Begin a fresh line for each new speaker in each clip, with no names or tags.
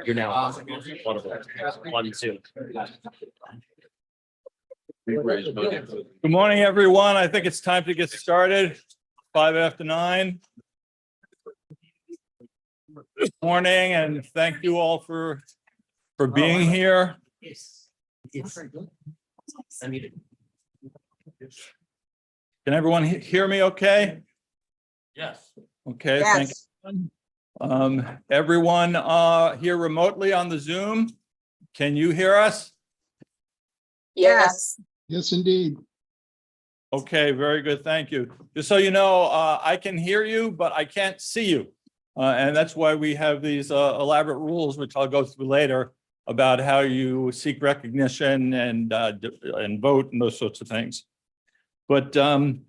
You're now one, two.
Good morning, everyone. I think it's time to get started. 9:05. Good morning, and thank you all for being here. Can everyone hear me okay?
Yes.
Okay, thank you. Everyone here remotely on the Zoom, can you hear us?
Yes.
Yes, indeed.
Okay, very good. Thank you. Just so you know, I can hear you, but I can't see you. And that's why we have these elaborate rules, which I'll go through later, about how you seek recognition and vote and those sorts of things. But I'm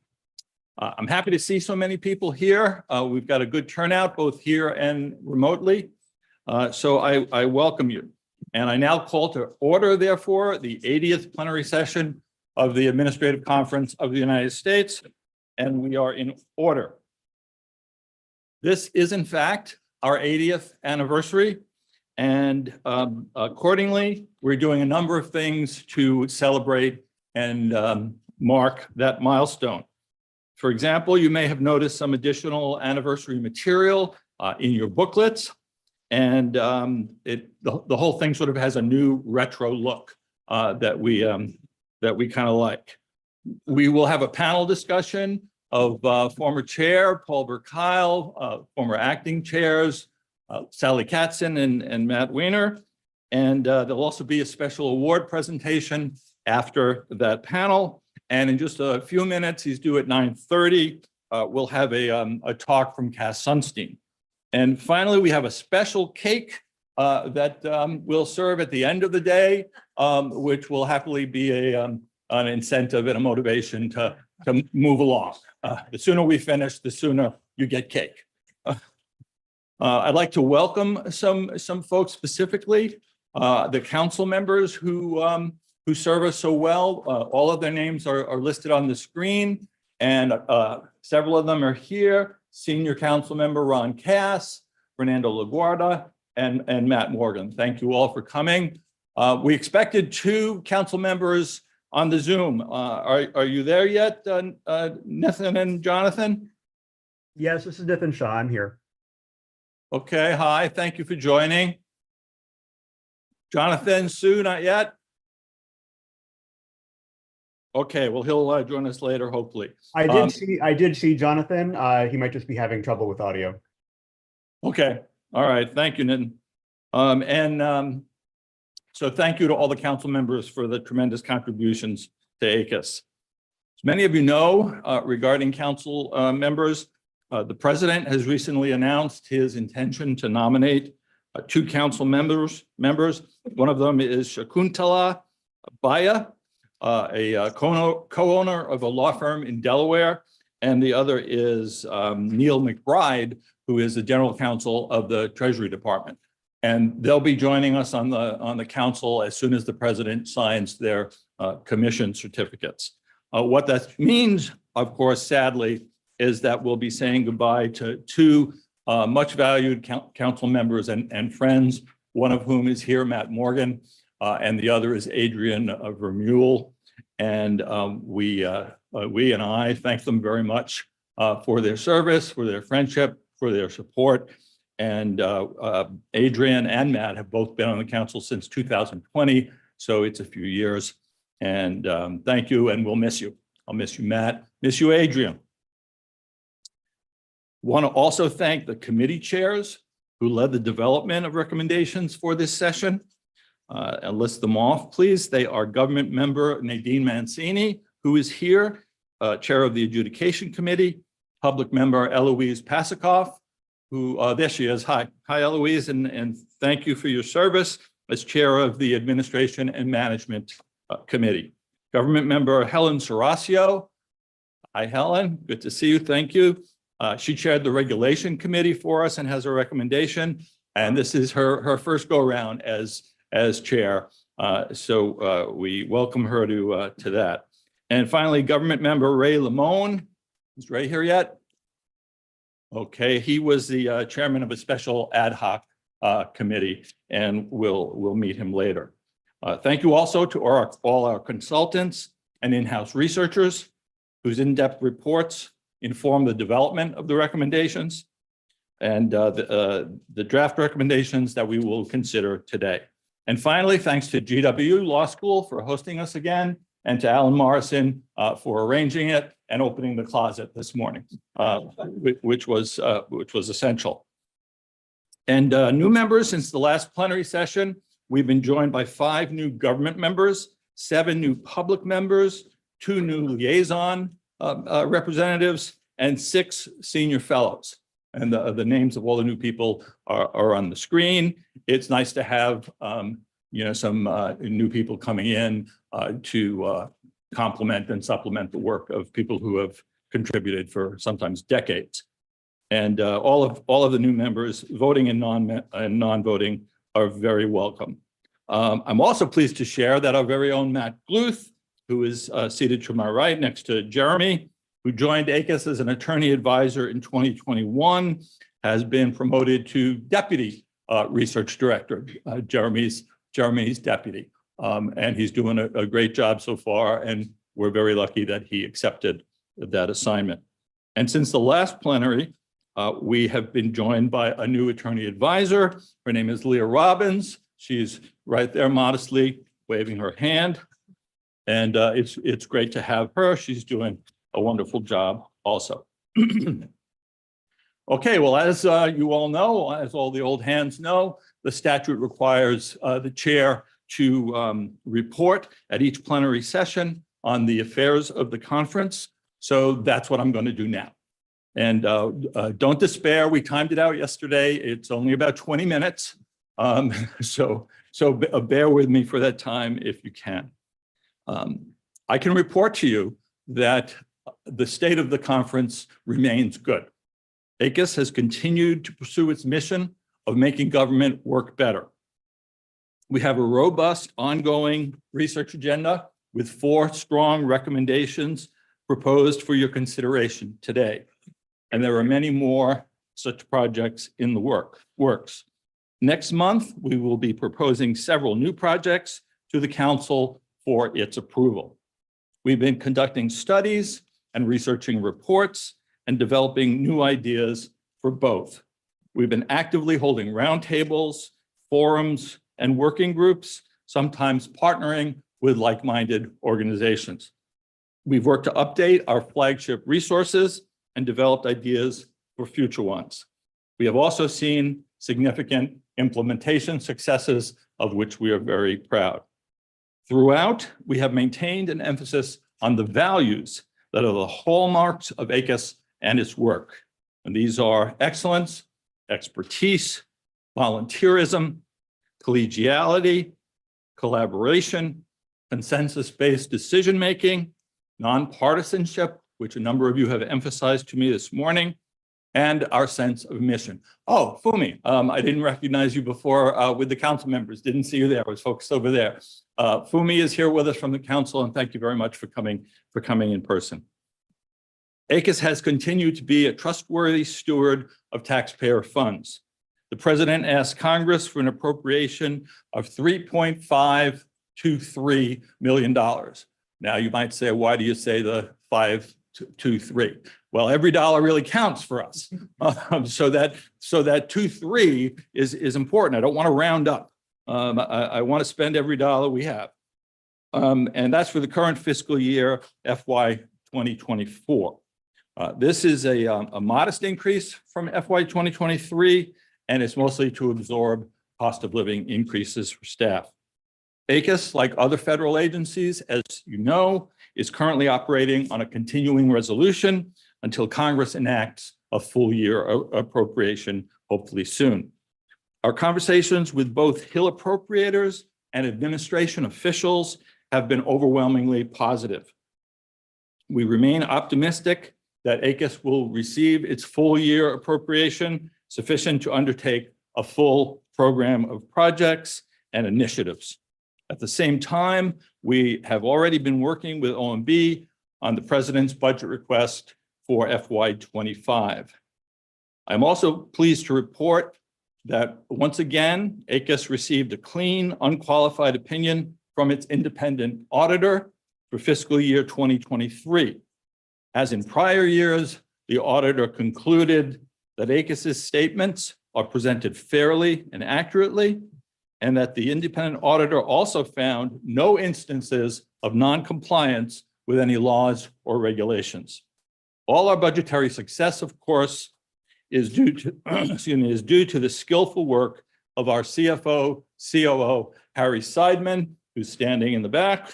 happy to see so many people here. We've got a good turnout both here and remotely. So I welcome you. And I now call to order, therefore, the 80th plenary session of the Administrative Conference of the United States, and we are in order. This is, in fact, our 80th anniversary, and accordingly, we're doing a number of things to celebrate and mark that milestone. For example, you may have noticed some additional anniversary material in your booklets, and the whole thing sort of has a new retro look that we kind of like. We will have a panel discussion of former chair Paul Burkile, former acting chairs Sally Katzen and Matt Weiner, and there'll also be a special award presentation after that panel. And in just a few minutes, he's due at 9:30. We'll have a talk from Cass Sunstein. And finally, we have a special cake that will serve at the end of the day, which will happily be an incentive and a motivation to move along. The sooner we finish, the sooner you get cake. I'd like to welcome some folks specifically, the council members who serve us so well. All of their names are listed on the screen, and several of them are here. Senior Council Member Ron Cass, Fernando LaGuardia, and Matt Morgan. Thank you all for coming. We expected 2 council members on the Zoom. Are you there yet, Nathan and Jonathan?
Yes, this is Nathan Shaw. I'm here.
Okay, hi, thank you for joining. Jonathan, Sue, not yet? Okay, well, he'll join us later, hopefully.
I did see Jonathan. He might just be having trouble with audio.
Okay, all right, thank you, Nitin. So thank you to all the council members for the tremendous contributions to ACUS. As many of you know, regarding council members, the president has recently announced his intention to nominate 2 council members. One of them is Shakuntala Baya, a co-owner of a law firm in Delaware, and the other is Neil McBride, who is the general counsel of the Treasury Department. And they'll be joining us on the council as soon as the president signs their commission certificates. What that means, of course, sadly, is that we'll be saying goodbye to 2 much valued council members and friends, one of whom is here, Matt Morgan, and the other is Adrian Vermeulen. And we and I thank them very much for their service, for their friendship, for their support. And Adrian and Matt have both been on the council since 2020, so it's a few years. And thank you, and we'll miss you. I'll miss you, Matt. Miss you, Adrian. Want to also thank the committee chairs who led the development of recommendations for this session. And list them off, please. They are government member Nadine Mancini, who is here, chair of the adjudication committee, public member Eloise Pasikoff, who, there she is. Hi, Eloise, and thank you for your service as chair of the administration and management committee. Government member Helen Serasio. Hi, Helen, good to see you, thank you. She chaired the regulation committee for us and has a recommendation, and this is her first go around as chair. So we welcome her to that. And finally, government member Ray Limon. Is Ray here yet? Okay, he was the chairman of a special ad hoc committee, and we'll meet him later. Thank you also to all our consultants and in-house researchers whose in-depth reports inform the development of the recommendations and the draft recommendations that we will consider today. And finally, thanks to GW Law School for hosting us again, and to Alan Morrison for arranging it and opening the closet this morning, which was essential. And new members since the last plenary session, we've been joined by 5 new government members, 7 new public members, 2 new liaison representatives, and 6 senior fellows. And the names of all the new people are on the screen. It's nice to have some new people coming in to complement and supplement the work of people who have contributed for sometimes decades. And all of the new members, voting and non-voting, are very welcome. I'm also pleased to share that our very own Matt Gluth, who is seated to my right next to Jeremy, who joined ACUS as an attorney advisor in 2021, has been promoted to deputy research director, Jeremy's deputy. And he's doing a great job so far, and we're very lucky that he accepted that assignment. And since the last plenary, we have been joined by a new attorney advisor. Her name is Leah Robbins. She's right there modestly waving her hand. And it's great to have her. She's doing a wonderful job also. Okay, well, as you all know, as all the old hands know, the statute requires the chair to report at each plenary session on the affairs of the conference. So that's what I'm going to do now. And don't despair, we timed it out yesterday. It's only about 20 minutes. So bear with me for that time if you can. I can report to you that the state of the conference remains good. ACUS has continued to pursue its mission of making government work better. We have a robust, ongoing research agenda with 4 strong recommendations proposed for your consideration today. And there are many more such projects in the works. Next month, we will be proposing several new projects to the council for its approval. We've been conducting studies and researching reports and developing new ideas for both. We've been actively holding roundtables, forums, and working groups, sometimes partnering with like-minded organizations. We've worked to update our flagship resources and developed ideas for future ones. We have also seen significant implementation successes of which we are very proud. Throughout, we have maintained an emphasis on the values that are the hallmarks of ACUS and its work. And these are excellence, expertise, volunteerism, collegiality, collaboration, consensus-based decision-making, nonpartisanship, which a number of you have emphasized to me this morning, and our sense of mission. Oh, Fumi, I didn't recognize you before with the council members. Didn't see you there. I was focused over there. Fumi is here with us from the council, and thank you very much for coming in person. ACUS has continued to be a trustworthy steward of taxpayer funds. The president asked Congress for an appropriation of $3.523 million. Now you might say, why do you say the 523? Well, every dollar really counts for us. So that 23 is important. I don't want to round up. I want to spend every dollar we have. And that's for the current fiscal year, FY 2024. This is a modest increase from FY 2023, and it's mostly to absorb cost of living increases for staff. ACUS, like other federal agencies, as you know, is currently operating on a continuing resolution until Congress enacts a full year appropriation, hopefully soon. Our conversations with both Hill appropriators and administration officials have been overwhelmingly positive. We remain optimistic that ACUS will receive its full year appropriation sufficient to undertake a full program of projects and initiatives. At the same time, we have already been working with OMB on the president's budget request for FY 25. I'm also pleased to report that once again, ACUS received a clean, unqualified opinion from its independent auditor for fiscal year 2023. As in prior years, the auditor concluded that ACUS's statements are presented fairly and accurately, and that the independent auditor also found no instances of non-compliance with any laws or regulations. All our budgetary success, of course, is due to, is due to the skillful work of our CFO, COO, Harry Seidman, who's standing in the back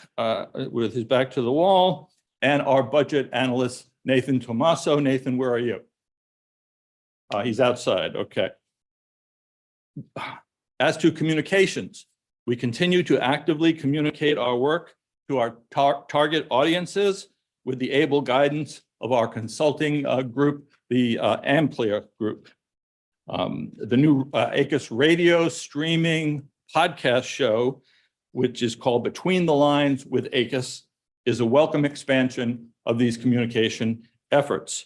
with his back to the wall, and our budget analyst, Nathan Tomaso. Nathan, where are you? He's outside, okay. As to communications, we continue to actively communicate our work to our target audiences with the able guidance of our consulting group, the Amplia Group. The new ACUS radio streaming podcast show, which is called Between the Lines with ACUS, is a welcome expansion of these communication efforts.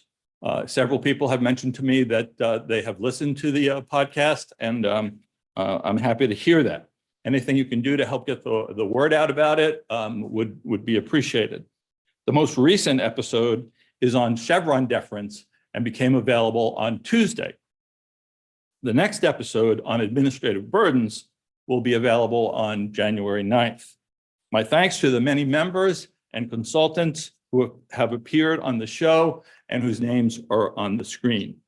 Several people have mentioned to me that they have listened to the podcast, and I'm happy to hear that. Anything you can do to help get the word out about it would be appreciated. The most recent episode is on Chevron deference and became available on Tuesday. The next episode on administrative burdens will be available on January 9th. My thanks to the many members and consultants who have appeared on the show and whose names are on the screen.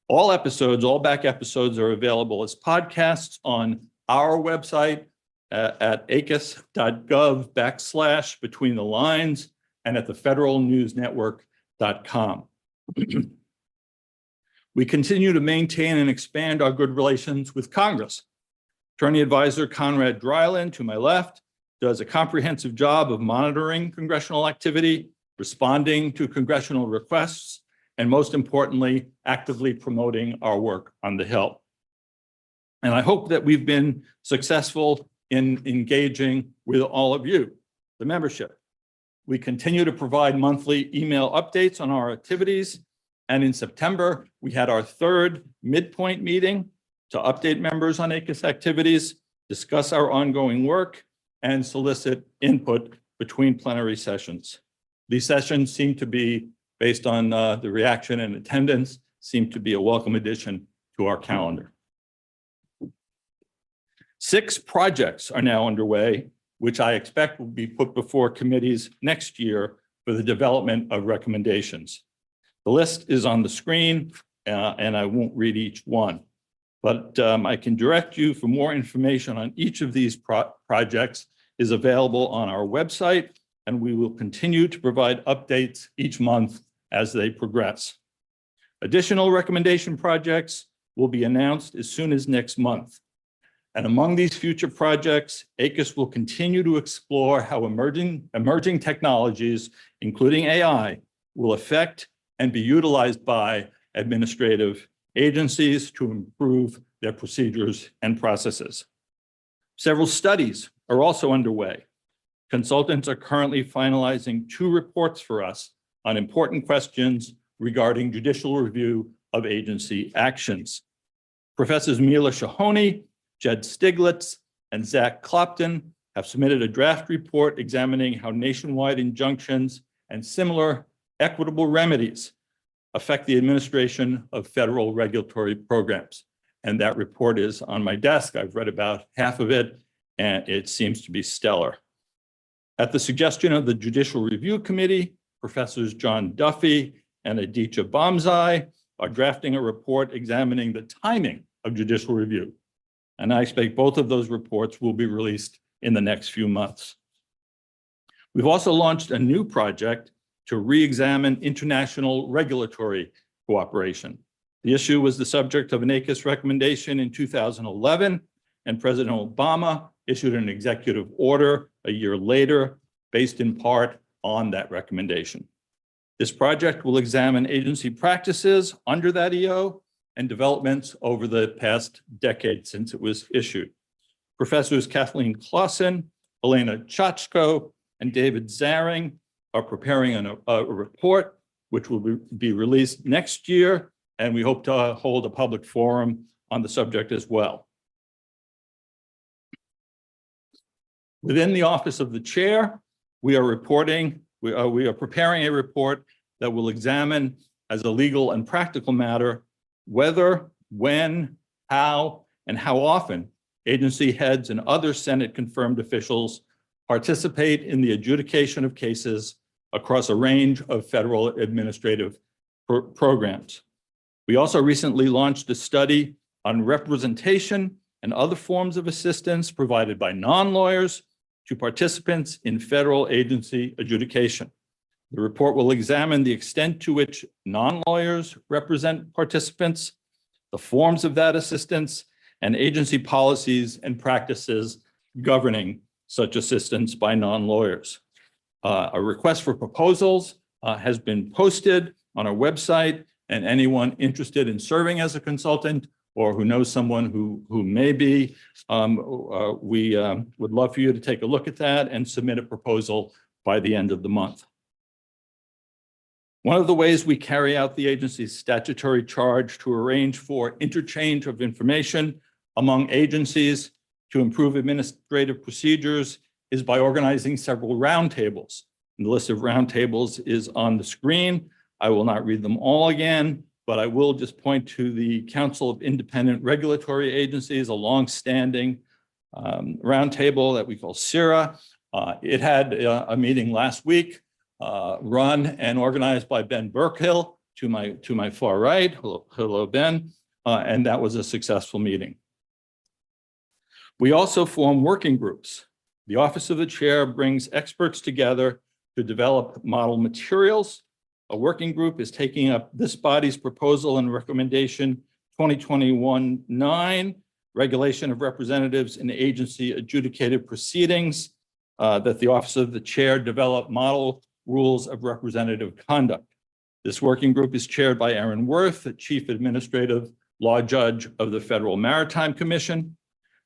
All episodes, all back episodes are available as podcasts on our website at acus.gov/between the lines and at the federalnewsnetwork.com. We continue to maintain and expand our good relations with Congress. Attorney Advisor Conrad Dryland, to my left, does a comprehensive job of monitoring congressional activity, responding to congressional requests, and most importantly, actively promoting our work on the Hill. And I hope that we've been successful in engaging with all of you, the membership. We continue to provide monthly email updates on our activities. And in September, we had our third midpoint meeting to update members on ACUS activities, discuss our ongoing work, and solicit input between plenary sessions. These sessions seem to be, based on the reaction and attendance, seem to be a welcome addition to our calendar. 6 projects are now underway, which I expect will be put before committees next year for the development of recommendations. The list is on the screen, and I won't read each one, but I can direct you for more information on each of these projects is available on our website, and we will continue to provide updates each month as they progress. Additional recommendation projects will be announced as soon as next month. And among these future projects, ACUS will continue to explore how emerging technologies, including AI, will affect and be utilized by administrative agencies to improve their procedures and processes. Several studies are also underway. Consultants are currently finalizing 2 reports for us on important questions regarding judicial review of agency actions. Professors Mila Shahoni, Jed Stiglitz, and Zach Clopton have submitted a draft report examining how nationwide injunctions and similar equitable remedies affect the administration of federal regulatory programs. And that report is on my desk. I've read about half of it, and it seems to be stellar. At the suggestion of the Judicial Review Committee, Professors John Duffy and Aditya Bomzai are drafting a report examining the timing of judicial review. And I expect both of those reports will be released in the next few months. We've also launched a new project to re-examine international regulatory cooperation. The issue was the subject of an ACUS recommendation in 2011, and President Obama issued an executive order a year later, based in part on that recommendation. This project will examine agency practices under that EO and developments over the past decade since it was issued. Professors Kathleen Clausen, Elena Chachko, and David Zaring are preparing a report which will be released next year, and we hope to hold a public forum on the subject as well. Within the office of the chair, we are preparing a report that will examine as a legal and practical matter whether, when, how, and how often agency heads and other Senate confirmed officials participate in the adjudication of cases across a range of federal administrative programs. We also recently launched a study on representation and other forms of assistance provided by non-lawyers to participants in federal agency adjudication. The report will examine the extent to which non-lawyers represent participants, the forms of that assistance, and agency policies and practices governing such assistance by non-lawyers. A request for proposals has been posted on our website, and anyone interested in serving as a consultant or who knows someone who may be, we would love for you to take a look at that and submit a proposal by the end of the month. One of the ways we carry out the agency's statutory charge to arrange for interchange of information among agencies to improve administrative procedures is by organizing several roundtables. The list of roundtables is on the screen. I will not read them all again, but I will just point to the Council of Independent Regulatory Agencies, a long-standing roundtable that we call CIRA. It had a meeting last week, run and organized by Ben Burkhill to my far right. Hello, Ben. And that was a successful meeting. We also form working groups. The Office of the Chair brings experts together to develop model materials. A working group is taking up this body's proposal and recommendation 2021-9, Regulation of Representatives in Agency Adjudicated Proceedings, that the Office of the Chair develop model rules of representative conduct. This working group is chaired by Aaron Worth, the Chief Administrative Law Judge of the Federal Maritime Commission.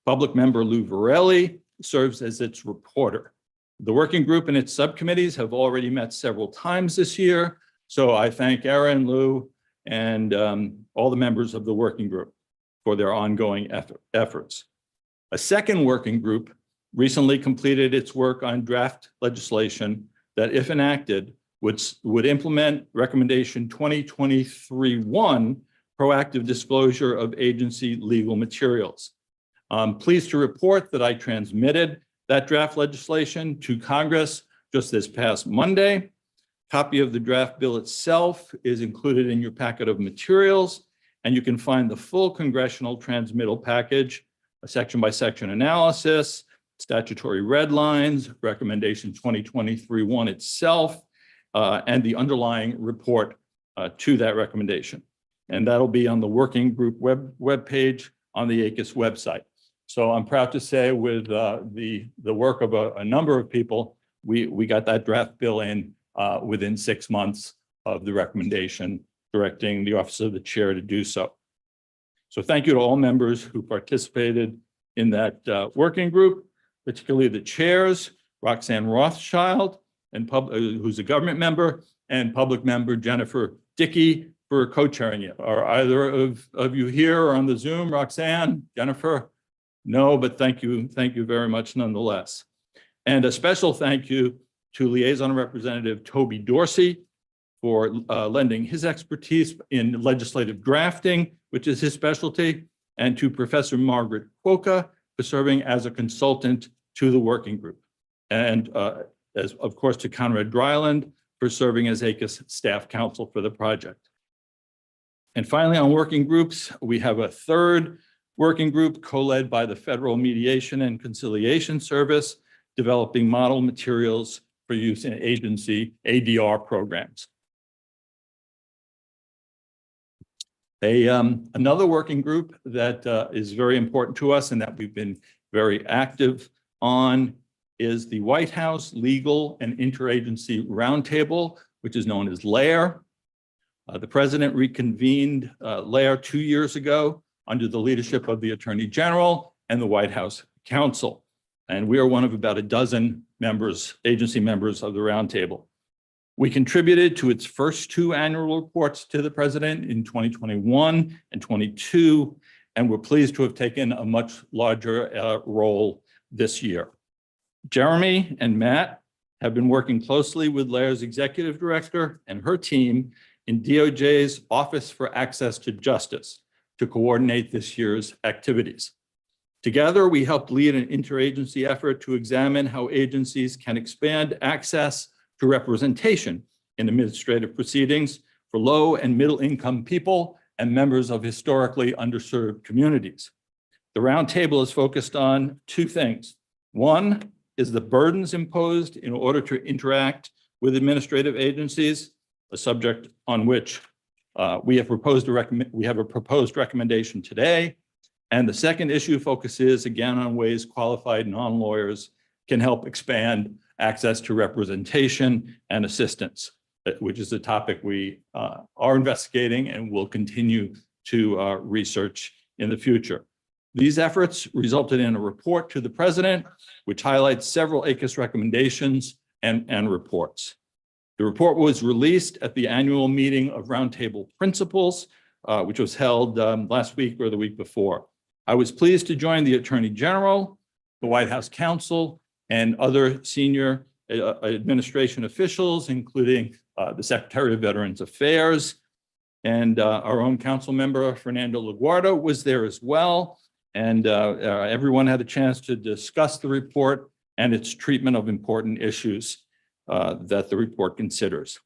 Public member Lou Varelli serves as its reporter. The working group and its subcommittees have already met several times this year, so I thank Aaron, Lou, and all the members of the working group for their ongoing efforts. A second working group recently completed its work on draft legislation that, if enacted, would implement recommendation 2023-1, proactive disclosure of agency legal materials. I'm pleased to report that I transmitted that draft legislation to Congress just this past Monday. Copy of the draft bill itself is included in your packet of materials, and you can find the full congressional transmittal package, a section-by-section analysis, statutory red lines, recommendation 2023-1 itself, and the underlying report to that recommendation. And that'll be on the working group webpage on the ACUS website. So I'm proud to say with the work of a number of people, we got that draft bill in within 6 months of the recommendation directing the Office of the Chair to do so. So thank you to all members who participated in that working group, particularly the chairs, Roxanne Rothschild, and who's a government member, and public member Jennifer Dickey for co-chairing it. Are either of you here or on the Zoom? Roxanne, Jennifer? No, but thank you very much nonetheless. And a special thank you to Liaison Representative Toby Dorsey for lending his expertise in legislative drafting, which is his specialty, and to Professor Margaret Quokka for serving as a consultant to the working group. And as of course to Conrad Dryland for serving as ACUS staff counsel for the project. And finally, on working groups, we have a third working group co-led by the Federal Mediation and Conciliation Service, developing model materials for use in agency ADR programs. Another working group that is very important to us and that we've been very active on is the White House Legal and Interagency Roundtable, which is known as LAIR. The president reconvened LAIR 2 years ago under the leadership of the Attorney General and the White House Counsel. And we are one of about a dozen members, agency members of the roundtable. We contributed to its first 2 annual reports to the president in 2021 and 22, and we're pleased to have taken a much larger role this year. Jeremy and Matt have been working closely with Lair's executive director and her team in DOJ's Office for Access to Justice to coordinate this year's activities. Together, we helped lead an interagency effort to examine how agencies can expand access to representation in administrative proceedings for low and middle income people and members of historically underserved communities. The roundtable is focused on two things. One is the burdens imposed in order to interact with administrative agencies, a subject on which we have a proposed recommendation today. And the second issue focuses again on ways qualified non-lawyers can help expand access to representation and assistance, which is a topic we are investigating and will continue to research in the future. These efforts resulted in a report to the president, which highlights several ACUS recommendations and reports. The report was released at the annual meeting of Roundtable Principals, which was held last week or the week before. I was pleased to join the Attorney General, the White House counsel, and other senior administration officials, including the Secretary of Veterans Affairs, and our own council member, Fernando LaGuardia, was there as well. And everyone had a chance to discuss the report and its treatment of important issues that the report considers.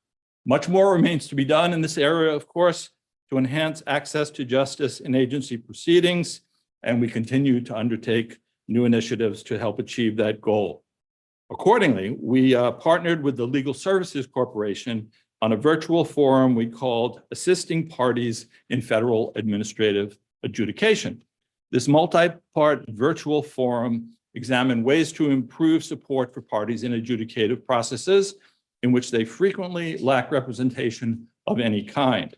Much more remains to be done in this area, of course, to enhance access to justice in agency proceedings, and we continue to undertake new initiatives to help achieve that goal. Accordingly, we partnered with the Legal Services Corporation on a virtual forum we called Assisting Parties in Federal Administrative Adjudication. This multi-part virtual forum examined ways to improve support for parties in adjudicative processes in which they frequently lack representation of any kind.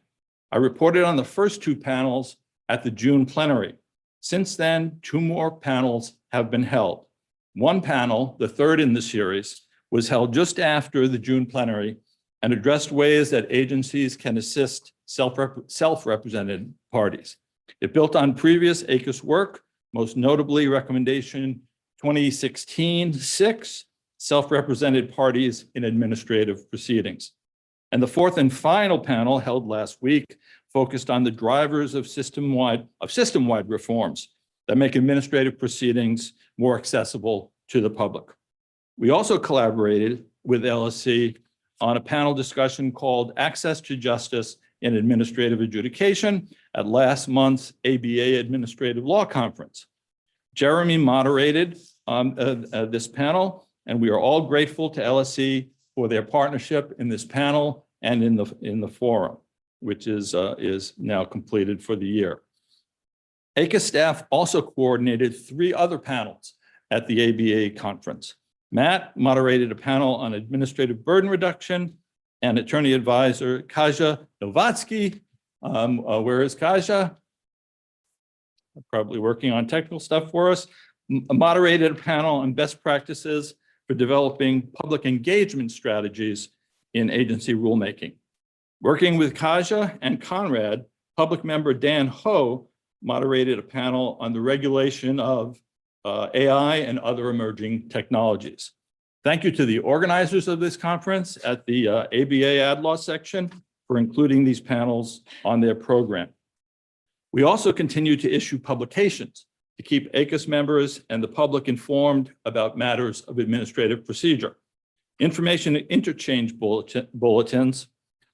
I reported on the first two panels at the June plenary. Since then, two more panels have been held. One panel, the third in the series, was held just after the June plenary and addressed ways that agencies can assist self-represented parties. It built on previous ACUS work, most notably recommendation 2016-6, self-represented parties in administrative proceedings. And the fourth and final panel held last week focused on the drivers of system-wide reforms that make administrative proceedings more accessible to the public. We also collaborated with LSC on a panel discussion called Access to Justice in Administrative Adjudication at last month's ABA Administrative Law Conference. Jeremy moderated this panel, and we are all grateful to LSC for their partnership in this panel and in the forum, which is now completed for the year. ACUS staff also coordinated 3 other panels at the ABA conference. Matt moderated a panel on administrative burden reduction, and attorney advisor Kaja Novatsky, where is Kaja? Probably working on technical stuff for us, moderated a panel on best practices for developing public engagement strategies in agency rulemaking. Working with Kaja and Conrad, public member Dan Ho moderated a panel on the regulation of AI and other emerging technologies. Thank you to the organizers of this conference at the ABA Ad Law section for including these panels on their program. We also continue to issue publications to keep ACUS members and the public informed about matters of administrative procedure. Information interchange bulletins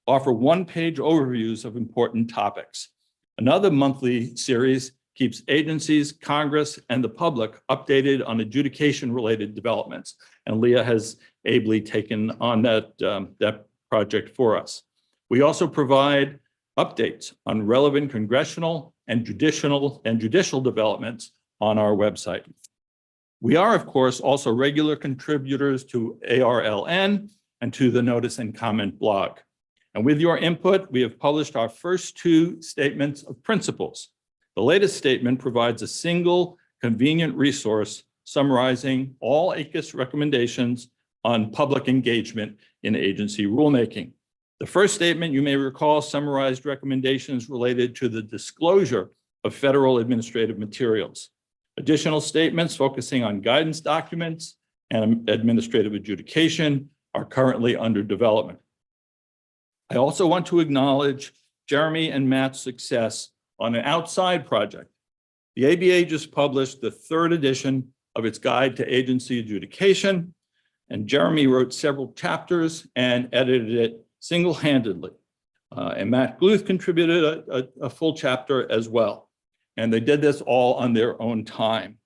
offer one-page overviews of important topics. Another monthly series keeps agencies, Congress, and the public updated on adjudication-related developments. And Leah has ably taken on that project for us. We also provide updates on relevant congressional and judicial developments on our website. We are, of course, also regular contributors to ARLN and to the Notice and Comment blog. And with your input, we have published our first 2 statements of principles. The latest statement provides a single convenient resource summarizing all ACUS recommendations on public engagement in agency rulemaking. The first statement, you may recall, summarized recommendations related to the disclosure of federal administrative materials. Additional statements focusing on guidance documents and administrative adjudication are currently under development. I also want to acknowledge Jeremy and Matt's success on an outside project. The ABA just published the 3rd edition of its Guide to Agency Adjudication, and Jeremy wrote several chapters and edited it single-handedly. And Matt Gluth contributed a full chapter as well. And they did this all on their own time.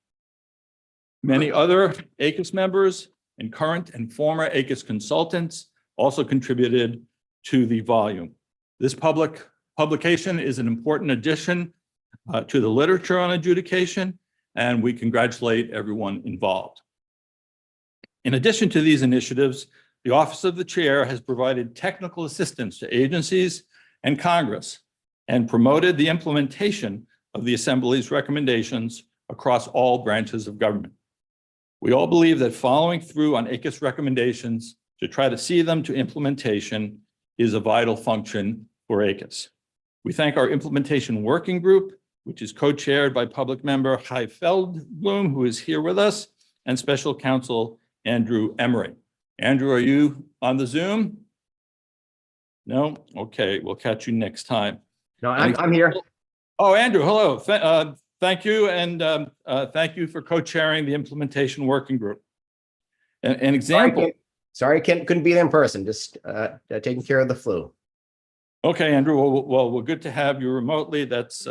Many other ACUS members and current and former ACUS consultants also contributed to the volume. This publication is an important addition to the literature on adjudication, and we congratulate everyone involved. In addition to these initiatives, the Office of the Chair has provided technical assistance to agencies and Congress and promoted the implementation of the Assembly's recommendations across all branches of government. We all believe that following through on ACUS recommendations to try to see them to implementation is a vital function for ACUS. We thank our implementation working group, which is co-chaired by public member Hai Feldblum, who is here with us, and special counsel Andrew Emery. Andrew, are you on the Zoom? No? Okay, we'll catch you next time.
No, I'm here.
Oh, Andrew, hello. Thank you, and thank you for co-chairing the implementation working group. An example.
Sorry, couldn't be there in person. Just taking care of the flu.
Okay, Andrew. Well, we're good to have you remotely. That's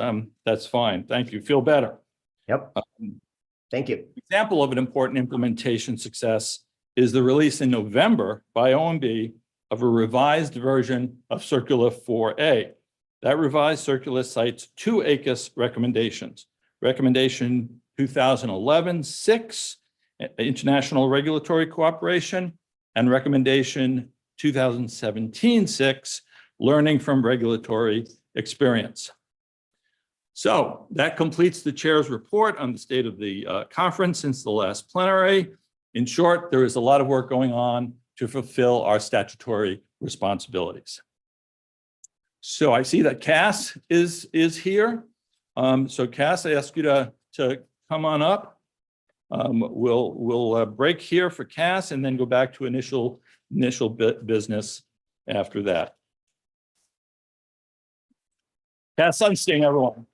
fine. Thank you. Feel better.
Yep. Thank you.
Example of an important implementation success is the release in November by OMB of a revised version of Circular 4A. That revised circular cites 2 ACUS recommendations. Recommendation 2011-6, International Regulatory Cooperation, and recommendation 2017-6, Learning from Regulatory Experience. So that completes the chair's report on the state of the conference since the last plenary. In short, there is a lot of work going on to fulfill our statutory responsibilities. So I see that Cass is here. So Cass, I ask you to come on up. We'll break here for Cass and then go back to initial business after that. Cass Sunstein, everyone.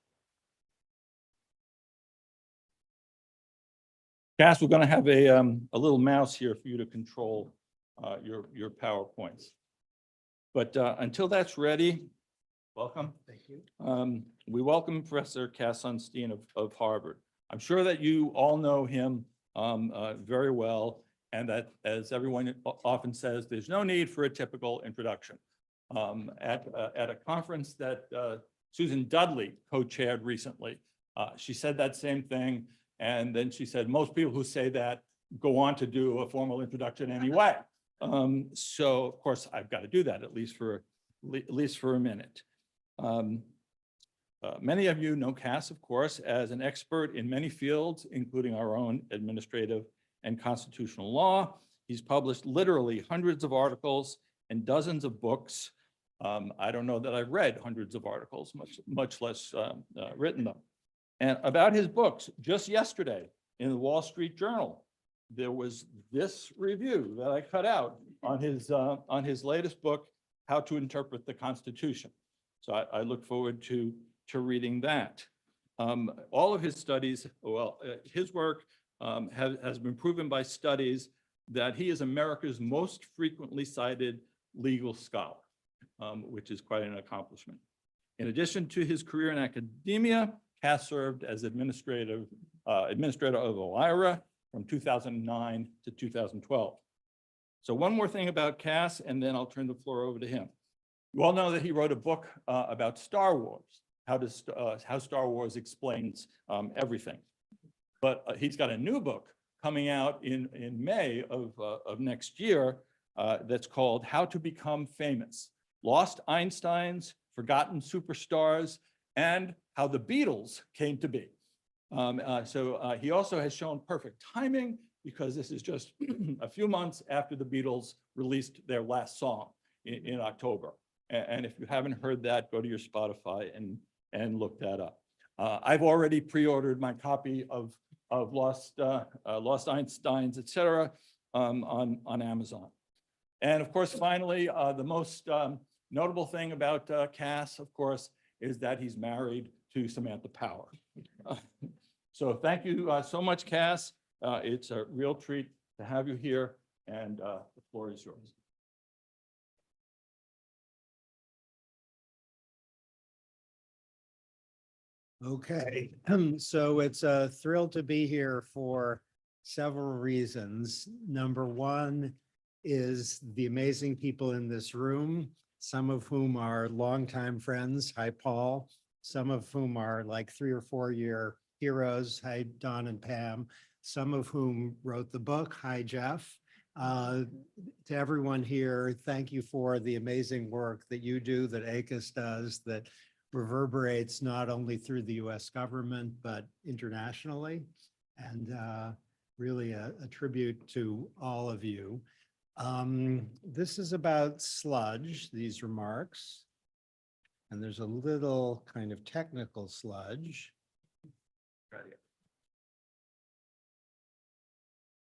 Cass, we're going to have a little mouse here for you to control your PowerPoints. But until that's ready, welcome.
Thank you.
We welcome Professor Cass Sunstein of Harvard. I'm sure that you all know him very well, and that, as everyone often says, there's no need for a typical introduction. At a conference that Susan Dudley co-chaired recently, she said that same thing, and then she said, most people who say that go on to do a formal introduction anyway. So of course I've got to do that at least for a minute. Many of you know Cass, of course, as an expert in many fields, including our own administrative and constitutional law. He's published literally hundreds of articles and dozens of books. I don't know that I've read hundreds of articles, much less written them. And about his books, just yesterday in the Wall Street Journal, there was this review that I cut out on his latest book, How to Interpret the Constitution. So I look forward to reading that. All of his studies, well, his work has been proven by studies that he is America's most frequently cited legal scholar, which is quite an accomplishment. In addition to his career in academia, Cass served as administrator of OIRA from 2009 to 2012. So one more thing about Cass, and then I'll turn the floor over to him. You all know that he wrote a book about Star Wars, how Star Wars explains everything. But he's got a new book coming out in May of next year that's called How to Become Famous: Lost Einsteins, Forgotten Superstars, and How the Beatles Came to Be. So he also has shown perfect timing, because this is just a few months after the Beatles released their last song in October. And if you haven't heard that, go to your Spotify and look that up. I've already pre-ordered my copy of Lost Einsteins, et cetera, on Amazon. And of course, finally, the most notable thing about Cass, of course, is that he's married to Samantha Power. So thank you so much, Cass. It's a real treat to have you here, and the floor is yours.
Okay, so it's a thrill to be here for several reasons. Number one is the amazing people in this room, some of whom are longtime friends. Hi, Paul. Some of whom are like 3 or 4 year heroes. Hi, Don and Pam. Some of whom wrote the book. Hi, Jeff. To everyone here, thank you for the amazing work that you do, that ACUS does, that reverberates not only through the US government, but internationally. And really a tribute to all of you. This is about sludge, these remarks. And there's a little kind of technical sludge. I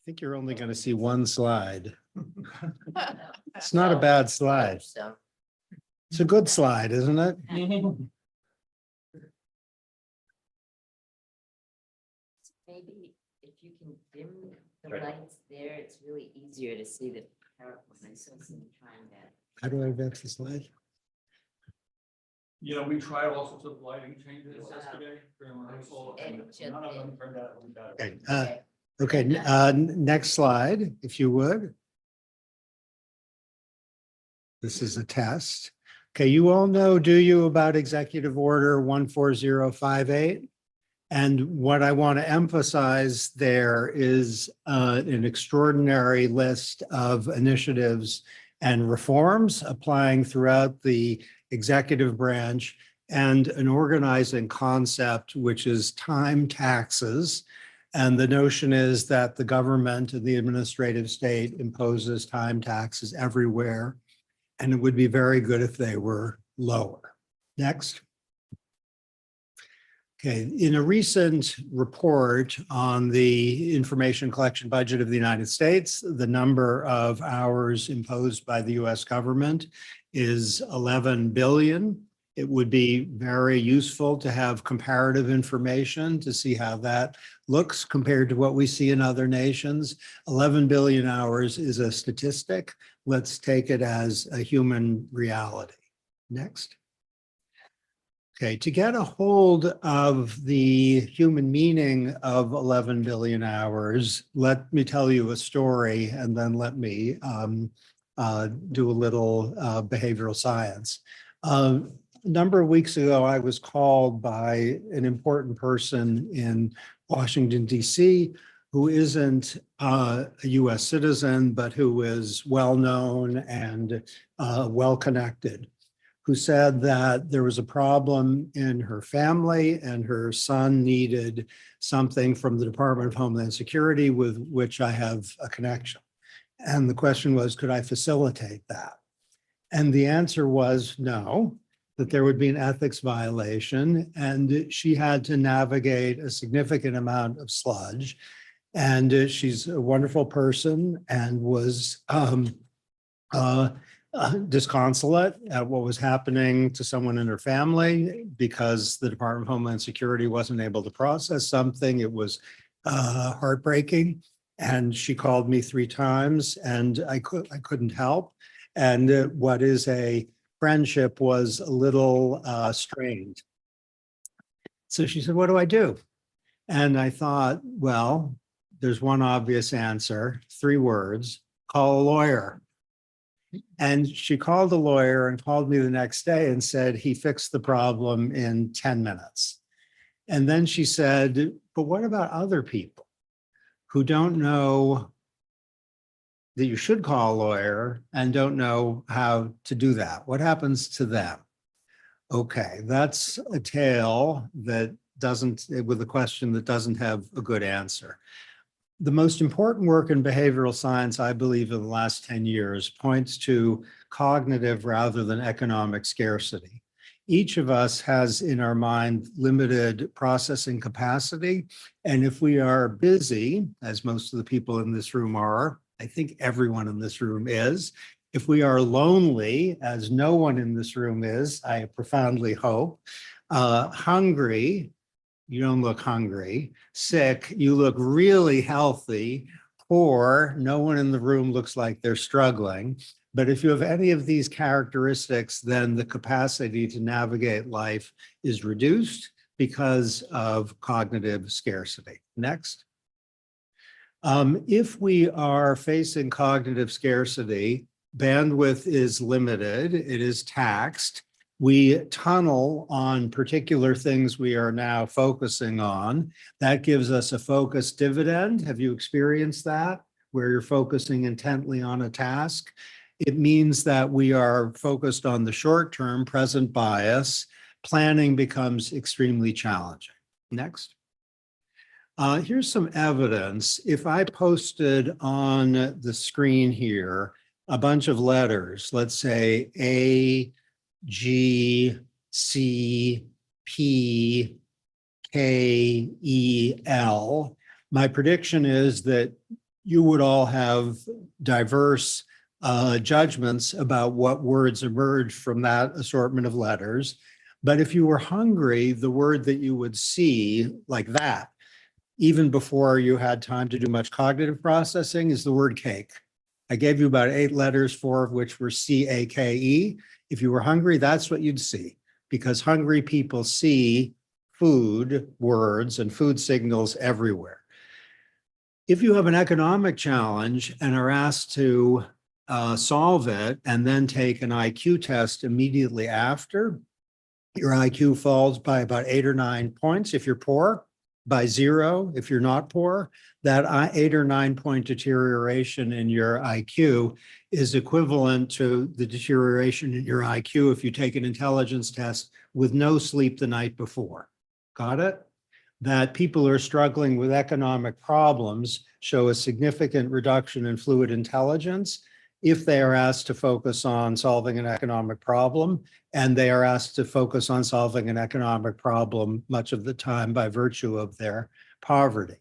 think you're only going to see one slide. It's not a bad slide. It's a good slide, isn't it?
Maybe if you can dim the lights there, it's really easier to see the PowerPoint. I saw some trying that.
How do I advance the slide?
You know, we tried all sorts of lighting changes
Wow.
yesterday during rehearsal,
And
and
just
none of them
didn't.
turned out any better.
Okay, okay, next slide, if you would. This is a test. Okay, you all know, do you, about Executive Order 14058? And what I want to emphasize there is an extraordinary list of initiatives and reforms applying throughout the executive branch, and an organizing concept, which is time taxes. And the notion is that the government and the administrative state imposes time taxes everywhere, and it would be very good if they were lower. Next. Okay, in a recent report on the information collection budget of the United States, the number of hours imposed by the US government is 11 billion. It would be very useful to have comparative information to see how that looks compared to what we see in other nations. 11 billion hours is a statistic. Let's take it as a human reality. Next. Okay, to get a hold of the human meaning of 11 billion hours, let me tell you a story, and then let me do a little behavioral science. A number of weeks ago, I was called by an important person in Washington, D.C., who isn't a US citizen, but who is well-known and well-connected, who said that there was a problem in her family and her son needed something from the Department of Homeland Security with which I have a connection. And the question was, could I facilitate that? And the answer was no, that there would be an ethics violation, and she had to navigate a significant amount of sludge. And she's a wonderful person and was disconsolate at what was happening to someone in her family because the Department of Homeland Security wasn't able to process something. It was heartbreaking. And she called me 3 times and I couldn't help. And what is a friendship was a little strained. So she said, what do I do? And I thought, well, there's one obvious answer, 3 words, call a lawyer. And she called a lawyer and called me the next day and said he fixed the problem in 10 minutes. And then she said, but what about other people who don't know that you should call a lawyer and don't know how to do that? What happens to them? Okay, that's a tale that doesn't, with a question that doesn't have a good answer. The most important work in behavioral science, I believe, in the last 10 years points to cognitive rather than economic scarcity. Each of us has in our mind limited processing capacity. And if we are busy, as most of the people in this room are, I think everyone in this room is, if we are lonely, as no one in this room is, I profoundly hope, hungry, you don't look hungry, sick, you look really healthy, poor, no one in the room looks like they're struggling. But if you have any of these characteristics, then the capacity to navigate life is reduced because of cognitive scarcity. Next. If we are facing cognitive scarcity, bandwidth is limited, it is taxed. We tunnel on particular things we are now focusing on. That gives us a focus dividend. Have you experienced that? Where you're focusing intently on a task? It means that we are focused on the short term, present bias. Planning becomes extremely challenging. Next. Here's some evidence. If I posted on the screen here a bunch of letters, let's say A, G, C, P, K, E, L, my prediction is that you would all have diverse judgments about what words emerge from that assortment of letters. But if you were hungry, the word that you would see like that, even before you had time to do much cognitive processing, is the word cake. I gave you about 8 letters, 4 of which were C-A-K-E. If you were hungry, that's what you'd see, because hungry people see food words and food signals everywhere. If you have an economic challenge and are asked to solve it and then take an IQ test immediately after, your IQ falls by about 8 or 9 points if you're poor, by 0 if you're not poor. That 8 or 9 point deterioration in your IQ is equivalent to the deterioration in your IQ if you take an intelligence test with no sleep the night before. Got it? That people who are struggling with economic problems show a significant reduction in fluid intelligence if they are asked to focus on solving an economic problem, and they are asked to focus on solving an economic problem much of the time by virtue of their poverty.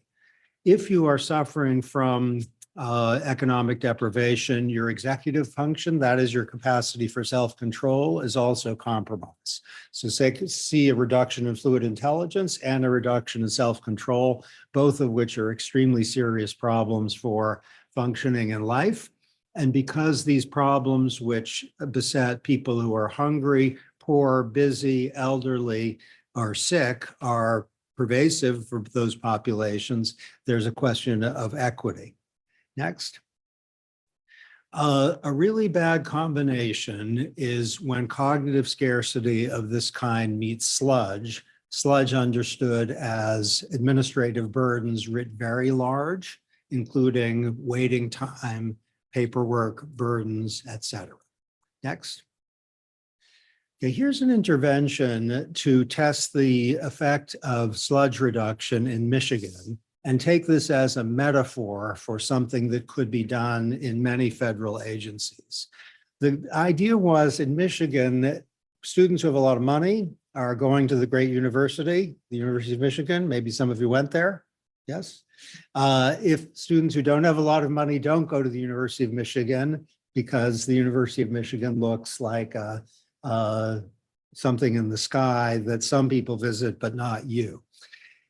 If you are suffering from economic deprivation, your executive function, that is your capacity for self-control, is also compromised. So see a reduction in fluid intelligence and a reduction in self-control, both of which are extremely serious problems for functioning in life. And because these problems which beset people who are hungry, poor, busy, elderly, or sick are pervasive for those populations, there's a question of equity. Next. A really bad combination is when cognitive scarcity of this kind meets sludge. Sludge understood as administrative burdens writ very large, including waiting time, paperwork, burdens, etc. Next. Okay, here's an intervention to test the effect of sludge reduction in Michigan, and take this as a metaphor for something that could be done in many federal agencies. The idea was in Michigan that students who have a lot of money are going to the great university, the University of Michigan. Maybe some of you went there. Yes. If students who don't have a lot of money don't go to the University of Michigan because the University of Michigan looks like something in the sky that some people visit, but not you.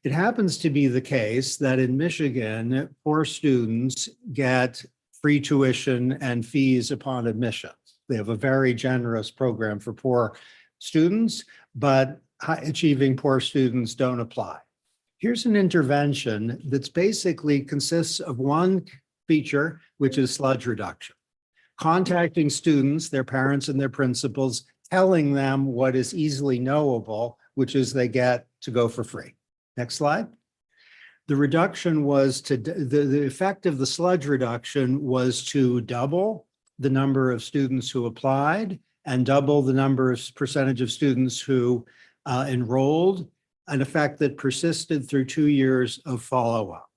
It happens to be the case that in Michigan, poor students get free tuition and fees upon admission. They have a very generous program for poor students, but high-achieving poor students don't apply. Here's an intervention that's basically consists of one feature, which is sludge reduction. Contacting students, their parents and their principals, telling them what is easily knowable, which is they get to go for free. Next slide. The reduction was to, the effect of the sludge reduction was to double the number of students who applied and double the number of percentage of students who enrolled, an effect that persisted through 2 years of follow-up.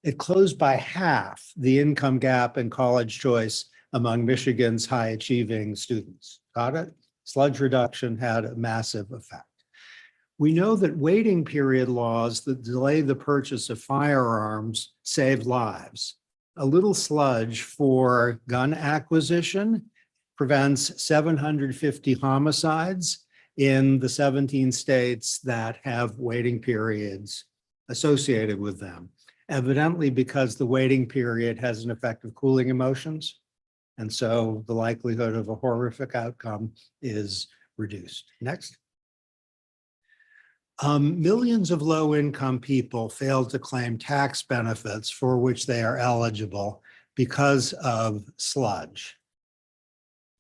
It closed by half the income gap in college choice among Michigan's high-achieving students. Got it? Sludge reduction had a massive effect. We know that waiting period laws that delay the purchase of firearms save lives. A little sludge for gun acquisition prevents 750 homicides in the 17 states that have waiting periods associated with them, evidently because the waiting period has an effect of cooling emotions. And so the likelihood of a horrific outcome is reduced. Next. Millions of low-income people failed to claim tax benefits for which they are eligible because of sludge.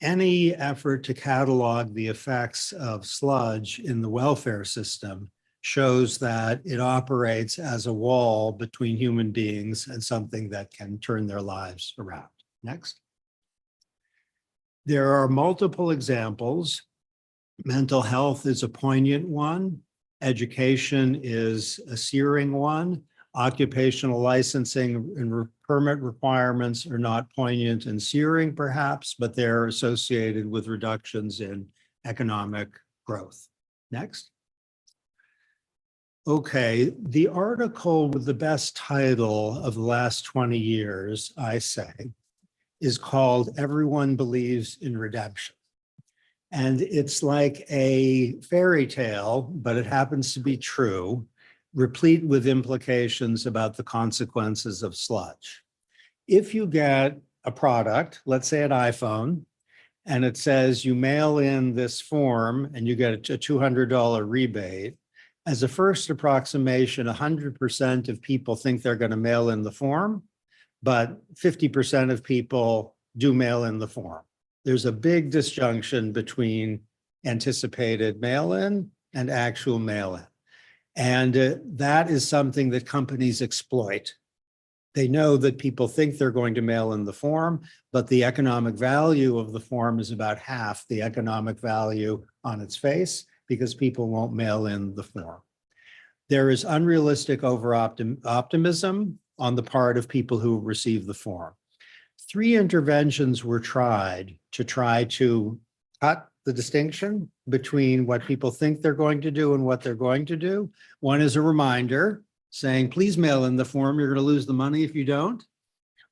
Any effort to catalog the effects of sludge in the welfare system shows that it operates as a wall between human beings and something that can turn their lives around. Next. There are multiple examples. Mental health is a poignant one. Education is a searing one. Occupational licensing and permit requirements are not poignant and searing perhaps, but they're associated with reductions in economic growth. Next. Okay, the article with the best title of the last 20 years, I say, is called "Everyone Believes in Redemption." And it's like a fairy tale, but it happens to be true, replete with implications about the consequences of sludge. If you get a product, let's say an iPhone, and it says you mail in this form and you get a $200 rebate, as a first approximation, 100% of people think they're going to mail in the form, but 50% of people do mail in the form. There's a big disjunction between anticipated mail-in and actual mail-in. And that is something that companies exploit. They know that people think they're going to mail in the form, but the economic value of the form is about half the economic value on its face because people won't mail in the form. There is unrealistic optimism on the part of people who receive the form. 3 interventions were tried to try to cut the distinction between what people think they're going to do and what they're going to do. One is a reminder saying, please mail in the form, you're going to lose the money if you don't.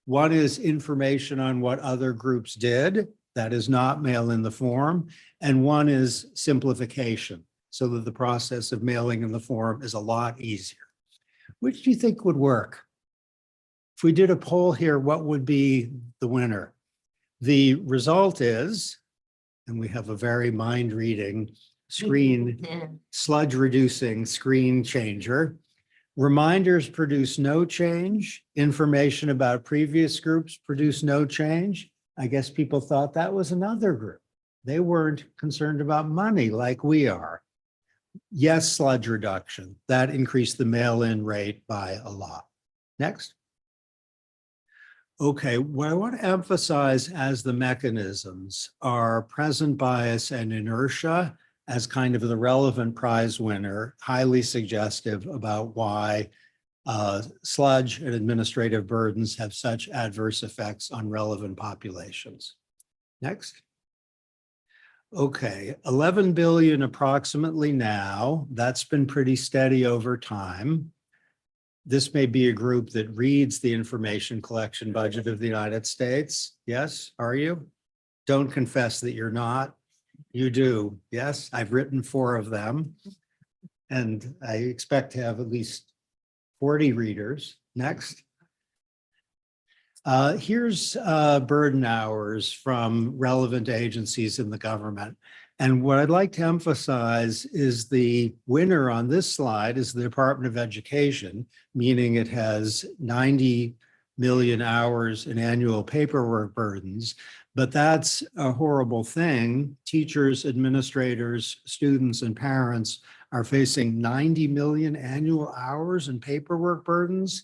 One is information on what other groups did, that is not mail in the form. And one is simplification, so that the process of mailing in the form is a lot easier. Which do you think would work? If we did a poll here, what would be the winner? The result is, and we have a very mind-reading screen, sludge-reducing screen changer. Reminders produce no change. Information about previous groups produce no change. I guess people thought that was another group. They weren't concerned about money like we are. Yes, sludge reduction. That increased the mail-in rate by a lot. Next. Okay, what I want to emphasize as the mechanisms are present bias and inertia as kind of the relevant prize winner, highly suggestive about why sludge and administrative burdens have such adverse effects on relevant populations. Next. Okay, 11 billion approximately now. That's been pretty steady over time. This may be a group that reads the information collection budget of the United States. Yes, are you? Don't confess that you're not. You do. Yes, I've written 4 of them. And I expect to have at least 40 readers. Next. Here's burden hours from relevant agencies in the government. And what I'd like to emphasize is the winner on this slide is the Department of Education, meaning it has 90 million hours in annual paperwork burdens. But that's a horrible thing. Teachers, administrators, students, and parents are facing 90 million annual hours in paperwork burdens.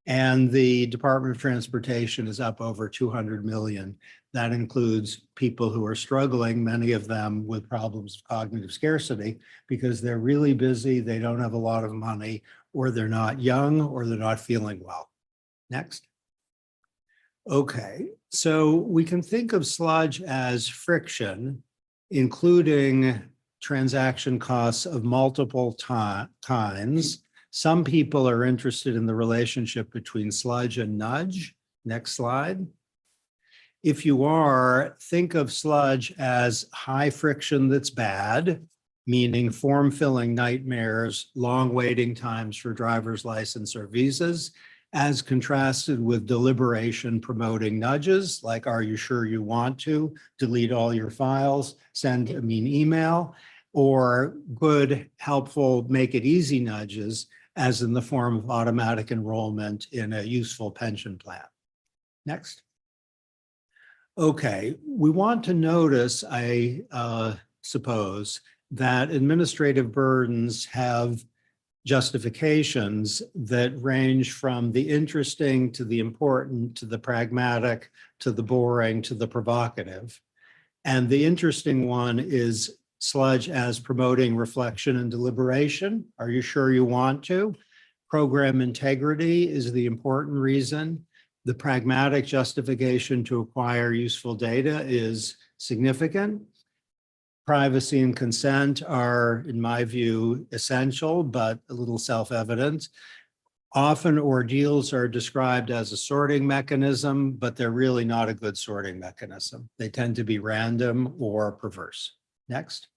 And the Department of Transportation is up over 200 million. That includes people who are struggling, many of them with problems of cognitive scarcity, because they're really busy, they don't have a lot of money, or they're not young, or they're not feeling well. Next. Okay, so we can think of sludge as friction including transaction costs of multiple kinds. Some people are interested in the relationship between sludge and nudge. Next slide. If you are, think of sludge as high friction that's bad, meaning form-filling nightmares, long waiting times for driver's license or visas, as contrasted with deliberation promoting nudges, like, are you sure you want to? Delete all your files, send a mean email, or good, helpful, make it easy nudges, as in the form of automatic enrollment in a useful pension plan. Next. Okay, we want to notice, I suppose, that administrative burdens have justifications that range from the interesting to the important to the pragmatic to the boring to the provocative. And the interesting one is sludge as promoting reflection and deliberation. Are you sure you want to? Program integrity is the important reason. The pragmatic justification to acquire useful data is significant. Privacy and consent are, in my view, essential, but a little self-evident. Often ordeals are described as a sorting mechanism, but they're really not a good sorting mechanism. They tend to be random or perverse. Next.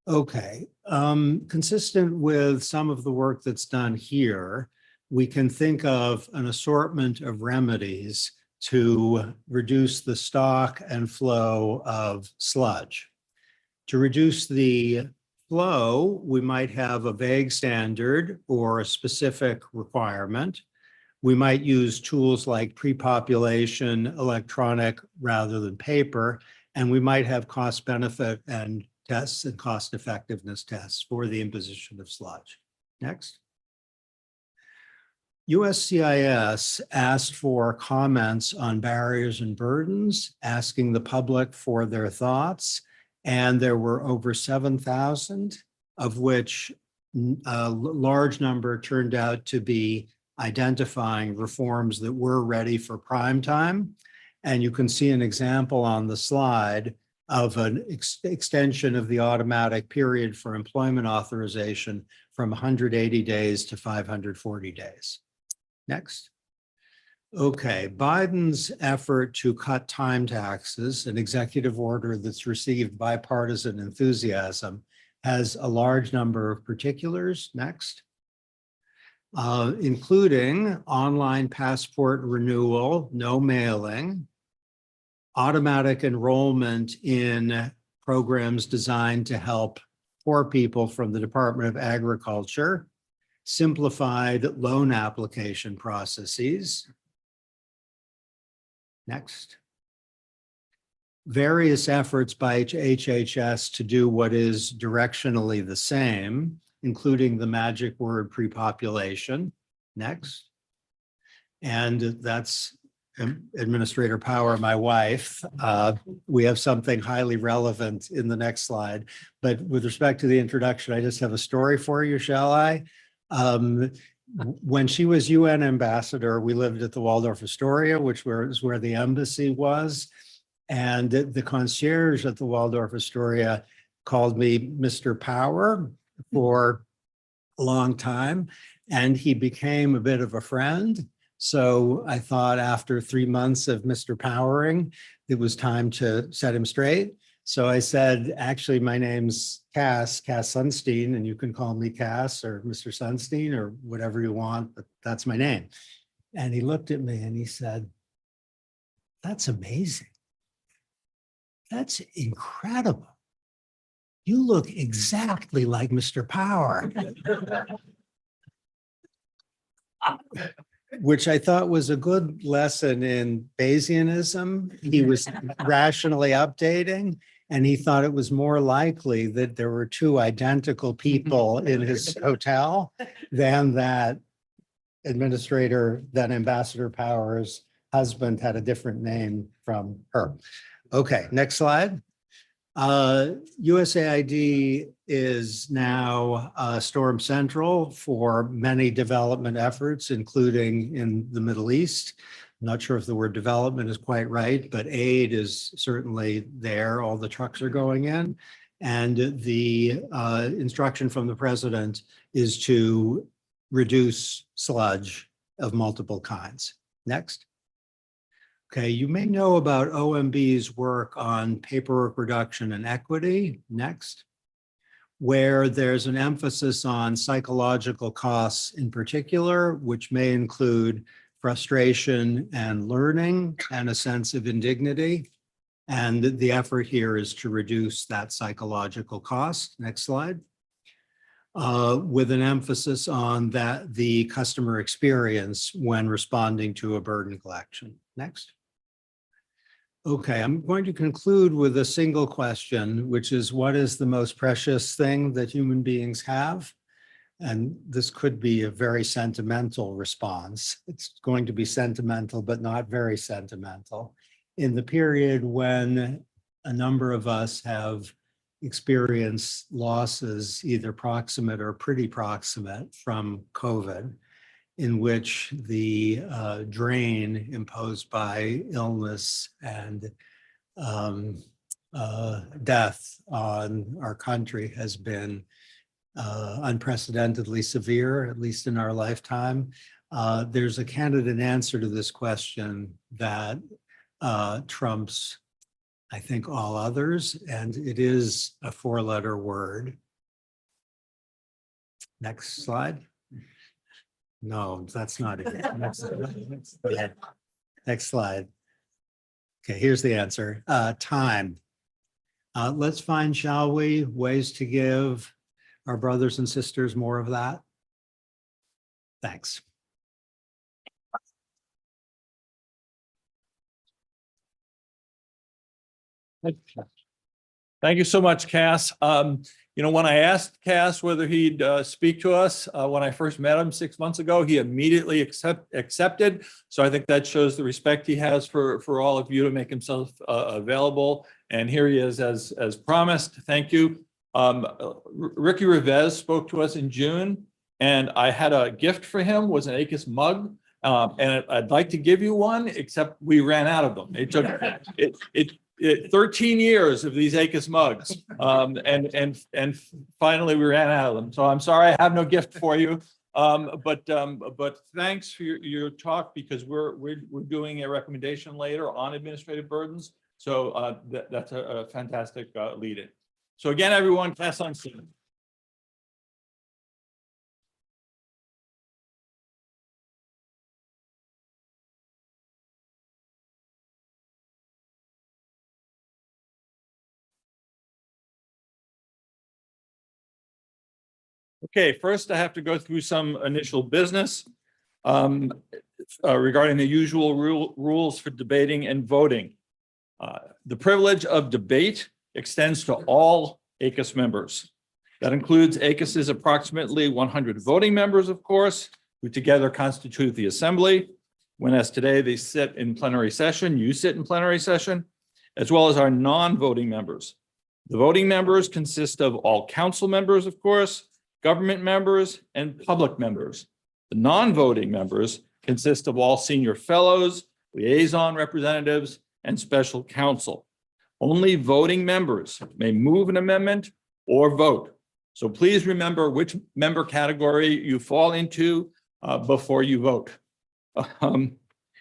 Okay, consistent with some of the work that's done here, we can think of an assortment of remedies to reduce the stock and flow of sludge. To reduce the flow, we might have a vague standard or a specific requirement. We might use tools like pre-population, electronic rather than paper, and we might have cost benefit and tests and cost effectiveness tests for the imposition of sludge. Next. USCIS asked for comments on barriers and burdens, asking the public for their thoughts. And there were over 7,000, of which a large number turned out to be identifying reforms that were ready for prime time. And you can see an example on the slide of an extension of the automatic period for employment authorization from 180 days to 540 days. Next. Okay, Biden's effort to cut time taxes, an executive order that's received bipartisan enthusiasm, has a large number of particulars. Next. Including online passport renewal, no mailing, automatic enrollment in programs designed to help poor people from the Department of Agriculture, simplified loan application processes. Next. Various efforts by HHS to do what is directionally the same, including the magic word pre-population. Next. And that's Administrator Power, my wife. We have something highly relevant in the next slide. But with respect to the introduction, I just have a story for you, shall I? When she was UN ambassador, we lived at the Waldorf Astoria, which was where the embassy was. And the concierge at the Waldorf Astoria called me Mr. Power for a long time. And he became a bit of a friend. So I thought after 3 months of Mr. Powering, it was time to set him straight. So I said, actually, my name's Cass Sunstein, and you can call me Cass or Mr. Sunstein or whatever you want, but that's my name. And he looked at me and he said, that's amazing. That's incredible. You look exactly like Mr. Power. Which I thought was a good lesson in Bayesianism. He was rationally updating, and he thought it was more likely that there were two identical people in his hotel than that Ambassador Power's husband had a different name from her. Okay, next slide. USAID is now Storm Central for many development efforts, including in the Middle East. Not sure if the word development is quite right, but aid is certainly there. All the trucks are going in. And the instruction from the president is to reduce sludge of multiple kinds. Next. Okay, you may know about OMB's work on paperwork reduction and equity. Next. Where there's an emphasis on psychological costs in particular, which may include frustration and learning and a sense of indignity. And the effort here is to reduce that psychological cost. Next slide. With an emphasis on the customer experience when responding to a burden collection. Next. Okay, I'm going to conclude with a single question, which is, what is the most precious thing that human beings have? And this could be a very sentimental response. It's going to be sentimental, but not very sentimental. In the period when a number of us have experienced losses, either proximate or pretty proximate from COVID, in which the drain imposed by illness and death on our country has been unprecedentedly severe, at least in our lifetime. There's a candidate answer to this question that trumps, I think, all others, and it is a four-letter word. Next slide. No, that's not it. Next slide. Okay, here's the answer. Time. Let's find, shall we, ways to give our brothers and sisters more of that. Thanks.
Thank you so much, Cass. When I asked Cass whether he'd speak to us, when I first met him 6 months ago, he immediately accepted. So I think that shows the respect he has for all of you to make himself available. And here he is as promised. Thank you. Ricky Rivez spoke to us in June, and I had a gift for him, was an ACUS mug. And I'd like to give you one, except we ran out of them. It took 13 years of these ACUS mugs, and finally we ran out of them. So I'm sorry, I have no gift for you. But thanks for your talk, because we're doing a recommendation later on administrative burdens. So that's a fantastic lead-in. So again, everyone, Cass on scene. Okay, first I have to go through some initial business regarding the usual rules for debating and voting. The privilege of debate extends to all ACUS members. That includes ACUS's approximately 100 voting members, of course, who together constitute the assembly. When, as today, they sit in plenary session, you sit in plenary session, as well as our non-voting members. The voting members consist of all council members, of course, government members, and public members. The non-voting members consist of all senior fellows, liaison representatives, and special counsel. Only voting members may move an amendment or vote. So please remember which member category you fall into before you vote.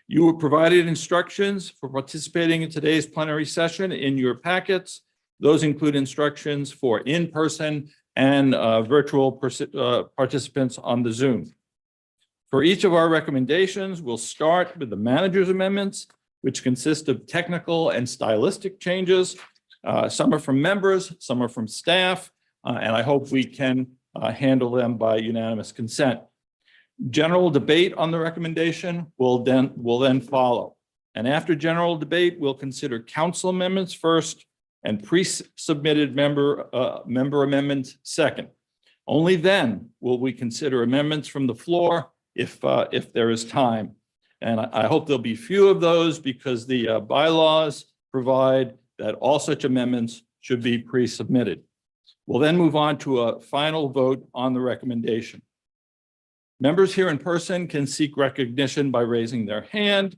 You were provided instructions for participating in today's plenary session in your packets. Those include instructions for in-person and virtual participants on the Zoom. For each of our recommendations, we'll start with the manager's amendments, which consist of technical and stylistic changes. Some are from members, some are from staff, and I hope we can handle them by unanimous consent. General debate on the recommendation will then follow. And after general debate, we'll consider council amendments first and pre-submitted member amendments second. Only then will we consider amendments from the floor if there is time. And I hope there'll be few of those, because the bylaws provide that all such amendments should be pre-submitted. We'll then move on to a final vote on the recommendation. Members here in person can seek recognition by raising their hand.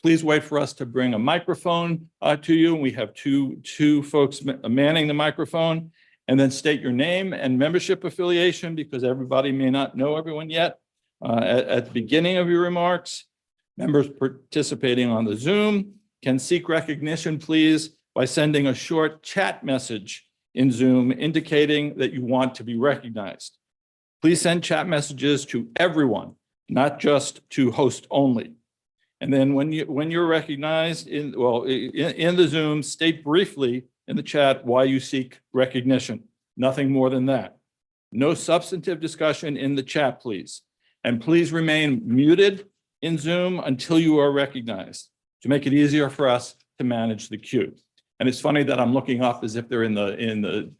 Please wait for us to bring a microphone to you. We have two folks manning the microphone. And then state your name and membership affiliation, because everybody may not know everyone yet. At the beginning of your remarks, members participating on the Zoom can seek recognition, please, by sending a short chat message in Zoom indicating that you want to be recognized. Please send chat messages to everyone, not just to host only. And then when you're recognized in the Zoom, state briefly in the chat why you seek recognition. Nothing more than that. No substantive discussion in the chat, please. And please remain muted in Zoom until you are recognized to make it easier for us to manage the queue. And it's funny that I'm looking up as if they're in the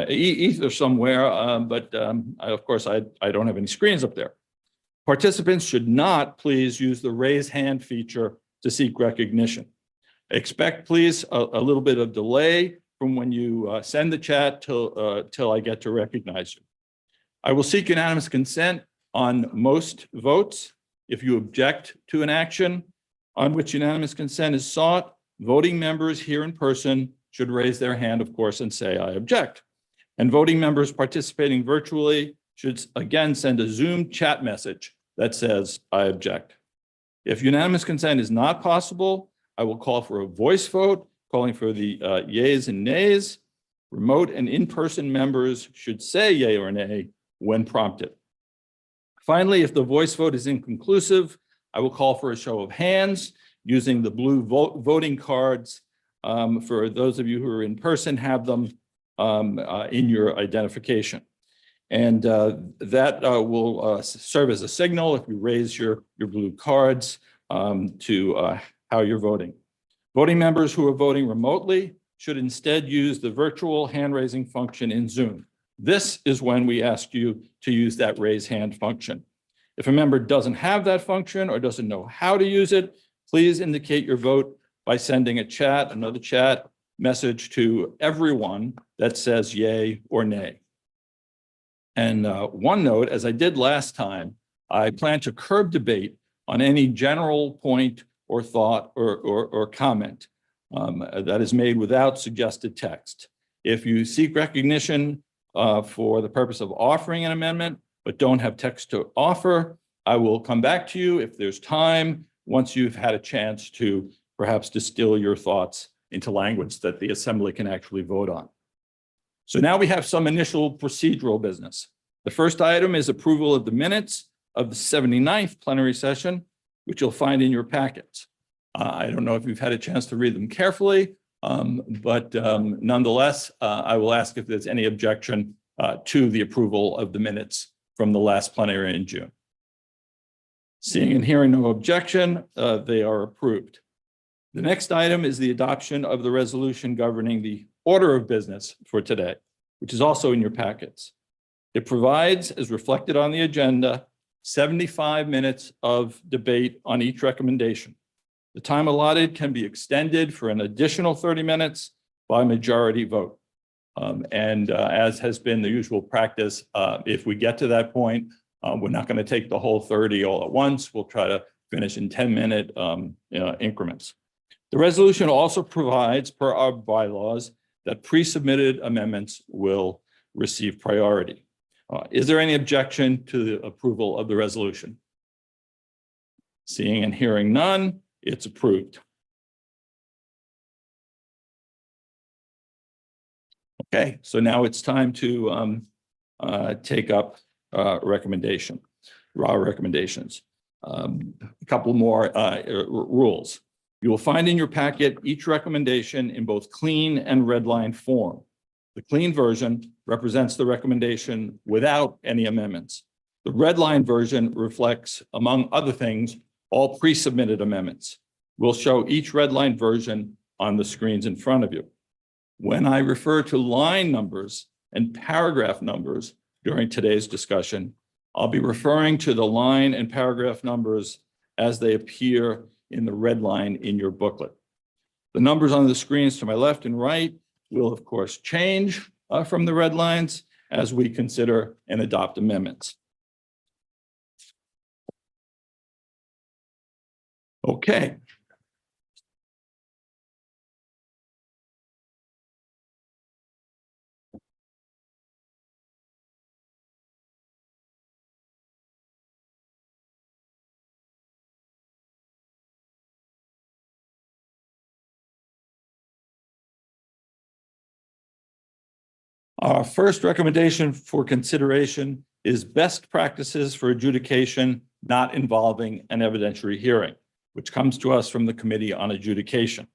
ether somewhere, of course I don't have any screens up there. Participants should not please use the raise hand feature to seek recognition. Expect, please, a little bit of delay from when you send the chat till I get to recognize you. I will seek unanimous consent on most votes. If you object to an action on which unanimous consent is sought, voting members here in person should raise their hand, of course, and say, I object. And voting members participating virtually should again send a Zoom chat message that says, I object. If unanimous consent is not possible, I will call for a voice vote, calling for the yeas and nays. Remote and in-person members should say yay or nay when prompted. Finally, if the voice vote is inconclusive, I will call for a show of hands using the blue voting cards. For those of you who are in person, have them in your identification. And that will serve as a signal if you raise your blue cards to how you're voting. Voting members who are voting remotely should instead use the virtual hand-raising function in Zoom. This is when we ask you to use that raise hand function. If a member doesn't have that function or doesn't know how to use it, please indicate your vote by sending another chat message to everyone that says yay or nay. And one note, as I did last time, I plan to curb debate on any general point or thought or comment that is made without suggested text. If you seek recognition for the purpose of offering an amendment, but don't have text to offer, I will come back to you if there's time, once you've had a chance to perhaps distill your thoughts into language that the Assembly can actually vote on. So now we have some initial procedural business. The first item is approval of the minutes of the 79th plenary session, which you'll find in your packets. I don't know if you've had a chance to read them carefully, but nonetheless, I will ask if there's any objection to the approval of the minutes from the last plenary in June. Seeing and hearing no objection, they are approved. The next item is the adoption of the resolution governing the order of business for today, which is also in your packets. It provides, as reflected on the agenda, 75 minutes of debate on each recommendation. The time allotted can be extended for an additional 30 minutes by majority vote. As has been the usual practice, if we get to that point, we're not going to take the whole 30 all at once. We'll try to finish in 10-minute increments. The resolution also provides, per our bylaws, that pre-submitted amendments will receive priority. Is there any objection to the approval of the resolution? Seeing and hearing none, it's approved. Okay, so now it's time to take up our recommendations. A couple more rules. You will find in your packet each recommendation in both clean and red line form. The clean version represents the recommendation without any amendments. The red line version reflects, among other things, all pre-submitted amendments. We'll show each red line version on the screens in front of you. When I refer to line numbers and paragraph numbers during today's discussion, I'll be referring to the line and paragraph numbers as they appear in the red line in your booklet. The numbers on the screens to my left and right will, of course, change from the red lines as we consider and adopt amendments. Okay, Our first recommendation for consideration is best practices for adjudication not involving an evidentiary hearing, which comes to us from the Committee on Adjudication.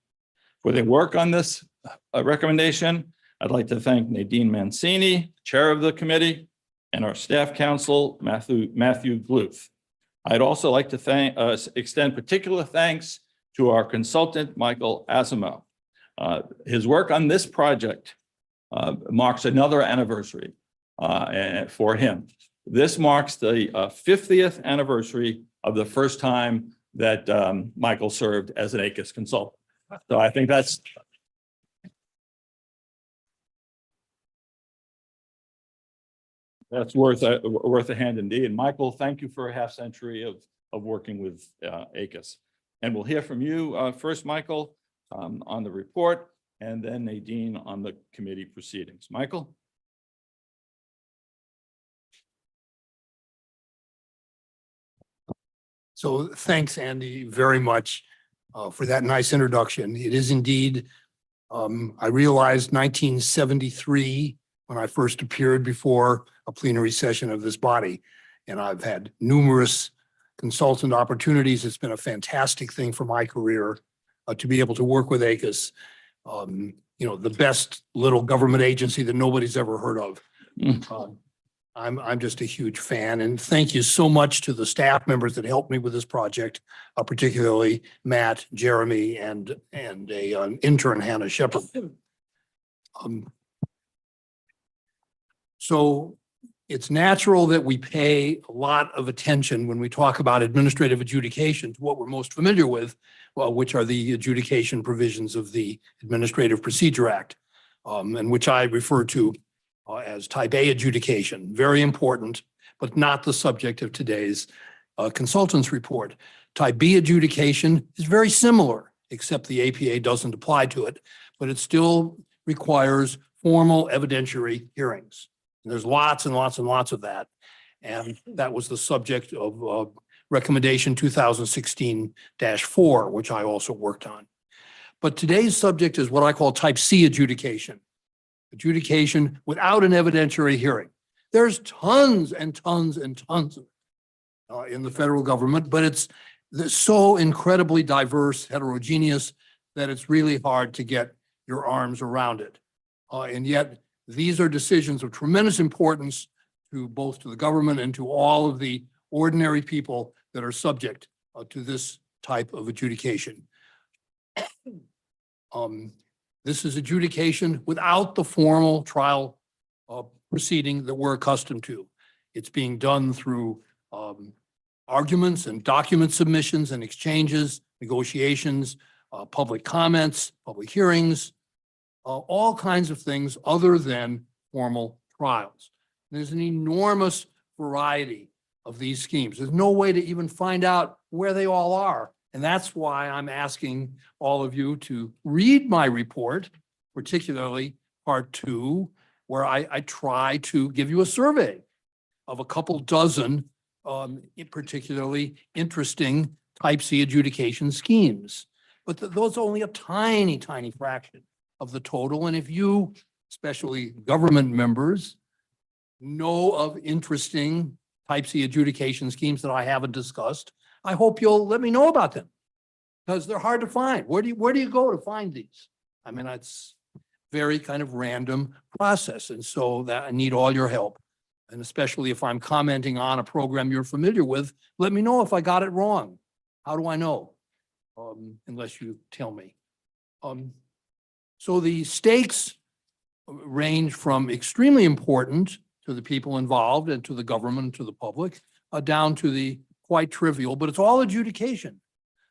For their work on this recommendation, I'd like to thank Nadine Mancini, Chair of the committee, and our staff counsel, Matthew Gluth. I'd also like to extend particular thanks to our consultant, Michael Asimo. His work on this project marks another anniversary for him. This marks the 50th anniversary of the first time that Michael served as an ACUS consultant. So I think that's worth a hand indeed. And Michael, thank you for a half century of working with ACUS. And we'll hear from you first, Michael, on the report, and then Nadine on the committee proceedings. Michael?
So thanks, Andy, very much for that nice introduction. It is indeed, I realized 1973 when I first appeared before a plenary session of this body. And I've had numerous consultant opportunities. It's been a fantastic thing for my career to be able to work with ACUS. You know, the best little government agency that nobody's ever heard of. I'm just a huge fan, and thank you so much to the staff members that helped me with this project, particularly Matt, Jeremy, and an intern, Hannah Shepard. So it's natural that we pay a lot of attention when we talk about administrative adjudication to what we're most familiar with, well, which are the adjudication provisions of the Administrative Procedure Act, and which I refer to as type A adjudication. Very important, but not the subject of today's consultant's report. Type B adjudication is very similar, except the APA doesn't apply to it, but it still requires formal evidentiary hearings. And there's lots and lots and lots of that. And that was the subject of recommendation 2016-4, which I also worked on. But today's subject is what I call type C adjudication. Adjudication without an evidentiary hearing. There's tons and tons and tons in the federal government, but it's so incredibly diverse, heterogeneous, that it's really hard to get your arms around it. And yet these are decisions of tremendous importance to both to the government and to all of the ordinary people that are subject to this type of adjudication. This is adjudication without the formal trial proceeding that we're accustomed to. It's being done through arguments and document submissions and exchanges, negotiations, public comments, public hearings, all kinds of things other than formal trials. There's an enormous variety of these schemes. There's no way to even find out where they all are. And that's why I'm asking all of you to read my report, particularly part 2, where I try to give you a survey of a couple dozen particularly interesting type C adjudication schemes. But those are only a tiny, tiny fraction of the total. And if you, especially government members, know of interesting type C adjudication schemes that I haven't discussed, I hope you'll let me know about them, because they're hard to find. Where do you go to find these? I mean, it's very kind of random process. And so that I need all your help. And especially if I'm commenting on a program you're familiar with, let me know if I got it wrong. How do I know? Unless you tell me. So the stakes range from extremely important to the people involved and to the government, to the public, down to the quite trivial, but it's all adjudication.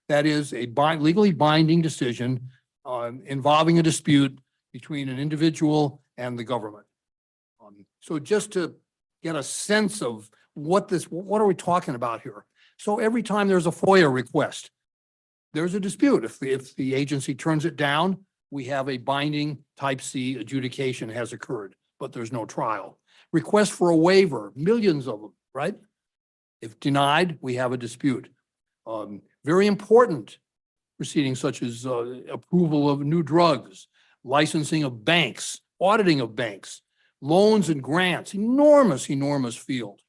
That is a legally binding decision involving a dispute between an individual and the government. So just to get a sense of what are we talking about here? So every time there's a FOIA request, there's a dispute. If the agency turns it down, we have a binding type C adjudication has occurred, but there's no trial. Request for a waiver, millions of them, right? If denied, we have a dispute. Very important proceedings such as approval of new drugs, licensing of banks, auditing of banks. Loans and grants, enormous field.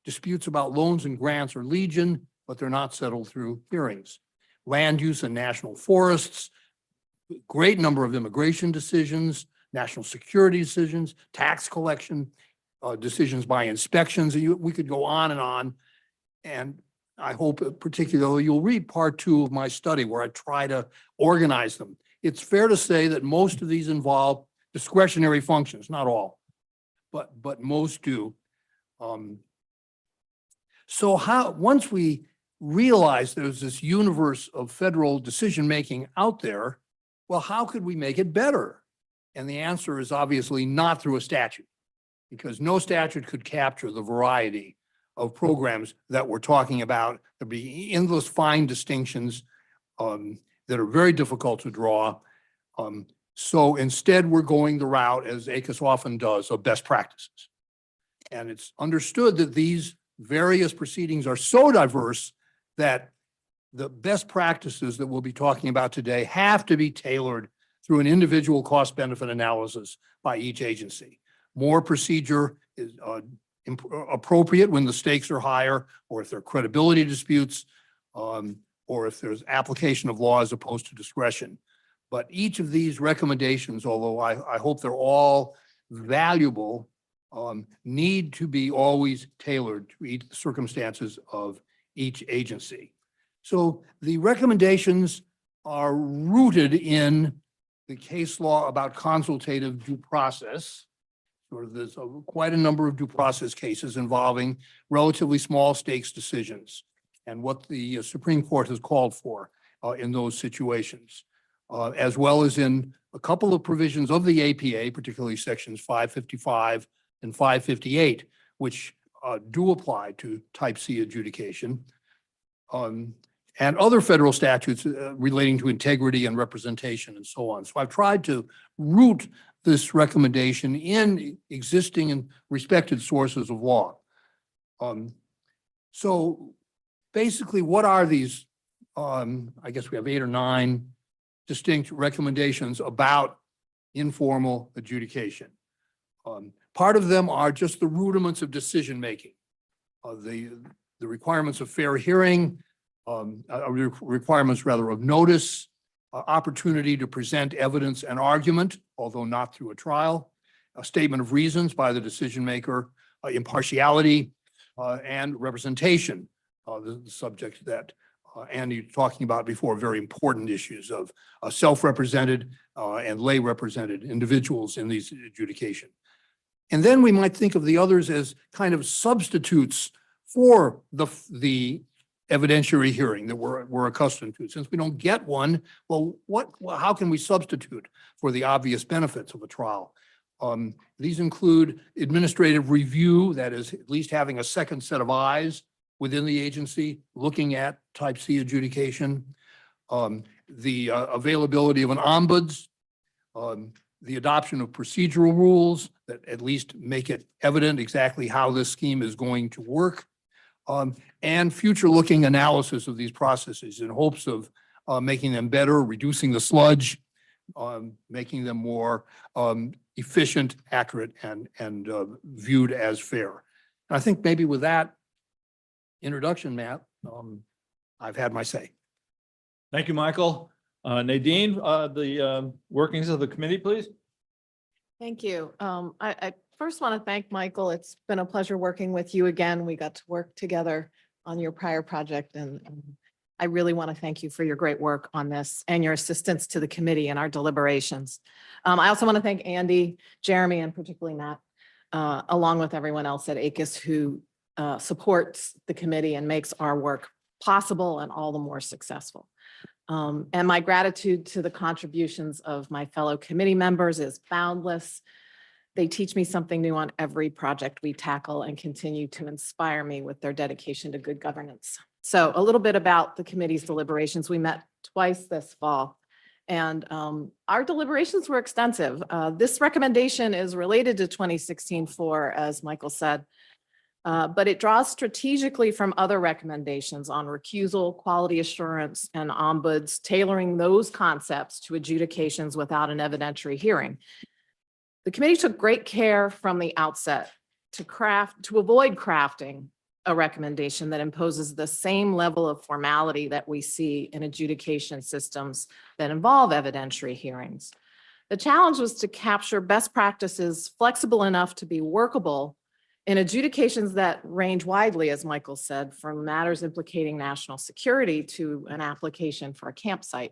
Disputes about loans and grants are legion, but they're not settled through hearings. Land use and national forests, great number of immigration decisions, national security decisions, tax collection, decisions by inspections. We could go on and on. And I hope particularly you'll read part 2 of my study where I try to organize them. It's fair to say that most of these involve discretionary functions, not all, but most do. So once we realize there's this universe of federal decision-making out there, well, how could we make it better? And the answer is obviously not through a statute, because no statute could capture the variety of programs that we're talking about. There'd be endless fine distinctions that are very difficult to draw. So instead, we're going the route, as ACUS often does, of best practices. And it's understood that these various proceedings are so diverse that the best practices that we'll be talking about today have to be tailored through an individual cost-benefit analysis by each agency. More procedure is appropriate when the stakes are higher, or if there are credibility disputes, or if there's application of law as opposed to discretion. But each of these recommendations, although I hope they're all valuable, need to be always tailored to each circumstances of each agency. So the recommendations are rooted in the case law about consultative due process. Or there's quite a number of due process cases involving relatively small stakes decisions and what the Supreme Court has called for in those situations, as well as in a couple of provisions of the APA, particularly sections 555 and 558, which do apply to type C adjudication, and other federal statutes relating to integrity and representation and so on. So I've tried to root this recommendation in existing and respected sources of law. So basically, what are these? I guess we have 8 or 9 distinct recommendations about informal adjudication. Part of them are just the rudiments of decision-making, the requirements of fair hearing, requirements rather of notice, opportunity to present evidence and argument, although not through a trial, a statement of reasons by the decision maker, impartiality, and representation, the subject that Andy was talking about before, very important issues of self-represented and lay represented individuals in these adjudication. And then we might think of the others as kind of substitutes for the evidentiary hearing that we're accustomed to. Since we don't get one, well, how can we substitute for the obvious benefits of a trial? These include administrative review, that is at least having a second set of eyes within the agency looking at type C adjudication, the availability of an ombuds, the adoption of procedural rules that at least make it evident exactly how this scheme is going to work, and future-looking analysis of these processes in hopes of making them better, reducing the sludge, making them more efficient, accurate, and viewed as fair. And I think maybe with that introduction, Matt, I've had my say.
Thank you, Michael. Nadine, the workings of the committee, please.
Thank you. I first want to thank Michael. It's been a pleasure working with you again. We got to work together on your prior project, and I really want to thank you for your great work on this and your assistance to the committee in our deliberations. I also want to thank Andy, Jeremy, and particularly Matt, along with everyone else at ACUS who supports the committee and makes our work possible and all the more successful. And my gratitude to the contributions of my fellow committee members is boundless. They teach me something new on every project we tackle and continue to inspire me with their dedication to good governance. So a little bit about the committee's deliberations. We met twice this fall, and our deliberations were extensive. This recommendation is related to 2016-4, as Michael said, but it draws strategically from other recommendations on recusal, quality assurance, and ombuds, tailoring those concepts to adjudications without an evidentiary hearing. The committee took great care from the outset to avoid crafting a recommendation that imposes the same level of formality that we see in adjudication systems that involve evidentiary hearings. The challenge was to capture best practices flexible enough to be workable in adjudications that range widely, as Michael said, from matters implicating national security to an application for a campsite.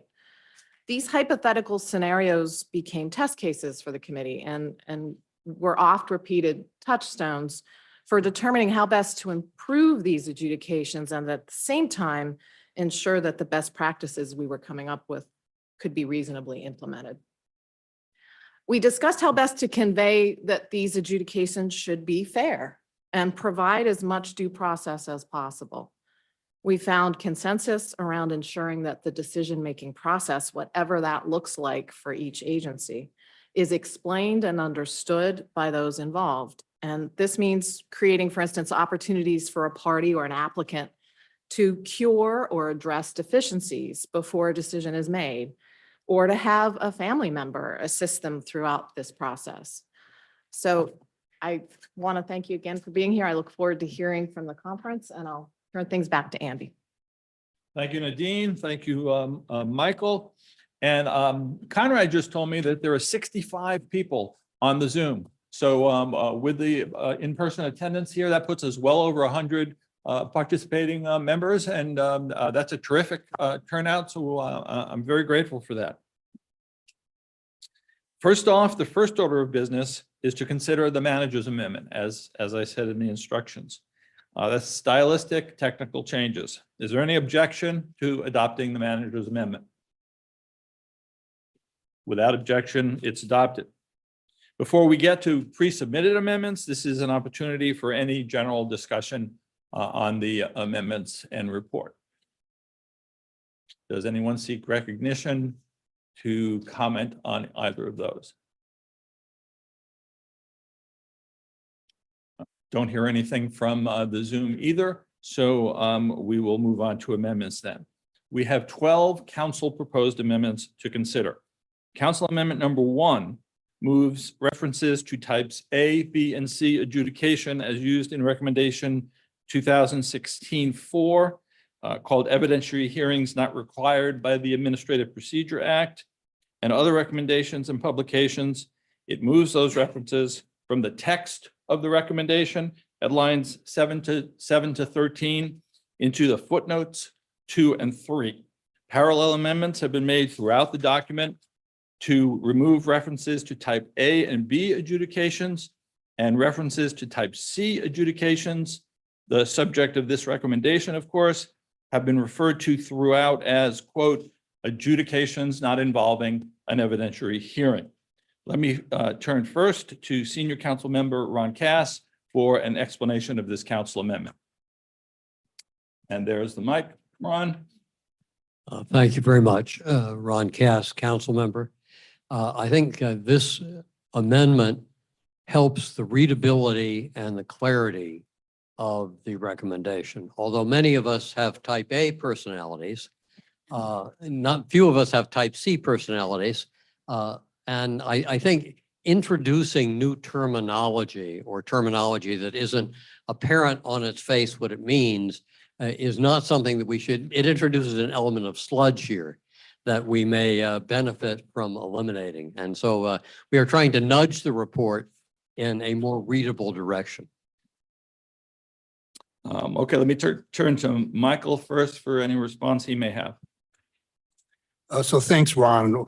These hypothetical scenarios became test cases for the committee and were oft repeated touchstones for determining how best to improve these adjudications and at the same time ensure that the best practices we were coming up with could be reasonably implemented. We discussed how best to convey that these adjudications should be fair and provide as much due process as possible. We found consensus around ensuring that the decision-making process, whatever that looks like for each agency, is explained and understood by those involved. And this means creating, for instance, opportunities for a party or an applicant to cure or address deficiencies before a decision is made, or to have a family member assist them throughout this process. So I want to thank you again for being here. I look forward to hearing from the conference, and I'll turn things back to Andy.
Thank you, Nadine. Thank you, Michael. And Conrad just told me that there are 65 people on the Zoom. So with the in-person attendance here, that puts us well over 100 participating members, and that's a terrific turnout. So I'm very grateful for that. First off, the first order of business is to consider the manager's amendment, as I said in the instructions. That's stylistic, technical changes. Is there any objection to adopting the manager's amendment? Without objection, it's adopted. Before we get to pre-submitted amendments, this is an opportunity for any general discussion on the amendments and report. Does anyone seek recognition to comment on either of those? Don't hear anything from the Zoom either, so we will move on to amendments then. We have 12 council proposed amendments to consider. Council Amendment number 1 moves references to types A, B, and C adjudication as used in recommendation 2016-4, called evidentiary hearings not required by the Administrative Procedure Act, and other recommendations and publications. It moves those references from the text of the recommendation at lines 7 to 13 into the footnotes 2 and 3. Parallel amendments have been made throughout the document to remove references to type A and B adjudications and references to type C adjudications. The subject of this recommendation, of course, have been referred to throughout as, quote, adjudications not involving an evidentiary hearing. Let me turn first to Senior Council Member Ron Cass for an explanation of this council amendment. And there's the mic, Ron.
Thank you very much, Ron Cass, council member. I think this amendment helps the readability and the clarity of the recommendation. Although many of us have type A personalities, not few of us have type C personalities. And I think introducing new terminology or terminology that isn't apparent on its face what it means is not something that we should, it introduces an element of sludge here that we may benefit from eliminating. And so we are trying to nudge the report in a more readable direction.
Okay, let me turn to Michael first for any response he may have.
So thanks, Ron.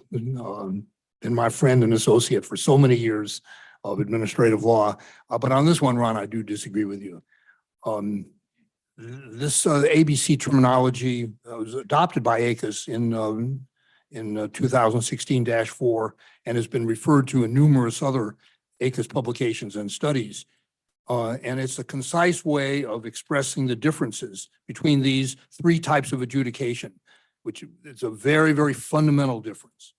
Been my friend and associate for so many years of administrative law. But on this one, Ron, I do disagree with you. This ABC terminology was adopted by ACUS in 2016-4 and has been referred to in numerous other ACUS publications and studies. And it's a concise way of expressing the differences between these three types of adjudication, which is a very, very fundamental difference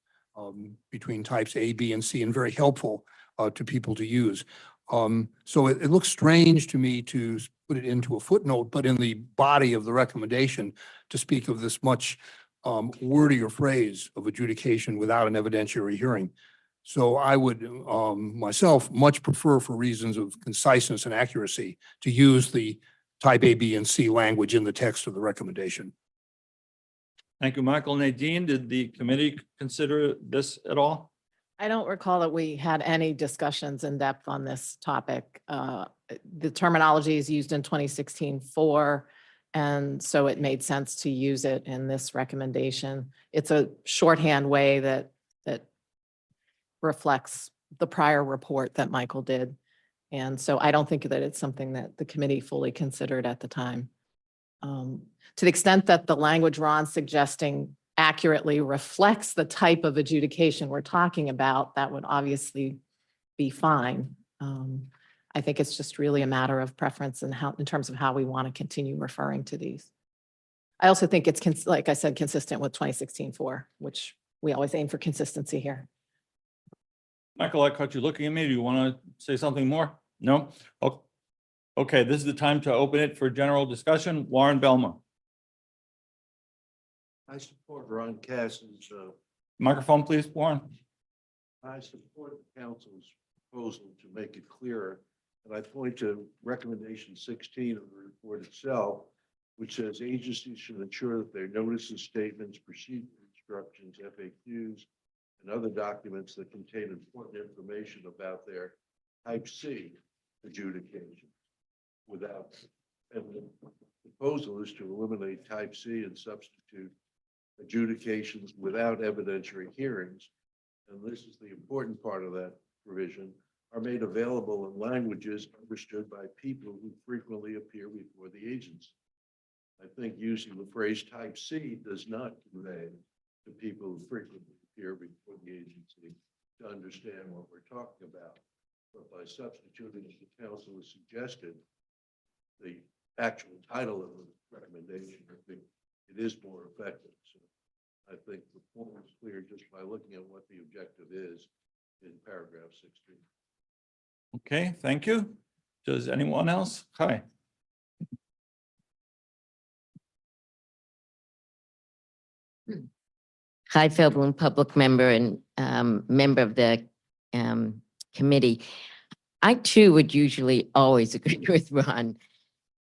between types A, B, and C, and very helpful to people to use. So it looks strange to me to put it into a footnote, but in the body of the recommendation to speak of this much wordier phrase of adjudication without an evidentiary hearing. So I would myself much prefer, for reasons of conciseness and accuracy, to use the type A, B, and C language in the text of the recommendation.
Thank you, Michael. Nadine, did the committee consider this at all?
I don't recall that we had any discussions in depth on this topic. The terminology is used in 2016-4, and so it made sense to use it in this recommendation. It's a shorthand way that reflects the prior report that Michael did. And so I don't think that it's something that the committee fully considered at the time. To the extent that the language Ron's suggesting accurately reflects the type of adjudication we're talking about, that would obviously be fine. I think it's just really a matter of preference and how, in terms of how we want to continue referring to these. I also think it's, like I said, consistent with 2016-4, which we always aim for consistency here.
Michael, I caught you looking at me. Do you want to say something more? No? Okay, this is the time to open it for general discussion. Warren Belmont.
I support Ron Cass's,
Microphone, please, Warren.
I support the council's proposal to make it clearer. And I point to recommendation 16 of the report itself, which says agencies should ensure that their notices, statements, procedure instructions, FAQs, and other documents that contain important information about their type C adjudication without, and the proposal is to eliminate type C and substitute adjudications without evidentiary hearings. And this is the important part of that provision, are made available in languages understood by people who frequently appear before the agency. I think using the phrase type C does not convey to people who frequently appear before the agency to understand what we're talking about. But by substituting, as the council has suggested, the actual title of the recommendation, I think it is more effective. So I think the form is clear just by looking at what the objective is in paragraph 16.
Okay, thank you. Does anyone else? Hi.
Hi, Feldblum, public member and member of the committee. I too would usually always agree with Ron,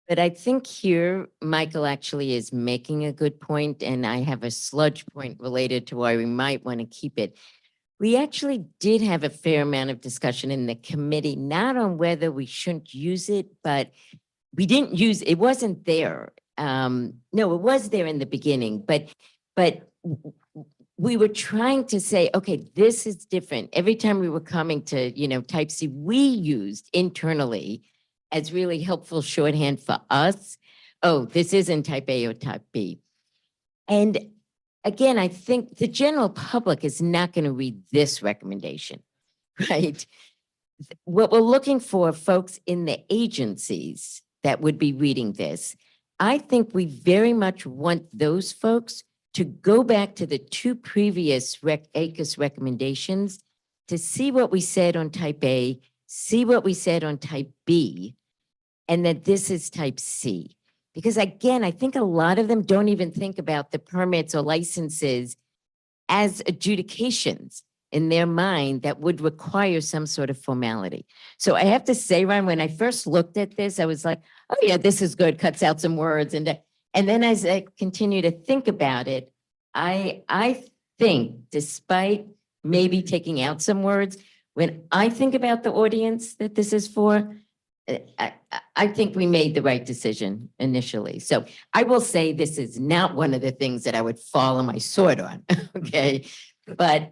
but I think here Michael actually is making a good point, and I have a sludge point related to why we might want to keep it. We actually did have a fair amount of discussion in the committee, not on whether we shouldn't use it, but we didn't use, it wasn't there. No, it was there in the beginning, but we were trying to say, okay, this is different. Every time we were coming to, type C, we used internally as really helpful shorthand for us. Oh, this isn't type A or type B. And again, I think the general public is not going to read this recommendation, right? What we're looking for, folks in the agencies that would be reading this, I think we very much want those folks to go back to the two previous ACUS recommendations to see what we said on type A, see what we said on type B, and that this is type C. Because again, I think a lot of them don't even think about the permits or licenses as adjudications in their mind that would require some sort of formality. So I have to say, Ron, when I first looked at this, I was like, oh yeah, this is good, cuts out some words. And then as I continue to think about it, I think despite maybe taking out some words, when I think about the audience that this is for, I think we made the right decision initially. So I will say this is not one of the things that I would fall on my sword on, okay? But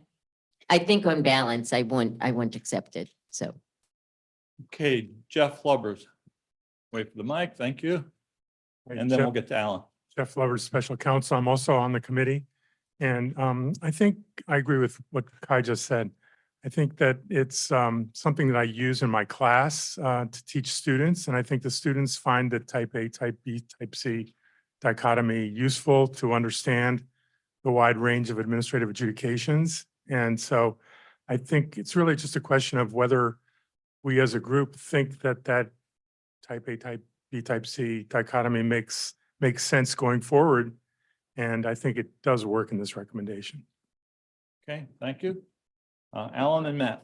I think on balance, I won't accept it, so.
Okay, Jeff Flubbers. Wait for the mic, thank you. And then we'll get to Alan.
Jeff Lovers, Special Counsel. I'm also on the committee. And I think I agree with what Kai just said. I think that it's something that I use in my class to teach students. And I think the students find the type A, type B, type C dichotomy useful to understand the wide range of administrative adjudications. And so I think it's really just a question of whether we as a group think that that type A, type B, type C dichotomy makes sense going forward. And I think it does work in this recommendation.
Okay, thank you. Alan and Matt.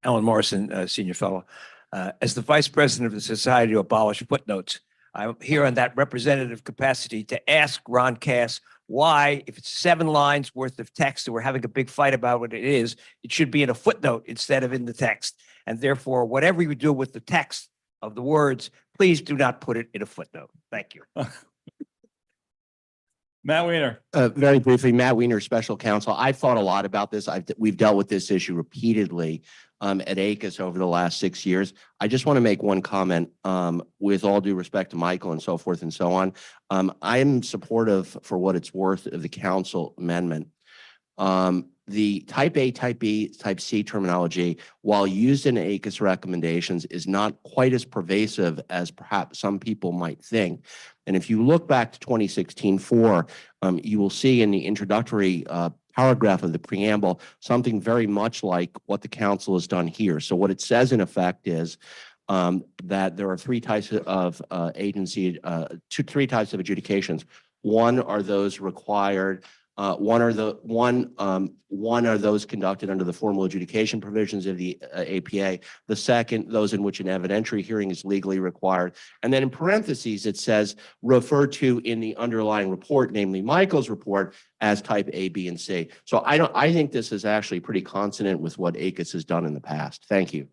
Alan Morrison, Senior Fellow. As the Vice President of the Society to Abolish Footnotes, I'm here on that representative capacity to ask Ron Cass why, if it's 7 lines worth of text and we're having a big fight about what it is, it should be in a footnote instead of in the text. And therefore, whatever you do with the text of the words, please do not put it in a footnote. Thank you.
Matt Weiner.
Very briefly, Matt Weiner, Special Counsel. I've thought a lot about this. We've dealt with this issue repeatedly at ACUS over the last 6 years. I just want to make one comment with all due respect to Michael and so forth and so on. I am supportive, for what it's worth, of the council amendment. The type A, type B, type C terminology, while used in ACUS recommendations, is not quite as pervasive as perhaps some people might think. And if you look back to 2016-4, you will see in the introductory paragraph of the preamble something very much like what the council has done here. So what it says in effect is that there are 3 types of three types of adjudications. One are those required. One are those conducted under the formal adjudication provisions of the APA. The second, those in which an evidentiary hearing is legally required. And then in parentheses, it says referred to in the underlying report, namely Michael's report, as type A, B, and C. So I think this is actually pretty consonant with what ACUS has done in the past. Thank you.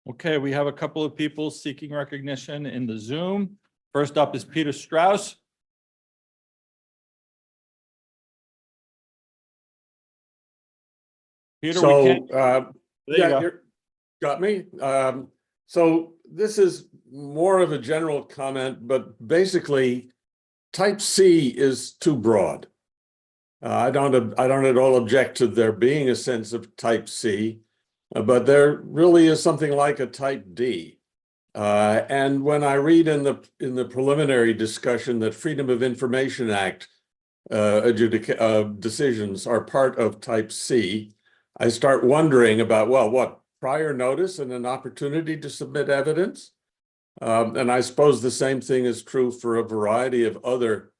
Okay, we have a couple of people seeking recognition in the Zoom. First up is Peter Strauss. Peter, we can't. There you go.
you're got me. So this is more of a general comment, but basically type C is too broad. I don't at all object to there being a sense of type C, but there really is something like a type D. And when I read in the preliminary discussion that Freedom of Information Act decisions are part of type C, I start wondering about, well, what, prior notice and an opportunity to submit evidence? And I suppose the same thing is true for a variety of other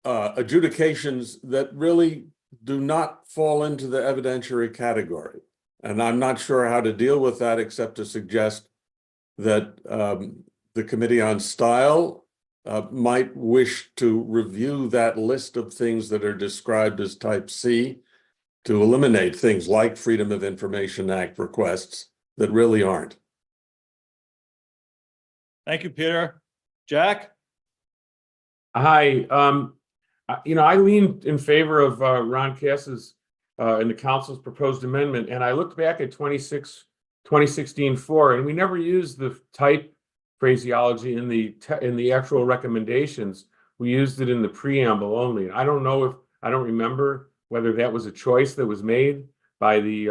adjudications that really do not fall into the evidentiary category. And I'm not sure how to deal with that except to suggest that the Committee on Style might wish to review that list of things that are described as type C to eliminate things like Freedom of Information Act requests that really aren't.
Thank you, Peter. Jack?
Hi. I lean in favor of Ron Cass's and the council's proposed amendment, and I looked back at 2016-4, and we never used the type phraseology in the actual recommendations. We used it in the preamble only. I don't remember whether that was a choice that was made by the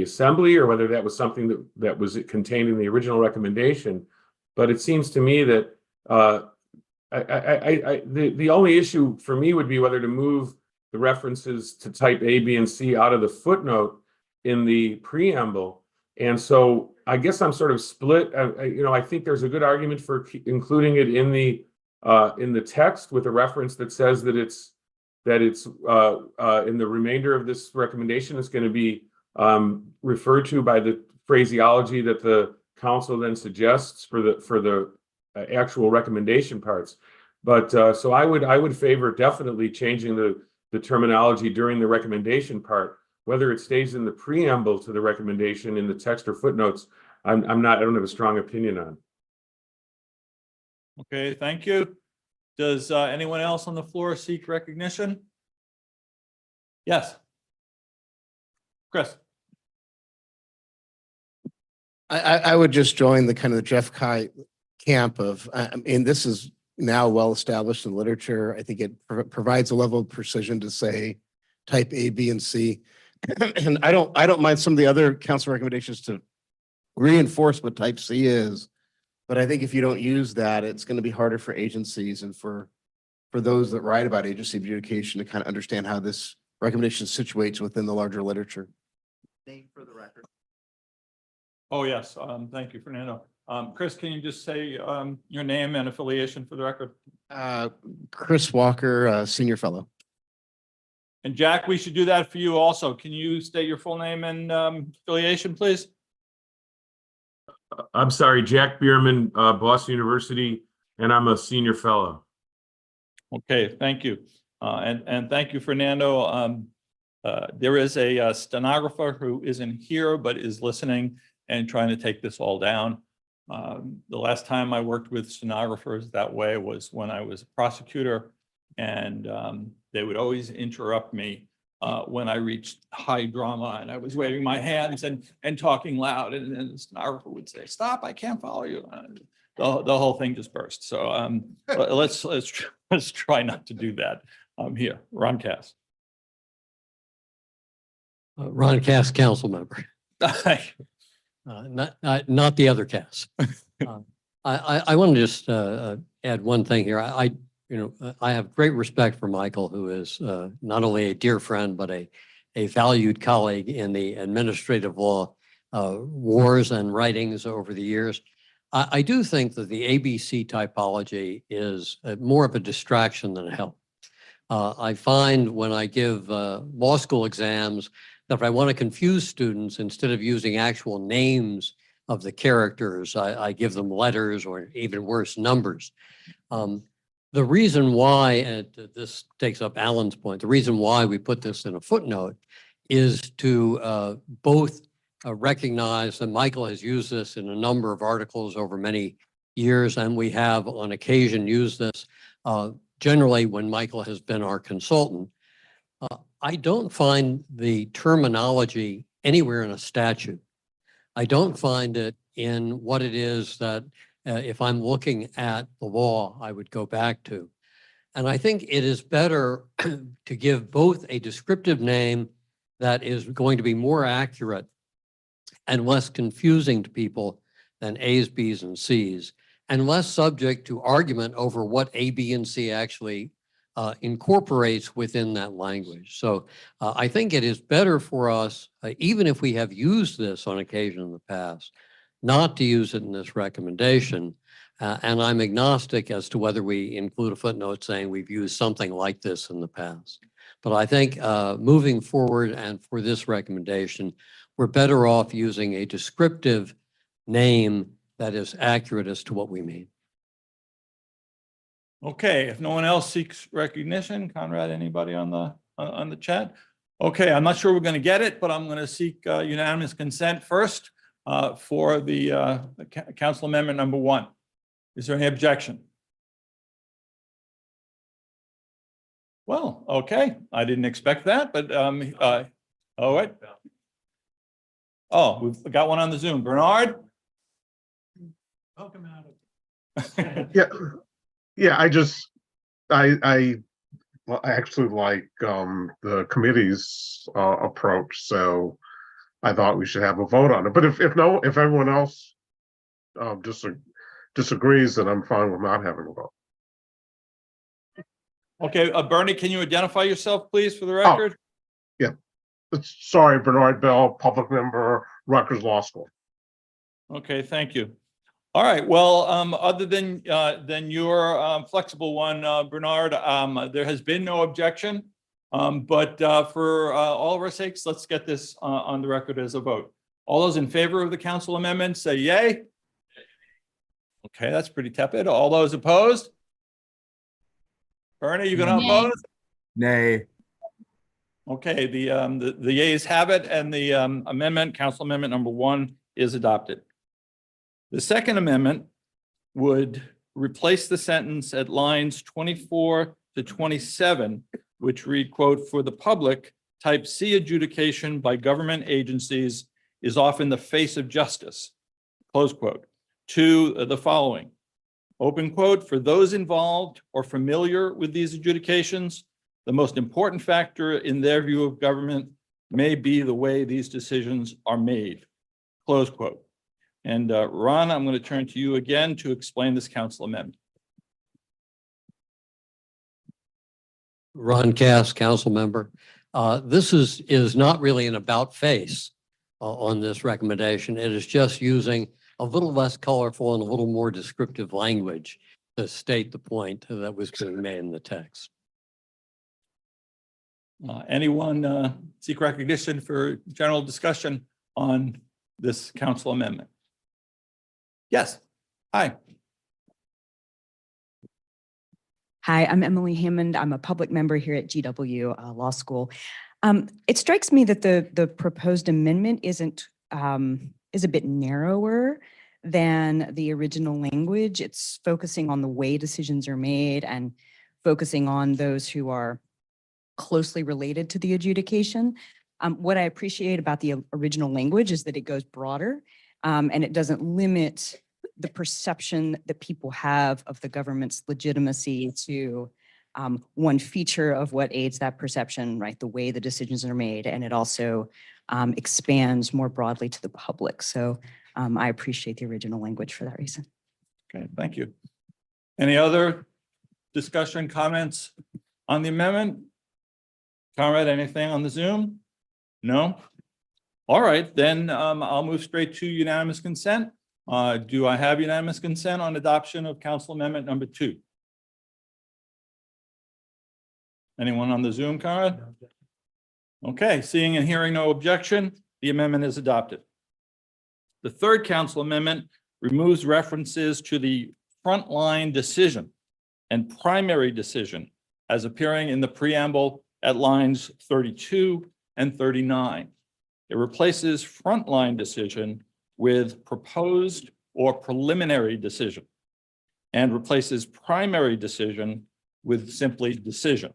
assembly or whether that was something that was contained in the original recommendation. But it seems to me that the only issue for me would be whether to move the references to type A, B, and C out of the footnote in the preamble. And so I guess I'm sort of split. I think there's a good argument for including it in the text with a reference that says that it's in the remainder of this recommendation, it's going to be referred to by the phraseology that the council then suggests for the actual recommendation parts. But so I would favor definitely changing the terminology during the recommendation part. Whether it stays in the preamble to the recommendation in the text or footnotes, I don't have a strong opinion on.
Okay, thank you. Does anyone else on the floor seek recognition? Yes. Chris.
I would just join the kind of the Jeff Kai camp of, this is now well established in literature. I think it provides a level of precision to say type A, B, and C. And I don't mind some of the other council recommendations to reinforce what type C is. But I think if you don't use that, it's going to be harder for agencies and for those that write about agency adjudication to kind of understand how this recommendation situates within the larger literature. Name for the record.
Oh, yes. Thank you, Fernando. Chris, can you just say your name and affiliation for the record?
Chris Walker, Senior Fellow.
And Jack, we should do that for you also. Can you state your full name and affiliation, please?
I'm sorry, Jack Bierman, Boston University, and I'm a senior fellow.
Okay, thank you. And thank you, Fernando. There is a stenographer who isn't here, but is listening and trying to take this all down. The last time I worked with stenographers that way was when I was a prosecutor, and they would always interrupt me when I reached high drama and I was waving my hands and talking loud, and then the stenographer would say, "Stop, I can't follow you." The whole thing just burst. So let's try not to do that here. Ron Cass.
Ron Cass, council member. Not the other Cass. I want to just add one thing here. I have great respect for Michael, who is not only a dear friend, but a valued colleague in the administrative law wars and writings over the years. I do think that the ABC typology is more of a distraction than a help. I find when I give law school exams that if I want to confuse students, instead of using actual names of the characters, I give them letters or even worse, numbers. The reason why, and this takes up Alan's point, the reason why we put this in a footnote is to both recognize that Michael has used this in a number of articles over many years, and we have on occasion used this generally when Michael has been our consultant. I don't find the terminology anywhere in a statute. I don't find it in what it is that if I'm looking at the law, I would go back to. And I think it is better to give both a descriptive name that is going to be more accurate and less confusing to people than A's, B's, and C's, and less subject to argument over what A, B, and C actually incorporates within that language. So I think it is better for us, even if we have used this on occasion in the past, not to use it in this recommendation. And I'm agnostic as to whether we include a footnote saying we've used something like this in the past. But I think moving forward and for this recommendation, we're better off using a descriptive name that is accurate as to what we mean.
Okay, if no one else seeks recognition, Conrad, anybody on the chat? Okay, I'm not sure we're going to get it, but I'm going to seek unanimous consent first for the council amendment number 1. Is there any objection? Well, okay, I didn't expect that, but oh wait. Oh, we've got one on the Zoom. Bernard? Welcome out.
Yeah, I actually like the committee's approach, so I thought we should have a vote on it. But if everyone else disagrees, then I'm fine with not having a vote.
Okay, Bernie, can you identify yourself, please, for the record?
Yeah, sorry, Bernard Bell, public member, Rutgers Law School.
Okay, thank you. All right, well, other than your flexible one, Bernard, there has been no objection. But for all of our sakes, let's get this on the record as a vote. All those in favor of the council amendment, say yay. Okay, that's pretty tepid. All those opposed? Bernie, you gonna oppose?
Nay.
Okay, the yeas have it, and the council amendment number 1 is adopted. The second amendment would replace the sentence at lines 24 to 27, which read, quote, "For the public, type C adjudication by government agencies is often the face of justice," close quote, to the following, open quote, "For those involved or familiar with these adjudications, the most important factor in their view of government may be the way these decisions are made," close quote. And Ron, I'm going to turn to you again to explain this council amendment.
Ron Cass, council member. This is not really an about face on this recommendation. It is just using a little less colorful and a little more descriptive language to state the point that was being made in the text.
Anyone seek recognition for general discussion on this council amendment? Yes. Hi.
Hi, I'm Emily Hammond. I'm a public member here at GW Law School. It strikes me that the proposed amendment is a bit narrower than the original language. It's focusing on the way decisions are made and focusing on those who are closely related to the adjudication. What I appreciate about the original language is that it goes broader and it doesn't limit the perception that people have of the government's legitimacy to one feature of what aids that perception, right? The way the decisions are made. And it also expands more broadly to the public. So I appreciate the original language for that reason.
Okay, thank you. Any other discussion, comments on the amendment? Conrad, anything on the Zoom? No? All right, then I'll move straight to unanimous consent. Do I have unanimous consent on adoption of Council Amendment number 2? Anyone on the Zoom, Conrad? Okay, seeing and hearing no objection, the amendment is adopted. The third Council Amendment removes references to the frontline decision and primary decision as appearing in the preamble at lines 32 and 39. It replaces frontline decision with proposed or preliminary decision and replaces primary decision with simply decision.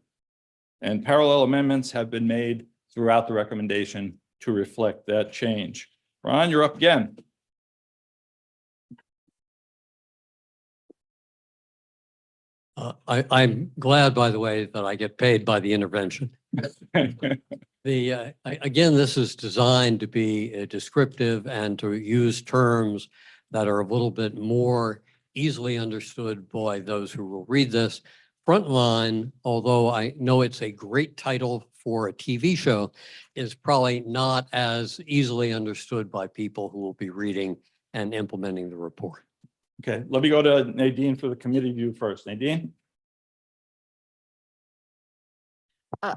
And parallel amendments have been made throughout the recommendation to reflect that change. Ron, you're up again.
I'm glad, by the way, that I get paid by the intervention. Again, this is designed to be descriptive and to use terms that are a little bit more easily understood by those who will read this. Frontline, although I know it's a great title for a TV show, is probably not as easily understood by people who will be reading and implementing the report.
Okay, let me go to Nadine for the committee view first. Nadine?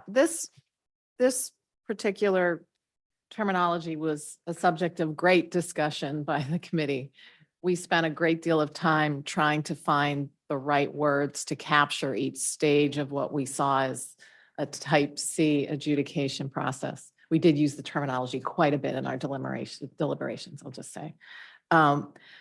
This particular terminology was a subject of great discussion by the committee. We spent a great deal of time trying to find the right words to capture each stage of what we saw as a type C adjudication process. We did use the terminology quite a bit in our deliberations, I'll just say.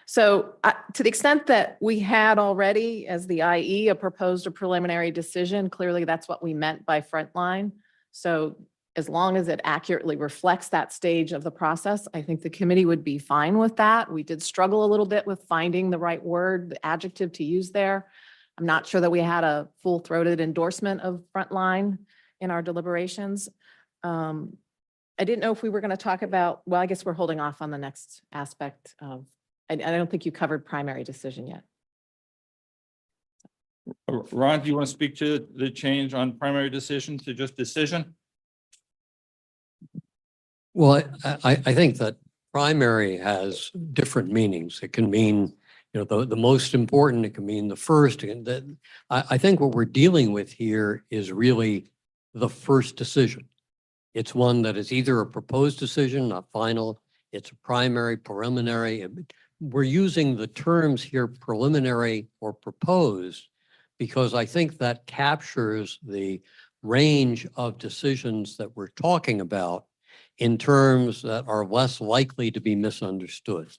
So to the extent that we had already as the IE a proposed or preliminary decision, clearly that's what we meant by frontline. So as long as it accurately reflects that stage of the process, I think the committee would be fine with that. We did struggle a little bit with finding the right word, the adjective to use there. I'm not sure that we had a full-throated endorsement of frontline in our deliberations. I didn't know if we were going to talk about, well, I guess we're holding off on the next aspect of, I don't think you covered primary decision yet.
Ron, do you want to speak to the change on primary decision to just decision?
Well, I think that primary has different meanings. It can mean, you know, the most important, it can mean the first. And that I think what we're dealing with here is really the first decision. It's one that is either a proposed decision, not final. It's a primary, preliminary. We're using the terms here, preliminary or proposed, because I think that captures the range of decisions that we're talking about in terms that are less likely to be misunderstood.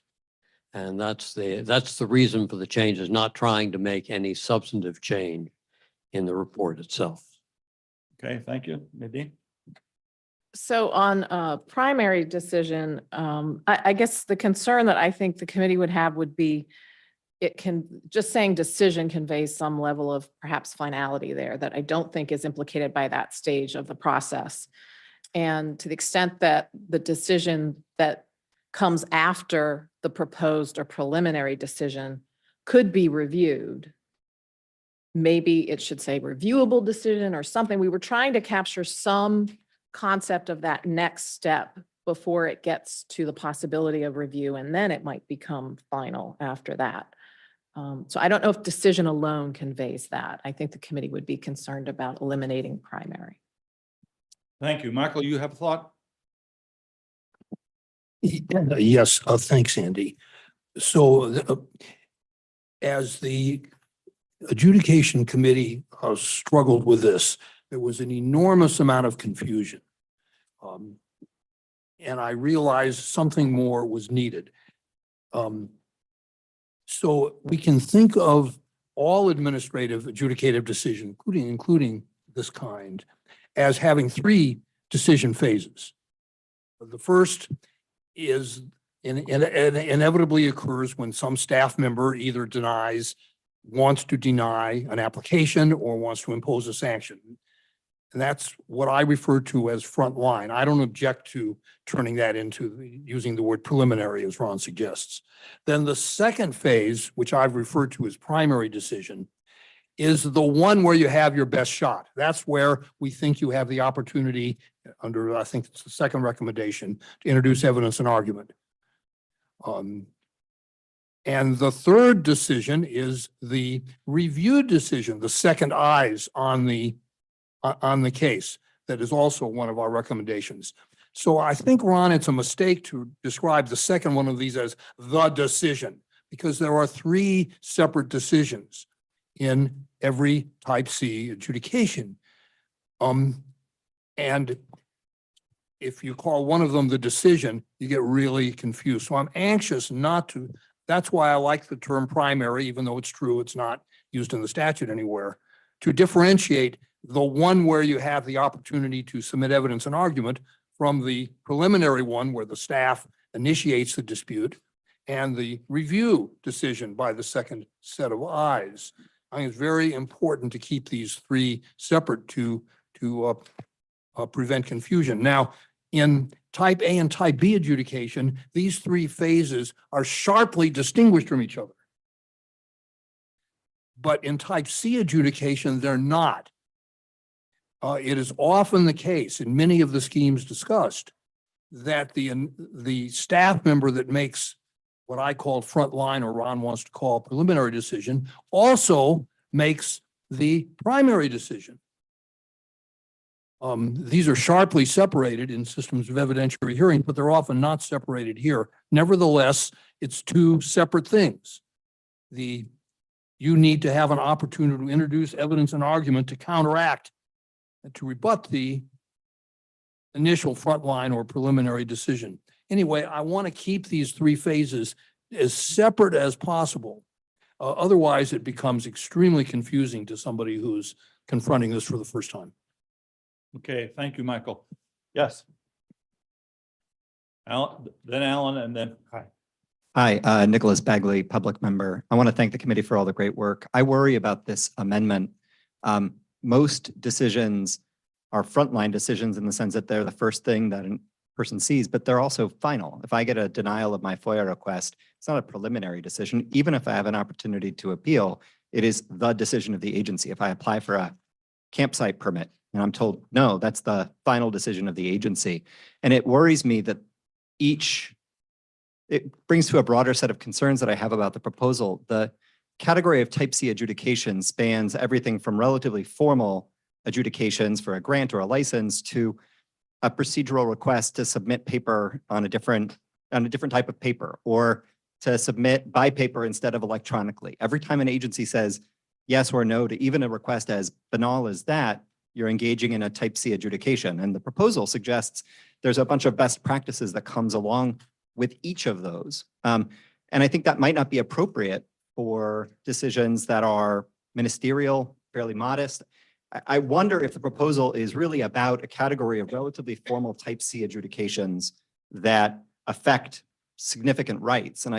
And that's the reason for the change, is not trying to make any substantive change in the report itself.
Okay, thank you. Nadine?
So on primary decision, I guess the concern that I think the committee would have would be, it can, just saying decision conveys some level of perhaps finality there that I don't think is implicated by that stage of the process. And to the extent that the decision that comes after the proposed or preliminary decision could be reviewed, maybe it should say reviewable decision or something. We were trying to capture some concept of that next step before it gets to the possibility of review, and then it might become final after that. So I don't know if decision alone conveys that. I think the committee would be concerned about eliminating primary.
Thank you. Michael, you have a thought?
Yes, thanks, Andy. So as the adjudication committee struggled with this, there was an enormous amount of confusion. And I realized something more was needed. So we can think of all administrative adjudicative decision, including this kind, as having three decision phases. The first is inevitably occurs when some staff member either wants to deny an application or wants to impose a sanction. And that's what I refer to as front line. I don't object to turning that into using the word preliminary, as Ron suggests. Then the second phase, which I've referred to as primary decision, is the one where you have your best shot. That's where we think you have the opportunity under, I think it's the second recommendation, to introduce evidence and argument. And the third decision is the review decision, the second eyes on the case. That is also one of our recommendations. So I think, Ron, it's a mistake to describe the second one of these as the decision, because there are three separate decisions in every type C adjudication. And if you call one of them the decision, you get really confused. So I'm anxious not to, that's why I like the term primary, even though it's true, it's not used in the statute anywhere, to differentiate the one where you have the opportunity to submit evidence and argument from the preliminary one where the staff initiates the dispute and the review decision by the second set of eyes. I think it's very important to keep these three separate to prevent confusion. Now, in type A and type B adjudication, these three phases are sharply distinguished from each other. But in type C adjudication, they're not. It is often the case in many of the schemes discussed that the staff member that makes what I call front line, or Ron wants to call preliminary decision, also makes the primary decision. These are sharply separated in systems of evidentiary hearing, but they're often not separated here. Nevertheless, it's two separate things. You need to have an opportunity to introduce evidence and argument to counteract and to rebut the initial frontline or preliminary decision. Anyway, I want to keep these three phases as separate as possible. Otherwise, it becomes extremely confusing to somebody who's confronting this for the first time.
Okay, thank you, Michael. Yes. Alan, then Alan, and then hi.
Hi, Nicholas Bagley, public member. I want to thank the committee for all the great work. I worry about this amendment. Most decisions are frontline decisions in the sense that they're the first thing that a person sees, but they're also final. If I get a denial of my FOIA request, it's not a preliminary decision. Even if I have an opportunity to appeal, it is the decision of the agency. If I apply for a campsite permit and I'm told, no, that's the final decision of the agency. And it worries me that it brings to a broader set of concerns that I have about the proposal. The category of type C adjudication spans everything from relatively formal adjudications for a grant or a license to a procedural request to submit paper on a different type of paper, or to submit by paper instead of electronically. Every time an agency says yes or no to even a request as banal as that, you're engaging in a type C adjudication. And the proposal suggests there's a bunch of best practices that comes along with each of those. And I think that might not be appropriate for decisions that are ministerial, fairly modest. I wonder if the proposal is really about a category of relatively formal type C adjudications that affect significant rights. And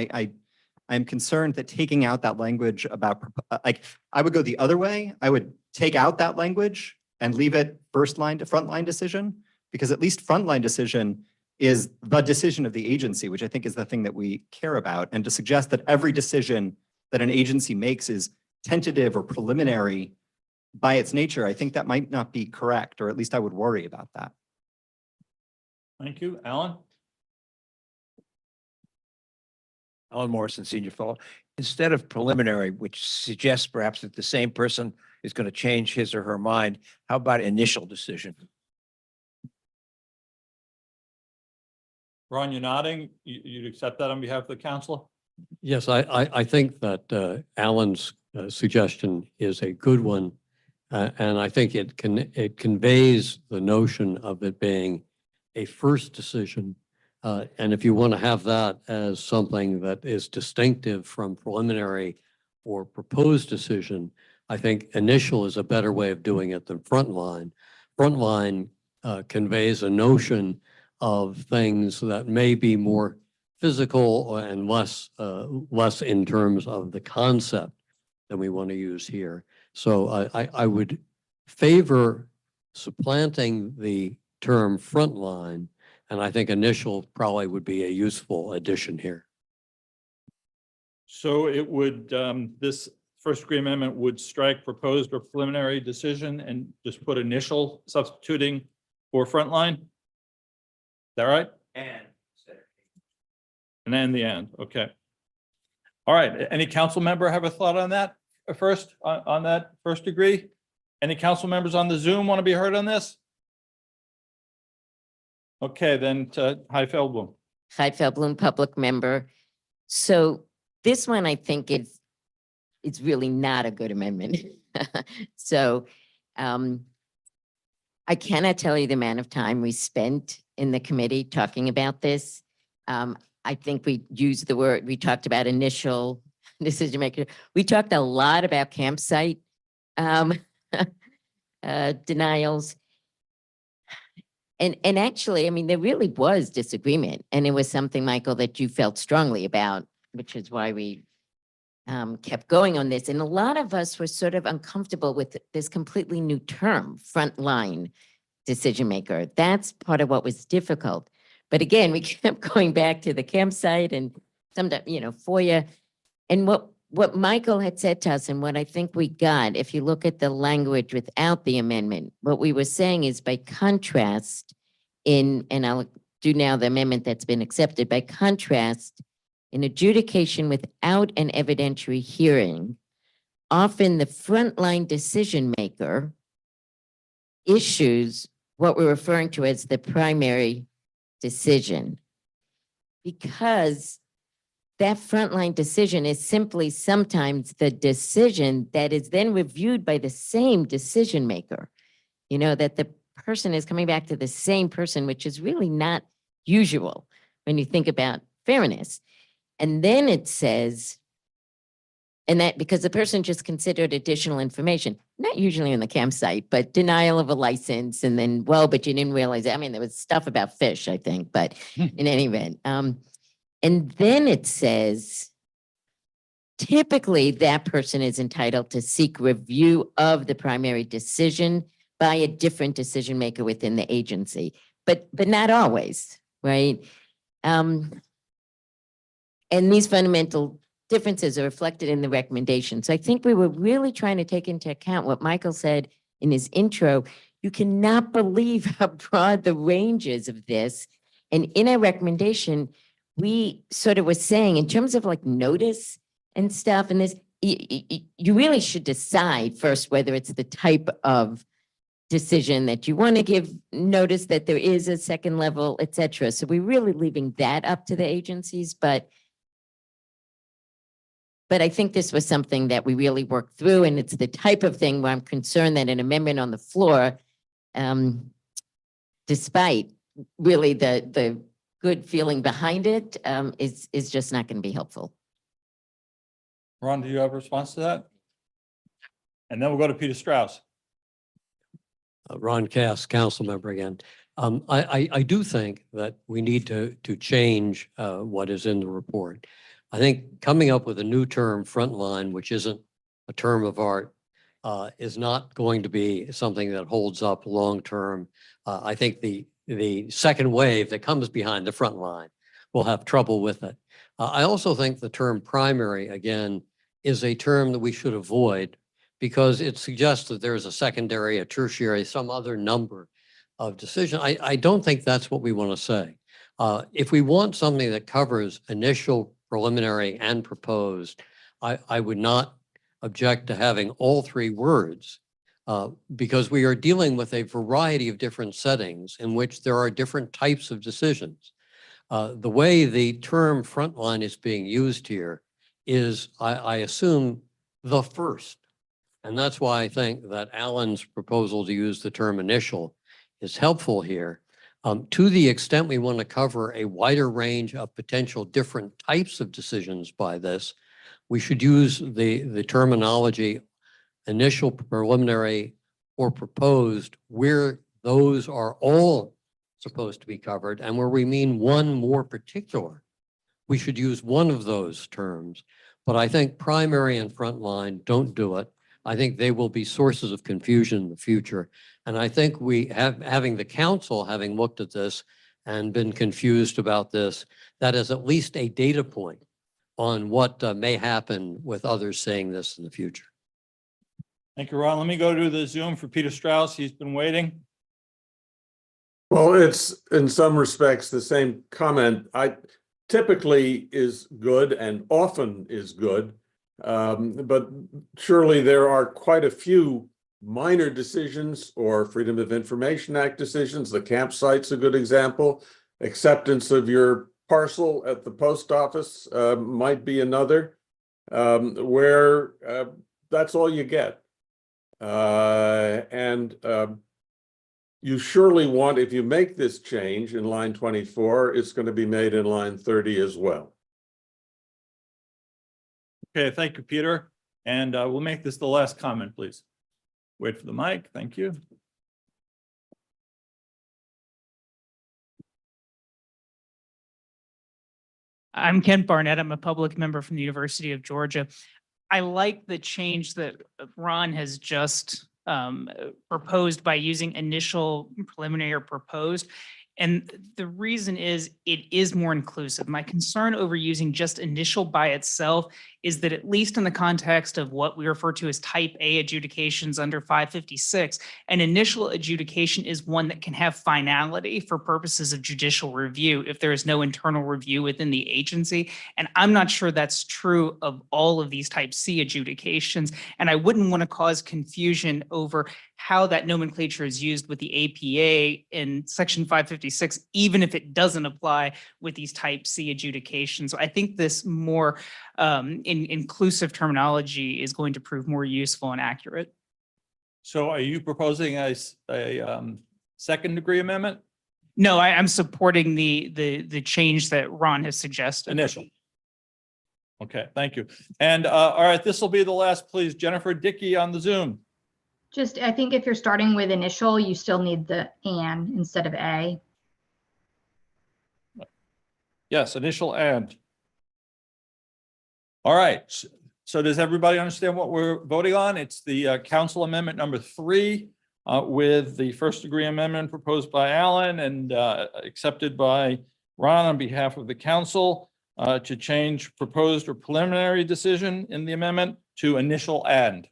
I'm concerned that taking out that language about, I would go the other way. I would take out that language and leave it first line to frontline decision, because at least frontline decision is the decision of the agency, which I think is the thing that we care about. And to suggest that every decision that an agency makes is tentative or preliminary by its nature, I think that might not be correct, or at least I would worry about that.
Thank you. Alan?
Alan Morrison, senior fellow. Instead of preliminary, which suggests perhaps that the same person is going to change his or her mind, how about initial decision?
Ron, you're nodding. You'd accept that on behalf of the council?
Yes, I think that Alan's suggestion is a good one. And I think it conveys the notion of it being a first decision. And if you want to have that as something that is distinctive from preliminary or proposed decision, I think initial is a better way of doing it than frontline. Frontline conveys a notion of things that may be more physical and less in terms of the concept than we want to use here. So I would favor supplanting the term frontline, and I think initial probably would be a useful addition here.
So it would, this first degree amendment would strike proposed or preliminary decision and just put initial substituting for frontline? Is that right? And then the end, okay. All right, any council member have a thought on that first, on that first degree? Any council members on the Zoom want to be heard on this? Okay, then to Heidi Feldblum.
Heidi Feldblum, public member. So this one, I think it's really not a good amendment. So I cannot tell you the amount of time we spent in the committee talking about this. I think we used the word, we talked about initial decision maker. We talked a lot about campsite denials. And actually, I mean, there really was disagreement, and it was something, Michael, that you felt strongly about, which is why we kept going on this. And a lot of us were sort of uncomfortable with this completely new term, frontline decision maker. That's part of what was difficult. But again, we kept going back to the campsite and sometimes, FOIA. And what Michael had said to us and what I think we got, if you look at the language without the amendment, what we were saying is by contrast and I'll do now the amendment that's been accepted, by contrast, in adjudication without an evidentiary hearing, often the frontline decision maker issues what we're referring to as the primary decision, because that frontline decision is simply sometimes the decision that is then reviewed by the same decision maker. That the person is coming back to the same person, which is really not usual when you think about fairness. And then it says, and that because the person just considered additional information, not usually in the campsite, but denial of a license. And then, well, but you didn't realize, I mean, there was stuff about fish, I think, but in any event. And then it says, typically that person is entitled to seek review of the primary decision by a different decision maker within the agency, but not always, right? And these fundamental differences are reflected in the recommendation. So I think we were really trying to take into account what Michael said in his intro. You cannot believe how broad the range is of this. And in our recommendation, we sort of was saying in terms of like notice and stuff, and this, you really should decide first whether it's the type of decision that you want to give notice that there is a second level, et cetera. So we're really leaving that up to the agencies, but I think this was something that we really worked through, and it's the type of thing where I'm concerned that an amendment on the floor, despite really the good feeling behind it, is just not going to be helpful.
Ron, do you have a response to that? And then we'll go to Peter Strauss.
Ron Cass, council member again. I do think that we need to change what is in the report. I think coming up with a new term, frontline, which isn't a term of art, is not going to be something that holds up long-term. I think the second wave that comes behind the front line will have trouble with it. I also think the term primary, again, is a term that we should avoid because it suggests that there's a secondary, a tertiary, some other number of decision. I don't think that's what we want to say. If we want something that covers initial, preliminary, and proposed, I would not object to having all three words because we are dealing with a variety of different settings in which there are different types of decisions. The way the term frontline is being used here is, I assume, the first. And that's why I think that Alan's proposal to use the term initial is helpful here. To the extent we want to cover a wider range of potential different types of decisions by this, we should use the terminology initial, preliminary, or proposed, where those are all supposed to be covered, and where we mean one more particular, we should use one of those terms. But I think primary and frontline don't do it. I think they will be sources of confusion in the future. And I think we have, having the council, having looked at this and been confused about this, that is at least a data point on what may happen with others saying this in the future.
Thank you, Ron. Let me go to the Zoom for Peter Strauss. He's been waiting.
Well, it's in some respects the same comment. I typically is good and often is good. But surely there are quite a few minor decisions or Freedom of Information Act decisions. The campsite's a good example. Acceptance of your parcel at the post office might be another, where that's all you get. You surely want, if you make this change in line 24, it's going to be made in line 30 as well.
Okay, thank you, Peter. And we'll make this the last comment, please. Wait for the mic. Thank you.
I'm Kent Barnett. I'm a public member from the University of Georgia. I like the change that Ron has just proposed by using initial, preliminary, or proposed. And the reason is it is more inclusive. My concern over using just initial by itself is that, at least in the context of what we refer to as type A adjudications under 556, an initial adjudication is one that can have finality for purposes of judicial review if there is no internal review within the agency. And I'm not sure that's true of all of these type C adjudications. And I wouldn't want to cause confusion over how that nomenclature is used with the APA in section 556, even if it doesn't apply with these type C adjudications. So I think this more inclusive terminology is going to prove more useful and accurate.
So are you proposing a second degree amendment?
No, I'm supporting the change that Ron has suggested.
Initial. Okay, thank you. And all right, this will be the last, please. Jennifer Dickey on the Zoom.
Just, I think if you're starting with initial, you still need the and instead of a.
Yes, initial and. All right. So does everybody understand what we're voting on? It's the council amendment number 3 with the first degree amendment proposed by Alan and accepted by Ron on behalf of the council to change proposed or preliminary decision in the amendment to initial and.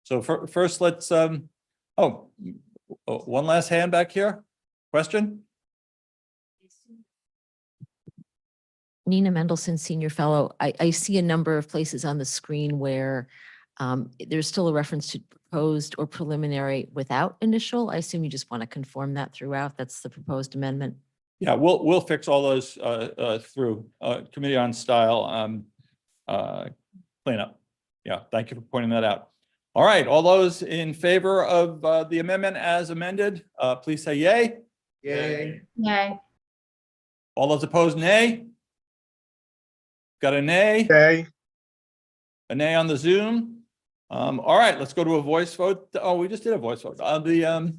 So first, let's, one last hand back here. Question?
Nina Mendelson, Senior Fellow. I see a number of places on the screen where there's still a reference to proposed or preliminary without initial. I assume you just want to conform that throughout. That's the proposed amendment.
Yeah, we'll fix all those through committee on style cleanup. Yeah, thank you for pointing that out. All right, all those in favor of the amendment as amended, please say yay.
Yay.
Yay.
All those opposed, nay. Got a nay?
Yay.
A nay on the Zoom. All right, let's go to a voice vote. Oh, we just did a voice vote. The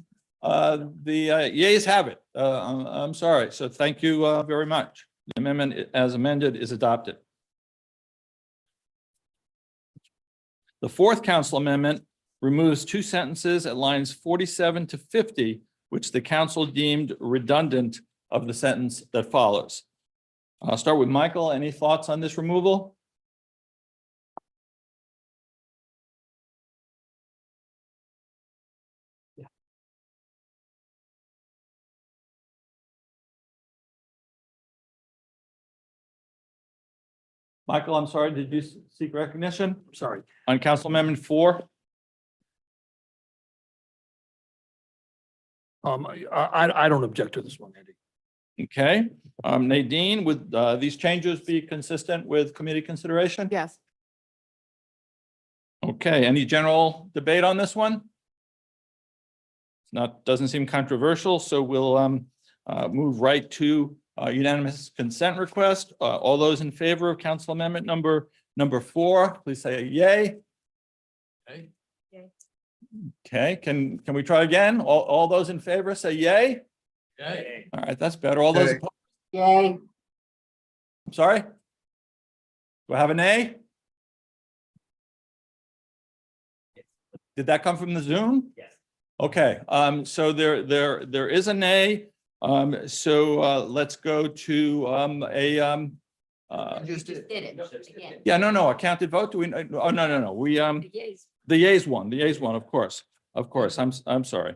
yeas have it. I'm sorry. So thank you very much. The amendment as amended is adopted. The fourth council amendment removes 2 sentences at lines 47 to 50, which the council deemed redundant of the sentence that follows. I'll start with Michael. Any thoughts on this removal? Michael, I'm sorry, did you seek recognition?
Sorry.
On Council Amendment 4?
I don't object to this one, Andy.
Okay, Nadine, would these changes be consistent with committee consideration?
Yes.
Okay, any general debate on this one? It's not, doesn't seem controversial, so we'll move right to unanimous consent request. All those in favor of council amendment number 4, please say a yay.
Okay.
Okay, can we try again? All those in favor say yay.
Okay.
All right, that's better. All those,
Yay.
opposed-
Yay.
I'm sorry? Do I have a nay? Did that come from the Zoom?
Yes.
Okay, so there is a nay. So let's go to
Just did it again.
yeah, no, a counted vote. Do we, oh, no. We,
The yeas.
the yeas won, of course. I'm sorry.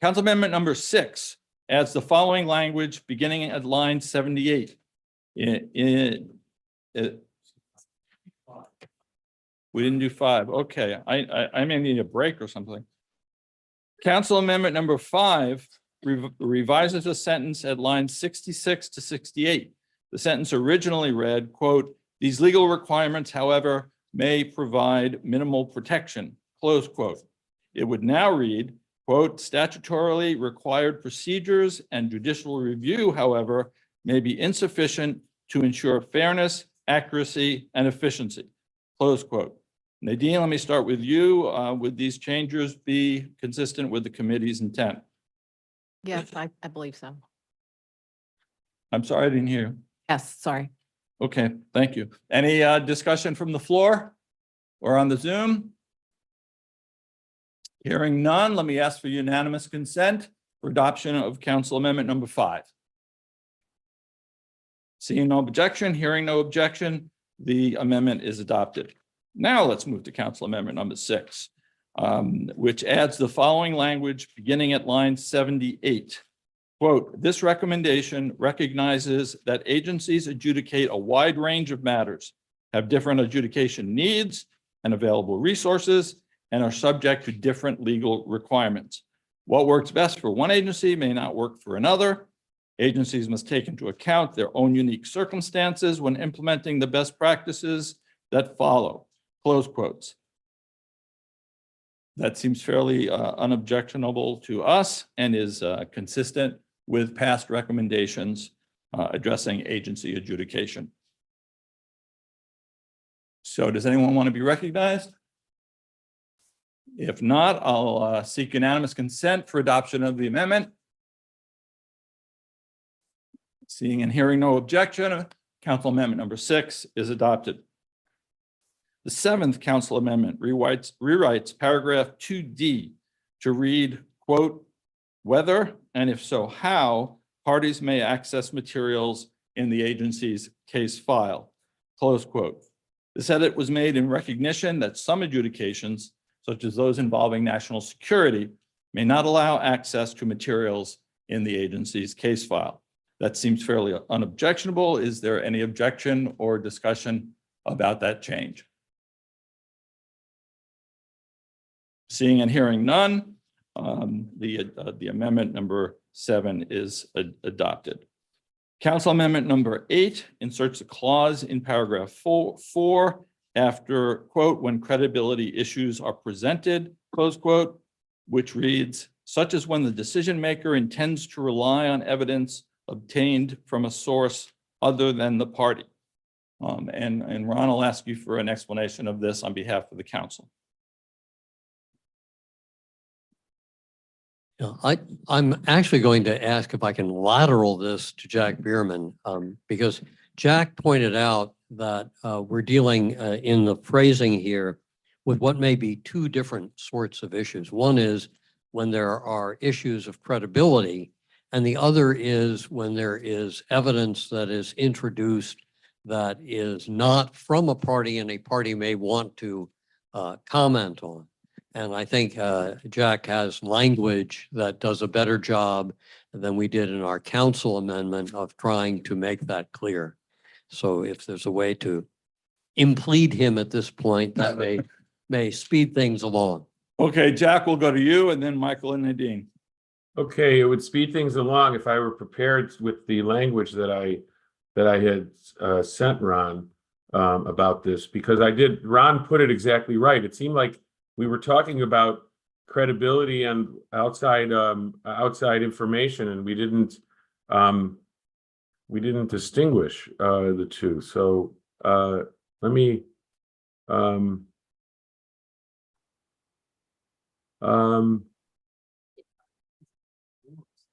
Council Amendment number 6 adds the following language beginning at line 78. We didn't do 5. Okay, I may need a break or something. Council Amendment number 5 revises a sentence at lines 66 to 68. The sentence originally read, quote, "These legal requirements, however, may provide minimal protection," close quote. It would now read, quote, "Statutorily required procedures and judicial review, however, may be insufficient to ensure fairness, accuracy, and efficiency," close quote. Nadine, let me start with you. Would these changes be consistent with the committee's intent?
Yes, I believe so.
I'm sorry, I didn't hear you.
Yes, sorry.
Okay, thank you. Any discussion from the floor or on the Zoom? Hearing none, let me ask for unanimous consent for adoption of Council Amendment number 5. Seeing no objection, hearing no objection, the amendment is adopted. Now let's move to Council Amendment number 6, which adds the following language beginning at line 78. Quote, "This recommendation recognizes that agencies adjudicate a wide range of matters, have different adjudication needs and available resources, and are subject to different legal requirements. What works best for one agency may not work for another. Agencies must take into account their own unique circumstances when implementing the best practices that follow," close quotes. That seems fairly unobjectionable to us and is consistent with past recommendations addressing agency adjudication. So does anyone want to be recognized? If not, I'll seek unanimous consent for adoption of the amendment. Seeing and hearing no objection, Council Amendment number 6 is adopted. The 7th Council Amendment rewrites paragraph 2D to read, quote, "Whether, and if so, how, parties may access materials in the agency's case file," close quote. This edit was made in recognition that some adjudications, such as those involving national security, may not allow access to materials in the agency's case file. That seems fairly unobjectionable. Is there any objection or discussion about that change? Seeing and hearing none, the amendment number 7 is adopted. Council Amendment number 8 inserts a clause in paragraph 4 after, quote, "when credibility issues are presented," close quote, which reads, "such as when the decision maker intends to rely on evidence obtained from a source other than the party." And Ron, I'll ask you for an explanation of this on behalf of the council.
Yeah, I'm actually going to ask if I can lateral this to Jack Bierman, because Jack pointed out that we're dealing in the phrasing here with what may be 2 different sorts of issues. One is when there are issues of credibility, and the other is when there is evidence that is introduced that is not from a party and a party may want to comment on. And I think Jack has language that does a better job than we did in our council amendment of trying to make that clear. So if there's a way to implead him at this point, that may speed things along.
Okay, Jack, we'll go to you and then Michael and Nadine.
Okay, it would speed things along if I were prepared with the language that I had sent Ron about this, because Ron put it exactly right. It seemed like we were talking about credibility and outside information, and we didn't distinguish the two. So let me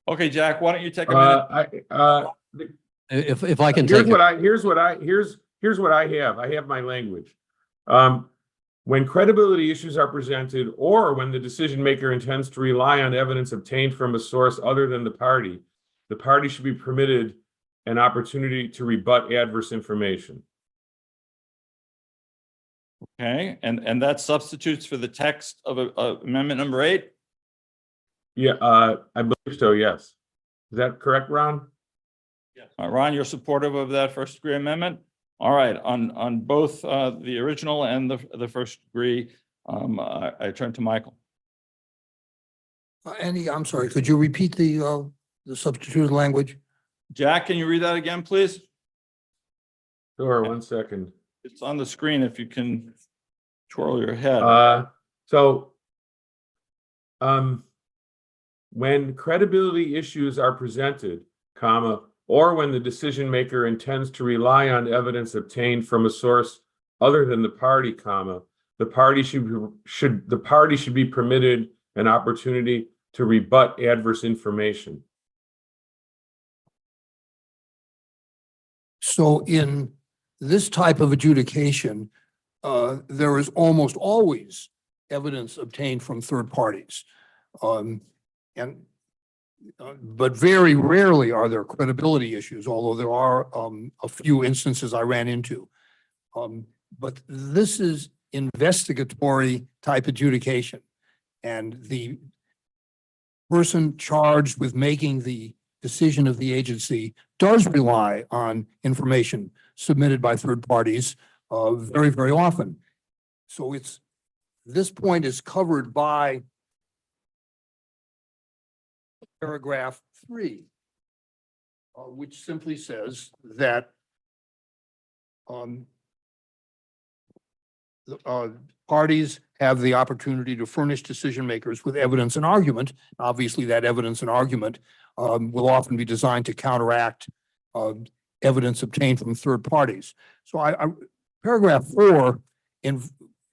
Okay, Jack, why don't you take a minute?
If I can
here's
take
what
it,
here's what I have. I have my language. When credibility issues are presented, or when the decision maker intends to rely on evidence obtained from a source other than the party should be permitted an opportunity to rebut adverse information.
Okay, and that substitutes for the text of amendment number 8?
Yeah, I believe so, yes. Is that correct, Ron?
Ron, you're supportive of that first degree amendment? All right, on both the original and the first degree, I turn to Michael.
Andy, I'm sorry, could you repeat the substituted language?
Jack, can you read that again, please?
Sure, 1 second.
It's on the screen if you can twirl your head.
When credibility issues are presented, comma, or when the decision maker intends to rely on evidence obtained from a source other than the party, comma, the party should be permitted an opportunity to rebut adverse information.
So in this type of adjudication, there is almost always evidence obtained from third parties. But very rarely are there credibility issues, although there are a few instances I ran into. But this is investigatory type adjudication. And the person charged with making the decision of the agency does rely on information submitted by third parties very, very often. So this point is covered by paragraph 3, which simply says that parties have the opportunity to furnish decision makers with evidence and argument. Obviously, that evidence and argument will often be designed to counteract evidence obtained from third parties. So paragraph 4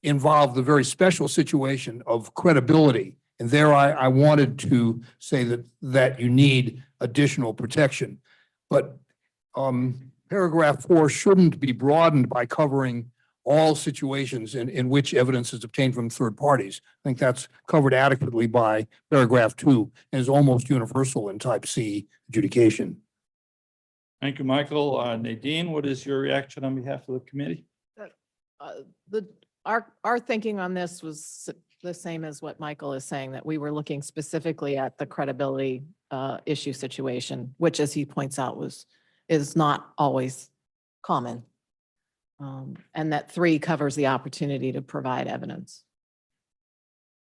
involved the very special situation of credibility. And there I wanted to say that you need additional protection. But paragraph 4 shouldn't be broadened by covering all situations in which evidence is obtained from third parties. I think that's covered adequately by paragraph 2 and is almost universal in type C adjudication.
Thank you, Michael. Nadine, what is your reaction on behalf of the committee?
Our thinking on this was the same as what Michael is saying, that we were looking specifically at the credibility issue situation, which, as he points out, is not always common. And that 3 covers the opportunity to provide evidence.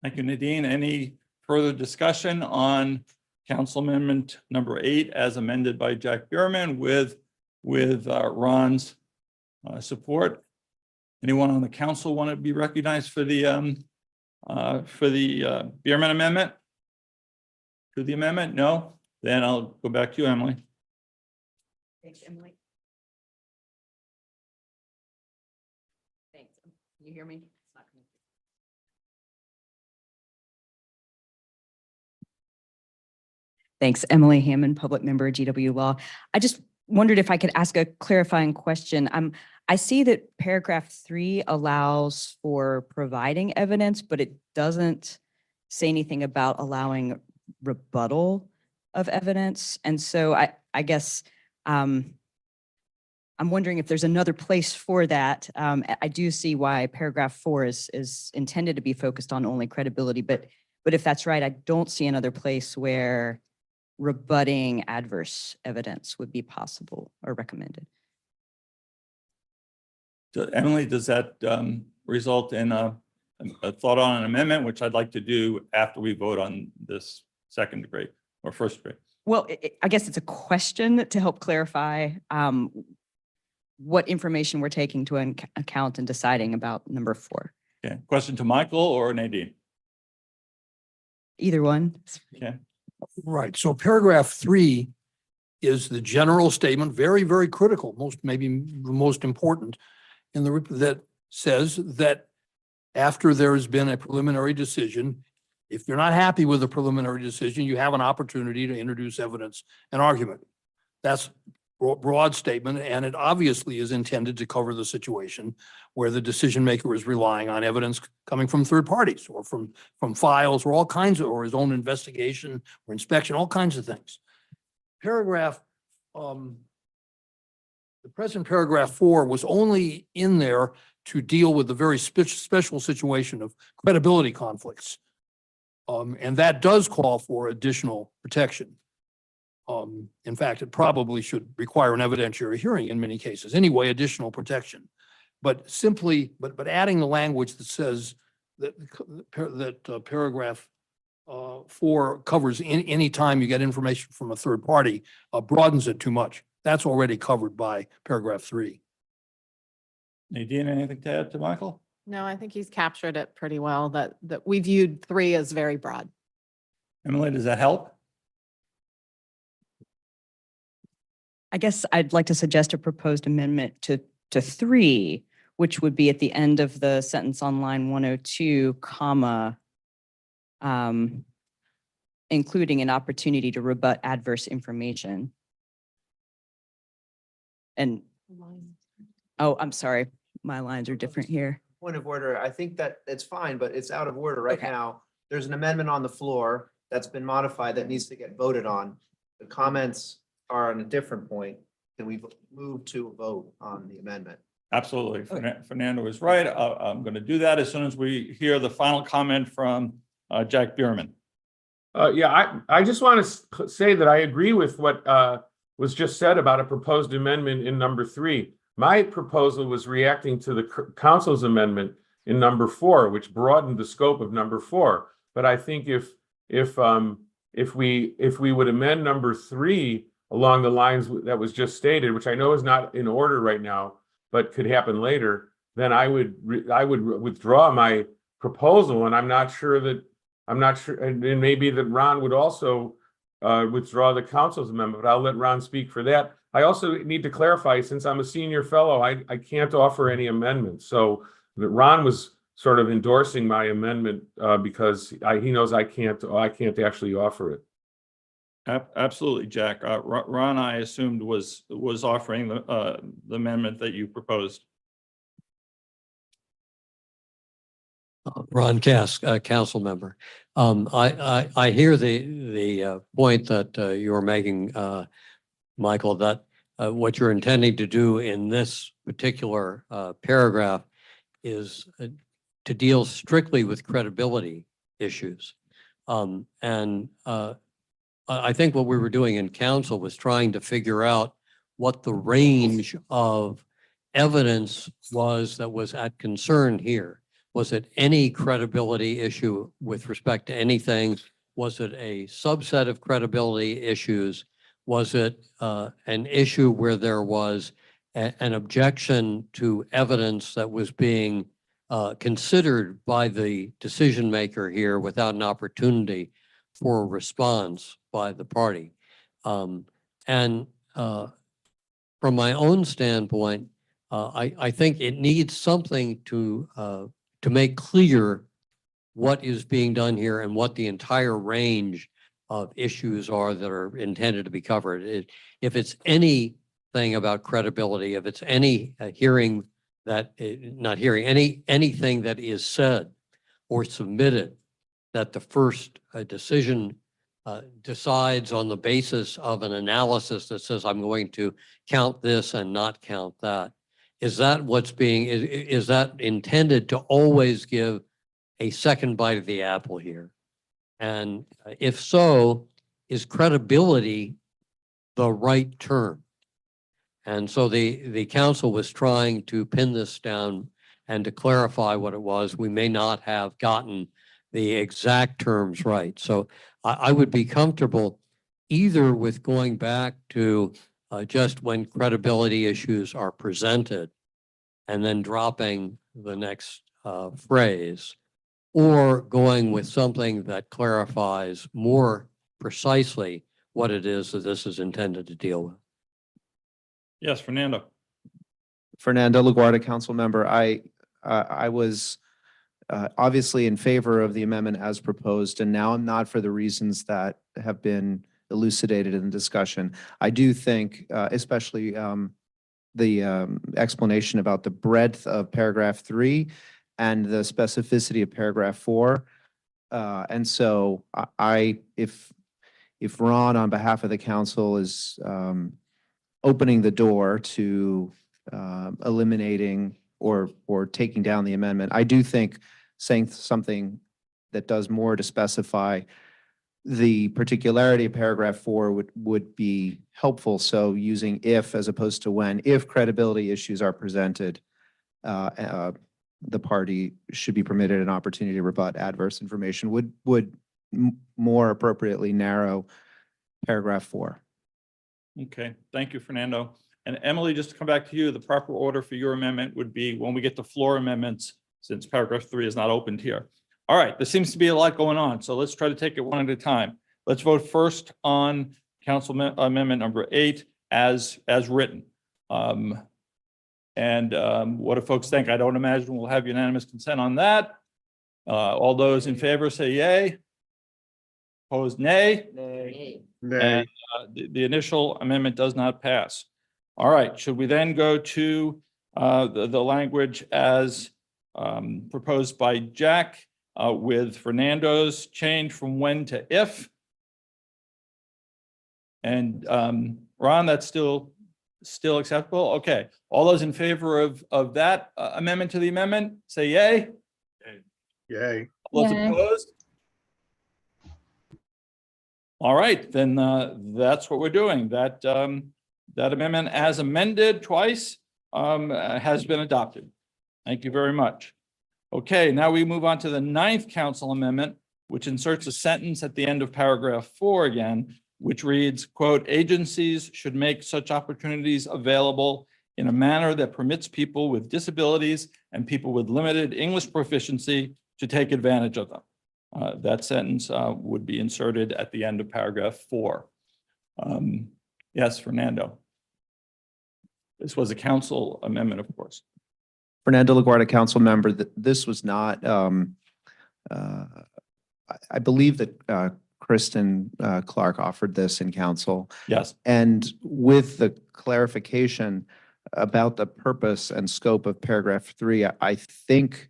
Thank you, Nadine. Any further discussion on Council Amendment number 8 as amended by Jack Bierman with Ron's support? Anyone on the council want to be recognized for the Bierman amendment? To the amendment? No? Then I'll go back to you, Emily.
Thanks, Emily. Thanks. Can you hear me? It's not coming through.
Thanks, Emily Hammond, public member, GW Law. I just wondered if I could ask a clarifying question. I see that paragraph 3 allows for providing evidence, but it doesn't say anything about allowing rebuttal of evidence. And so I guess I'm wondering if there's another place for that. I do see why paragraph 4 is intended to be focused on only credibility, but if that's right, I don't see another place where rebutting adverse evidence would be possible or recommended.
Emily, does that result in a thought on an amendment, which I'd like to do after we vote on this second degree? or first read?
Well, I guess it's a question to help clarify what information we're taking to account and deciding about number 4.
Okay, question to Michael or Nadine?
Either one.
Okay,
Right. So paragraph 3 is the general statement, very, very critical, maybe the most important in that says that after there has been a preliminary decision, if you're not happy with the preliminary decision, you have an opportunity to introduce evidence and argument. That's broad statement, and it obviously is intended to cover the situation where the decision maker is relying on evidence coming from third parties or from files or all kinds of, or his own investigation or inspection, all kinds of things. Paragraph, the present paragraph 4 was only in there to deal with the very special situation of credibility conflicts. And that does call for additional protection. In fact, it probably should require an evidentiary hearing in many cases. Anyway, additional protection. But simply, but adding the language that says that paragraph 4 covers any time you get information from a third party, broadens it too much. That's already covered by paragraph 3.
Nadine, anything to add to Michael?
No, I think he's captured it pretty well, that we viewed 3 as very broad.
Emily, does that help?
I guess I'd like to suggest a proposed amendment to 3, which would be at the end of the sentence on line 102, comma, including an opportunity to rebut adverse information. And, oh, I'm sorry, my lines are different here.
Point of order, I think that it's fine, but it's out of order right
Okay.
now. There's an amendment on the floor that's been modified that needs to get voted on. The comments are on a different point. Can we move to a vote on the amendment?
Absolutely. Fernando is right. I'm going to do that as soon as we hear the final comment from Jack Bierman.
Yeah, I just want to say that I agree with what was just said about a proposed amendment in number 3. My proposal was reacting to the council's amendment in number 4, which broadened the scope of number 4. But I think if we would amend number 3 along the lines that was just stated, which I know is not in order right now, but could happen later, then I would withdraw my proposal. And I'm not sure, and maybe that Ron would also withdraw the council's amendment, but I'll let Ron speak for that. I also need to clarify, since I'm a senior fellow, I can't offer any amendments. So Ron was sort of endorsing my amendment because he knows I can't actually offer it.
Absolutely, Jack. Ron, I assumed was offering the amendment that you proposed.
Ron Cass, council member. I hear the point that you're making, Michael, that what you're intending to do in this particular paragraph is to deal strictly with credibility issues. I think what we were doing in council was trying to figure out what the range of evidence was that was at concern here. Was it any credibility issue with respect to anything? Was it a subset of credibility issues? Was it an issue where there was an objection to evidence that was being considered by the decision maker here without an opportunity for a response by the party? From my own standpoint, I think it needs something to make clear what is being done here and what the entire range of issues are that are intended to be covered. If it's anything about credibility, if it's any hearing that, not hearing, anything that is said or submitted that the first decision decides on the basis of an analysis that says, I'm going to count this and not count that. Is that what's being, is that intended to always give a second bite of the apple here? And if so, is credibility the right term? And so the council was trying to pin this down and to clarify what it was. We may not have gotten the exact terms right. So I would be comfortable either with going back to just when credibility issues are presented and then dropping the next phrase, or going with something that clarifies more precisely what it is that this is intended to deal with.
Yes, Fernando.
Fernando LaGuardia, council member. I was obviously in favor of the amendment as proposed, and now I'm not for the reasons that have been elucidated in the discussion. I do think, especially the explanation about the breadth of paragraph 3 and the specificity of paragraph 4. And so if Ron, on behalf of the council, is opening the door to eliminating or taking down the amendment, I do think saying something that does more to specify the particularity of paragraph 4 would be helpful. So using if as opposed to when, if credibility issues are presented, the party should be permitted an opportunity to rebut adverse information would more appropriately narrow paragraph 4.
Okay, thank you, Fernando. And Emily, just to come back to you, the proper order for your amendment would be when we get to floor amendments, since paragraph 3 is not opened here. All right, there seems to be a lot going on, so let's try to take it one at a time. Let's vote first on council amendment number 8 as written. What do folks think? I don't imagine we'll have unanimous consent on that. All those in favor say yay. Opposed, nay.
Nay.
And the initial amendment does not pass. All right, should we then go to the language as proposed by Jack with Fernando's change from when to if? And Ron, that's still acceptable? Okay, all those in favor of that amendment to the amendment, say yay.
Yay.
All those
Yay.
opposed? All right, then that's what we're doing. That amendment as amended twice has been adopted. Thank you very much. Okay, now we move on to the 9th council amendment, which inserts a sentence at the end of paragraph 4 again, which reads, quote, agencies should make such opportunities available in a manner that permits people with disabilities and people with limited English proficiency to take advantage of them. That sentence would be inserted at the end of paragraph 4. Yes, Fernando. This was a council amendment, of course.
Fernando LaGuardia, council member, this was not, I believe that Kristen Clark offered this in council.
Yes.
And with the clarification about the purpose and scope of paragraph 3, I think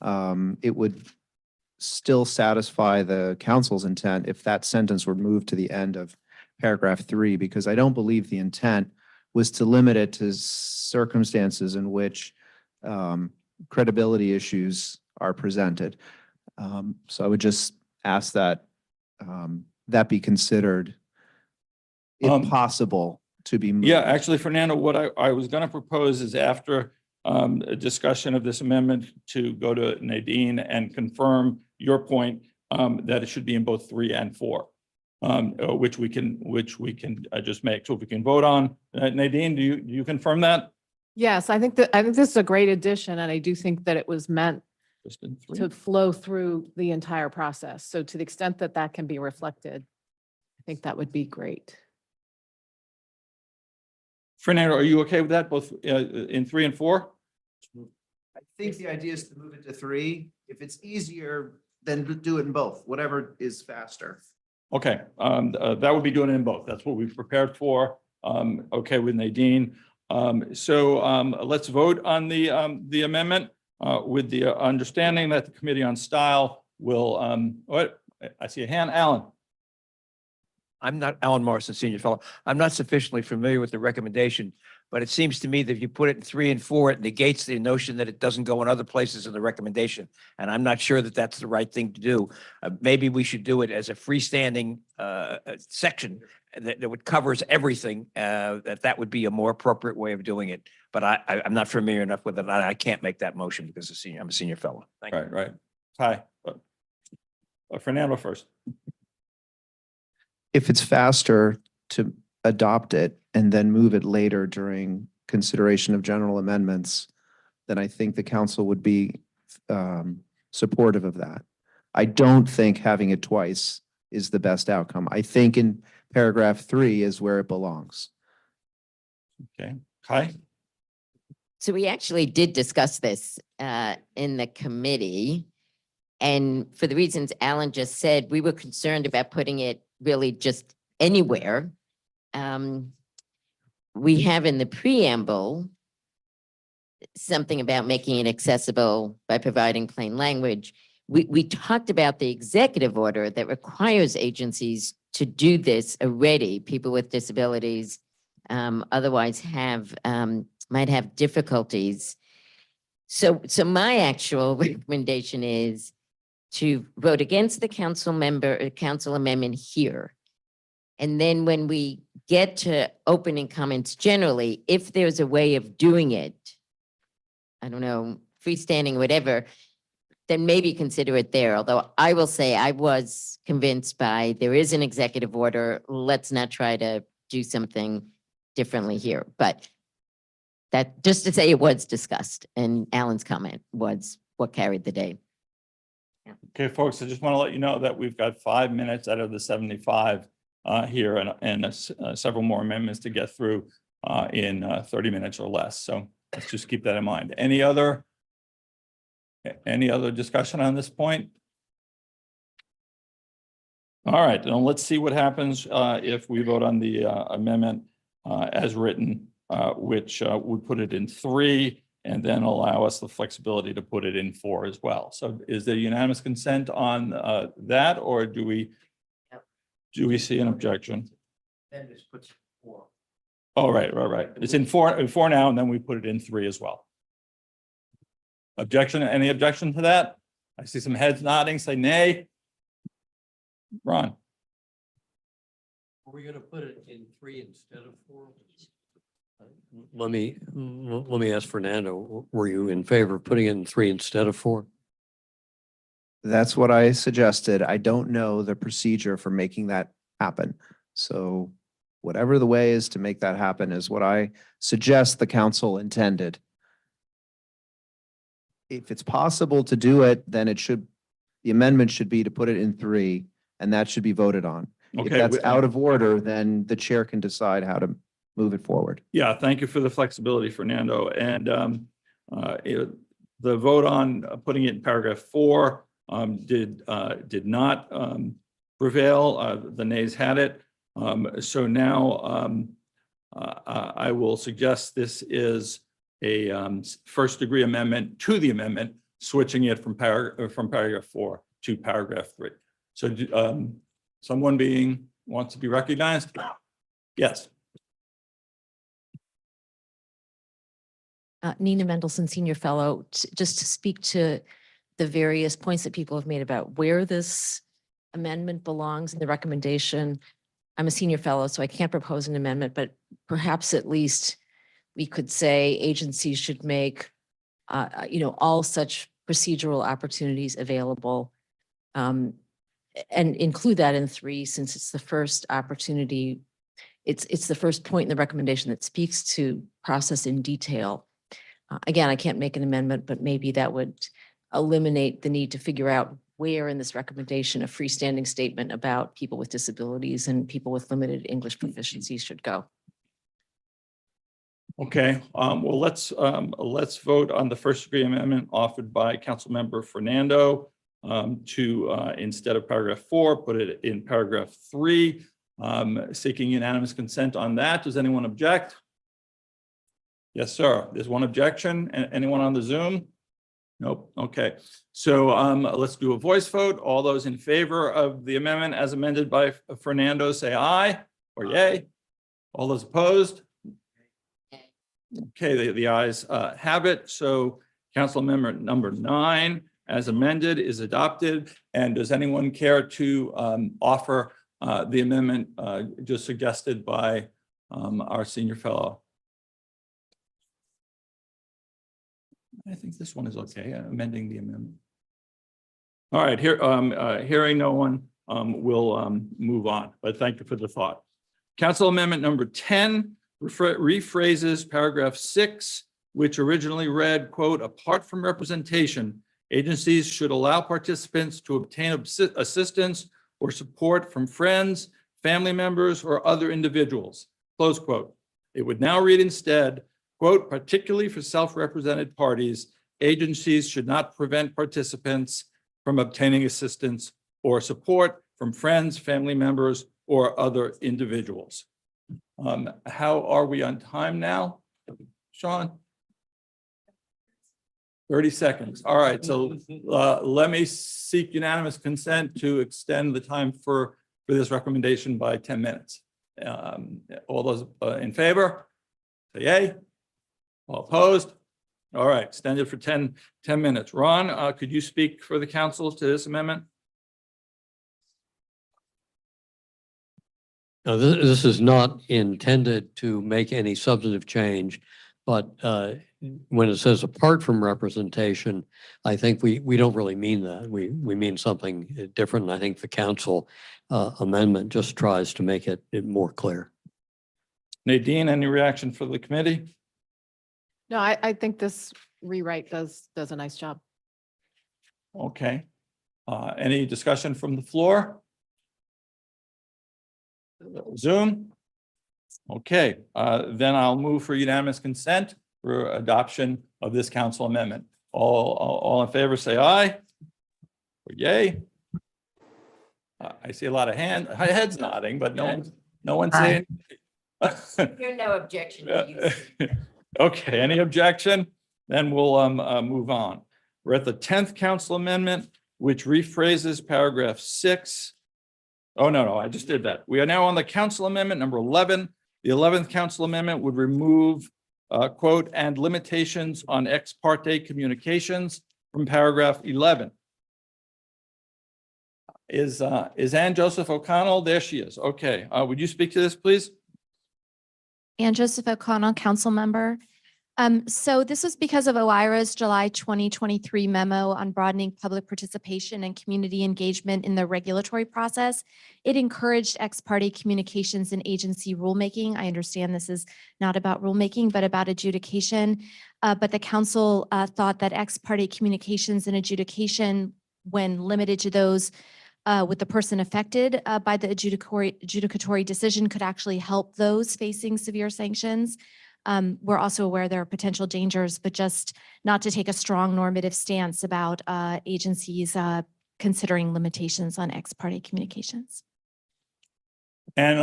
it would still satisfy the council's intent if that sentence were moved to the end of paragraph 3, because I don't believe the intent was to limit it to circumstances in which credibility issues are presented. So I would just ask that that be considered, if possible, to be moved.
Yeah, actually, Fernando, what I was going to propose is after a discussion of this amendment to go to Nadine and confirm your point that it should be in both 3 and 4, which we can just make. So if we can vote on Nadine, do you confirm that?
Yes, I think this is a great addition, and I do think that it was meant
Just in 3?
to flow through the entire process. So to the extent that that can be reflected, I think that would be great.
Fernando, are you okay with that, both in 3 and 4?
I think the idea is to move it to 3. If it's easier, then do it in both, whatever is faster.
Okay, that would be doing it in both. That's what we've prepared for. Okay, with Nadine. So let's vote on the amendment with the understanding that the Committee on Style will, I see a hand, Alan.
I'm not Alan Morrison, Senior Fellow. I'm not sufficiently familiar with the recommendation, but it seems to me that if you put it in 3 and 4, it negates the notion that it doesn't go in other places in the recommendation. And I'm not sure that that's the right thing to do. Maybe we should do it as a freestanding section that covers everything. That would be a more appropriate way of doing it. But I'm not familiar enough with it. I can't make that motion because I'm a senior fellow. Thank you.
Right. Hi. Fernando first.
if it's faster to adopt it and then move it later during consideration of general amendments, then I think the council would be supportive of that. I don't think having it twice is the best outcome. I think in paragraph 3 is where it belongs.
Okay, Kai?
So we actually did discuss this in the committee. And for the reasons Alan just said, we were concerned about putting it really just anywhere. We have in the preamble something about making it accessible by providing plain language. We talked about the executive order that requires agencies to do this already. People with disabilities otherwise might have difficulties. So my actual recommendation is to vote against the council amendment here. And then when we get to opening comments generally, if there's a way of doing it, I don't know, freestanding, whatever, then maybe consider it there. Although I will say I was convinced by there is an executive order. Let's not try to do something differently here. But that just to say it was discussed, and Alan's comment was what carried the day.
Okay, folks, I just want to let you know that we've got 5 minutes out of the 75 here and several more amendments to get through in 30 minutes or less. So let's just keep that in mind. Any other discussion on this point? All right, then let's see what happens if we vote on the amendment as written, which would put it in 3 and then allow us the flexibility to put it in 4 as well. So is there unanimous consent on that, or do we see an objection?
Then this puts 4.
Oh, right. It's in 4 now, and then we put it in 3 as well. Objection, any objection to that? I see some heads nodding, say nay. Ron?
Are we going to put it in 3 instead of 4? Let me ask Fernando, were you in favor of putting it in 3 instead of 4?
That's what I suggested. I don't know the procedure for making that happen. So whatever the way is to make that happen is what I suggest the council intended. If it's possible to do it, then the amendment should be to put it in 3, and that should be voted on. If
Okay,
that's out of order, then the chair can decide how to move it forward.
Yeah, thank you for the flexibility, Fernando. And the vote on putting it in paragraph 4 did not prevail. The nays had it. So now I will suggest this is a first degree amendment to the amendment, switching it from paragraph 4 to paragraph 3. So someone wants to be recognized? Yes.
Nina Mendelson, Senior Fellow, just to speak to the various points that people have made about where this amendment belongs in the recommendation. I'm a Senior Fellow, so I can't propose an amendment, but perhaps at least we could say agencies should make, all such procedural opportunities available and include that in 3, since it's the first opportunity. It's the first point in the recommendation that speaks to process in detail. Again, I can't make an amendment, but maybe that would eliminate the need to figure out where in this recommendation a freestanding statement about people with disabilities and people with limited English proficiency should go.
Okay, well, let's vote on the first degree amendment offered by Councilmember Fernando to instead of paragraph 4, put it in paragraph 3, seeking unanimous consent on that. Does anyone object? Yes, sir. There's one objection. Anyone on the Zoom? Nope. Okay. So let's do a voice vote. All those in favor of the amendment as amended by Fernando, say aye or yay. All those opposed? Okay, the ayes have it. So Council Amendment number 9 as amended is adopted. And does anyone care to offer the amendment just suggested by our Senior Fellow? I think this one is okay, amending the amendment. All right, hearing no one we'll move on. But thank you for the thought. Council Amendment number 10 rephrases paragraph 6, which originally read, quote, apart from representation, agencies should allow participants to obtain assistance or support from friends, family members, or other individuals, close quote. It would now read instead, quote, particularly for self-represented parties, agencies should not prevent participants from obtaining assistance or support from friends, family members, or other individuals. How are we on time now, Sean? 30 seconds. All right, so let me seek unanimous consent to extend the time for this recommendation by 10 minutes. All those in favor, say yay. All opposed? All right, extended for 10 minutes. Ron, could you speak for the council to this amendment?
Now, this is not intended to make any substantive change, but when it says apart from representation, I think we don't really mean that. We mean something different. And I think the council amendment just tries to make it more clear.
Nadine, any reaction for the committee?
No, I think this rewrite does a nice job.
Okay. Any discussion from the floor? Zoom? Okay, then I'll move for unanimous consent for adoption of this council amendment. All in favor, say aye. Or yay. I see a lot of heads nodding, but no one's saying.
Hear no objection to you.
Okay, any objection? Then we'll move on. We're at the 10th council amendment, which rephrases paragraph 6. Oh, no, I just did that. We are now on the council amendment number 11. The 11th council amendment would remove, quote, and limitations on ex parte communications from paragraph 11. Is Ann Joseph O'Connell? There she is. Okay, would you speak to this, please?
Ann Joseph O'Connell, council member. So this was because of OIRA's July 2023 memo on broadening public participation and community engagement in the regulatory process. It encouraged ex parte communications and agency rulemaking. I understand this is not about rulemaking, but about adjudication. But the council thought that ex parte communications and adjudication, when limited to those with the person affected by the adjudicatory decision, could actually help those facing severe sanctions. We're also aware there are potential dangers, but just not to take a strong normative stance about agencies considering limitations on ex parte communications.
And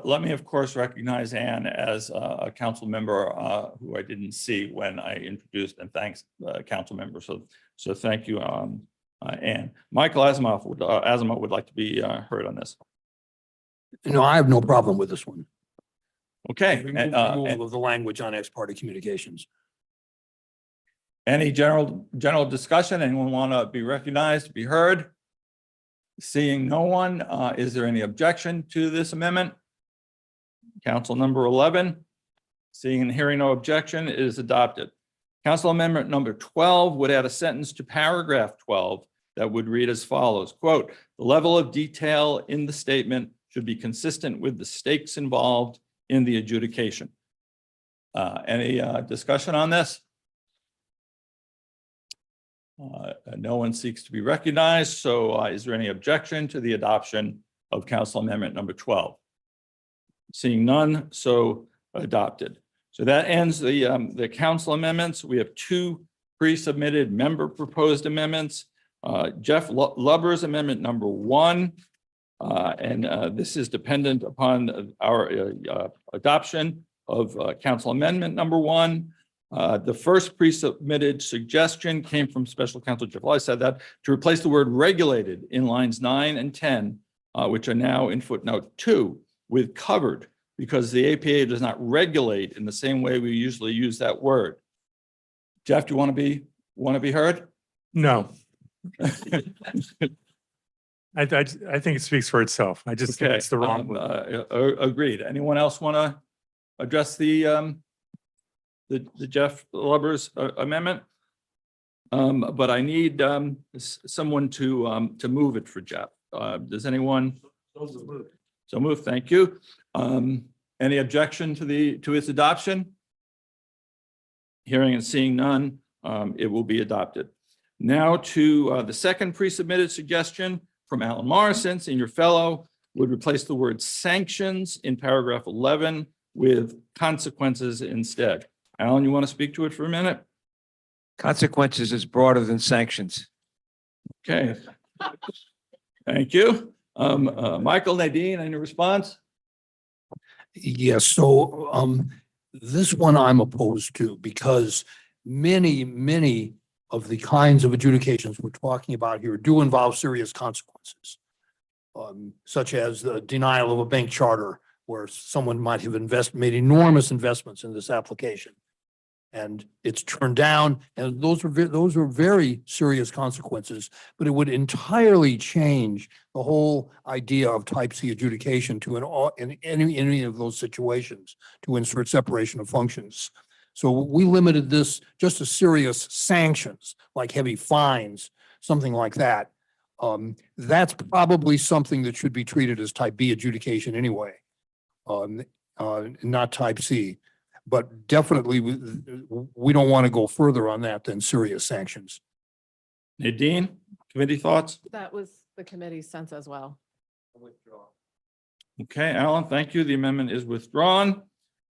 let me, of course, recognize Ann as a council member who I didn't see when I introduced, and thanks, council member. So thank you, Ann. Michael Asimov would like to be heard on this.
No, I have no problem with this one.
Okay.
Removal of the language on ex parte communications.
Any general discussion? Anyone want to be recognized, be heard? Seeing no one, is there any objection to this amendment? Council number 11. Seeing and hearing no objection, it is adopted. Council amendment number 12 would add a sentence to paragraph 12 that would read as follows, quote, the level of detail in the statement should be consistent with the stakes involved in the adjudication. Any discussion on this? No one seeks to be recognized. So is there any objection to the adoption of council amendment number 12? Seeing none, so adopted. So that ends the council amendments. We have two pre-submitted member proposed amendments. Jeff Lubber's amendment number 1. And this is dependent upon our adoption of council amendment number 1. The first pre-submitted suggestion came from Special Counsel Jeff. I said that to replace the word regulated in lines 9 and 10, which are now in footnote 2, with covered, because the APA does not regulate in the same way we usually use that word. Jeff, do you want to be heard?
No. I think it speaks for itself. I just think it's the wrong word.
Agreed. Anyone else want to address the Jeff Lubber's amendment? But I need someone to move it for Jeff. Does anyone? So moved, thank you. Any objection to its adoption? Hearing and seeing none, it will be adopted. Now to the second pre-submitted suggestion from Alan Morrison, Senior Fellow, would replace the word sanctions in paragraph 11 with consequences instead. Alan, you want to speak to it for a minute?
Consequences is broader than sanctions.
Okay. Thank you. Michael, Nadine, any response?
Yes, so this one I'm opposed to because many of the kinds of adjudications we're talking about here do involve serious consequences. Such as the denial of a bank charter where someone might have made enormous investments in this application. And it's turned down, and those are very serious consequences, but it would entirely change the whole idea of type C adjudication to in any of those situations to insert separation of functions. So we limited this just to serious sanctions, like heavy fines, something like that. That's probably something that should be treated as type B adjudication anyway, not type C. But definitely, we don't want to go further on that than serious sanctions.
Nadine, committee thoughts?
That was the committee's sense as well.
Okay, Alan, thank you. The amendment is withdrawn,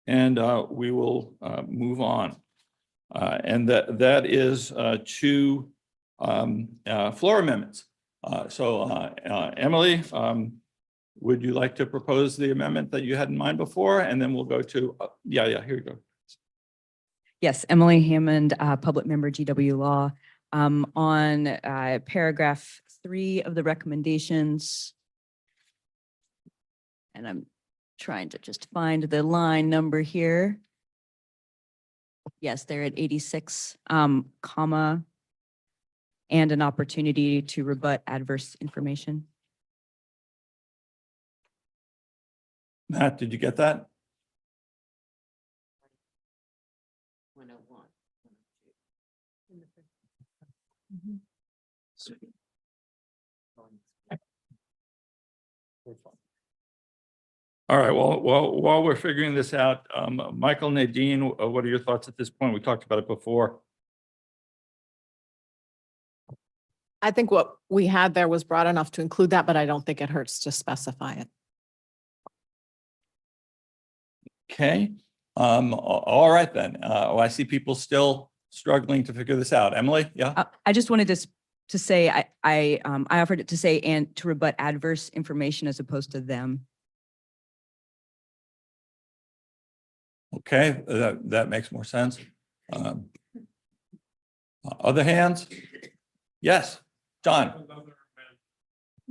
and we will move on. And that is two floor amendments. Emily, would you like to propose the amendment that you had in mind before? And then we'll go to, here you go.
Yes, Emily Hammond, public member, GW Law. On paragraph 3 of the recommendations. And I'm trying to just find the line number here. Yes, they're at 86, comma, and an opportunity to rebut adverse information.
Matt, did you get that?
101.
All right, well, while we're figuring this out, Michael, Nadine, what are your thoughts at this point? We talked about it before.
I think what we had there was broad enough to include that, but I don't think it hurts to specify it.
Okay, all right then. I see people still struggling to figure this out. Emily, yeah?
I just wanted to say, I offered it to say, and to rebut adverse information as opposed to them.
Okay, that makes more sense. Other hands? Yes, John.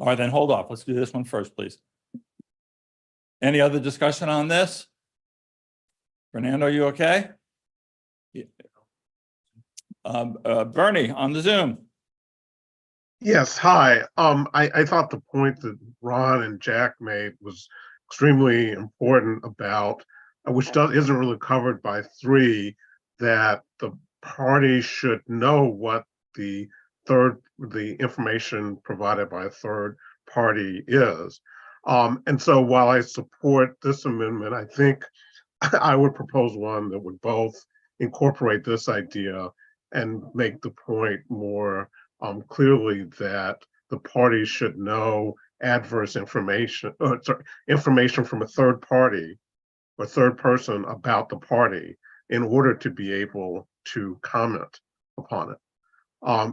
All right, then hold off. Let's do this one first, please. Any other discussion on this? Fernando, you okay? Bernie on the Zoom.
Yes, hi. I thought the point that Ron and Jack made was extremely important about, which isn't really covered by 3, that the party should know what the information provided by a third party is. And so while I support this amendment, I think I would propose one that would both incorporate this idea and make the point more clearly that the parties should know adverse information, information from a third party or third person about the party in order to be able to comment upon it.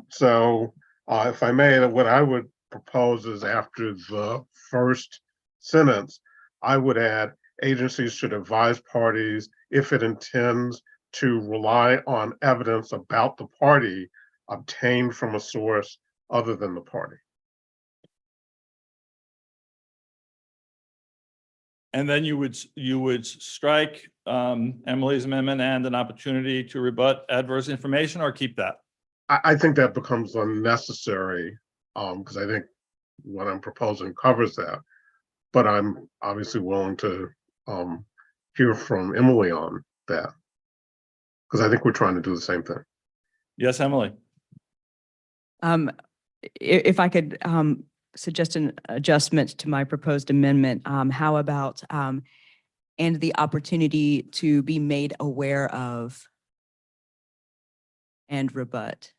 So if I may, what I would propose is after the first sentence, I would add agencies should advise parties if it intends to rely on evidence about the party obtained from a source other than the party.
And then you would strike Emily's amendment and an opportunity to rebut adverse information, or keep that?
I think that becomes unnecessary because I think what I'm proposing covers that. But I'm obviously willing to hear from Emily on that because I think we're trying to do the same thing.
Yes, Emily.
If I could suggest an adjustment to my proposed amendment. How about, and the opportunity to be made aware of and rebut?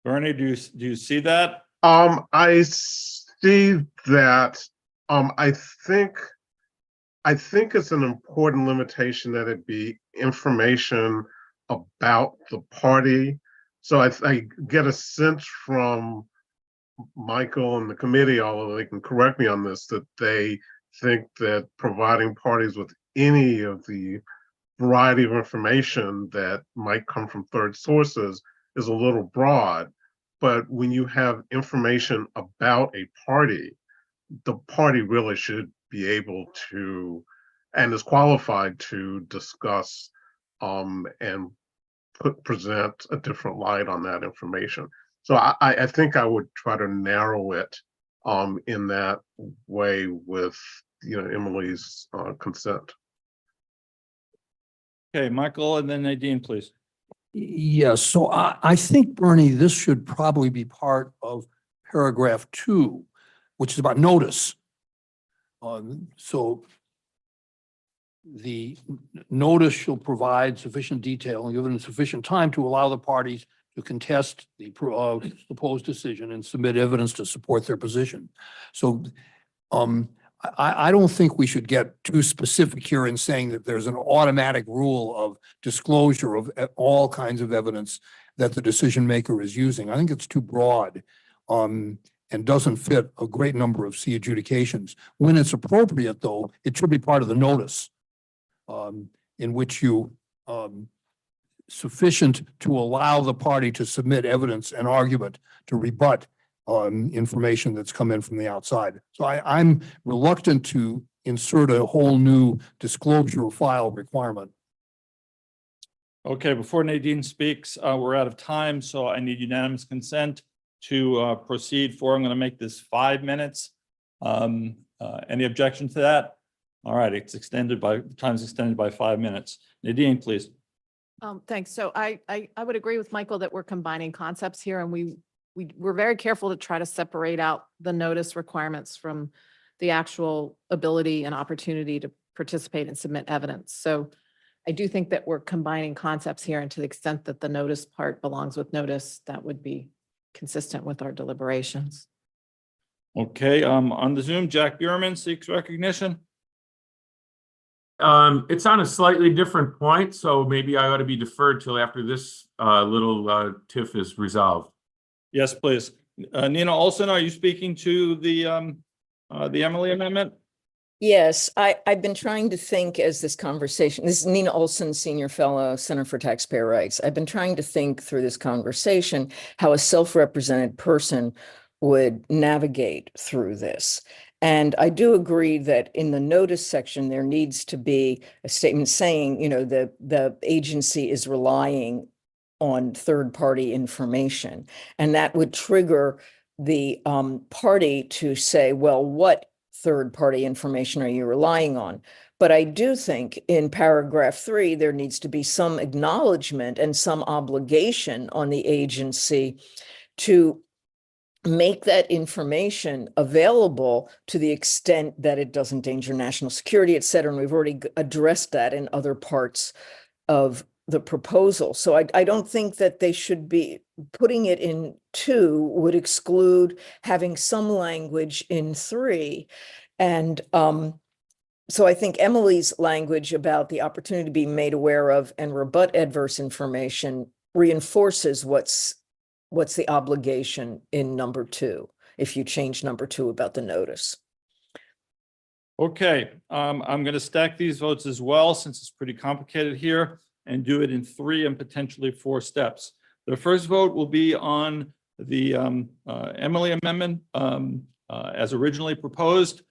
Bernie, do you see that?
I see that. I think it's an important limitation that it be information about the party. So I get a sense from Michael and the committee, although they can correct me on this, that they think that providing parties with any of the variety of information that might come from third sources is a little broad. But when you have information about a party, the party really should be able to and is qualified to discuss and present a different light on that information. So I think I would try to narrow it in that way with Emily's consent.
Okay, Michael, and then Nadine, please.
Yes, so I think, Bernie, this should probably be part of paragraph 2, which is about notice. So the notice shall provide sufficient detail and given sufficient time to allow the parties to contest the proposed decision and submit evidence to support their position. So I don't think we should get too specific here in saying that there's an automatic rule of disclosure of all kinds of evidence that the decision maker is using. I think it's too broad and doesn't fit a great number of C adjudications. When it's appropriate, though, it should be part of the notice in which you sufficient to allow the party to submit evidence and argument to rebut information that's come in from the outside. So I'm reluctant to insert a whole new disclosure file requirement.
Okay, before Nadine speaks, we're out of time, so I need unanimous consent to proceed forward. I'm going to make this 5 minutes. Any objection to that? All right, it's extended by, time's extended by 5 minutes. Nadine, please.
Thanks. So I would agree with Michael that we're combining concepts here, and we're very careful to try to separate out the notice requirements from the actual ability and opportunity to participate and submit evidence. So I do think that we're combining concepts here, and to the extent that the notice part belongs with notice, that would be consistent with our deliberations.
Okay, on the Zoom, Jack Bierman seeks recognition.
It's on a slightly different point, so maybe I ought to be deferred till after this little tiff is resolved.
Yes, please. Nina Olson, are you speaking to the Emily amendment?
Yes, I've been trying to think as this conversation, this is Nina Olson, Senior Fellow, Center for Taxpayer Rights. I've been trying to think through this conversation how a self-represented person would navigate through this. And I do agree that in the notice section, there needs to be a statement saying, you know, the agency is relying on third-party information. And that would trigger the party to say, well, what third-party information are you relying on? But I do think in paragraph 3, there needs to be some acknowledgement and some obligation on the agency to make that information available to the extent that it doesn't endanger national security, et cetera. And we've already addressed that in other parts of the proposal. So I don't think that they should be putting it in 2 would exclude having some language in 3. And so I think Emily's language about the opportunity to be made aware of and rebut adverse information reinforces what's the obligation in number 2, if you change number 2 about the notice.
Okay, I'm going to stack these votes as well, since it's pretty complicated here, and do it in 3 and potentially 4 steps. The first vote will be on the Emily amendment as originally proposed.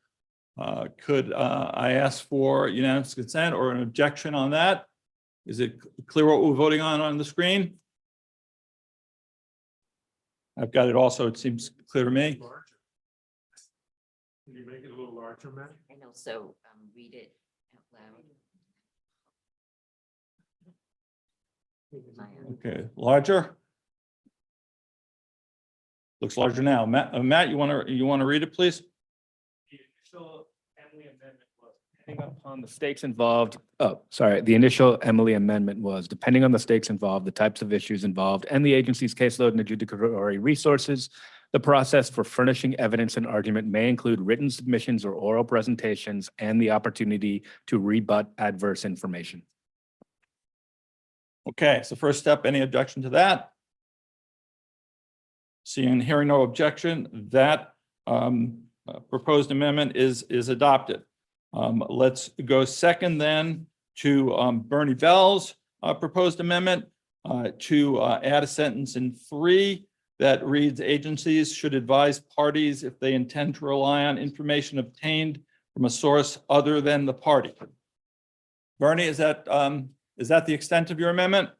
Could I ask for unanimous consent or an objection on that? Is it clear what we're voting on the screen? I've got it also. It seems clear to me.
Can you make it a little larger, Matt?
And also read it out
Okay, larger? Looks larger now. Matt, you want to read it, please?
The initial Emily amendment was depending upon the stakes involved. Oh, sorry. The initial Emily amendment was depending on the stakes involved, the types of issues involved, and the agency's caseload and adjudicatory resources. The process for furnishing evidence and argument may include written submissions or oral presentations and the opportunity to rebut adverse information.
Okay, so first step, any objection to that? Seeing and hearing no objection, that proposed amendment is adopted. Let's go second then to Bernie Bell's proposed amendment to add a sentence in 3 that reads, agencies should advise parties if they intend to rely on information obtained from a source other than the party. Bernie, is that the extent of your amendment?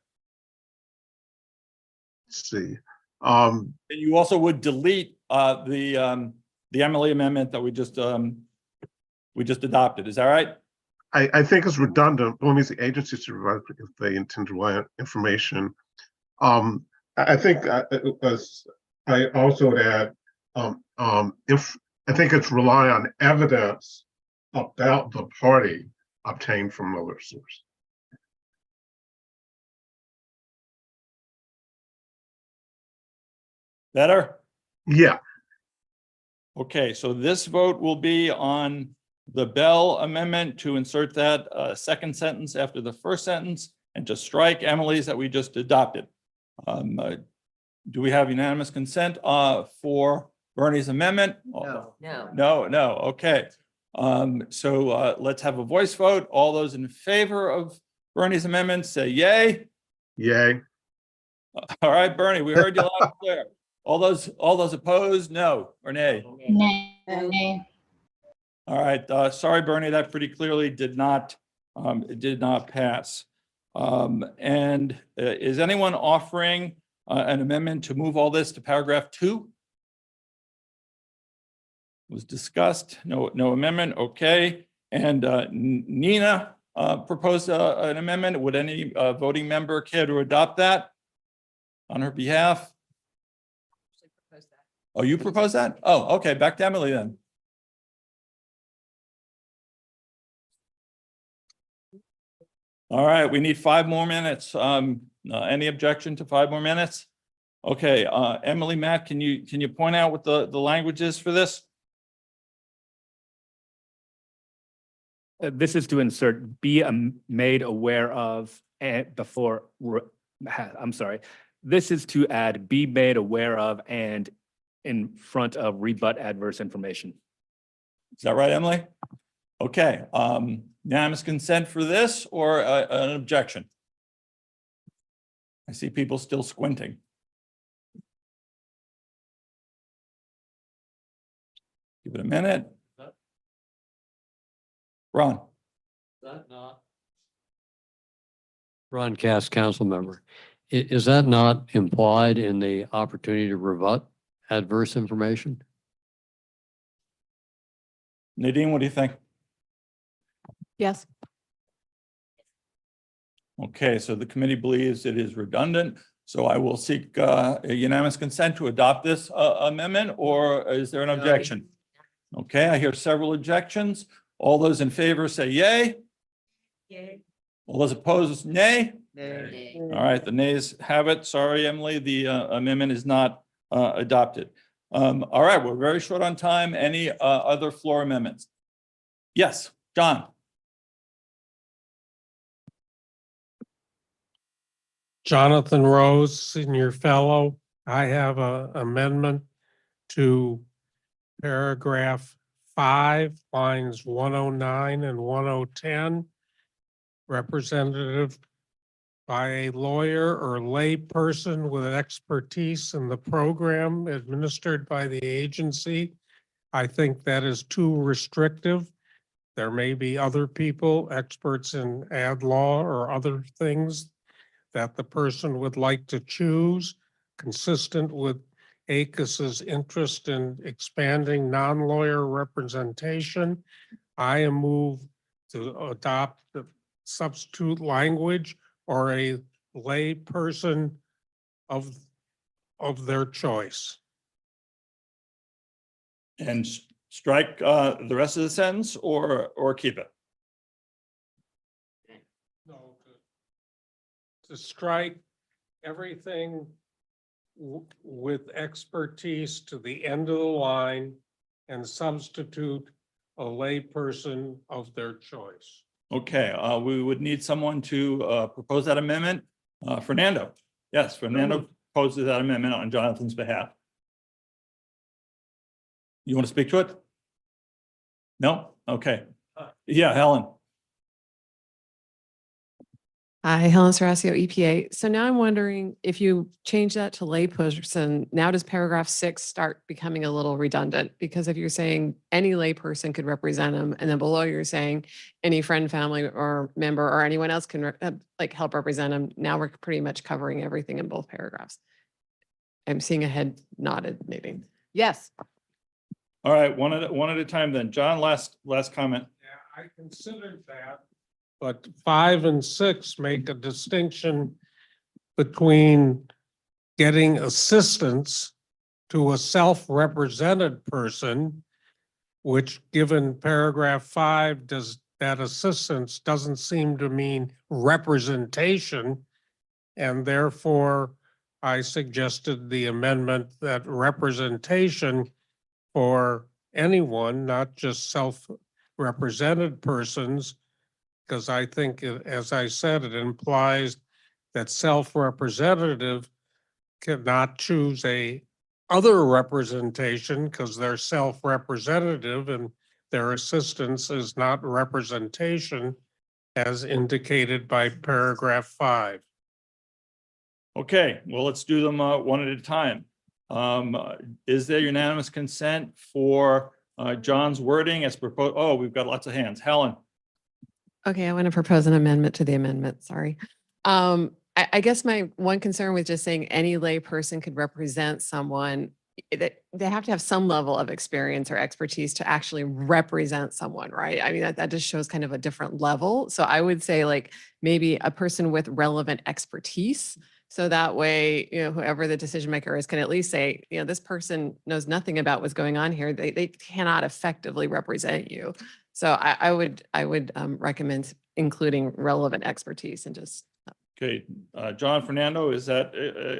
Let's see.
And you also would delete the Emily amendment that we just adopted. Is that right?
I think it's redundant. When means the agency should provide if they intend to rely on information. I think I also would add if I think it's rely on evidence about the party obtained from another source.
Better?
Yeah.
Okay, so this vote will be on the Bell amendment to insert that second sentence after the first sentence and to strike Emily's that we just adopted. Do we have unanimous consent for Bernie's amendment?
No.
No, okay. So let's have a voice vote. All those in favor of Bernie's amendment say yay.
Yay.
All right, Bernie, we heard you loud and clear. All those opposed, no or nay?
Nay.
All right, sorry, Bernie, that pretty clearly did not pass. And is anyone offering an amendment to move all this to paragraph 2? Was discussed, no amendment, okay. And Nina proposed an amendment. Would any voting member care to adopt that on her behalf? Oh, you proposed that? Oh, okay, back to Emily then. All right, we need 5 more minutes. Any objection to 5 more minutes? Okay, Emily, Matt, can you point out what the language is for this?
This is to insert be made aware of and before, I'm sorry. This is to add be made aware of and in front of rebut adverse information.
Is that right, Emily? Okay, unanimous consent for this or an objection? I see people still squinting. Give it a minute. Ron.
Ron Cass, council member. Is that not implied in the opportunity to rebut adverse information?
Nadine, what do you think?
Yes.
Okay, so the committee believes it is redundant. So I will seek a unanimous consent to adopt this amendment, or is there an objection? Okay, I hear several objections. All those in favor say yay.
Yay.
All those opposed, nay.
Nay.
All right, the nays have it. Sorry, Emily, the amendment is not adopted. All right, we're very short on time. Any other floor amendments? Yes, John.
Jonathan Rose, senior fellow. I have an amendment to paragraph 5, lines 109 and 110. Representative by a lawyer or lay person with expertise in the program administered by the agency. I think that is too restrictive. There may be other people, experts in ad law or other things that the person would like to choose, consistent with ACUS's interest in expanding non-lawyer representation. I am moved to adopt the substitute language or a lay person of their choice.
And strike the rest of the sentence or keep it?
No, to strike everything with expertise to the end of the line and substitute a lay person of their choice.
Okay, we would need someone to propose that amendment. Fernando. Yes, Fernando proposes that amendment on Jonathan's behalf. You want to speak to it? No? Okay. Yeah, Helen.
Hi, Helen Sarasio, EPA. So now I'm wondering if you change that to layperson, now does paragraph 6 start becoming a little redundant? Because if you're saying any layperson could represent them, and then below you're saying any friend, family, or member, or anyone else can like help represent them, now we're pretty much covering everything in both paragraphs. I'm seeing a head nodded, maybe. Yes.
All right, one at a time then. John, last comment.
Yeah, I considered that, but 5 and 6 make a distinction between getting assistance to a self-represented person, which given paragraph 5 that assistance doesn't seem to mean representation. And therefore, I suggested the amendment that representation for anyone, not just self-represented persons, because I think, as I said, it implies that self-representative cannot choose a other representation because they're self-representative and their assistance is not representation as indicated by paragraph 5.
Okay, well, let's do them one at a time. Is there unanimous consent for John's wording as proposed? Oh, we've got lots of hands. Helen.
Okay, I want to propose an amendment to the amendment, sorry. I guess my one concern with just saying any lay person could represent someone, they have to have some level of experience or expertise to actually represent someone, right? I mean, that just shows kind of a different level. So I would say like maybe a person with relevant expertise. So that way, whoever the decision maker is can at least say, this person knows nothing about what's going on here. They cannot effectively represent you. So I would recommend including relevant expertise and just.
Okay, John, Fernando, is that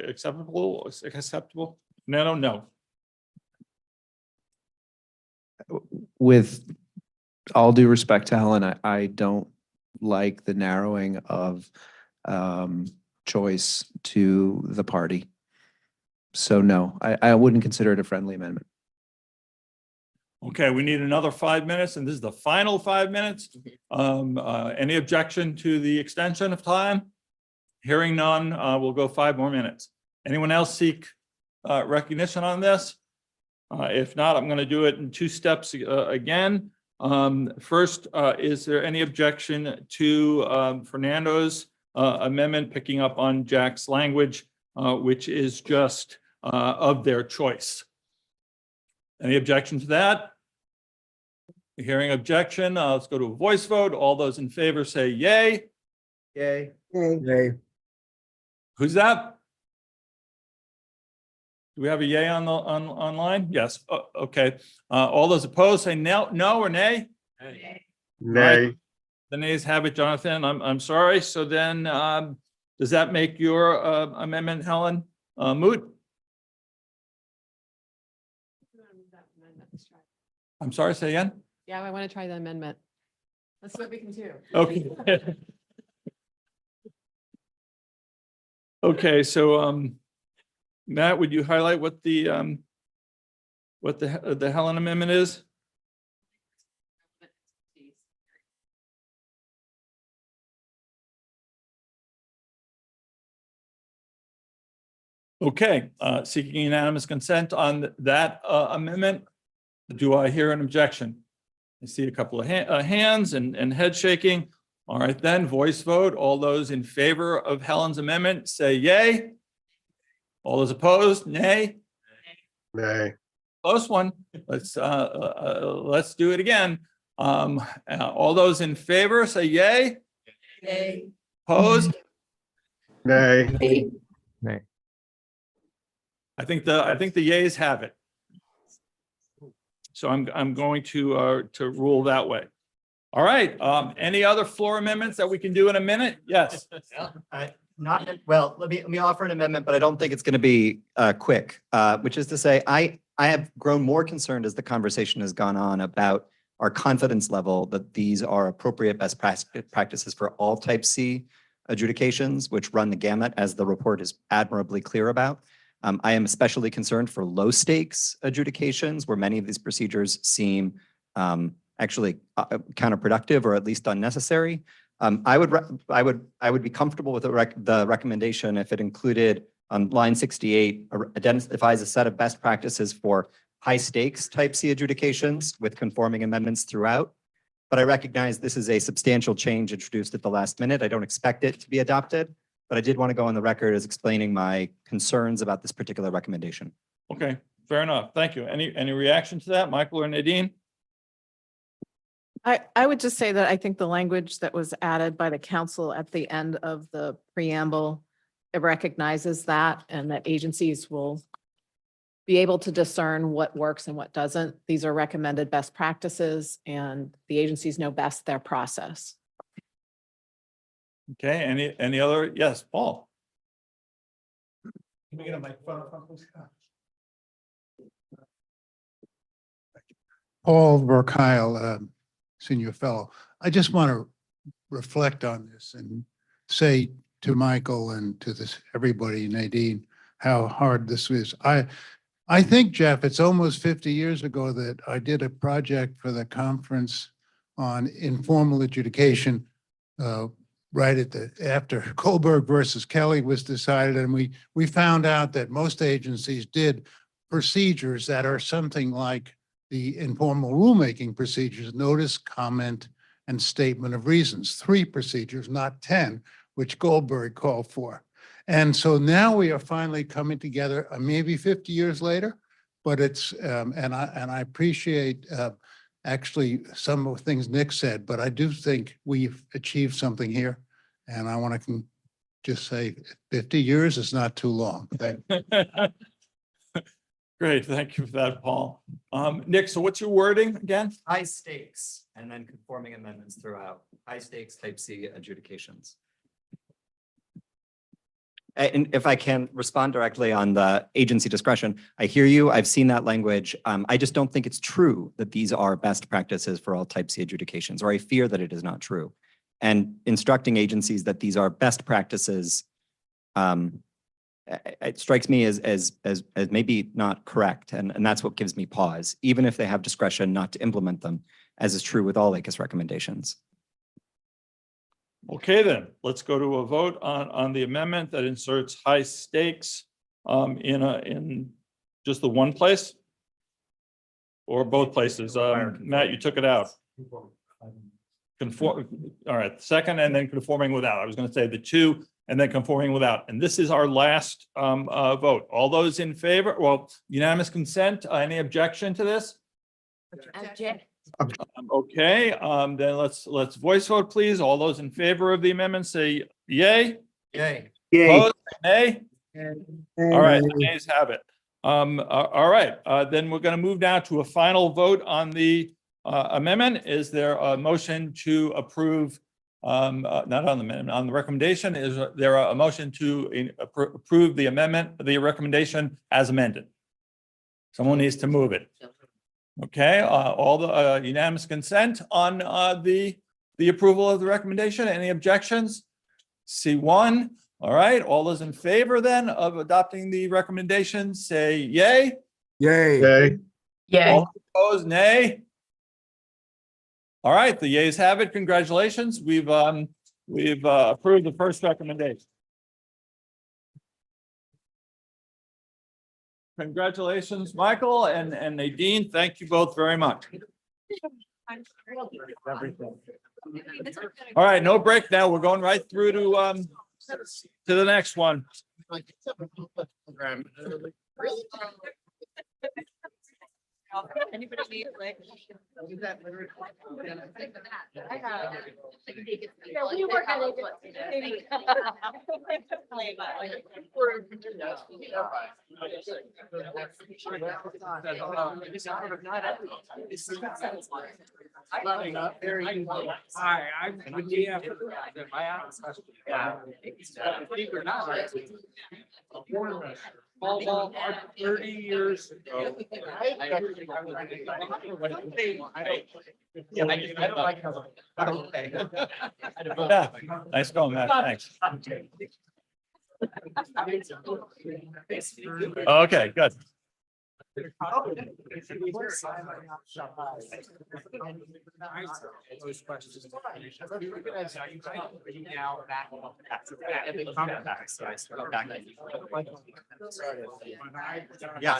acceptable? Acceptable? Fernando, no.
With all due respect to Helen, I don't like the narrowing of choice to the party. So no, I wouldn't consider it a friendly amendment.
Okay, we need another 5 minutes, and this is the final 5 minutes. Any objection to the extension of time? Hearing none, we'll go 5 more minutes. Anyone else seek recognition on this? If not, I'm going to do it in 2 steps again. First, is there any objection to Fernando's amendment picking up on Jack's language, which is just of their choice? Any objection to that? Hearing objection, let's go to a voice vote. All those in favor say yay.
Yay.
Yay.
Who's that? Do we have a yay on the online? Yes. Okay. All those opposed say no or nay?
Nay.
The nays have it, Jonathan. I'm sorry. So then, does that make your amendment, Helen, moot? I'm sorry, say again?
Yeah, I want to try the amendment. Let's see what we can do.
Okay. Okay, so Matt, would you highlight what the Helen amendment is? Okay, seeking unanimous consent on that amendment. Do I hear an objection? I see a couple of hands and head shaking. All right, then voice vote. All those in favor of Helen's amendment say yay. All those opposed, nay.
Nay.
Close one. Let's do it again. All those in favor say yay.
Yay.
Opposed?
Nay.
I think the yeas have it. So I'm going to rule that way. All right, any other floor amendments that we can do in a minute? Yes.
Well, let me offer an amendment, but I don't think it's going to be quick, which is to say, I have grown more concerned as the conversation has gone on about our confidence level that these are appropriate best practices for all type C adjudications, which run the gamut, as the report is admirably clear about. I am especially concerned for low stakes adjudications, where many of these procedures seem actually counterproductive or at least unnecessary. I would be comfortable with the recommendation if it included on line 68 identifies a set of best practices for high stakes type C adjudications with conforming amendments throughout. But I recognize this is a substantial change introduced at the last minute. I don't expect it to be adopted, but I did want to go on the record as explaining my concerns about this particular recommendation.
Okay, fair enough. Thank you. Any reaction to that, Michael or Nadine?
I would just say that I think the language that was added by the council at the end of the preamble, it recognizes that, and that agencies will be able to discern what works and what doesn't. These are recommended best practices, and the agencies know best their process.
Okay, any other? Yes, Paul.
Can we get a microphone?
Paul Verkyle, Senior Fellow. I just want to reflect on this and say to Michael and to everybody, Nadine, how hard this is. I think, Jeff, it's almost 50 years ago that I did a project for the conference on informal adjudication, right after Kohlberg versus Kelly was decided, and we found out that most agencies did procedures that are something like the informal rulemaking procedures: notice, comment, and statement of reasons. 3 procedures, not 10, which Goldberg called for. And so now we are finally coming together, maybe 50 years later, but it's, and I appreciate actually some of the things Nick said, but I do think we've achieved something here. And I want to just say 50 years is not too long. Thank you.
Great, thank you for that, Paul. Nick, so what's your wording again?
High stakes and then conforming amendments throughout. High stakes type C adjudications. And if I can respond directly on the agency discretion, I hear you. I've seen that language. I just don't think it's true that these are best practices for all type C adjudications, or I fear that it is not true. And instructing agencies that these are best practices, it strikes me as maybe not correct. And that's what gives me pause, even if they have discretion not to implement them, as is true with all ACUS recommendations.
Okay, then let's go to a vote on the amendment that inserts high stakes in just the one place or both places. Matt, you took it out. Conform. All right, second, and then conforming without. I was going to say the 2 and then conforming without. And this is our last vote. All those in favor? Well, unanimous consent. Any objection to this? Okay, then let's voice vote, please. All those in favor of the amendment say yay.
Yay.
Opposed, nay. All right, the nays have it. All right, then we're going to move now to a final vote on the amendment. Is there a motion to approve? Not on the amendment, on the recommendation. Is there a motion to approve the amendment, the recommendation as amended? Someone needs to move it. Okay, all the unanimous consent on the approval of the recommendation. Any objections? C1. All right, all those in favor then of adopting the recommendation say yay.
Yay.
Yay.
All opposed, nay. All right, the yays have it. Congratulations. We've approved the first recommendation. Congratulations, Michael and Nadine. Thank you both very much. All right, no break now. We're going right through to the next one.
Anybody need like?
Yeah, we were gonna
Hi, I'm with GF. Ball 30 years ago.
Yeah, nice going, Matt. Thanks. Okay, good.
Yeah.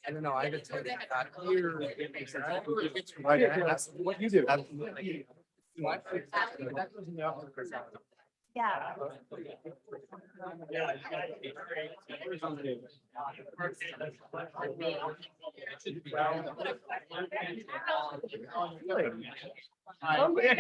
I don't know, I could tell you that here. What you do.
Yeah.
Oh, yeah.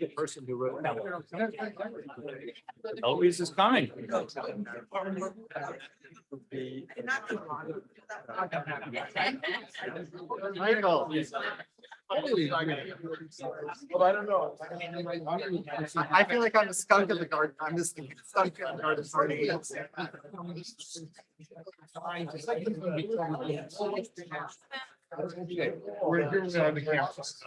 The person who wrote that. Eloise is coming.
Michael.
Well, I don't know.
I feel like I'm a skunk in the garden. I'm just skunk in the garden party.
We're here with the campus.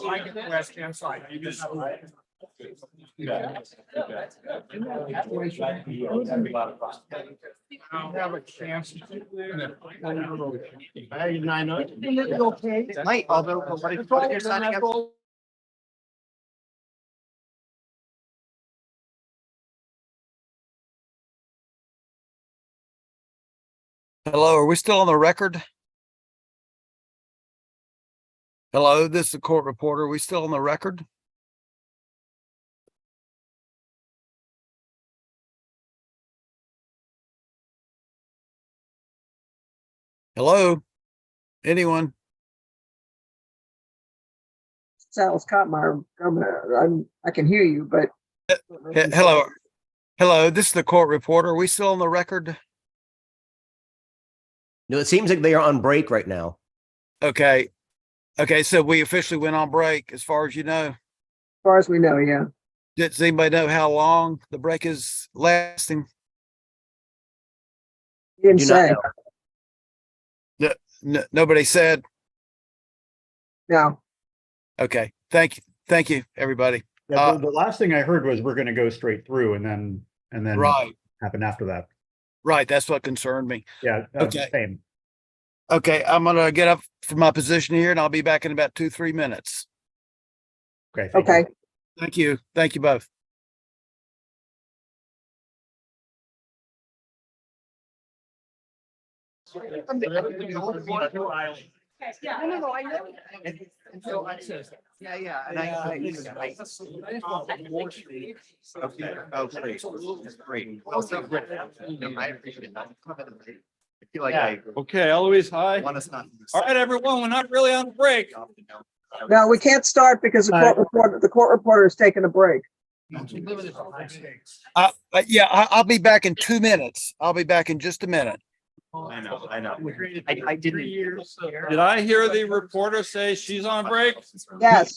I get the west hand side. You just. I'll have a chance to.
Might, although, what if you're signing up?
Hello, are we still on the record? Hello, this is the court reporter. Are we still on the record? Hello? Anyone?
Sal Scottmeyer, I can hear you, but.
Hello. Hello, this is the court reporter. Are we still on the record?
No, it seems like they are on break right now.
Okay. Okay, so we officially went on break as far as you know.
As far as we know, yeah.
Does anybody know how long the break is lasting?
Didn't say.
Nobody said.
No.
Okay. Thank you. Thank you, everybody.
Yeah, the last thing I heard was we're going to go straight through and then
right.
happen after that.
Right. That's what concerned me.
Yeah.
Okay.
Same.
Okay. I'm going to get up from my position here and I'll be back in about 2-3 minutes.
Okay.
Okay.
Thank you. Thank you both.
Yeah, no, I know.
And so I said, yeah, and I okay, oh, great, that's great. Well, so great. I appreciate that. I feel like I
Okay, Eloise, hi.
want us not.
All right, everyone, we're not really on break.
No, we can't start because the court reporter is taking a break.
Yeah, I'll be back in 2 minutes. I'll be back in just a minute.
I know. I didn't.
Did I hear the reporter say she's on break?
Yes.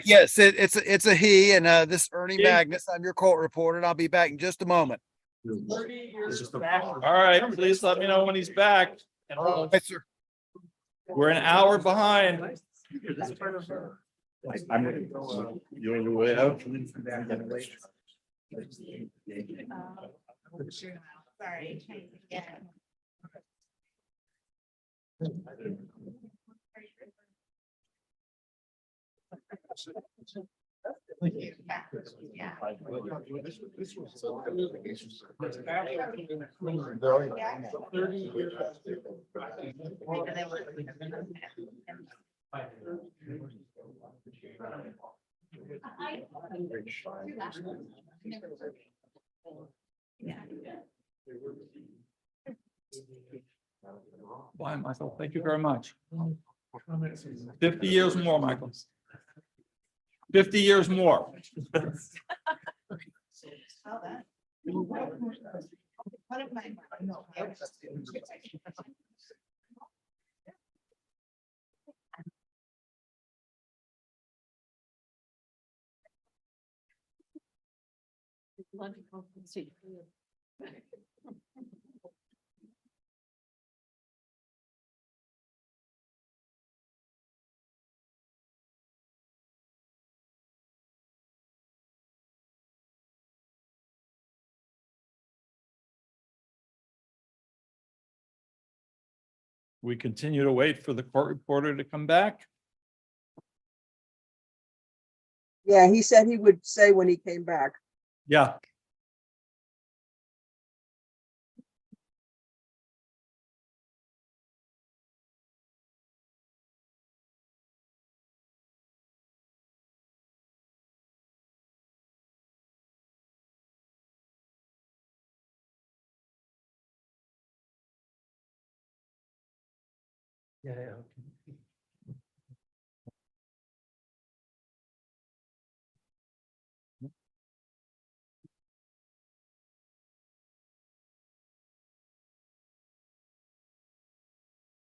Yes, it's a he, and this is Ernie Magnus. I'm your court reporter, and I'll be back in just a moment.
All right, please let me know when he's back.
Yes, sir.
We're an hour behind. You on your way out?
Sorry. Yeah.
Bye, Michael. Thank you very much. 50 years more, Michael. 50 years more. We continue to wait for the court reporter to come back.
Yeah, he said he would say when he came back.
Yeah.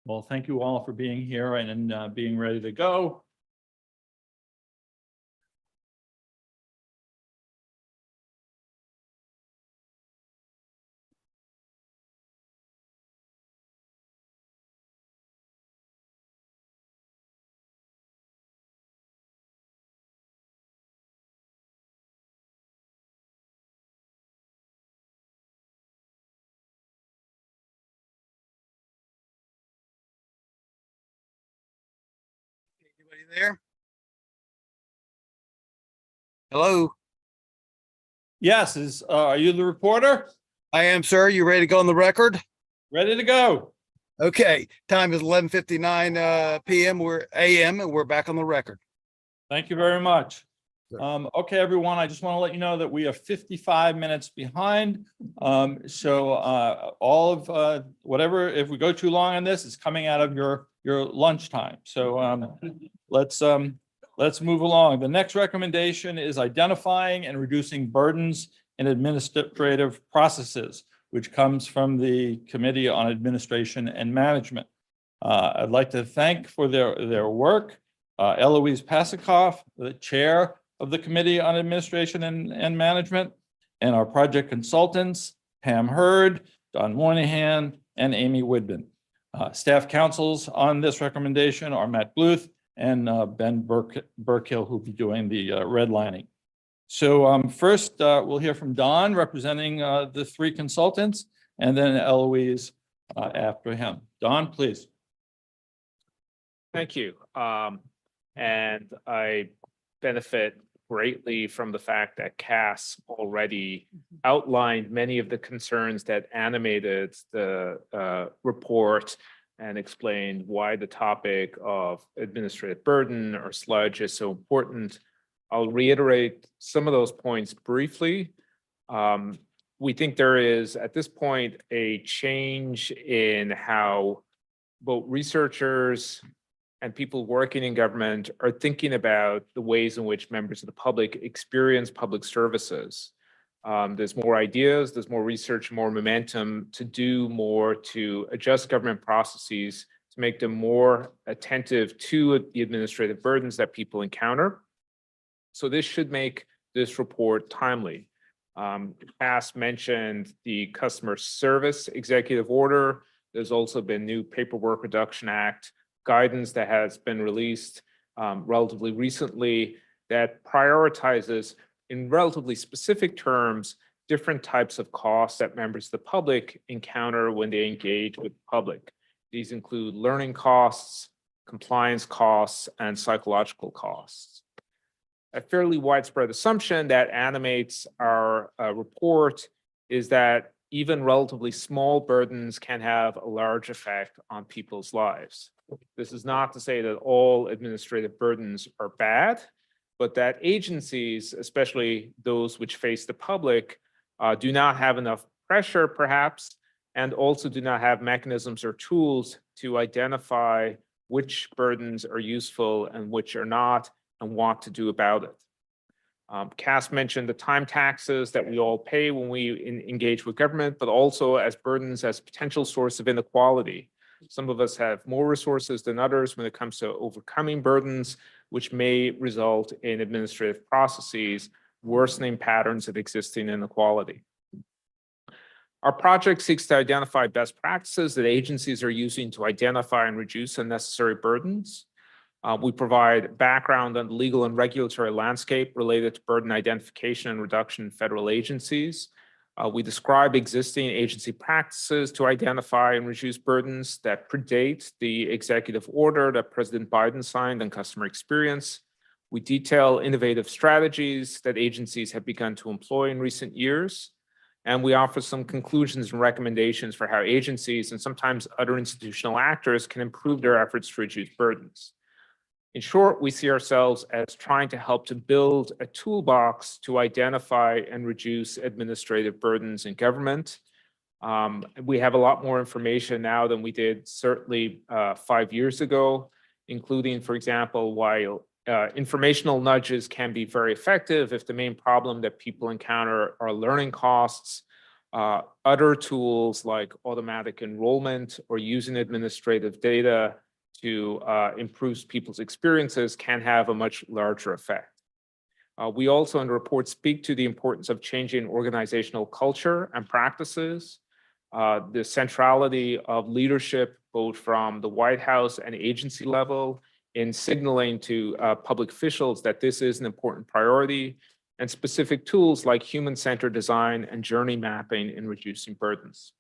Well, thank you all for being here and being ready to go.
Anybody there? Hello?
Yes, are you the reporter?
I am, sir. You ready to go on the record?
Ready to go.
Okay, time is 11:59 PM. We're AM and we're back on the record.
Thank you very much. Okay, everyone, I just want to let you know that we are 55 minutes behind. So all of whatever, if we go too long on this, it's coming out of your lunchtime. So let's move along. The next recommendation is identifying and reducing burdens in administrative processes, which comes from the Committee on Administration and Management. I'd like to thank for their work Eloise Pasikoff, the chair of the Committee on Administration and Management, and our project consultants, Pam Hurd, Don Moynihan, and Amy Woodman. Staff counsels on this recommendation are Matt Bluth and Ben Burkill, who'll be doing the redlining. So first, we'll hear from Don representing the three consultants, and then Eloise after him. Don, please.
Thank you. And I benefit greatly from the fact that Cass already outlined many of the concerns that animated the report and explained why the topic of administrative burden or sludge is so important. I'll reiterate some of those points briefly. We think there is, at this point, a change in how both researchers and people working in government are thinking about the ways in which members of the public experience public services. There's more ideas, there's more research, more momentum to do more to adjust government processes to make them more attentive to the administrative burdens that people encounter. So this should make this report timely. Cass mentioned the customer service executive order. There's also been new Paperwork Reduction Act guidance that has been released. relatively recently that prioritizes in relatively specific terms different types of costs that members of the public encounter when they engage with the public. These include learning costs, compliance costs, and psychological costs. A fairly widespread assumption that animates our report is that even relatively small burdens can have a large effect on people's lives. This is not to say that all administrative burdens are bad, but that agencies, especially those which face the public, do not have enough pressure, perhaps, and also do not have mechanisms or tools to identify which burdens are useful and which are not, and what to do about it. Cass mentioned the time taxes that we all pay when we engage with government, but also as burdens as potential source of inequality. Some of us have more resources than others when it comes to overcoming burdens, which may result in administrative processes worsening patterns of existing inequality. Our project seeks to identify best practices that agencies are using to identify and reduce unnecessary burdens. We provide background on the legal and regulatory landscape related to burden identification and reduction in federal agencies. We describe existing agency practices to identify and reduce burdens that predate the executive order that President Biden signed on customer experience. We detail innovative strategies that agencies have begun to employ in recent years. And we offer some conclusions and recommendations for how agencies and sometimes other institutional actors can improve their efforts to reduce burdens. In short, we see ourselves as trying to help to build a toolbox to identify and reduce administrative burdens in government. We have a lot more information now than we did certainly 5 years ago, including, for example, while informational nudges can be very effective if the main problem that people encounter are learning costs, other tools like automatic enrollment or using administrative data to improve people's experiences can have a much larger effect. We also in the report speak to the importance of changing organizational culture and practices, the centrality of leadership, both from the White House and agency level, in signaling to public officials that this is an important priority, and specific tools like human-centered design and journey mapping in reducing burdens.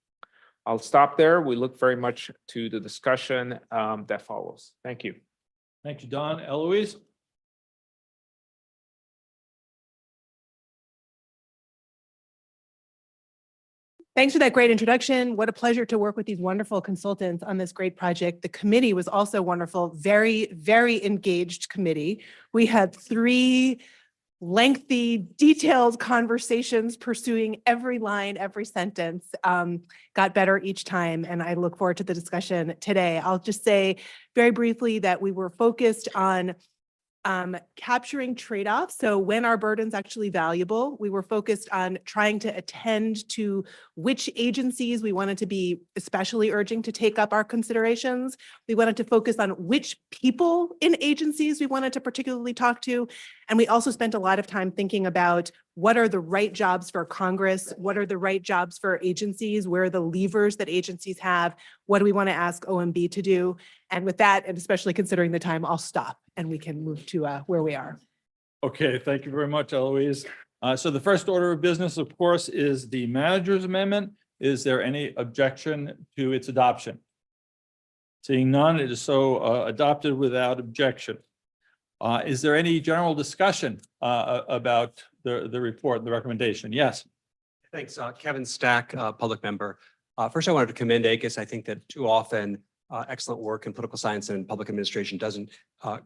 I'll stop there. We look very much to the discussion that follows. Thank you.
Thank you, Don. Eloise?
Thanks for that great introduction. What a pleasure to work with these wonderful consultants on this great project. The committee was also wonderful, very, very engaged committee. We had 3 lengthy, detailed conversations pursuing every line, every sentence, got better each time. And I look forward to the discussion today. I'll just say very briefly that we were focused on capturing trade-offs. So when are burdens actually valuable? We were focused on trying to attend to which agencies we wanted to be especially urging to take up our considerations. We wanted to focus on which people in agencies we wanted to particularly talk to. And we also spent a lot of time thinking about what are the right jobs for Congress? What are the right jobs for agencies? Where are the levers that agencies have? What do we want to ask OMB to do? And with that, and especially considering the time, I'll stop and we can move to where we are.
Okay, thank you very much, Eloise. So the first order of business, of course, is the manager's amendment. Is there any objection to its adoption? Seeing none, it is so adopted without objection. Is there any general discussion about the report, the recommendation? Yes.
Thanks, Kevin Stack, public member. First, I wanted to commend ACUS. I think that too often excellent work in political science and public administration doesn't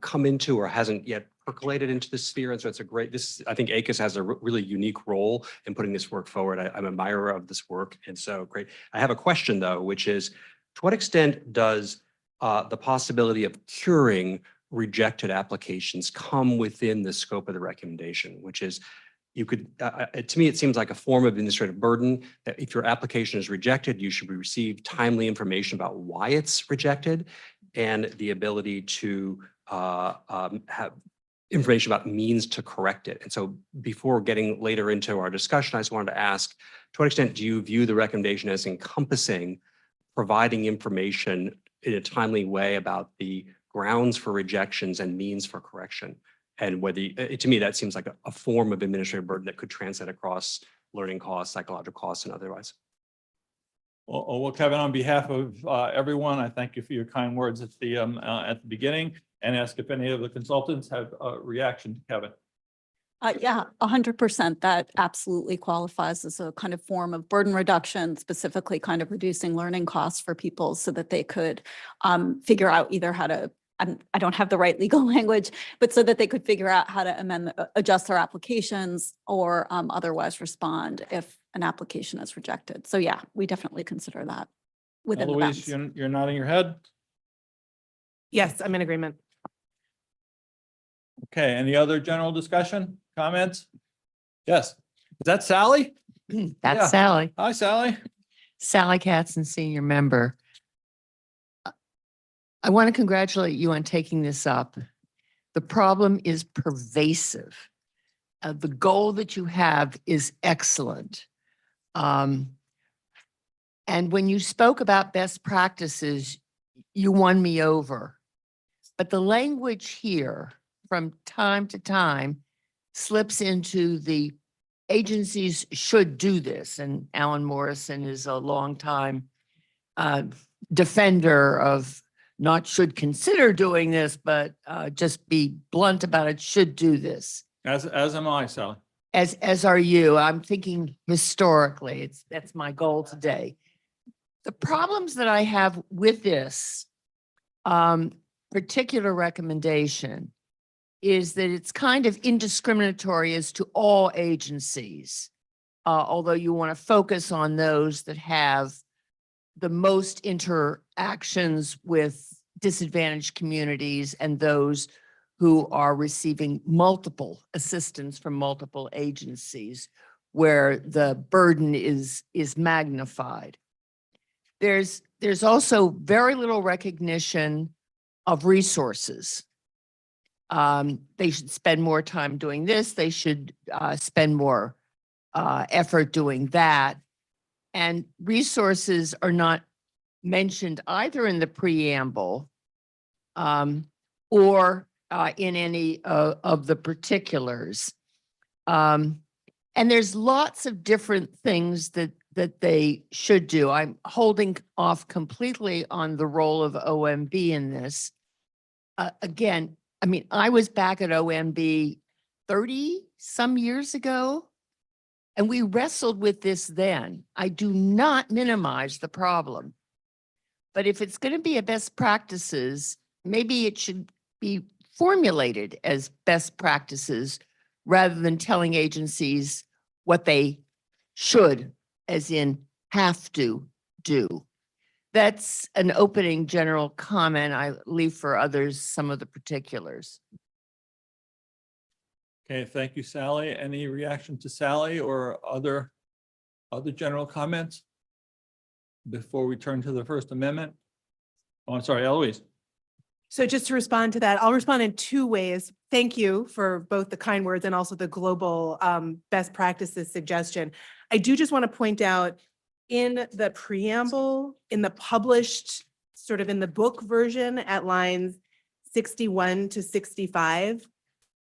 come into or hasn't yet percolated into this sphere. And so it's a great, I think ACUS has a really unique role in putting this work forward. I'm an admirer of this work. And so great. I have a question though, which is to what extent does the possibility of curing rejected applications come within the scope of the recommendation, which is you could, to me, it seems like a form of administrative burden that if your application is rejected, you should receive timely information about why it's rejected and the ability to have information about means to correct it. And so before getting later into our discussion, I just wanted to ask, to what extent do you view the recommendation as encompassing providing information in a timely way about the grounds for rejections and means for correction. And whether, to me, that seems like a form of administrative burden that could translate across learning costs, psychological costs, and otherwise.
Well, Kevin, on behalf of everyone, I thank you for your kind words at the beginning, and ask if any of the consultants have a reaction to Kevin.
Yeah, 100%. That absolutely qualifies as a kind of form of burden reduction, specifically kind of reducing learning costs for people so that they could figure out either how to, I don't have the right legal language, but so that they could figure out how to amend, adjust their applications or otherwise respond if an application is rejected. So yeah, we definitely consider that within the
Eloise,
bounds.
you're nodding your head.
Yes, I'm in agreement.
Okay, any other general discussion, comments? Yes, is that Sally?
That's
Yeah.
Sally.
Hi, Sally.
Sally Katzen, senior member. I want to congratulate you on taking this up. The problem is pervasive. The goal that you have is excellent. And when you spoke about best practices, you won me over. But the language here from time to time slips into the agencies should do this. And Alan Morrison is a longtime defender of not should consider doing this, but just be blunt about it, should do this.
As am I, Sally.
As are you. I'm thinking historically. That's my goal today. The problems that I have with this particular recommendation is that it's kind of indiscriminatory as to all agencies, although you want to focus on those that have the most interactions with disadvantaged communities and those who are receiving multiple assistance from multiple agencies where the burden is magnified. There's also very little recognition of resources. They should spend more time doing this. They should spend more effort doing that. And resources are not mentioned either in the preamble or in any of the particulars. And there's lots of different things that they should do. I'm holding off completely on the role of OMB in this. Again, I mean, I was back at OMB 30 some years ago, and we wrestled with this then. I do not minimize the problem. But if it's going to be a best practices, maybe it should be formulated as best practices rather than telling agencies what they should, as in have to do. That's an opening general comment. I leave for others some of the particulars.
Okay, thank you, Sally. Any reaction to Sally or other general comments before we turn to the First Amendment? Oh, I'm sorry, Eloise.
So just to respond to that, I'll respond in two ways. Thank you for both the kind words and also the global best practices suggestion. I do just want to point out in the preamble, in the published, sort of in the book version at lines 61 to 65,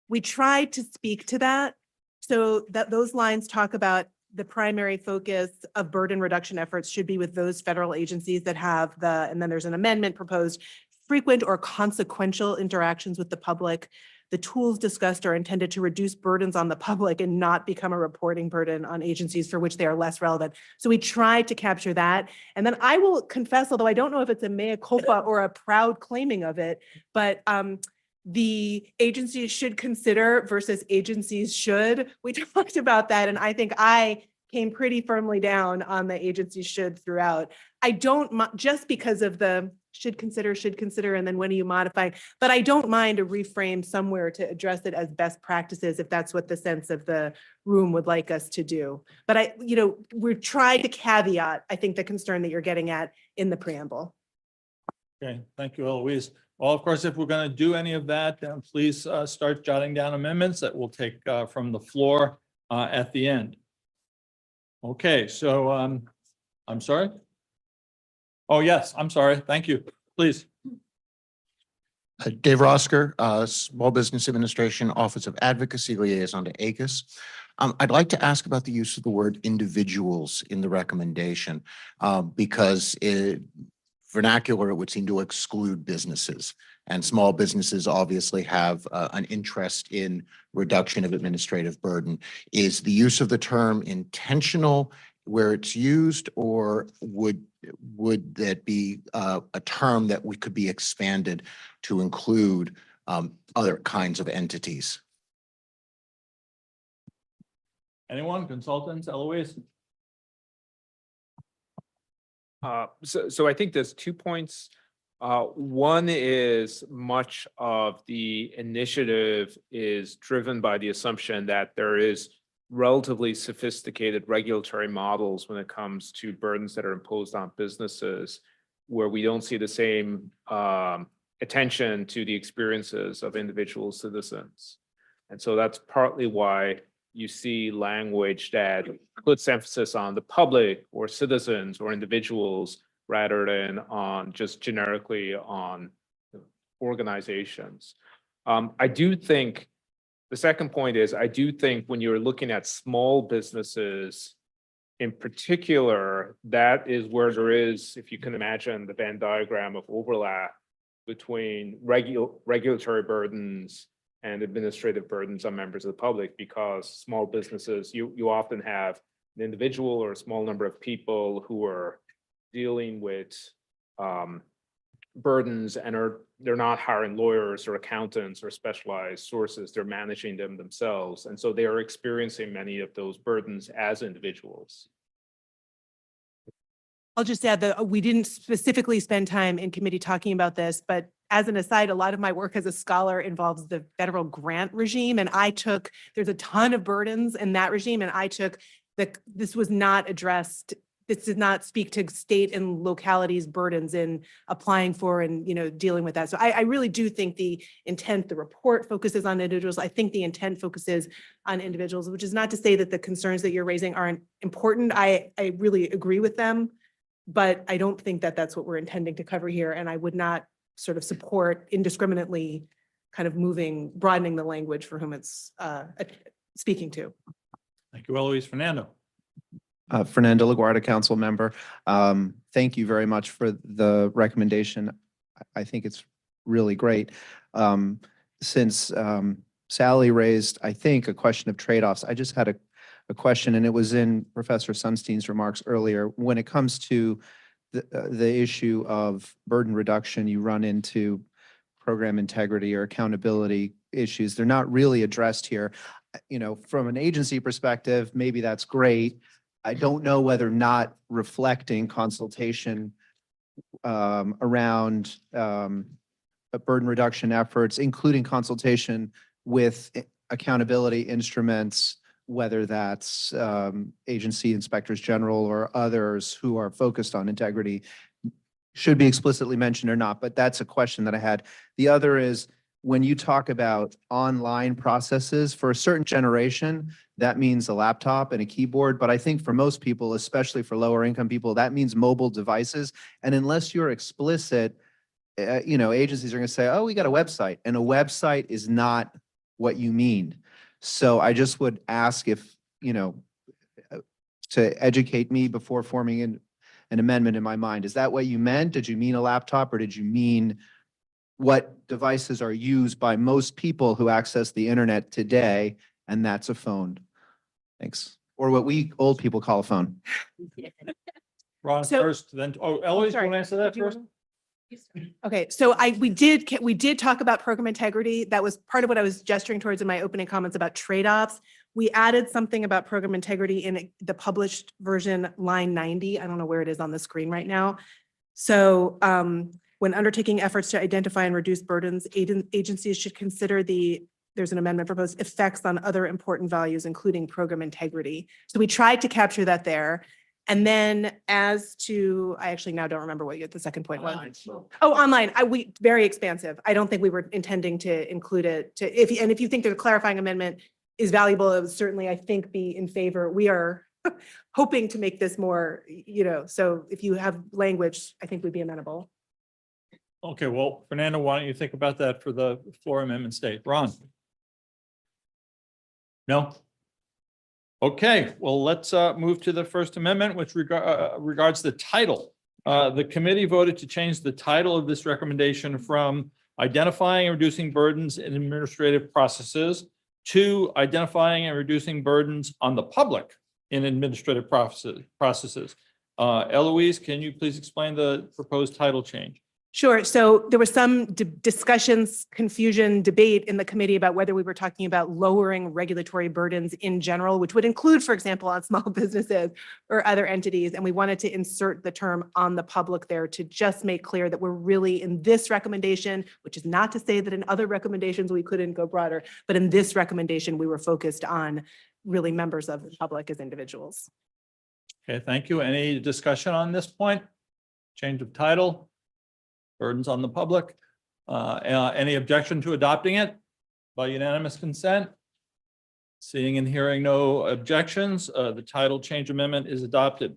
we tried to speak to that so that those lines talk about the primary focus of burden reduction efforts should be with those federal agencies that have and then there's an amendment proposed, frequent or consequential interactions with the public. The tools discussed are intended to reduce burdens on the public and not become a reporting burden on agencies for which they are less relevant. So we tried to capture that. And then I will confess, although I don't know if it's a mea culpa or a proud claiming of it, but the agencies should consider versus agencies should. We talked about that. And I think I came pretty firmly down on the agencies should throughout. I don't, just because of the should consider, and then when are you modifying? But I don't mind a reframe somewhere to address it as best practices if that's what the sense of the room would like us to do. But we're trying to caveat, I think, the concern that you're getting at in the preamble.
Okay, thank you, Eloise. Well, of course, if we're going to do any of that, then please start jotting down amendments that we'll take from the floor at the end. Okay, so I'm sorry. Oh, yes, I'm sorry. Thank you. Please.
Dave Rosker, Small Business Administration, Office of Advocacy Liaison to ACUS. I'd like to ask about the use of the word individuals in the recommendation, because vernacular, it would seem to exclude businesses. And small businesses obviously have an interest in reduction of administrative burden. Is the use of the term intentional where it's used, or would that be a term that we could be expanded to include other kinds of entities?
Anyone, consultants, Eloise?
So I think there's 2 points. One is much of the initiative is driven by the assumption that there is relatively sophisticated regulatory models when it comes to burdens that are imposed on businesses, where we don't see the same attention to the experiences of individual citizens. And so that's partly why you see language that puts emphasis on the public or citizens or individuals rather than on just generically on organizations. I do think the second point is, I do think when you're looking at small businesses in particular, that is where there is, if you can imagine the Venn diagram of overlap between regulatory burdens and administrative burdens on members of the public, because small businesses, you often have an individual or a small number of people who are dealing with burdens and they're not hiring lawyers or accountants or specialized sources, they're managing them themselves. And so they are experiencing many of those burdens as individuals.
I'll just add that we didn't specifically spend time in committee talking about this, but as an aside, a lot of my work as a scholar involves the federal grant regime. And there's a ton of burdens in that regime. And this was not addressed. This did not speak to state and localities' burdens in applying for and, dealing with that. So I really do think the report focuses on individuals. I think the intent focuses on individuals, which is not to say that the concerns that you're raising aren't important. I really agree with them, but I don't think that that's what we're intending to cover here. And I would not sort of support indiscriminately kind of broadening the language for whom it's speaking to.
Thank you, Eloise. Fernando.
Fernando LaGuardia, council member. Thank you very much for the recommendation. I think it's really great. Since Sally raised, I think, a question of trade-offs, I just had a question, and it was in Professor Sunstein's remarks earlier. When it comes to the issue of burden reduction, you run into program integrity or accountability issues. They're not really addressed here. From an agency perspective, maybe that's great. I don't know whether not reflecting consultation around burden reduction efforts, including consultation with accountability instruments, whether that's agency inspectors general or others who are focused on integrity, should be explicitly mentioned or not. But that's a question that I had. The other is, when you talk about online processes for a certain generation, that means a laptop and a keyboard. But I think for most people, especially for lower income people, that means mobile devices. And unless you're explicit, agencies are going to say, oh, we got a website, and a website is not what you mean. So I just would ask if, to educate me before forming an amendment in my mind. Is that what you meant? Did you mean a laptop, or did you mean what devices are used by most people who access the internet today, and that's a phone? Thanks. Or what we old people call a phone.
Ron first, then, Eloise, you want to answer that first?
Okay, so we did talk about program integrity. That was part of what I was gesturing towards in my opening comments about trade-offs. We added something about program integrity in the published version, line 90. I don't know where it is on the screen right now. So when undertaking efforts to identify and reduce burdens, agencies should consider there's an amendment proposed, effects on other important values, including program integrity. So we tried to capture that there. And then as to, I actually now don't remember what the second point was. Oh, online, very expansive. I don't think we were intending to include it. If you think the clarifying amendment is valuable, it would certainly, I think, be in favor. We are hoping to make this more, so if you have language, I think we'd be amenable.
Okay, well, Fernando, why don't you think about that for the floor amendment state? Ron? No? Okay, well, let's move to the First Amendment, which regards the title. The committee voted to change the title of this recommendation from identifying and reducing burdens in administrative processes to identifying and reducing burdens on the public in administrative processes. Eloise, can you please explain the proposed title change?
Sure. So there was some discussions, confusion, debate in the committee about whether we were talking about lowering regulatory burdens in general, which would include, for example, on small businesses or other entities. And we wanted to insert the term on the public there to just make clear that we're really in this recommendation, which is not to say that in other recommendations we couldn't go broader, but in this recommendation, we were focused on really members of the public as individuals.
Okay, thank you. Any discussion on this point? Change of title? Burdens on the public. Any objection to adopting it by unanimous consent? Seeing and hearing no objections, the title change amendment is adopted.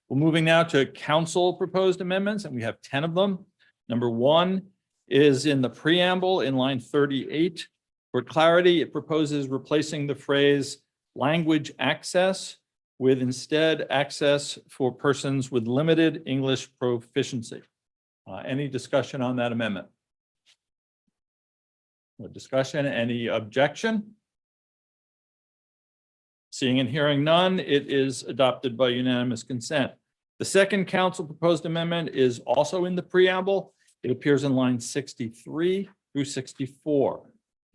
We're moving now to council proposed amendments, and we have 10 of them. Number 1 is in the preamble in line 38. For clarity, it proposes replacing the phrase language access with instead access for persons with limited English proficiency. Any discussion on that amendment? No discussion, any objection? Seeing and hearing none, it is adopted by unanimous consent. The second council proposed amendment is also in the preamble. It appears in line 63 through 64.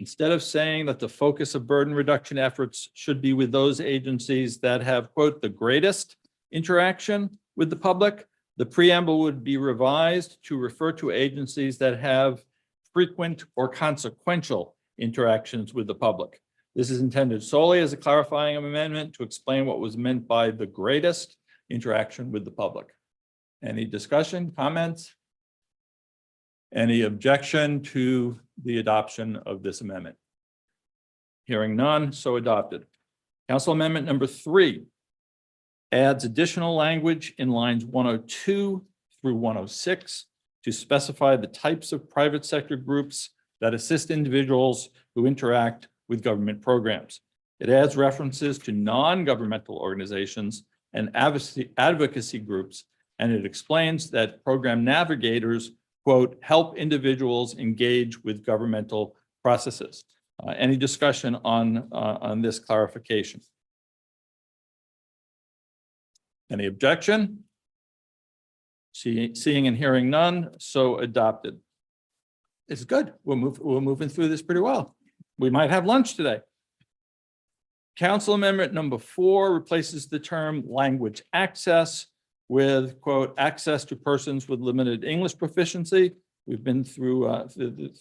Instead of saying that the focus of burden reduction efforts should be with those agencies that have, quote, the greatest interaction with the public, the preamble would be revised to refer to agencies that have frequent or consequential interactions with the public. This is intended solely as a clarifying amendment to explain what was meant by the greatest interaction with the public. Any discussion, comments? Any objection to the adoption of this amendment? Hearing none, so adopted. Council Amendment number 3 adds additional language in lines 102 through 106 to specify the types of private sector groups that assist individuals who interact with government programs. It adds references to non-governmental organizations and advocacy groups, and it explains that program navigators, quote, help individuals engage with governmental processes. Any discussion on this clarification? Any objection? Seeing and hearing none, so adopted. It's good. We're moving through this pretty well. We might have lunch today. Council Amendment number 4 replaces the term language access with, quote, access to persons with limited English proficiency. We've been through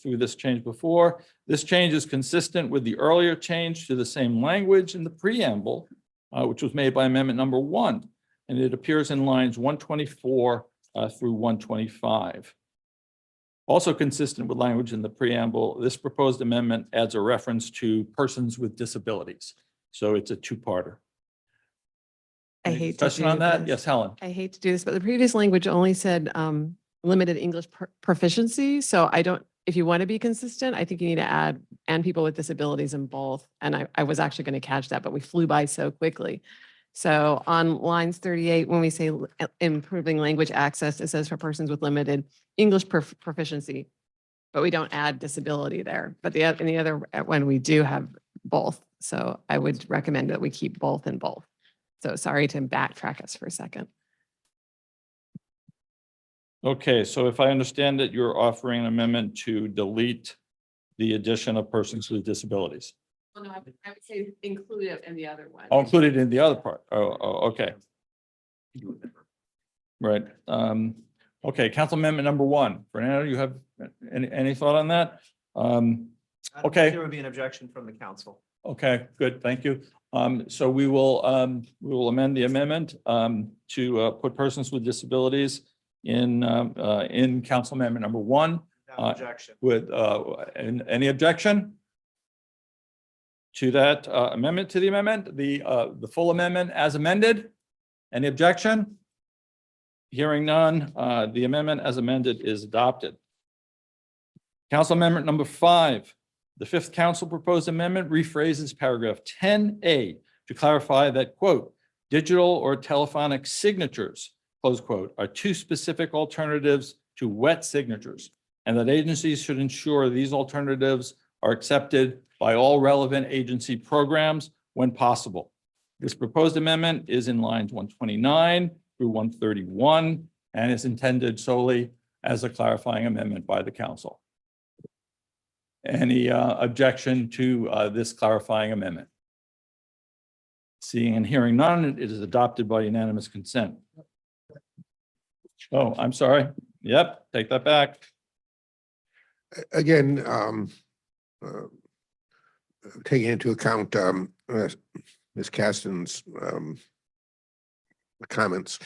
this change before. This change is consistent with the earlier change to the same language in the preamble, which was made by amendment number 1. And it appears in lines 124 through 125. Also consistent with language in the preamble, this proposed amendment adds a reference to persons with disabilities. So it's a two-parter.
I
Any
hate to
discussion
do
on that?
this.
Yes, Helen.
I hate to do this, but the previous language only said limited English proficiency. So I don't, if you want to be consistent, I think you need to add and people with disabilities in both. And I was actually going to catch that, but we flew by so quickly. So on lines 38, when we say improving language access, it says for persons with limited English proficiency, but we don't add disability there. But in the other one, we do have both. So I would recommend that we keep both in both. So sorry to backtrack us for a second.
Okay, so if I understand it, you're offering an amendment to delete the addition of persons with disabilities.
Well, no, I would say include it in the other one.
Oh, included in the other part. Oh, okay. Right. Okay, Council Amendment number 1. Fernando, you have any thought on that? Okay.
There would be an objection from the council.
Okay, good. Thank you. So we will amend the amendment to put persons with disabilities in Council Amendment number 1.
Objection.
With any objection to that amendment to the amendment, the full amendment as amended? Any objection? Hearing none, the amendment as amended is adopted. Council Amendment number 5. The fifth council proposed amendment rephrases paragraph 10A to clarify that, quote, digital or telephonic signatures, close quote, are two specific alternatives to wet signatures, and that agencies should ensure these alternatives are accepted by all relevant agency programs when possible. This proposed amendment is in lines 129 through 131 and is intended solely as a clarifying amendment by the council. Any objection to this clarifying amendment? Seeing and hearing none, it is adopted by unanimous consent. Oh, I'm sorry. Yep, take that back.
Again, taking into account Ms. Caston's comments,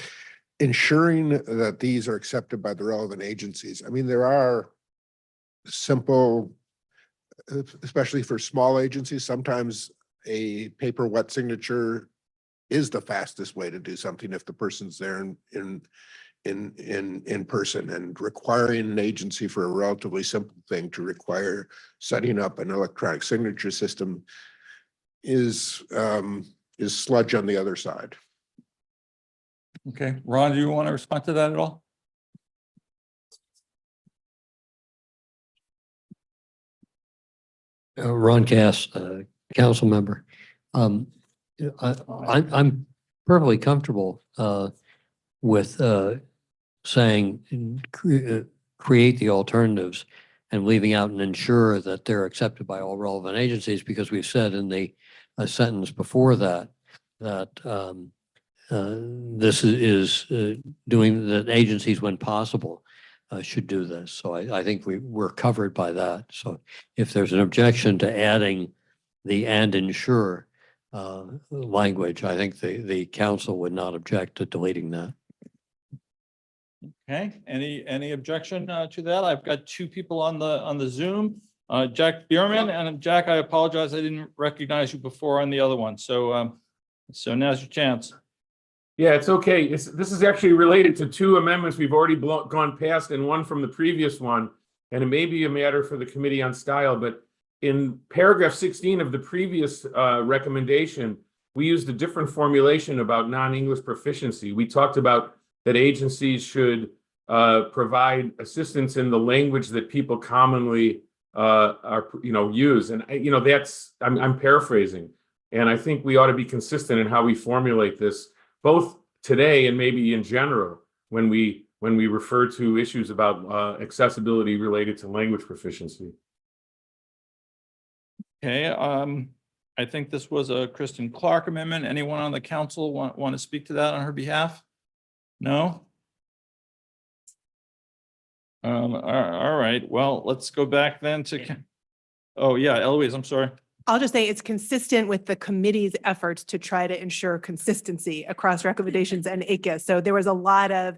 ensuring that these are accepted by the relevant agencies. I mean, there are simple, especially for small agencies, sometimes a paper wet signature is the fastest way to do something if the person's there in person, and requiring an agency for a relatively simple thing to require setting up an electronic signature system is sludge on the other side.
Okay, Ron, do you want to respond to that at all?
Ron Cass, council member. I'm perfectly comfortable with saying create the alternatives and leaving out and ensure that they're accepted by all relevant agencies, because we've said in the sentence before that this is doing that agencies when possible should do this. So I think we're covered by that. So if there's an objection to adding the and ensure language, I think the council would not object to deleting that.
Okay, any objection to that? I've got two people on the Zoom, Jack Bierman, and Jack, I apologize, I didn't recognize you before on the other one. So now's your chance.
Yeah, it's okay. This is actually related to two amendments we've already gone past and one from the previous one. And it may be a matter for the Committee on Style, but in paragraph 16 of the previous recommendation, we used a different formulation about non-English proficiency. We talked about that agencies should provide assistance in the language that people commonly use. And I'm paraphrasing. And I think we ought to be consistent in how we formulate this, both today and maybe in general, when we refer to issues about accessibility related to language proficiency.
Okay, I think this was a Kristen Clark amendment. Anyone on the council want to speak to that on her behalf? No? All right, well, let's go back then to, oh yeah, Eloise, I'm sorry.
I'll just say it's consistent with the committee's efforts to try to ensure consistency across recommendations and ACUS. So there was a lot of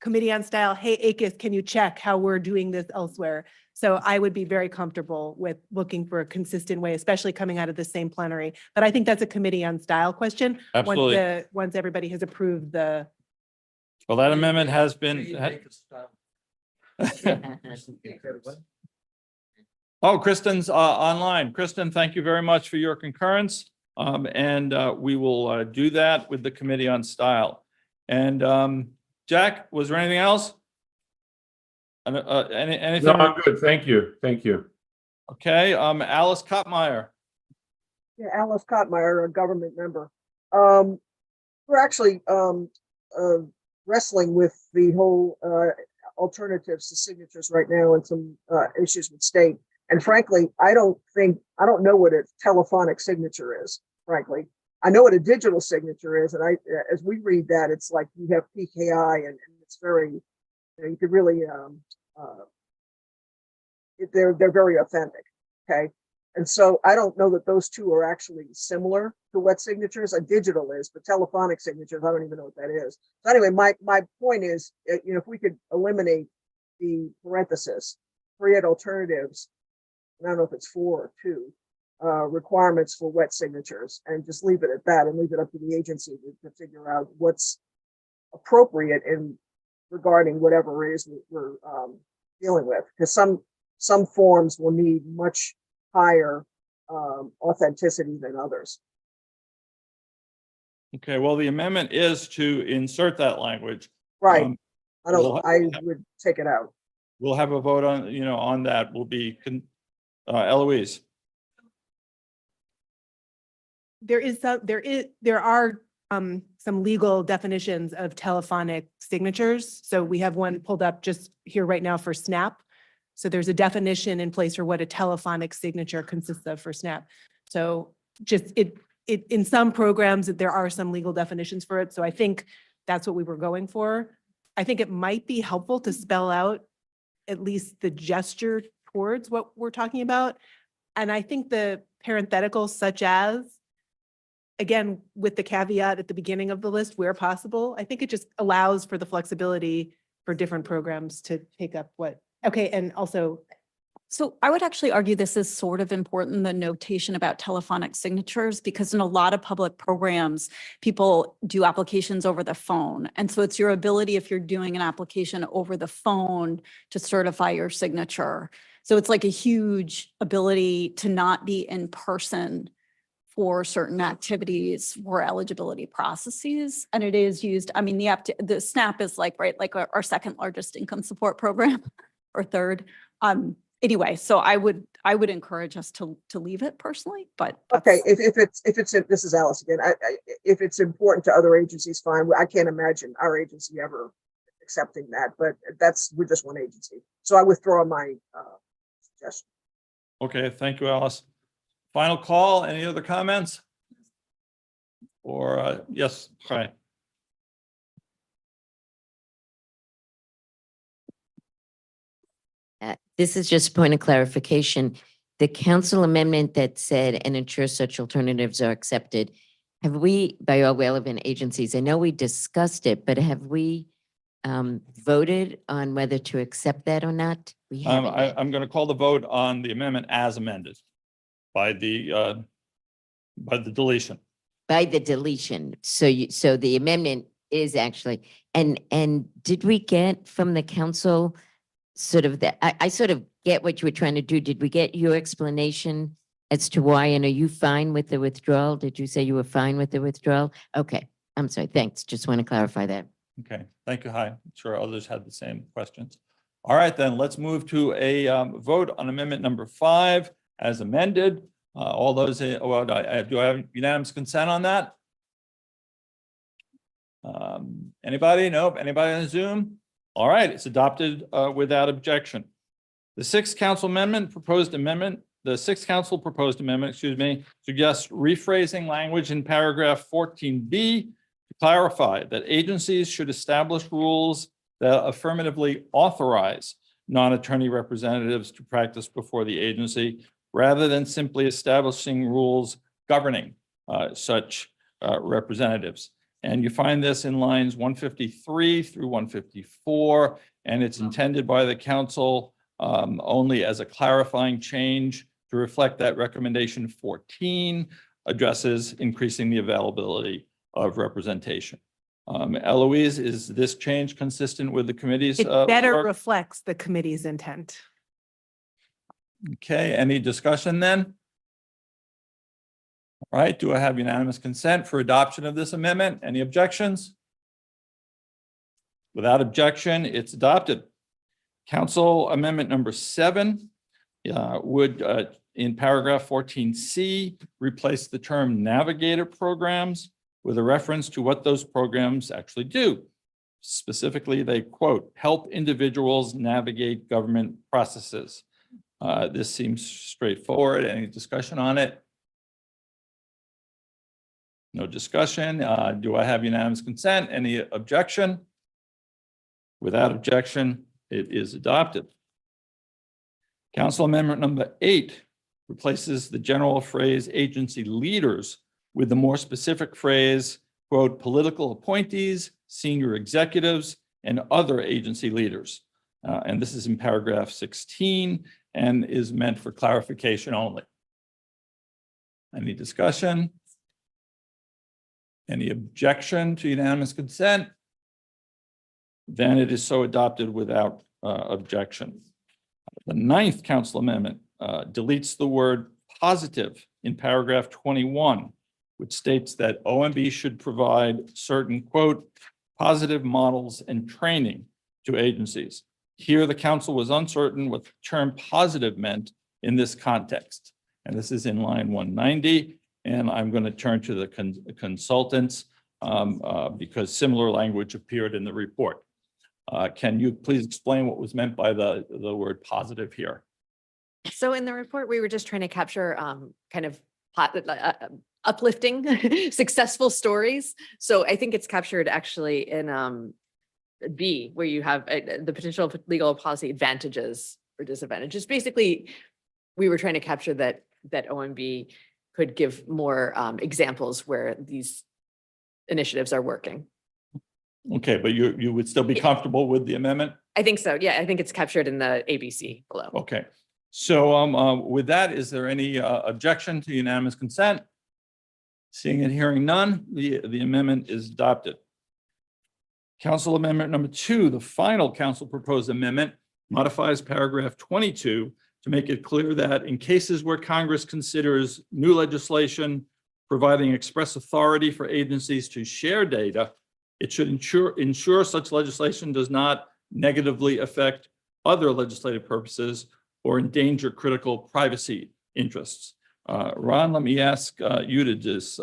Committee on Style, hey, ACUS, can you check how we're doing this elsewhere? So I would be very comfortable with looking for a consistent way, especially coming out of the same plenary. But I think that's a Committee on Style question.
Absolutely.
Once everybody has approved the.
Well, that amendment has been. Oh, Kristen's online. Kristen, thank you very much for your concurrence. And we will do that with the Committee on Style. And Jack, was there anything else? Anything?
No, I'm good. Thank you. Thank you.
Okay, Alice Kottmeyer.
Yeah, Alice Kottmeyer, a government member. We're actually wrestling with the whole alternatives to signatures right now and some issues with state. And frankly, I don't know what a telephonic signature is, frankly. I know what a digital signature is. And as we read that, it's like you have PKI and it's very, you could really, they're very authentic. Okay. And so I don't know that those two are actually similar to wet signatures. A digital is, but telephonic signatures, I don't even know what that is. So anyway, my point is, if we could eliminate the parenthesis, create alternatives, and I don't know if it's 4 or 2 requirements for wet signatures, and just leave it at that and leave it up to the agency to figure out what's appropriate in regarding whatever it is we're dealing with. Because some some forms will need much higher authenticity than others.
Okay, well, the amendment is to insert that language.
Right.
Um,
I would take it out.
We'll have a vote on, on that. Will be Eloise.
There are some legal definitions of telephonic signatures. So we have one pulled up just here right now for SNAP. So there's a definition in place for what a telephonic signature consists of for SNAP. So just in some programs, there are some legal definitions for it. So I think that's what we were going for. I think it might be helpful to spell out at least the gesture towards what we're talking about. And I think the parentheticals such as, again, with the caveat at the beginning of the list where possible, I think it just allows for the flexibility for different programs to take up what, okay, and also.
So I would actually argue this is sort of important, the notation about telephonic signatures, because in a lot of public programs, people do applications over the phone. And so it's your ability, if you're doing an application over the phone, to certify your signature. So it's like a huge ability to not be in person for certain activities or eligibility processes. And it is used, I mean, the SNAP is like, right, like our second largest income support program or third. Anyway, so I would encourage us to leave it personally, but.
Okay, if it's, this is Alice again, if it's important to other agencies, fine. I can't imagine our agency ever accepting that, but we're just one agency. So I withdraw my suggestion.
Okay, thank you, Alice. Final call, any other comments? Or, yes, hi.
This is just a point of clarification. The council amendment that said and ensure such alternatives are accepted, have we, by all relevant agencies, I know we discussed it, but have we voted on whether to accept that or not? We haven't yet.
I'm going to call the vote on the amendment as amended by the deletion.
By the deletion. So the amendment is actually, and did we get from the council sort of that, I sort of get what you were trying to do. Did we get your explanation as to why? And are you fine with the withdrawal? Did you say you were fine with the withdrawal? Okay, I'm sorry, thanks. Just want to clarify that.
Okay, thank you. Hi, I'm sure others had the same questions. All right, then let's move to a vote on amendment number 5 as amended. All those, do I have unanimous consent on that? Anybody? Nope. Anybody on Zoom? All right, it's adopted without objection. The sixth council proposed amendment, excuse me, suggests rephrasing language in paragraph 14B to clarify that agencies should establish rules that affirmatively authorize non-attorney representatives to practice before the agency, rather than simply establishing rules governing such representatives. And you find this in lines 153 through 154, and it's intended by the council only as a clarifying change to reflect that recommendation 14 addresses increasing the availability of representation. Eloise, is this change consistent with the committee's
It better
work?
reflects the committee's intent.
Okay, any discussion then? All right, do I have unanimous consent for adoption of this amendment? Any objections? Without objection, it's adopted. Council amendment number 7 would, in paragraph 14C, replace the term navigator programs with a reference to what those programs actually do. Specifically, they quote, help individuals navigate government processes. This seems straightforward. Any discussion on it? No discussion. Do I have unanimous consent? Any objection? Without objection, it is adopted. Council amendment number 8 replaces the general phrase agency leaders with the more specific phrase, quote, political appointees, senior executives, and other agency leaders. And this is in paragraph 16 and is meant for clarification only. Any discussion? Any objection to unanimous consent? Then it is so adopted without objection. The ninth council amendment deletes the word positive in paragraph 21, which states that OMB should provide certain, quote, positive models and training to agencies. Here, the council was uncertain what the term positive meant in this context. And this is in line 190. And I'm going to turn to the consultants because similar language appeared in the report. Can you please explain what was meant by the word positive here?
So in the report, we were just trying to capture kind of uplifting, successful stories. So I think it's captured actually in B, where you have the potential of legal policy advantages or disadvantages. Basically, we were trying to capture that OMB could give more examples where these initiatives are working.
Okay, but you would still be comfortable with the amendment?
I think so. Yeah, I think it's captured in the ABC below.
Okay, so with that, is there any objection to unanimous consent? Seeing and hearing none, the amendment is adopted. Council Amendment number 2, the final council proposed amendment, modifies paragraph 22 to make it clear that in cases where Congress considers new legislation providing express authority for agencies to share data, it should ensure such legislation does not negatively affect other legislative purposes or endanger critical privacy interests. Ron, let me ask you to just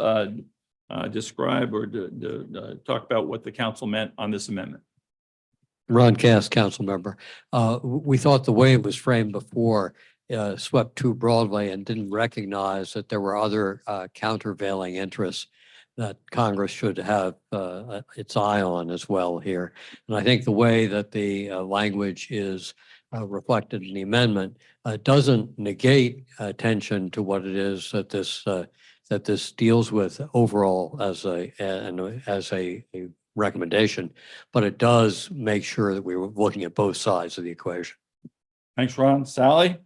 describe or talk about what the council meant on this amendment.
Ron Cass, council member. We thought the way it was framed before swept too broadly and didn't recognize that there were other countervailing interests that Congress should have its eye on as well here. And I think the way that the language is reflected in the amendment doesn't negate attention to what it is that this deals with overall as a recommendation, but it does make sure that we were looking at both sides of the equation.
Thanks, Ron. Sally?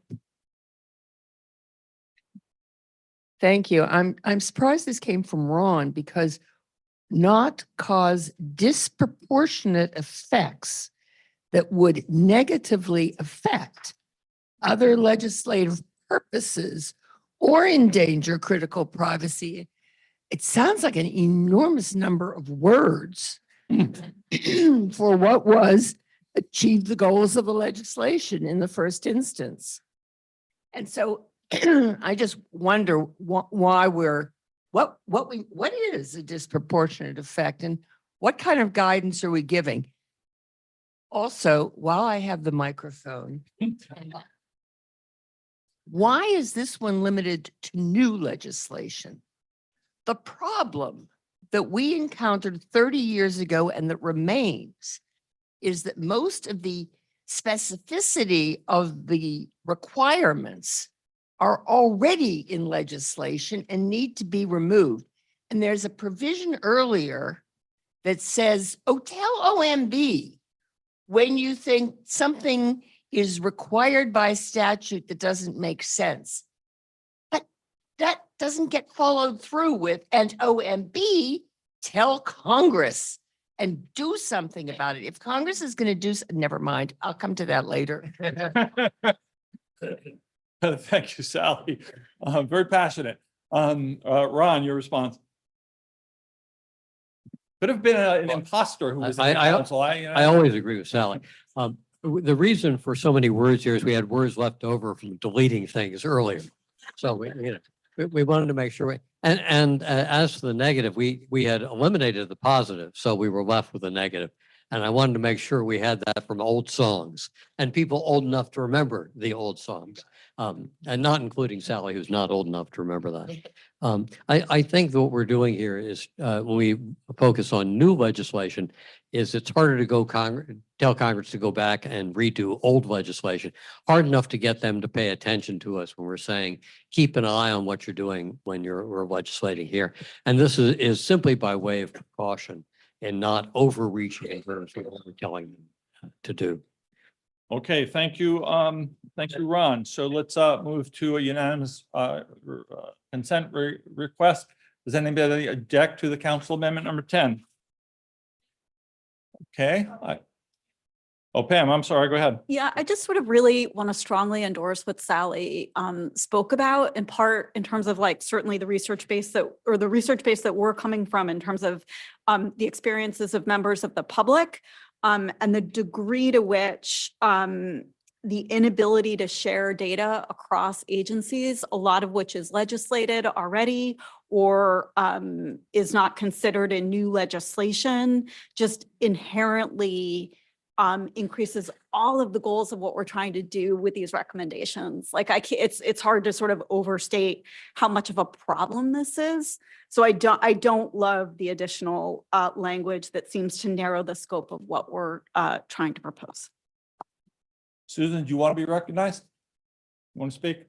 Thank you. I'm surprised this came from Ron because not cause disproportionate effects that would negatively affect other legislative purposes or endanger critical privacy. It sounds like an enormous number of words for what was achieve the goals of the legislation in the first instance. And so I just wonder why what is a disproportionate effect and what kind of guidance are we giving? Also, while I have the microphone, why is this one limited to new legislation? The problem that we encountered 30 years ago and that remains is that most of the specificity of the requirements are already in legislation and need to be removed. And there's a provision earlier that says, oh, tell OMB when you think something is required by statute that doesn't make sense. But that doesn't get followed through with, and OMB, tell Congress and do something about it. If Congress is going to do, never mind, I'll come to that later.
Thank you, Sally. Very passionate. Ron, your response. Could have been an imposter who was in the council.
I always agree with Sally. The reason for so many words here is we had words left over from deleting things earlier. So we wanted to make sure and as for the negative, we had eliminated the positive, so we were left with a negative. And I wanted to make sure we had that from old songs and people old enough to remember the old songs. And not including Sally, who's not old enough to remember that. I think that what we're doing here is when we focus on new legislation, is it's harder to tell Congress to go back and redo old legislation. Hard enough to get them to pay attention to us when we're saying, keep an eye on what you're doing when we're legislating here. And this is simply by way of precaution and not overreaching in terms of what we're telling them to do.
Okay, thank you. Thank you, Ron. So let's move to a unanimous consent request. Does anybody object to the council amendment number 10? Okay, Oh, Pam, I'm sorry, go ahead.
Yeah, I just sort of really want to strongly endorse what Sally spoke about, in part in terms of like certainly the research base that we're coming from in terms of the experiences of members of the public and the degree to which the inability to share data across agencies, a lot of which is legislated already or is not considered in new legislation, just inherently increases all of the goals of what we're trying to do with these recommendations. Like it's hard to sort of overstate how much of a problem this is. So I don't love the additional language that seems to narrow the scope of what we're trying to propose.
Susan, do you want to be recognized? You want to speak?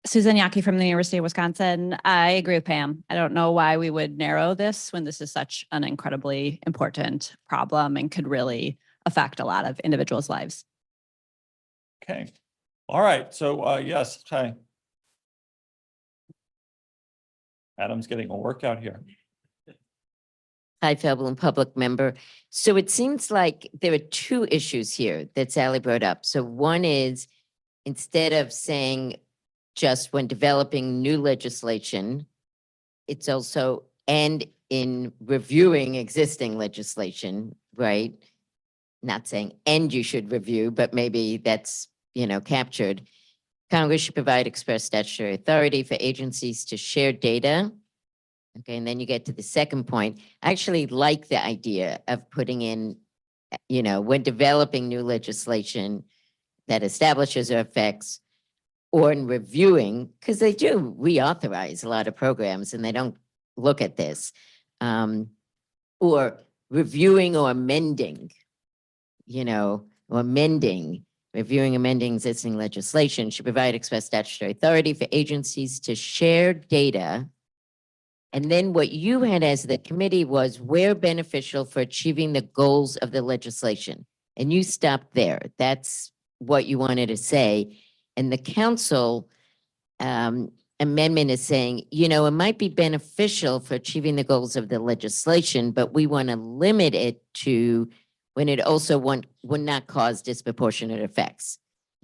Susan Yaki from the University of Wisconsin. I agree with Pam. I don't know why we would narrow this when this is such an incredibly important problem and could really affect a lot of individuals' lives.
Okay. All right. So yes, hi. Adam's getting a workout here.
Hi, Feblin, public member. So it seems like there are two issues here that Sally brought up. So one is instead of saying just when developing new legislation, it's also and in reviewing existing legislation, right? Not saying and you should review, but maybe that's, captured. Congress should provide express statutory authority for agencies to share data. Okay, and then you get to the second point. I actually like the idea of putting in, when developing new legislation that establishes or affects or in reviewing, because they do reauthorize a lot of programs and they don't look at this, or reviewing or amending, reviewing, amending existing legislation should provide express statutory authority for agencies to share data. And then what you had as the committee was where beneficial for achieving the goals of the legislation. And you stopped there. That's what you wanted to say. And the council amendment is saying, it might be beneficial for achieving the goals of the legislation, but we want to limit it to when it also would not cause disproportionate effects,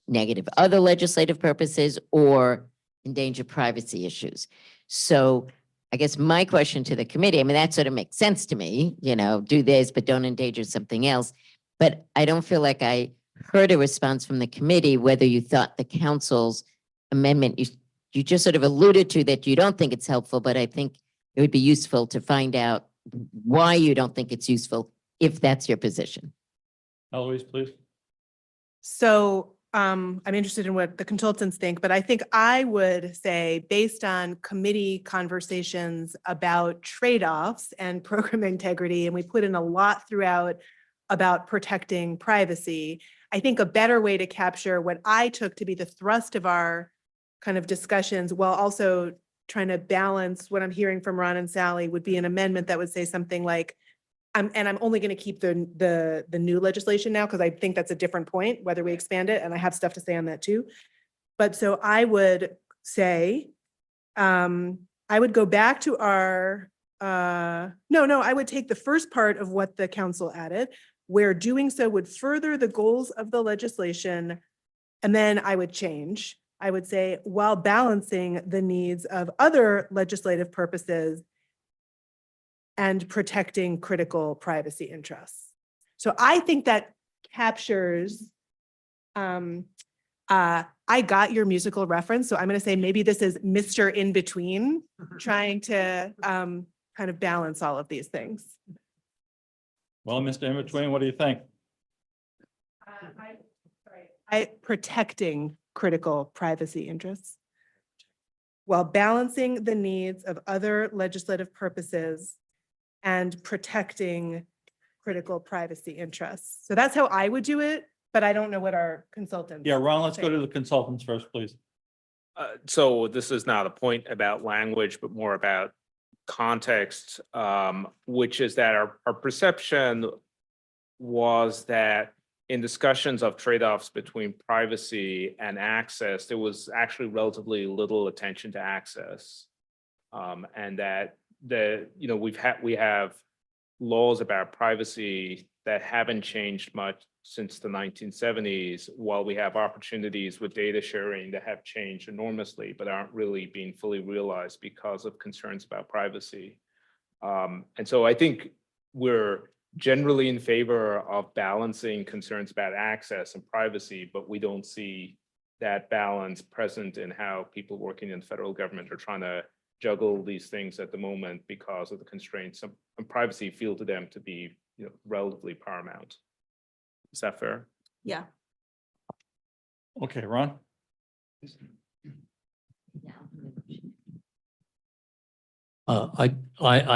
negative other legislative purposes, or endanger privacy issues. So I guess my question to the committee, that sort of makes sense to me, do this, but don't endanger something else. But I don't feel like I heard a response from the committee, whether you thought the council's amendment, you just sort of alluded to that you don't think it's helpful, but I think it would be useful to find out why you don't think it's useful, if that's your position.
Eloise, please.
So I'm interested in what the consultants think, but I think I would say based on committee conversations about trade-offs and program integrity, and we put in a lot throughout about protecting privacy, I think a better way to capture what I took to be the thrust of our kind of discussions while also trying to balance what I'm hearing from Ron and Sally would be an amendment that would say something like, I'm only going to keep the new legislation now because I think that's a different point, whether we expand it, and I have stuff to say on that too. But so I would say, I would go back to our, I would take the first part of what the council added, where doing so would further the goals of the legislation, and then I would change. I would say, while balancing the needs of other legislative purposes and protecting critical privacy interests. So I think that captures, I got your musical reference, so I'm going to say maybe this is Mr. In Between, trying to kind of balance all of these things.
Well, Mr. In Between, what do you think?
Protecting critical privacy interests while balancing the needs of other legislative purposes and protecting critical privacy interests. So that's how I would do it, but I don't know what our consultants.
Yeah, Ron, let's go to the consultants first, please.
So this is not a point about language, but more about context, which is that our perception was that in discussions of trade-offs between privacy and access, there was actually relatively little attention to access, and that we have laws about privacy that haven't changed much since the 1970s, while we have opportunities with data sharing that have changed enormously, but aren't really being fully realized because of concerns about privacy. And so I think we're generally in favor of balancing concerns about access and privacy, but we don't see that balance present in how people working in the federal government are trying to juggle these things at the moment because of the constraints and privacy feel to them to be, relatively paramount. Is that fair?
Yeah.
Okay, Ron?
I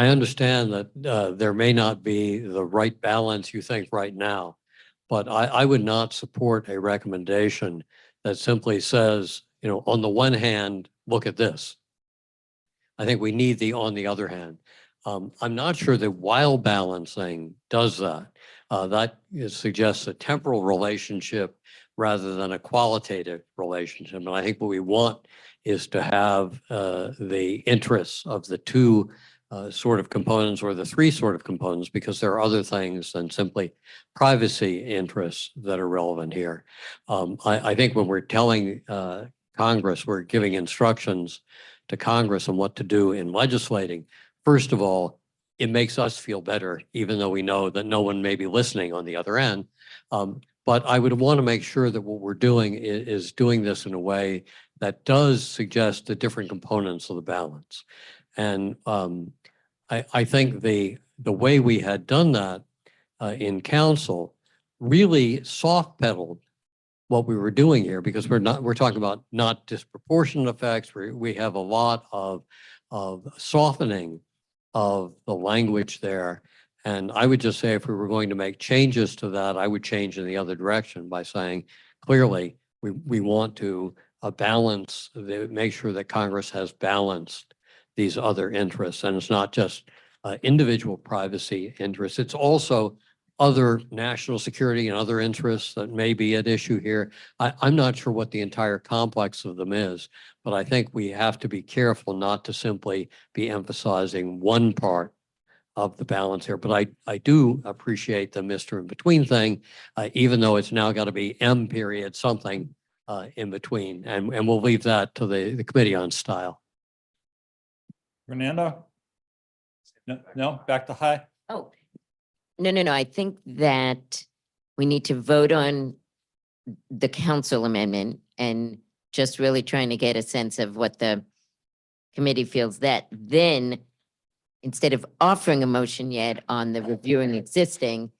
understand that there may not be the right balance you think right now, but I would not support a recommendation that simply says, on the one hand, look at this. I think we need the on the other hand. I'm not sure that while balancing does that. Suggests a temporal relationship rather than a qualitative relationship. And I think what we want is to have the interests of the two sort of components or the three sort of components, because there are other things than simply privacy interests that are relevant here. I think when we're telling Congress, we're giving instructions to Congress on what to do in legislating. First of all, it makes us feel better, even though we know that no one may be listening on the other end. But I would want to make sure that what we're doing is doing this in a way that does suggest the different components of the balance. And I think the way we had done that in council really soft pedaled what we were doing here, because we're talking about not disproportionate effects. We have a lot of softening of the language there. And I would just say, if we were going to make changes to that, I would change in the other direction by saying, clearly, we want to balance, make sure that Congress has balanced these other interests. And it's not just individual privacy interests. It's also other national security and other interests that may be at issue here. I'm not sure what the entire complex of them is, but I think we have to be careful not to simply be emphasizing one part of the balance here. But I do appreciate the Mr. In between thing, even though it's now got to be M period something in between. And we'll leave that to the Committee on Style.
Fernando? No, back to high.
Oh, no. I think that we need to vote on the council amendment and just really trying to get a sense of what the committee feels, that then instead of offering a motion yet on the reviewing existing,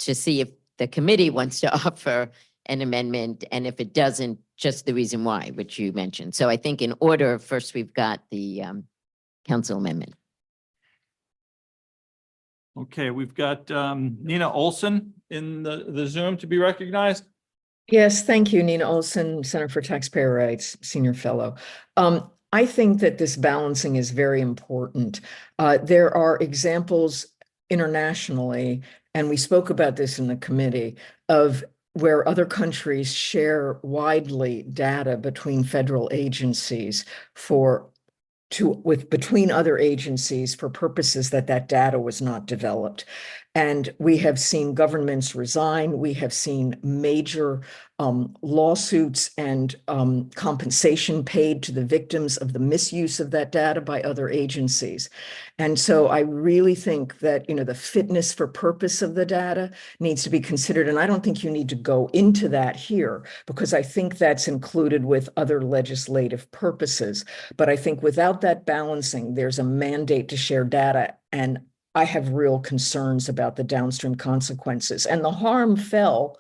to see if the committee wants to offer an amendment, and if it doesn't, just the reason why, which you mentioned. So I think in order, first we've got the council amendment.
Okay, we've got Nina Olson in the Zoom to be recognized.
Yes, thank you, Nina Olson, Center for Taxpayer Rights, Senior Fellow. I think that this balancing is very important. There are examples internationally, and we spoke about this in the committee, of where other countries share widely data between federal agencies between other agencies for purposes that data was not developed. And we have seen governments resign. We have seen major lawsuits and compensation paid to the victims of the misuse of that data by other agencies. And so I really think that, the fitness for purpose of the data needs to be considered. And I don't think you need to go into that here, because I think that's included with other legislative purposes. But I think without that balancing, there's a mandate to share data, and I have real concerns about the downstream consequences. And the harm fell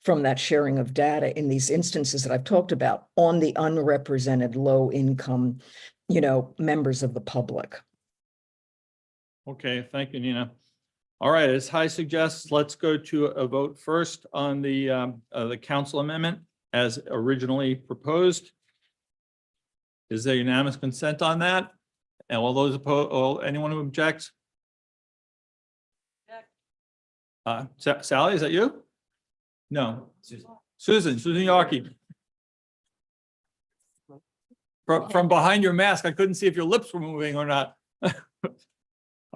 from that sharing of data in these instances that I've talked about on the unrepresented low income, members of the public.
Okay, thank you, Nina. All right, as High suggests, let's go to a vote first on the council amendment as originally proposed. Is there unanimous consent on that? And all those opposed, anyone who objects? Sally, is that you? No. Susan Yorkie. From behind your mask, I couldn't see if your lips were moving or not.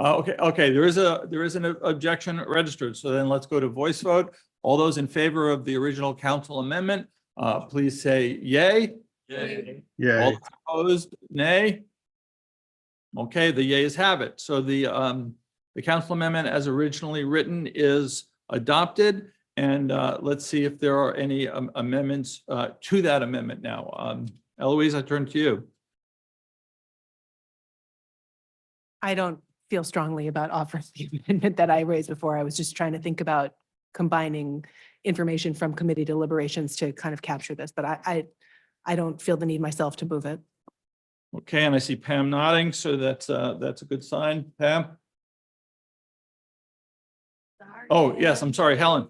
Okay, there is an objection registered. So then let's go to voice vote. All those in favor of the original council amendment, please say yay.
Yay.
All opposed, nay. Okay, the yays have it. So the council amendment as originally written is adopted. And let's see if there are any amendments to that amendment now. Eloise, I turn to you.
I don't feel strongly about offering the amendment that I raised before. I was just trying to think about combining information from committee deliberations to kind of capture this, but I don't feel the need myself to move it.
Okay, and I see Pam nodding, so that's a good sign. Pam? Oh, yes, I'm sorry, Helen.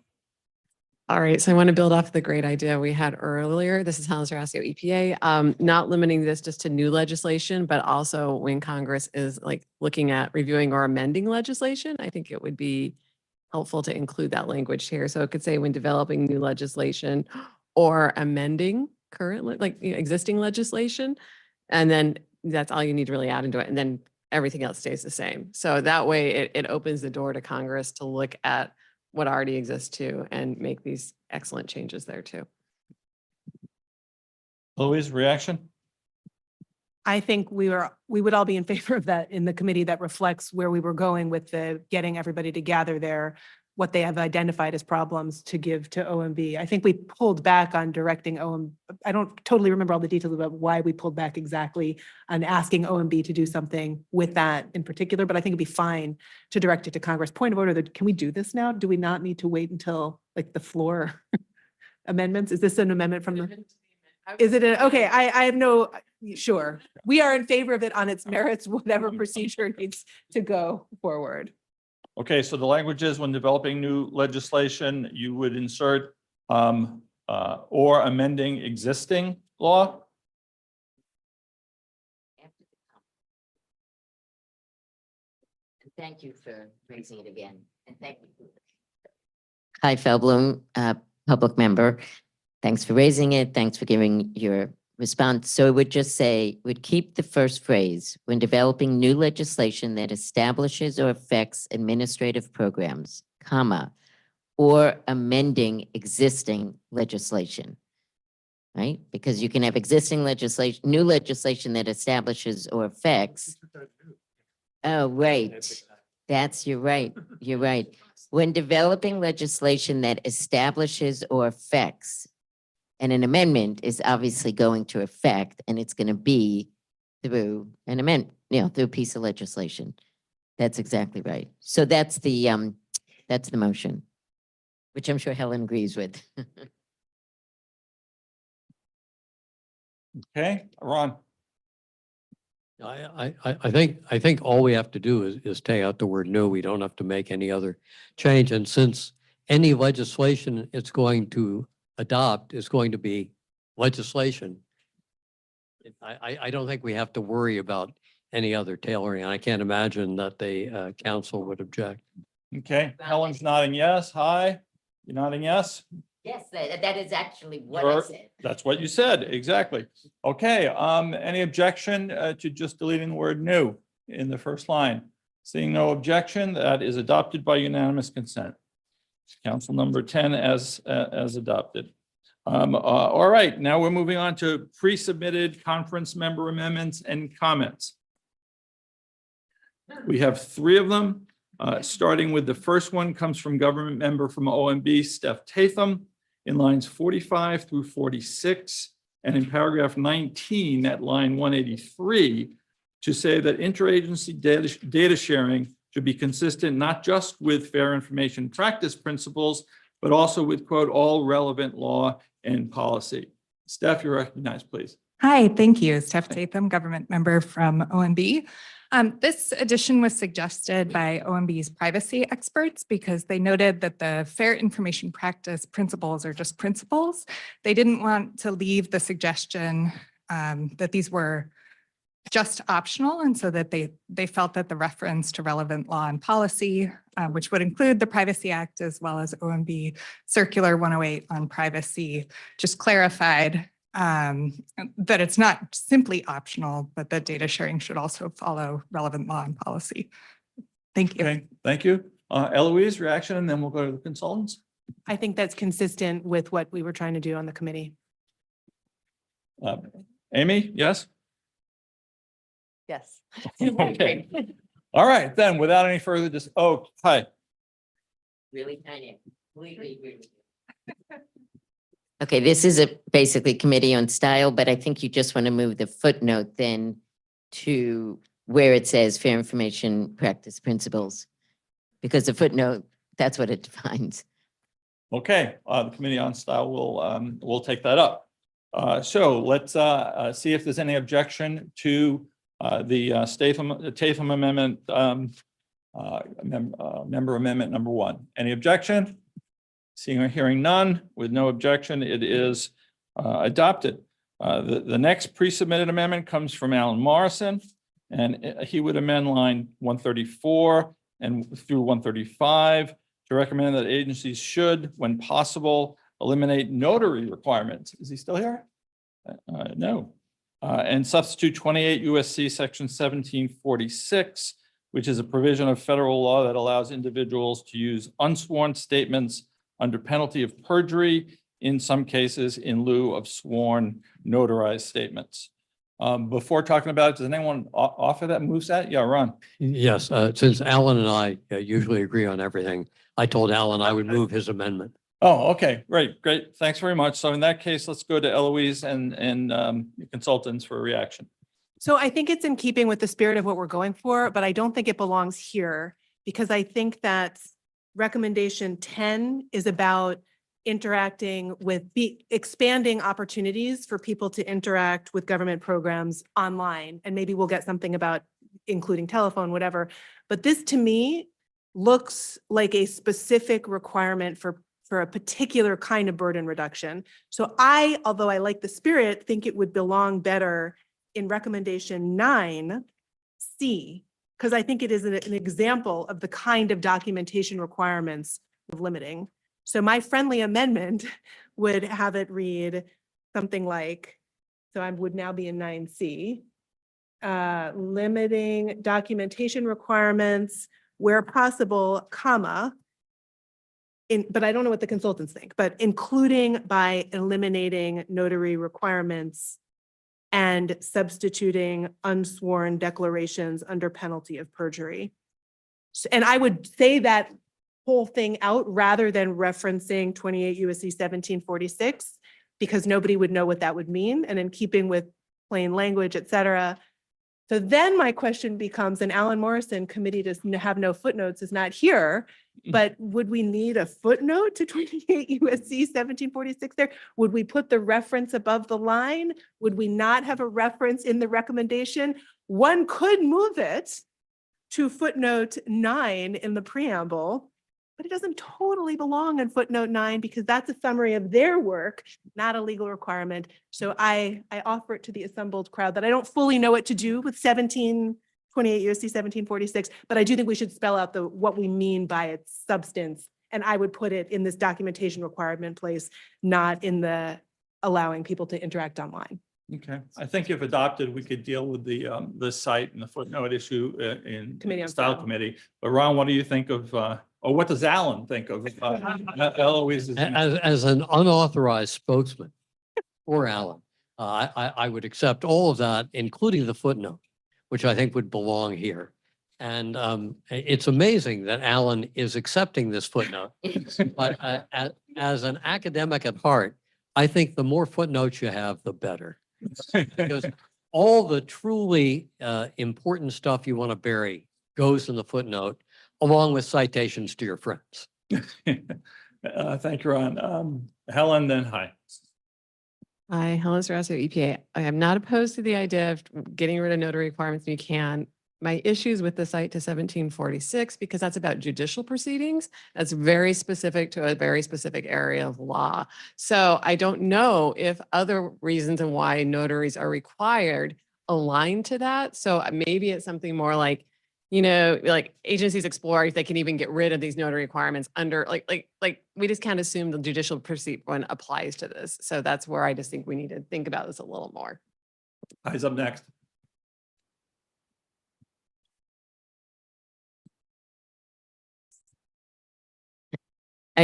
All right, so I want to build off the great idea we had earlier. This is Helen Sarasio, EPA. Not limiting this just to new legislation, but also when Congress is like looking at reviewing or amending legislation, I think it would be helpful to include that language here. So it could say when developing new legislation or amending current, existing legislation. And then that's all you need to really add into it. And then everything else stays the same. So that way it opens the door to Congress to look at what already exists too and make these excellent changes there too.
Louise, reaction?
I think we would all be in favor of that in the committee. That reflects where we were going with the getting everybody to gather there, what they have identified as problems to give to OMB. I think we pulled back on directing OMB. I don't totally remember all the details about why we pulled back exactly on asking OMB to do something with that in particular, but I think it'd be fine to direct it to Congress. Point of order, can we do this now? Do we not need to wait until like the floor amendments? Is this an amendment from the? Is it okay? I have no, sure. We are in favor of it on its merits, whatever procedure needs to go forward.
Okay, so the language is when developing new legislation, you would insert or amending existing law.
Thank you for raising it again. And thank you. Hi, Feldblum, public member. Thanks for raising it. Thanks for giving your response. So it would just say, would keep the first phrase, when developing new legislation that establishes or affects administrative programs, comma, or amending existing legislation, right? Because you can have existing legislation, new legislation that establishes or affects. Oh, right. You're right. You're right. When developing legislation that establishes or affects, and an amendment is obviously going to affect, and it's going to be through an amendment, through a piece of legislation. That's exactly right. So that's the motion, which I'm sure Helen agrees with.
Okay, Ron.
I think all we have to do is take out the word new. We don't have to make any other change. And since any legislation it's going to adopt is going to be legislation, I don't think we have to worry about any other tailoring. I can't imagine that the council would object.
Okay, Helen's nodding yes. Hi, you're nodding yes?
Yes, that is actually what I said.
That's what you said, exactly. Okay, any objection to just deleting the word new in the first line? Seeing no objection, that is adopted by unanimous consent. Council number 10 as adopted. All right, now we're moving on to pre-submitted conference member amendments and comments. We have 3 of them, starting with the first one comes from government member from OMB, Steph Tatham, in lines 45 through 46, and in paragraph 19 at line 183, to say that interagency data sharing should be consistent not just with fair information practice principles, but also with, quote, all relevant law and policy. Steph, you're recognized, please.
Hi, thank you. Steph Tatham, government member from OMB. This addition was suggested by OMB's privacy experts because they noted that the fair information practice principles are just principles. They didn't want to leave the suggestion that these were just optional, and so that they felt that the reference to relevant law and policy, which would include the Privacy Act as well as OMB Circular 108 on privacy, just clarified that it's not simply optional, but that data sharing should also follow relevant law and policy.
Thank you.
Okay, thank you. Eloise, reaction, and then we'll go to the consultants.
I think that's consistent with what we were trying to do on the committee.
Amy, yes?
Yes.
Okay. All right, then, without any further hi.
Really tiny. Completely agree with you. Okay, this is basically committee on style, but I think you just want to move the footnote then to where it says fair information practice principles. Because the footnote, that's what it defines.
Okay, the Committee on Style will take that up. So let's see if there's any objection to the Tatham Amendment, member amendment number 1. Any objection? Seeing or hearing none, with no objection, it is adopted. The next pre-submitted amendment comes from Alan Morrison, and he would amend line 134 and through 135 to recommend that agencies should, when possible, eliminate notary requirements. Is he still here? No. And substitute 28 USC section 1746, which is a provision of federal law that allows individuals to use unsworn statements under penalty of perjury, in some cases in lieu of sworn notarized statements. Before talking about it, does anyone offer that, moves that? Yeah, Ron.
Yes, since Alan and I usually agree on everything, I told Alan I would move his amendment.
Oh, okay, great. Thanks very much. So in that case, let's go to Eloise and consultants for a reaction.
So I think it's in keeping with the spirit of what we're going for, but I don't think it belongs here because I think that recommendation 10 is about interacting with expanding opportunities for people to interact with government programs online. And maybe we'll get something about including telephone, whatever. But this to me looks like a specific requirement for a particular kind of burden reduction. So although I like the spirit, think it would belong better in recommendation 9C, because I think it is an example of the kind of documentation requirements of limiting. So my friendly amendment would have it read something like, so I would now be in 9C, limiting documentation requirements where possible, comma, but I don't know what the consultants think, but including by eliminating notary requirements and substituting unsworn declarations under penalty of perjury. And I would say that whole thing out rather than referencing 28 USC 1746, because nobody would know what that would mean. And in keeping with plain language, et cetera. So then my question becomes, and Alan Morrison, committee does have no footnotes, is not here, but would we need a footnote to 28 USC 1746 there? Would we put the reference above the line? Would we not have a reference in the recommendation? One could move it to footnote 9 in the preamble, but it doesn't totally belong in footnote 9 because that's a summary of their work, not a legal requirement. So I offer it to the assembled crowd that I don't fully know what to do with 28 USC 1746, but I do think we should spell out what we mean by its substance. And I would put it in this documentation requirement place, not in the allowing people to interact online.
Okay, I think if adopted, we could deal with the site and the footnote issue in
Committee on
Style
Style.
Committee. But Ron, what do you think of, or what does Alan think of Eloise's?
As an unauthorized spokesman for Alan, I would accept all of that, including the footnote, which I think would belong here. And it's amazing that Alan is accepting this footnote. But as an academic at heart, I think the more footnotes you have, the better. Because all the truly important stuff you want to bury goes in the footnote, along with citations to your friends.
Thank you, Ron. Helen, then hi.
Hi, Helen Sarasso, EPA. I am not opposed to the idea of getting rid of notary requirements when you can. My issues with the cite to 1746, because that's about judicial proceedings. That's very specific to a very specific area of law. So I don't know if other reasons and why notaries are required align to that. So maybe it's something more like, like agencies explore if they can even get rid of these notary requirements under like we just can't assume the judicial proceed one applies to this. So that's where I just think we need to think about this a little more.
Hi's up next.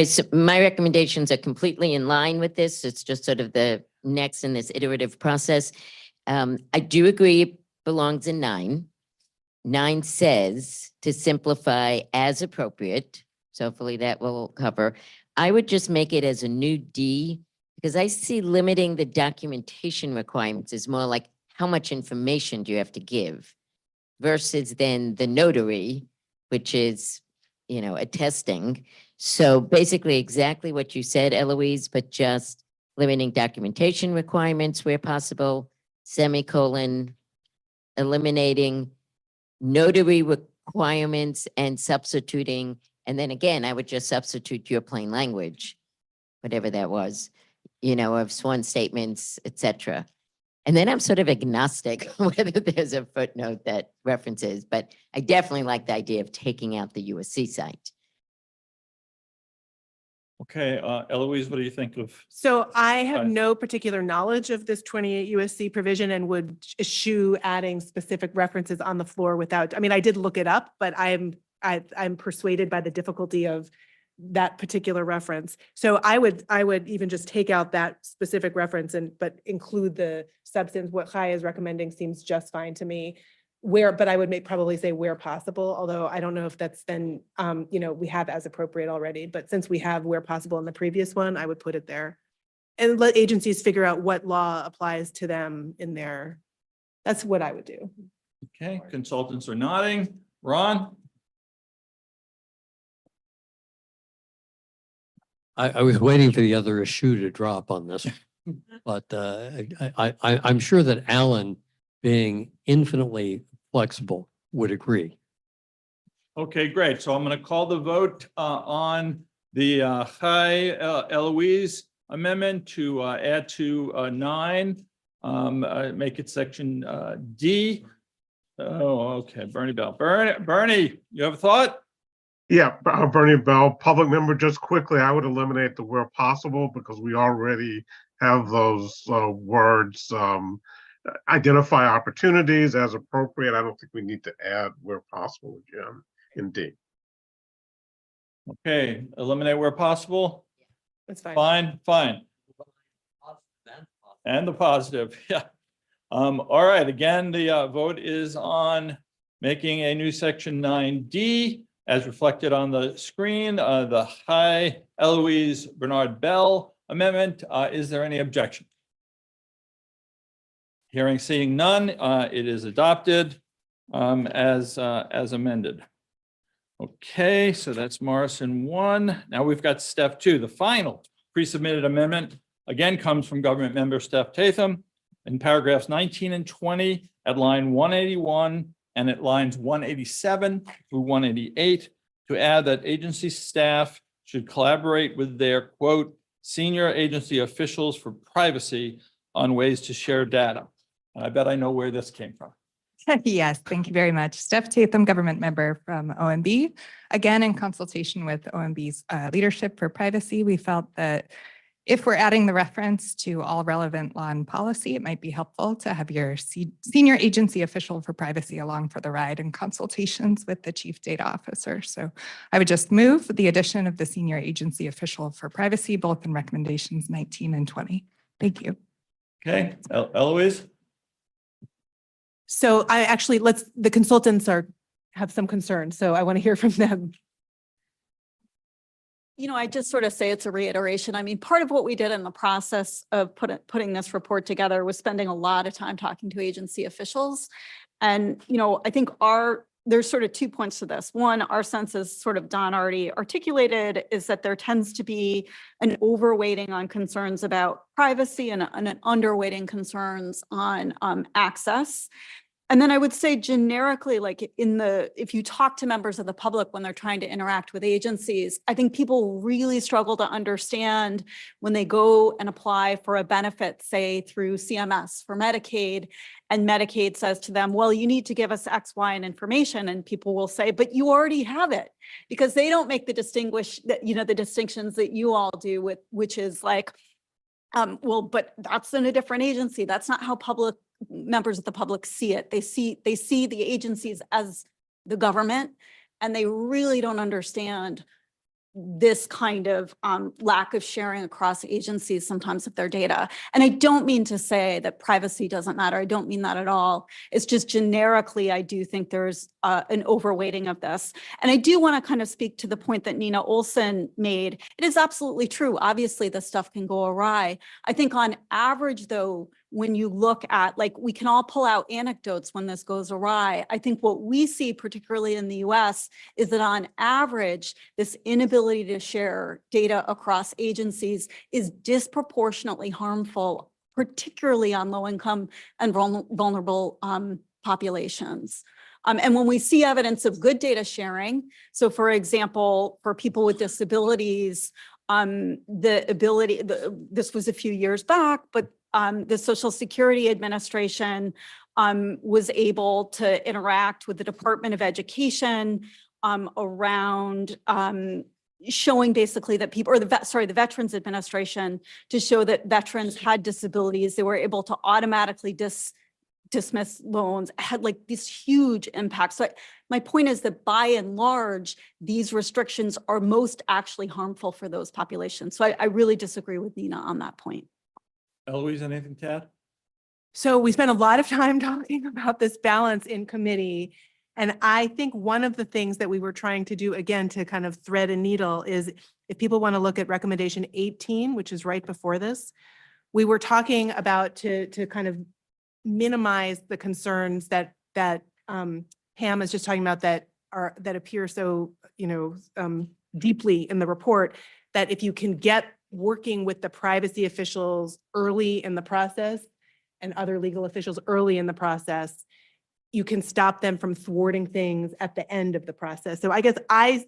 So my recommendations are completely in line with this. It's just sort of the next in this iterative process. I do agree it belongs in 9. 9 says to simplify as appropriate. So hopefully that will cover. I would just make it as a new D because I see limiting the documentation requirements is more like how much information do you have to give versus then the notary, which is, attesting. So basically exactly what you said, Eloise, but just limiting documentation requirements where possible, semicolon, eliminating notary requirements and substituting. And then again, I would just substitute your plain language, whatever that was, of sworn statements, etc. And then I'm sort of agnostic whether there's a footnote that references, but I definitely like the idea of taking out the USC site.
Okay, Eloise, what do you think of?
So I have
Right.
no particular knowledge of this 28 USC provision and would eschew adding specific references on the floor without, I did look it up, but I'm persuaded by the difficulty of that particular reference. So I would even just take out that specific reference but include the substance. What Chai is recommending seems just fine to me. But I would probably say where possible, although I don't know if that's then, we have as appropriate already, but since we have where possible in the previous one, I would put it there. And let agencies figure out what law applies to them in there. That's what I would do.
Okay, consultants are nodding. Ron?
I was waiting for the other shoe to drop on this, but I'm sure that Alan, being infinitely flexible, would agree.
Okay, great. So I'm going to call the vote on the Eloise amendment to add to 9, make it section D. Oh, okay, Bernie Bell. Bernie, you have a thought?
Yeah, Bernie Bell, public member, just quickly, I would eliminate the where possible because we already have those words. Identify opportunities as appropriate. I don't think we need to add where possible, Jim, in D.
Okay, eliminate where possible.
That's fine.
Fine. And the positive, yeah. All right, again, the vote is on making a new section 9D as reflected on the screen, the Chai Eloise Bernard Bell amendment. Is there any objection? Seeing none, it is adopted as amended. Okay, so that's Morrison 1. Now we've got step 2. The final pre-submitted amendment again comes from government member Steph Tatham in paragraphs 19 and 20 at line 181 and at lines 187 through 188 to add that agency staff should collaborate with their, quote, senior agency officials for privacy on ways to share data. And I bet I know where this came from.
Yes, thank you very much. Steph Tatham, government member from OMB. Again, in consultation with OMB's leadership for privacy, we felt that if we're adding the reference to all relevant law and policy, it might be helpful to have your senior agency official for privacy along for the ride in consultations with the chief data officer. So I would just move the addition of the senior agency official for privacy, both in recommendations 19 and 20. Thank you.
Okay, Eloise?
So the consultants have some concerns, so I want to hear from them.
I just sort of say it's a reiteration. Part of what we did in the process of putting this report together was spending a lot of time talking to agency officials. And, I think there's sort of 2 points to this. One, our sense is sort of Don already articulated is that there tends to be an overweighting on concerns about privacy and an underweighting concerns on access. And then I would say generically, like if you talk to members of the public when they're trying to interact with agencies, I think people really struggle to understand when they go and apply for a benefit, say through CMS for Medicaid, and Medicaid says to them, well, you need to give us X, Y, and information. And people will say, but you already have it, because they don't make the distinctions that you all do which is like, well, but that's in a different agency. That's not how members of the public see it. They see the agencies as the government, and they really don't understand this kind of lack of sharing across agencies sometimes of their data. And I don't mean to say that privacy doesn't matter. I don't mean that at all. It's just generically, I do think there's an overweighting of this. And I do want to kind of speak to the point that Nina Olson made. It is absolutely true. Obviously, this stuff can go awry. I think on average, though, when you look at, like, we can all pull out anecdotes when this goes awry. I think what we see, particularly in the US, is that on average, this inability to share data across agencies is disproportionately harmful, particularly on low-income and vulnerable populations. And when we see evidence of good data sharing, so for example, for people with disabilities, the ability, this was a few years back, but the Social Security Administration was able to interact with the Department of Education around showing basically that people, or the Veterans Administration, to show that veterans had disabilities. They were able to automatically dismiss loans, had like this huge impact. So my point is that by and large, these restrictions are most actually harmful for those populations. So I really disagree with Nina on that point.
Eloise, anything to add?
So we spent a lot of time talking about this balance in committee. And I think one of the things that we were trying to do, again, to kind of thread a needle, is if people want to look at recommendation 18, which is right before this, we were talking about to kind of minimize the concerns that Pam is just talking about that appear so, deeply in the report, that if you can get working with the privacy officials early in the process and other legal officials early in the process, you can stop them from thwarting things at the end of the process. So I guess I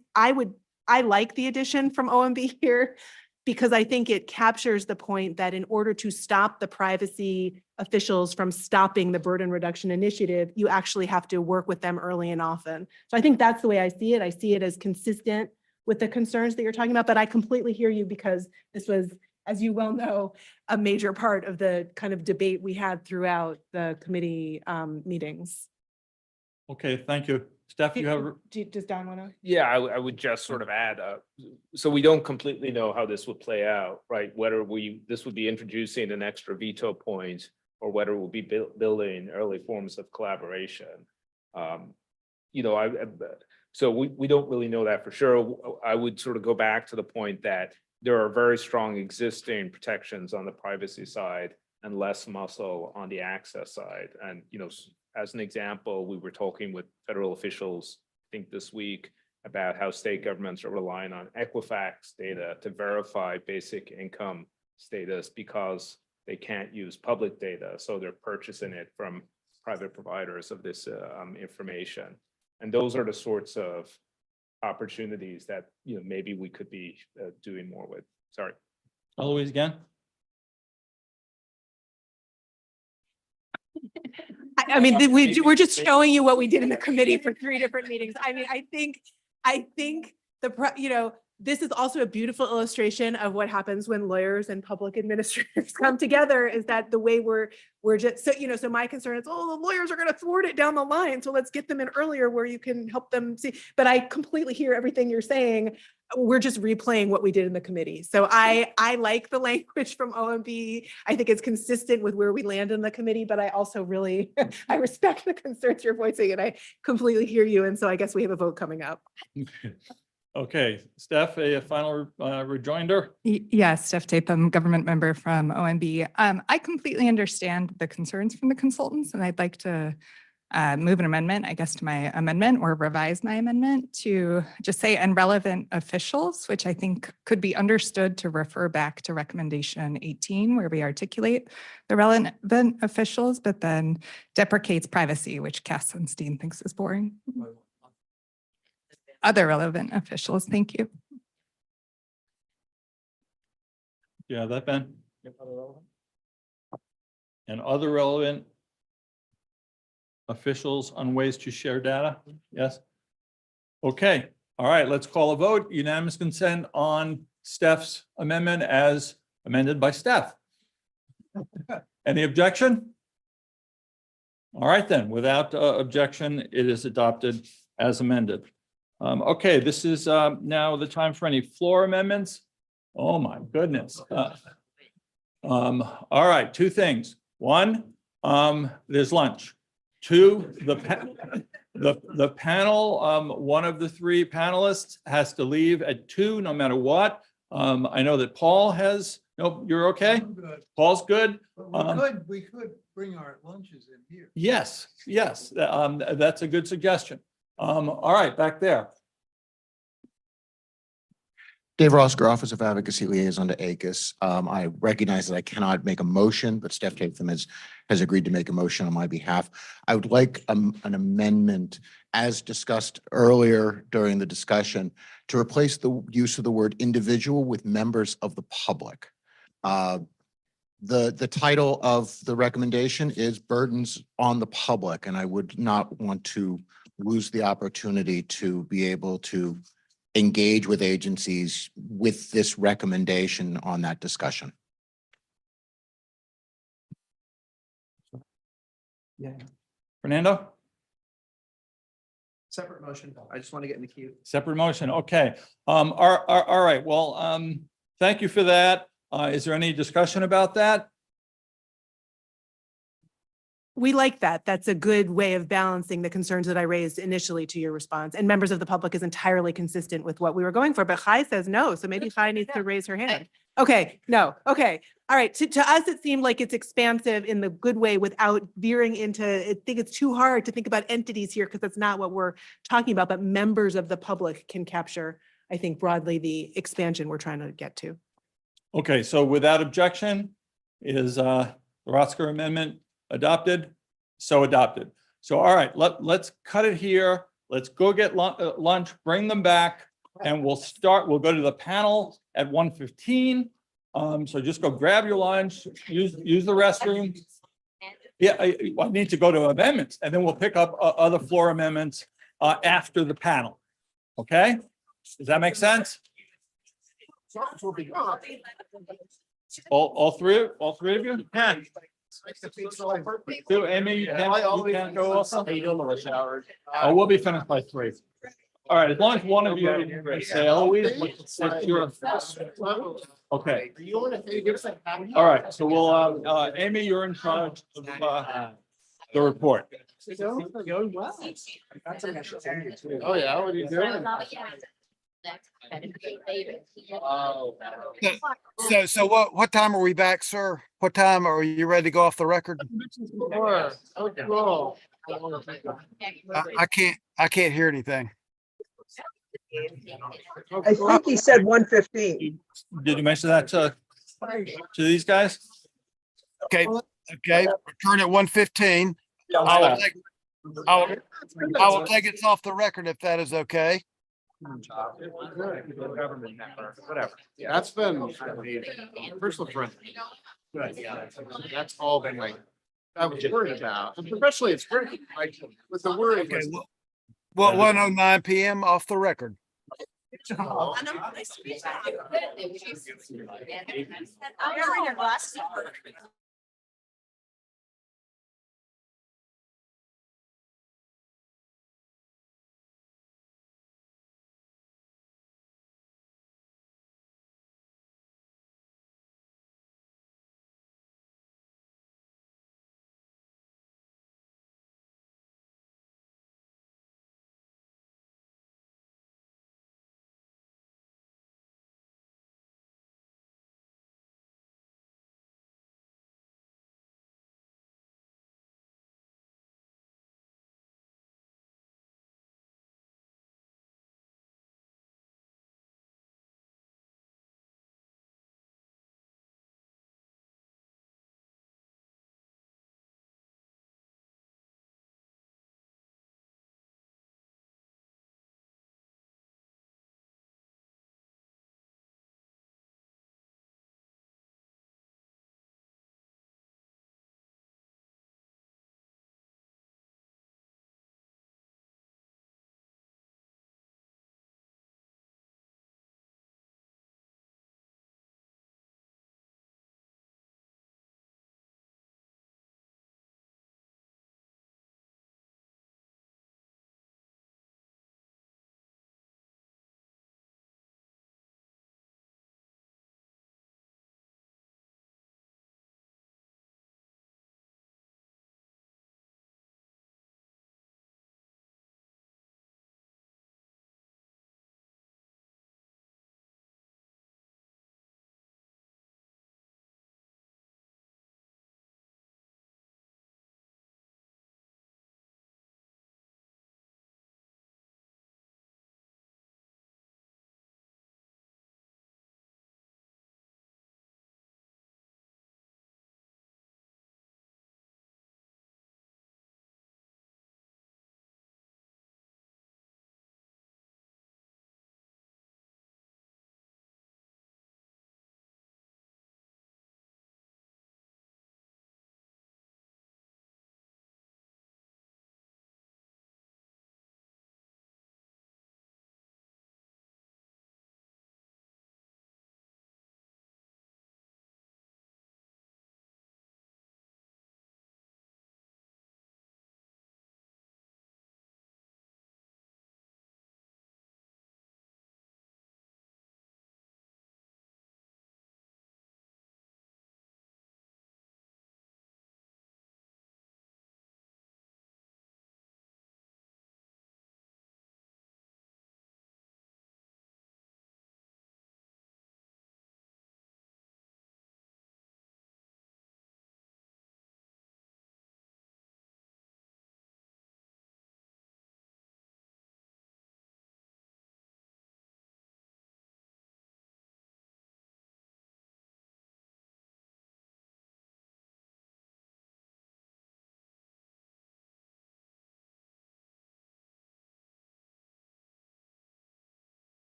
like the addition from OMB here, because I think it captures the point that in order to stop the privacy officials from stopping the burden reduction initiative, you actually have to work with them early and often. So I think that's the way I see it. I see it as consistent with the concerns that you're talking about, but I completely hear you, because this was, as you well know, a major part of the kind of debate we had throughout the committee meetings.
Okay, thank you. Steph, you have?
Does Don want to?
Yeah, I would just sort of add, so we don't completely know how this would play out, right? Whether this would be introducing an extra veto point, or whether we'll be building early forms of collaboration. So we don't really know that for sure. I would sort of go back to the point that there are very strong existing protections on the privacy side and less muscle on the access side. And, as an example, we were talking with federal officials, I think this week, about how state governments are relying on Equifax data to verify basic income status because they can't use public data. So they're purchasing it from private providers of this information. And those are the sorts of opportunities that, maybe we could be doing more with. Sorry.
Eloise again?
I mean, we're just showing you what we did in the committee for 3 different meetings. I mean, I think this is also a beautiful illustration of what happens when lawyers and public administrators come together, is that the way we're just, so my concern is, the lawyers are going to thwart it down the line. So let's get them in earlier where you can help them see. But I completely hear everything you're saying. We're just replaying what we did in the committee. So I like the language from OMB. I think it's consistent with where we land in the committee, but I also really, I respect the concerns you're voicing, and I completely hear you. And so I guess we have a vote coming up.
Okay, Steph, a final rejoinder?
Yes, Steph Tatham, government member from OMB. I completely understand the concerns from the consultants, and I'd like to move an amendment, I guess, to my amendment, or revise my amendment to just say "and relevant officials," which I think could be understood to refer back to recommendation 18, where we articulate the relevant officials, but then deprecates privacy, which Cass Sunstein thinks is boring. Other relevant officials. Thank you.
Yeah, that Ben. And other relevant officials on ways to share data. Yes. Okay. All right. Let's call a vote. Unanimous consent on Steph's amendment as amended by Steph. Any objection? All right, then. Without objection, it is adopted as amended. Okay, this is now the time for any floor amendments. Oh, my goodness. All right, two things. One, there's lunch. Two, the panel, one of the three panelists has to leave at 2, no matter what. I know that Paul has, no, you're okay? Paul's good.
We could bring our lunches in here.
Yes, yes, that's a good suggestion. All right, back there.
Dave Rosker, Office of Advocacy Liaison to ACUS. I recognize that I cannot make a motion, but Steph Tatham has agreed to make a motion on my behalf. I would like an amendment, as discussed earlier during the discussion, to replace the use of the word individual with members of the public. The title of the recommendation is Burdens on the Public, and I would not want to lose the opportunity to be able to engage with agencies with this recommendation on that discussion.
Yeah.
Fernando?
Separate motion. I just want to get in the queue.
Separate motion, okay. All right, well, thank you for that. Is there any discussion about that?
We like that. That's a good way of balancing the concerns that I raised initially to your response. And members of the public is entirely consistent with what we were going for, but Chai says no. So maybe Chai needs to raise her hand. Okay, no, okay. All right, to us, it seemed like it's expansive in the good way without veering into, I think it's too hard to think about entities here because that's not what we're talking about, but members of the public can capture, I think, broadly the expansion we're trying to get to.
Okay, so without objection, is the Rosker amendment adopted? So adopted. So, all right, let's cut it here. Let's go get lunch, bring them back, and we'll go to the panel at 1:15. So just go grab your lunch, use the restroom. Yeah, I need to go to amendments, and then we'll pick up other floor amendments after the panel. Okay? Does that make sense? All three of you? Yeah. So Amy, you can go also. Oh, we'll be finished by 3. All right, as long as one of you say always, it's your. Okay. All right, so we'll, Amy, you're in charge of the report.
Oh, yeah, what are you doing?
So what time are we back, sir? What time are you ready to go off the record? I can't hear anything.
I think he said 1:15.
Did you mention that to these guys?
Okay, return at 1:15. I will take it off the record if that is okay.
Government member, whatever. Yeah, that's been personal friend. Good, yeah, that's all been like, I was worried about, and professionally, it's great, like, with the worry.
Okay, well, 1:09 p.m. off the record.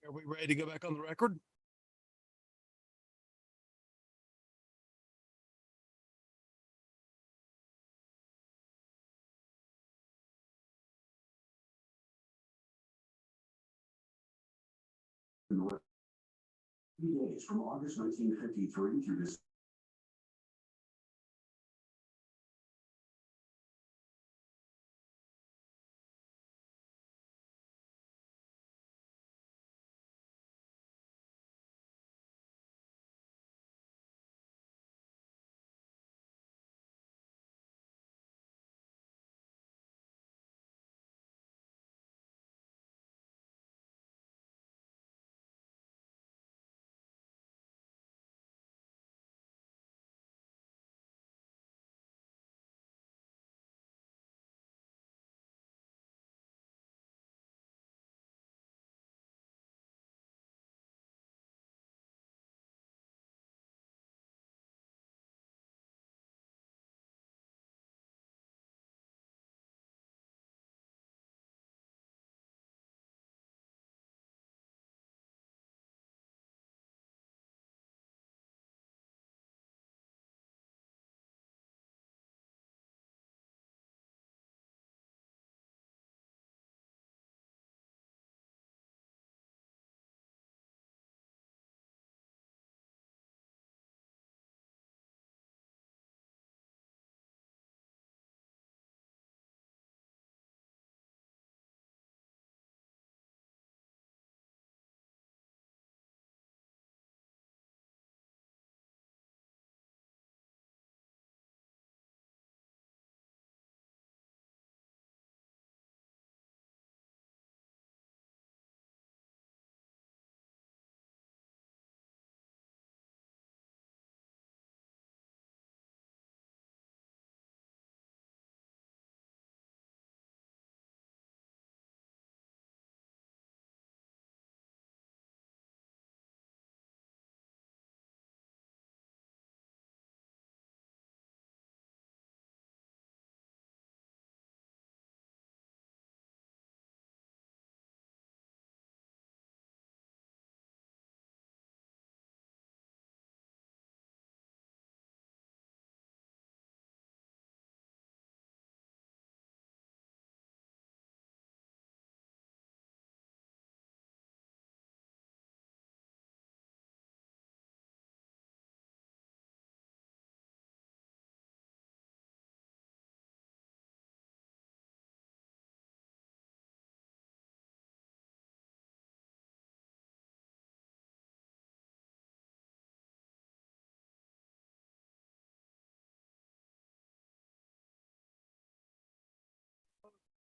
Are we ready to go back on the record?
From August 1953 through this.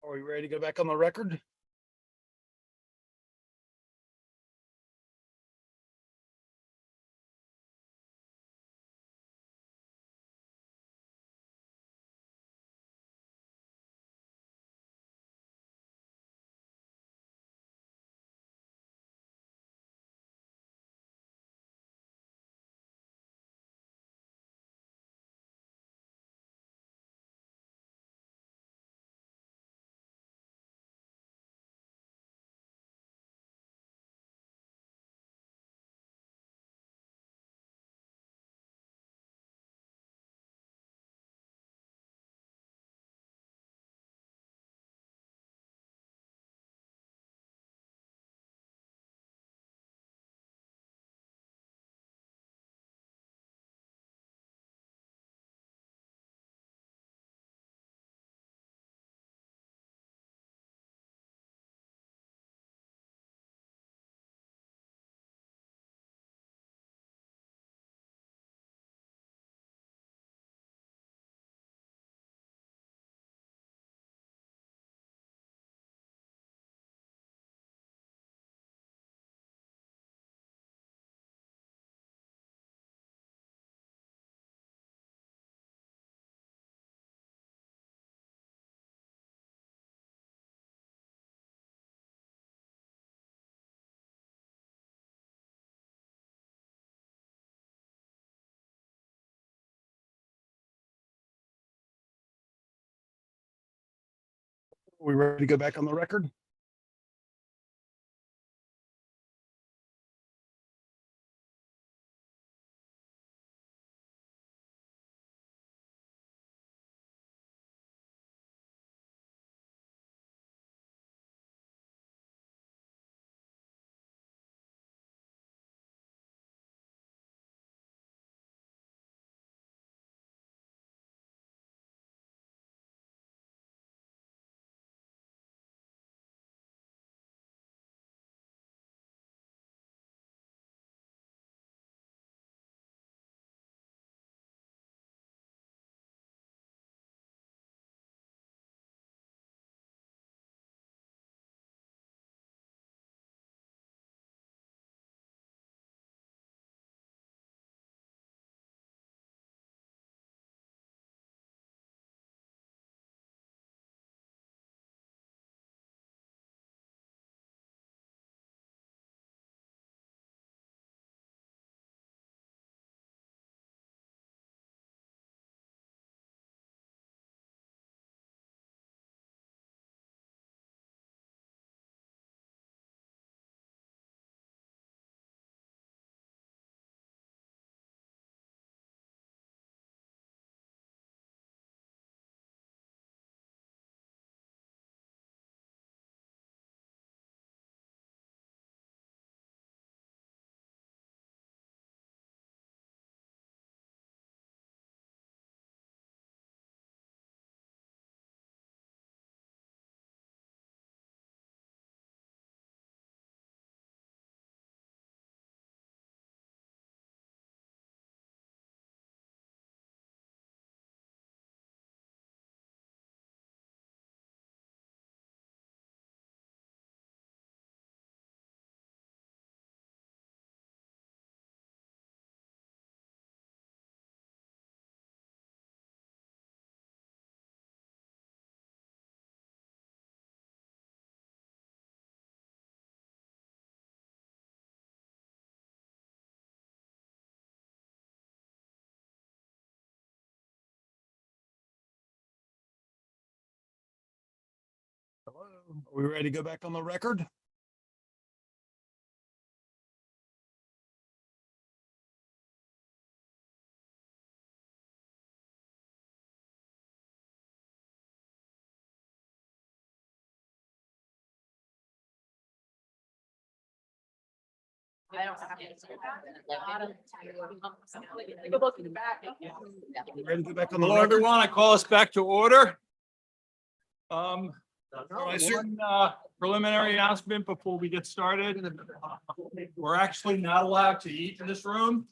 Are we ready to go back on the record? Are we ready to go back on the record?
Are we ready to go back on the record? Ready to go back on the Hello, everyone. I call us back to order. One preliminary announcement before we get started. We're actually not allowed to eat in this room,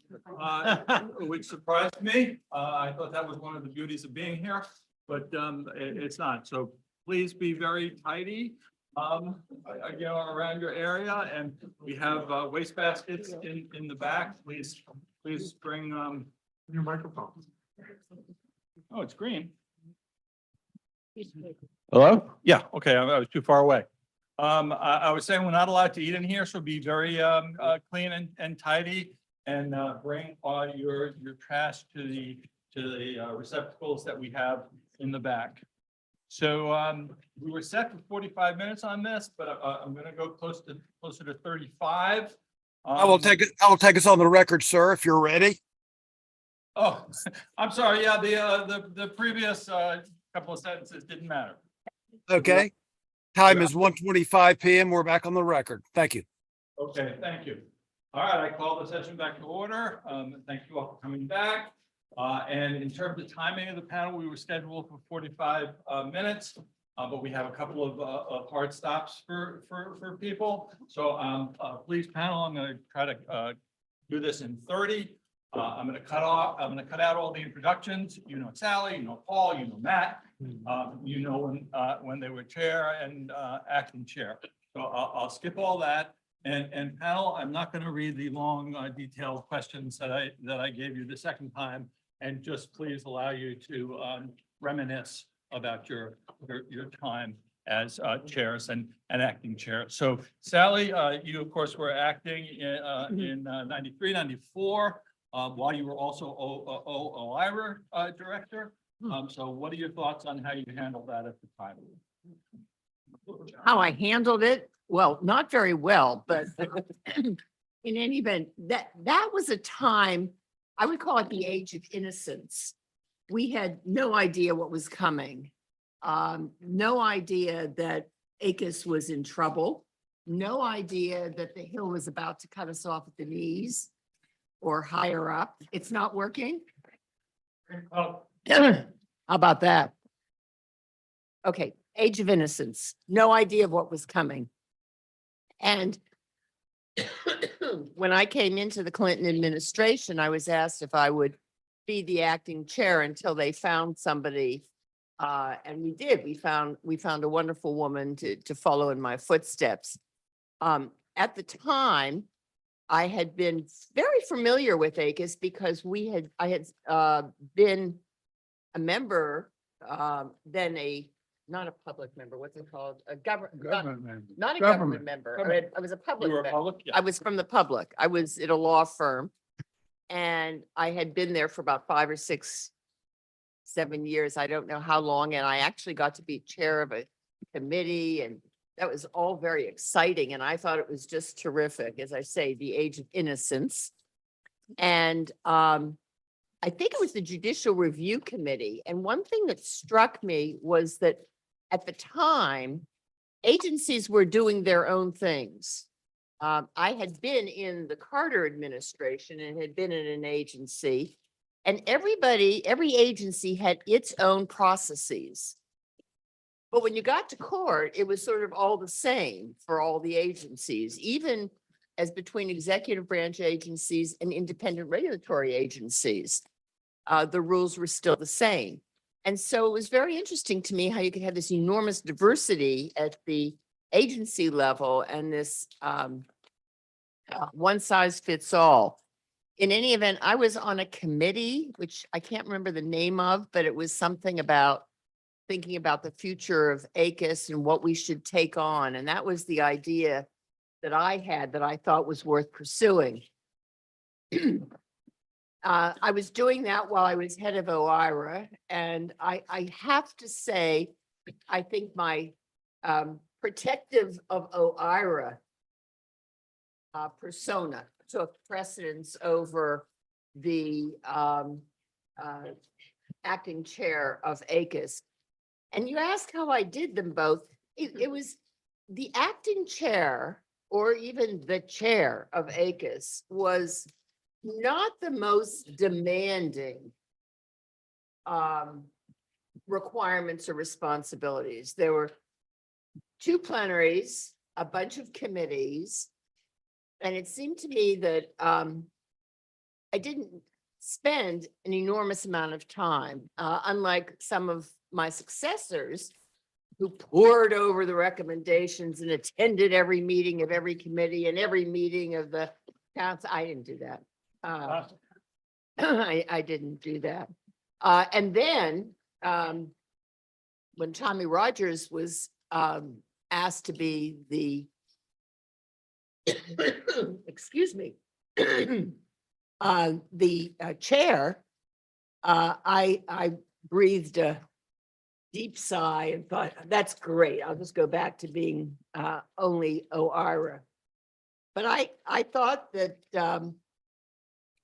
which surprised me. I thought that was one of the beauties of being here, but it's not. So please be very tidy, around your area, and we have waste baskets in the back. Please bring your microphone. Oh, it's green. Hello? Yeah, okay, I was too far away. I was saying we're not allowed to eat in here, so be very clean and tidy, and bring all your trash to the receptacles that we have in the back. So we were set for 45 minutes on this, but I'm going to go closer to 35.
I will take us on the record, sir, if you're ready.
Oh, I'm sorry. Yeah, the previous couple of sentences didn't matter.
Okay. Time is 1:25 PM. We're back on the record. Thank you.
Okay, thank you. All right, I call the session back to order. Thank you all for coming back. And in terms of timing of the panel, we were scheduled for 45 minutes, but we have a couple of hard stops for people. So please panel, I'm going to try to do this in 30. I'm going to cut out all the introductions. You know Sally, you know Paul, you know Matt, you know when they were chair and acting chair. So I'll skip all that. And panel, I'm not going to read the long detailed questions that I gave you the second time, and just please allow you to reminisce about your time as chairs and acting chair. So Sally, you of course were acting in 93, 94. While you were also OIRA director. So what are your thoughts on how you handled that at the time?
How I handled it? Well, not very well, but in any event, that was a time, I would call it the age of innocence. We had no idea what was coming. No idea that ACUS was in trouble. No idea that the Hill was about to cut us off at the knees or higher up. It's not working. How about that? Okay, age of innocence, no idea of what was coming. And when I came into the Clinton administration, I was asked if I would be the acting chair until they found somebody. And we did. We found a wonderful woman to follow in my footsteps. At the time, I had been very familiar with ACUS because I had been a member, then not a public member, what's it called? A government member. Not a government member. I was a public
You were a
member.
public? Yeah.
I was from the public. I was at a law firm. And I had been there for about 5 or 6, 7 years. I don't know how long. And I actually got to be chair of a committee, and that was all very exciting. And I thought it was just terrific, as I say, the age of innocence. And I think it was the Judicial Review Committee. And one thing that struck me was that at the time, agencies were doing their own things. I had been in the Carter administration and had been in an agency, and every agency had its own processes. But when you got to court, it was sort of all the same for all the agencies, even as between executive branch agencies and independent regulatory agencies. The rules were still the same. And so it was very interesting to me how you could have this enormous diversity at the agency level and this one size fits all. In any event, I was on a committee, which I can't remember the name of, but it was something about thinking about the future of ACUS and what we should take on. And that was the idea that I had that I thought was worth pursuing. I was doing that while I was head of OIRA. And I have to say, I think my
protective of OIRA persona took precedence over the acting chair of ACUS. And you ask how I did them both. It was the acting chair or even the chair of ACUS was not the most demanding requirements or responsibilities. There were 2 plenaries, a bunch of committees, and it seemed to me that I didn't spend an enormous amount of time, unlike some of my successors who pored over the recommendations and attended every meeting of every committee and every meeting of the council. I didn't do that. I didn't do that. And then when Tommy Rogers was asked to be the, excuse me, the chair, I breathed a deep sigh and thought, that's great. I'll just go back to being only OIRA. But I thought that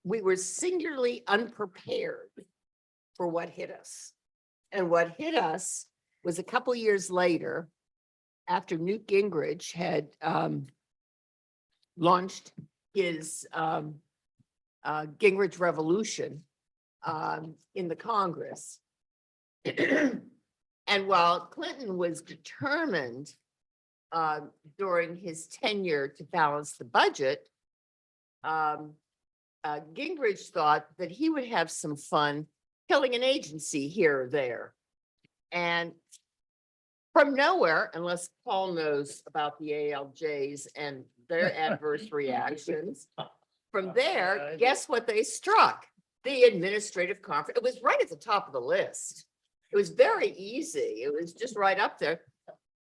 we were singularly unprepared for what hit us. And what hit us was a couple years later, after Newt Gingrich had launched his Gingrich Revolution in the Congress. And while Clinton was determined during his tenure to balance the budget, Gingrich thought that he would have some fun killing an agency here or there. And from nowhere, unless Paul knows about the ALJs and their adverse reactions, from there, guess what they struck? The administrative conference. It was right at the top of the list. It was very easy. It was just right up there.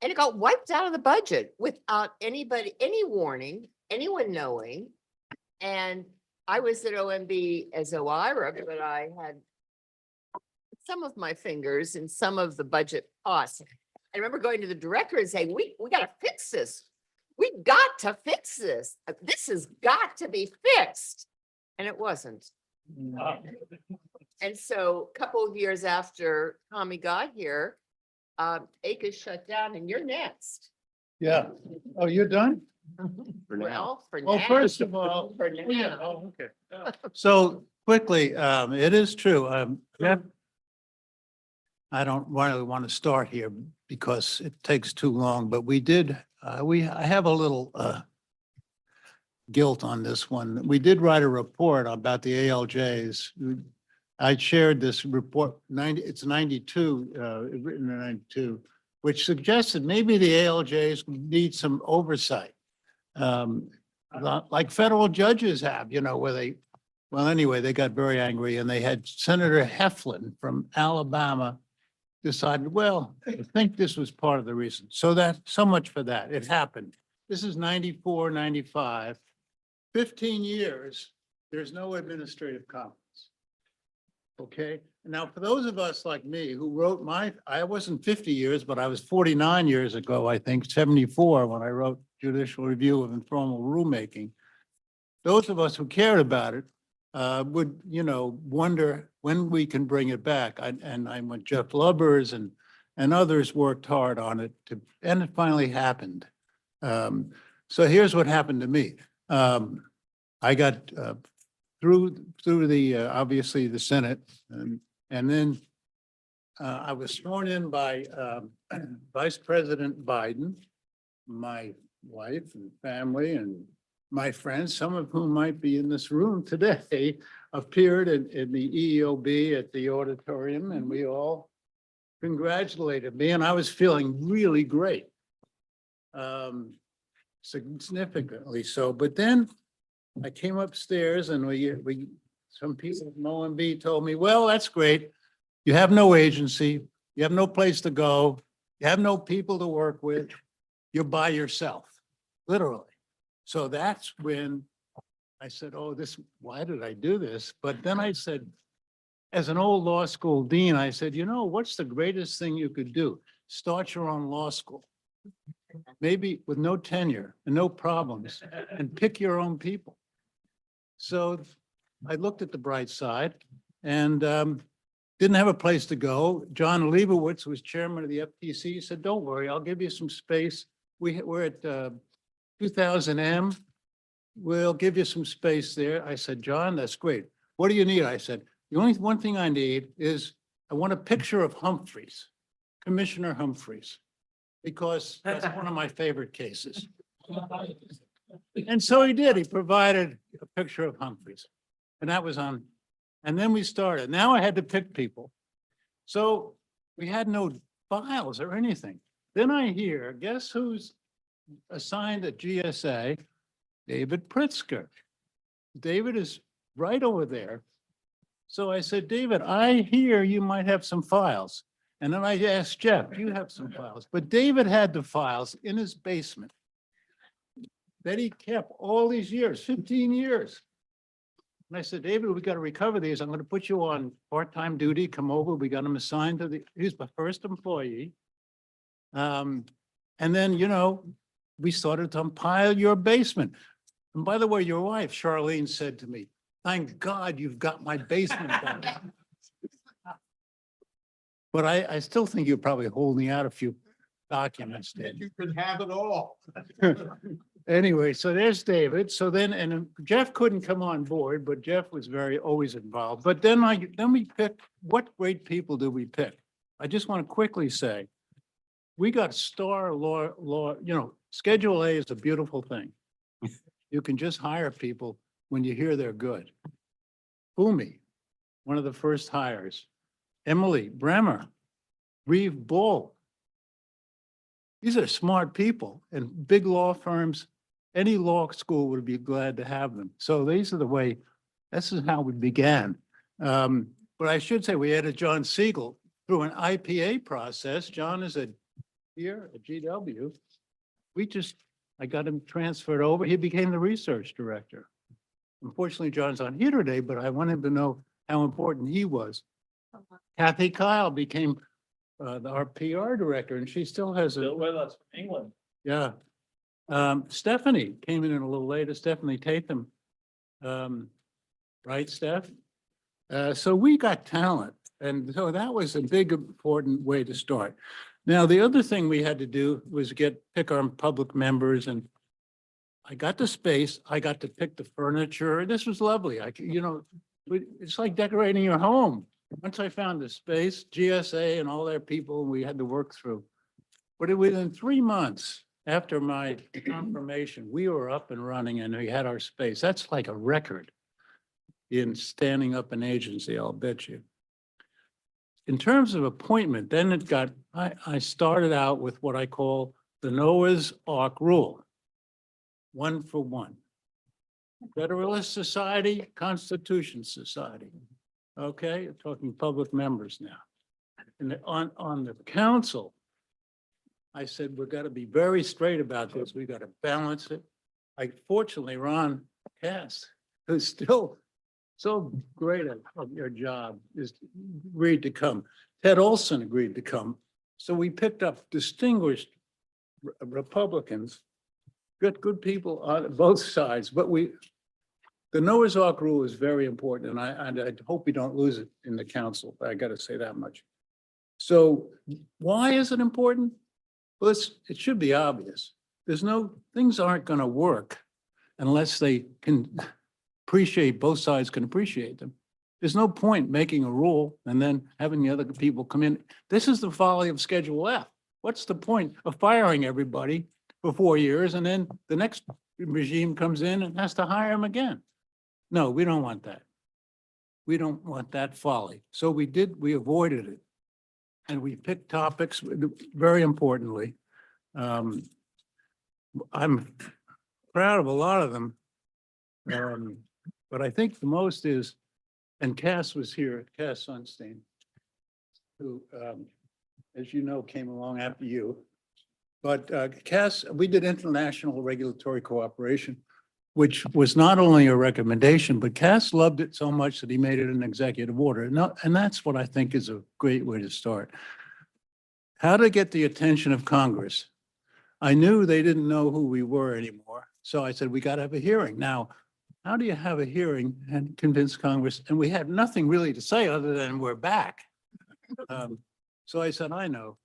And it got wiped out of the budget without anybody, any warning, anyone knowing. And I was at OMB as OIRA, but I had some of my fingers in some of the budget costs. I remember going to the director and saying, we got to fix this. We got to fix this. This has got to be fixed. And it wasn't. And so a couple of years after Tommy got here, ACUS shut down and you're next.
Yeah. Oh, you're done?
Well, for now.
Well, first of all,
For
oh, yeah,
now.
oh, okay. So quickly, it is true. Jeff, I don't really want to start here because it takes too long, but we did, I have a little guilt on this one. We did write a report about the ALJs. I shared this report, it's 92, written in 92, which suggested maybe the ALJs need some oversight. Like federal judges have, where they, well, anyway, they got very angry and they had Senator Heflin from Alabama decided, well, I think this was part of the reason. So much for that. It happened. This is 94, 95, 15 years, there's no administrative conference. Okay, now for those of us like me who wrote I wasn't 50 years, but I was 49 years ago, I think 74, when I wrote Judicial Review of Informal Rulemaking. Those of us who cared about it would, wonder when we can bring it back. And when Jeff Lubbers and others worked hard on it and it finally happened. So here's what happened to me. I got through the, obviously the Senate, and then I was sworn in by Vice President Biden, my wife and family and my friends, some of whom might be in this room today, appeared in the EEOB at the auditorium, and we all congratulated me, and I was feeling really great. Significantly so, but then I came upstairs and some people from OMB told me, well, that's great. You have no agency, you have no place to go, you have no people to work with, you're by yourself, literally. So that's when I said, oh, why did I do this? But then I said, as an old law school dean, I said, what's the greatest thing you could do? Start your own law school. maybe with no tenure and no problems, and pick your own people. So I looked at the bright side and didn't have a place to go. John Leibowitz was chairman of the FTC. He said, don't worry, I'll give you some space. We're at 2000M. We'll give you some space there. I said, John, that's great. What do you need? I said, the only one thing I need is I want a picture of Humphreys, Commissioner Humphreys, because that's one of my favorite cases. And so he did. He provided a picture of Humphreys. And that was on, and then we started. Now I had to pick people. So we had no files or anything. Then I hear, guess who's assigned at GSA? David Pritzker. David is right over there. So I said, David, I hear you might have some files. And then I asked Jeff, do you have some files? But David had the files in his basement that he kept all these years, 15 years. And I said, David, we got to recover these. I'm going to put you on part-time duty. Come over. We got him assigned to he's my first employee. And then, you know, we started to compile your basement. And by the way, your wife, Charlene, said to me, thank God you've got my basement back. But I still think you're probably holding out a few documents.
You can have it all.
Anyway, so there's David. So then, and Jeff couldn't come on board, but Jeff was always involved. But then we picked, what great people did we pick? I just want to quickly say, we got star law, you know, Schedule A is a beautiful thing. You can just hire people when you hear they're good. Fumi, one of the first hires. Emily Bremer, Reeve Bull. These are smart people, and big law firms, any law school would be glad to have them. So these are the way, this is how we began. But I should say we added John Siegel through an IPA process. John is here at GW. I got him transferred over. He became the research director. Unfortunately, John's not here today, but I wanted to know how important he was. Kathy Kyle became our PR director, and she still has
Still with us from England.
yeah. Stephanie came in a little later, Stephanie Tatham. Right, Steph? So we got talent, and so that was a big, important way to start. Now, the other thing we had to do was pick our public members, and I got the space, I got to pick the furniture. This was lovely. It's like decorating your home. Once I found the space, GSA and all their people, we had to work through. But within 3 months after my confirmation, we were up and running and we had our space. That's like a record in standing up an agency, I'll bet you. In terms of appointment, then I started out with what I call the Noah's Ark rule. 1 for 1. Federalist Society, Constitution Society. Okay, talking public members now. And on the council, I said, we've got to be very straight about this. We got to balance it. Fortunately, Ron Cass, who's still so great at your job, is agreed to come. Ted Olson agreed to come. So we picked up distinguished Republicans, good people on both sides, but the Noah's Ark rule is very important, and I hope we don't lose it in the council. I got to say that much. So why is it important? Well, it should be obvious. Things aren't going to work unless they can both sides can appreciate them. There's no point making a rule and then having the other people come in. This is the folly of Schedule F. What's the point of firing everybody for 4 years and then the next regime comes in and has to hire them again? No, we don't want that. We don't want that folly. So we avoided it. And we picked topics, very importantly. I'm proud of a lot of them. But I think the most is, and Cass was here, Cass Sunstein, who, as you know, came along after you. But Cass, we did international regulatory cooperation, which was not only a recommendation, but Cass loved it so much that he made it an executive order. And that's what I think is a great way to start. How to get the attention of Congress. I knew they didn't know who we were anymore. So I said, we got to have a hearing. Now, how do you have a hearing and convince Congress? And we had nothing really to say other than we're back. So I said, I know.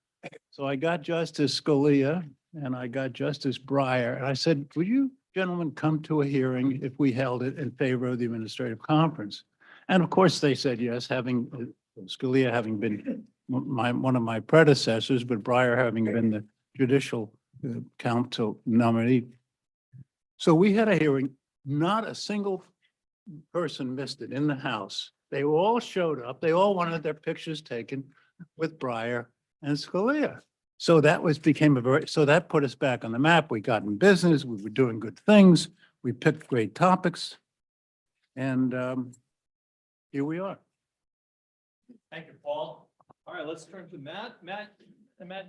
So I got Justice Scalia and I got Justice Breyer. And I said, would you gentlemen come to a hearing if we held it in favor of the administrative conference? And of course, they said yes, having Scalia having been one of my predecessors, but Breyer having been the judicial counsel nominee. So we had a hearing. Not a single person missed it in the House. They all showed up. They all wanted their pictures taken with Breyer and Scalia. So that so that put us back on the map. We got in business. We were doing good things. We picked great topics. And here we are.
Thank you, Paul. All right, let's turn to Matt. Matt,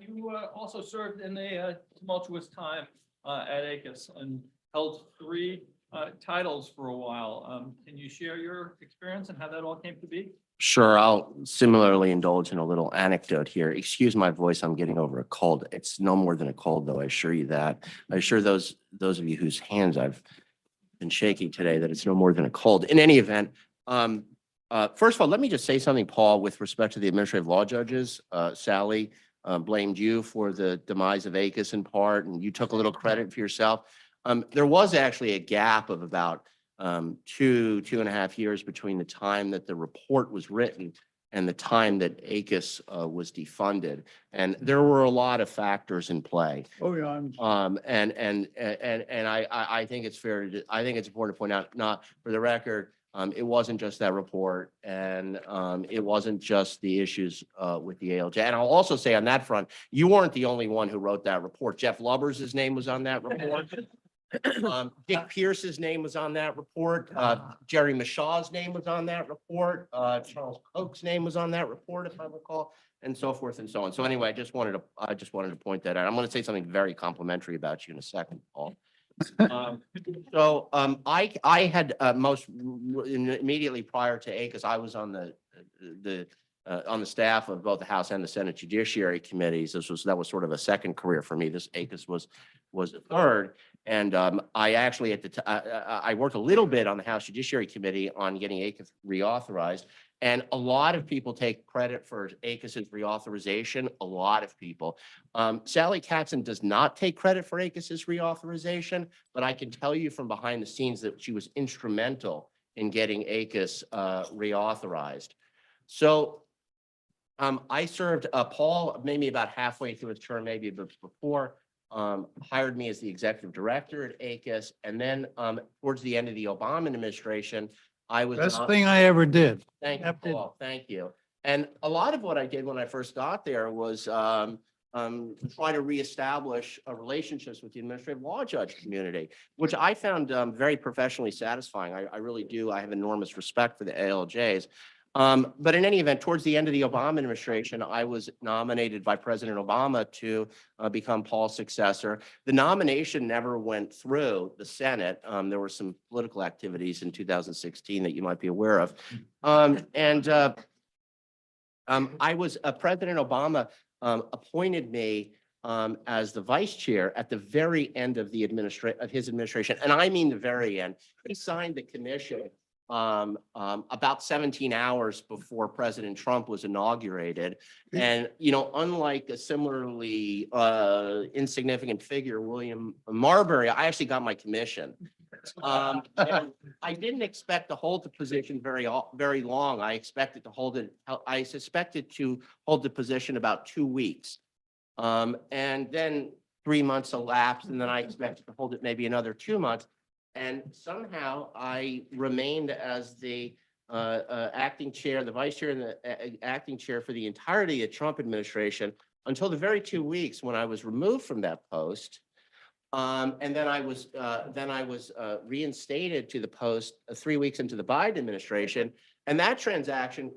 you also served in a tumultuous time at ACUS and held 3 titles for a while. Can you share your experience and how that all came to be?
Sure, I'll similarly indulge in a little anecdote here. Excuse my voice, I'm getting over a cold. It's no more than a cold, though, I assure you that. I assure those of you whose hands I've been shaking today that it's no more than a cold. In any event, first of all, let me just say something, Paul, with respect to the administrative law judges. Sally blamed you for the demise of ACUS in part, and you took a little credit for yourself. There was actually a gap of about 2.5 years between the time that the report was written and the time that ACUS was defunded, and there were a lot of factors in play.
Oh yeah.
I think it's I think it's important to point out, not for the record, it wasn't just that report, and it wasn't just the issues with the ALJ. And I'll also say on that front, you weren't the only one who wrote that report. Jeff Lubbers' name was on that report. Dick Pierce's name was on that report. Jerry Mashaw's name was on that report. Charles Koch's name was on that report, if I recall, and so forth and so on. So anyway, I just wanted to point that out. I'm going to say something very complimentary about you in a second, Paul. I had immediately prior to ACUS, I was on the staff of both the House and the Senate Judiciary Committees. That was sort of a second career for me. This ACUS was a third. And I actually I worked a little bit on the House Judiciary Committee on getting ACUS reauthorized. And a lot of people take credit for ACUS's reauthorization, a lot of people. Sally Katzen does not take credit for ACUS's reauthorization, but I can tell you from behind the scenes that she was instrumental in getting ACUS reauthorized. So I served, Paul, maybe about halfway through his term, maybe before, hired me as the executive director at ACUS. And then towards the end of the Obama administration, I was—
Best thing I ever did.
Thank you, Paul. Thank you. And a lot of what I did when I first got there was try to reestablish relationships with the administrative law judge community, which I found very professionally satisfying. I really do. I have enormous respect for the ALJs. But in any event, towards the end of the Obama administration, I was nominated by President Obama to become Paul's successor. The nomination never went through the Senate. There were some political activities in 2016 that you might be aware of. I was President Obama appointed me as the vice chair at the very end of his administration, and I mean the very end. He signed the commission about 17 hours before President Trump was inaugurated. And, you know, unlike a similarly insignificant figure, William Marbury, I actually got my commission. And I didn't expect to hold the position very long. I suspected to hold the position about 2 weeks. And then 3 months elapsed, and then I expected to hold it maybe another 2 months. And somehow I remained as the acting chair, the vice chair, and the acting chair for the entirety of the Trump administration until the very 2 weeks when I was removed from that post. And then I was reinstated to the post 3 weeks into the Biden administration. And that transaction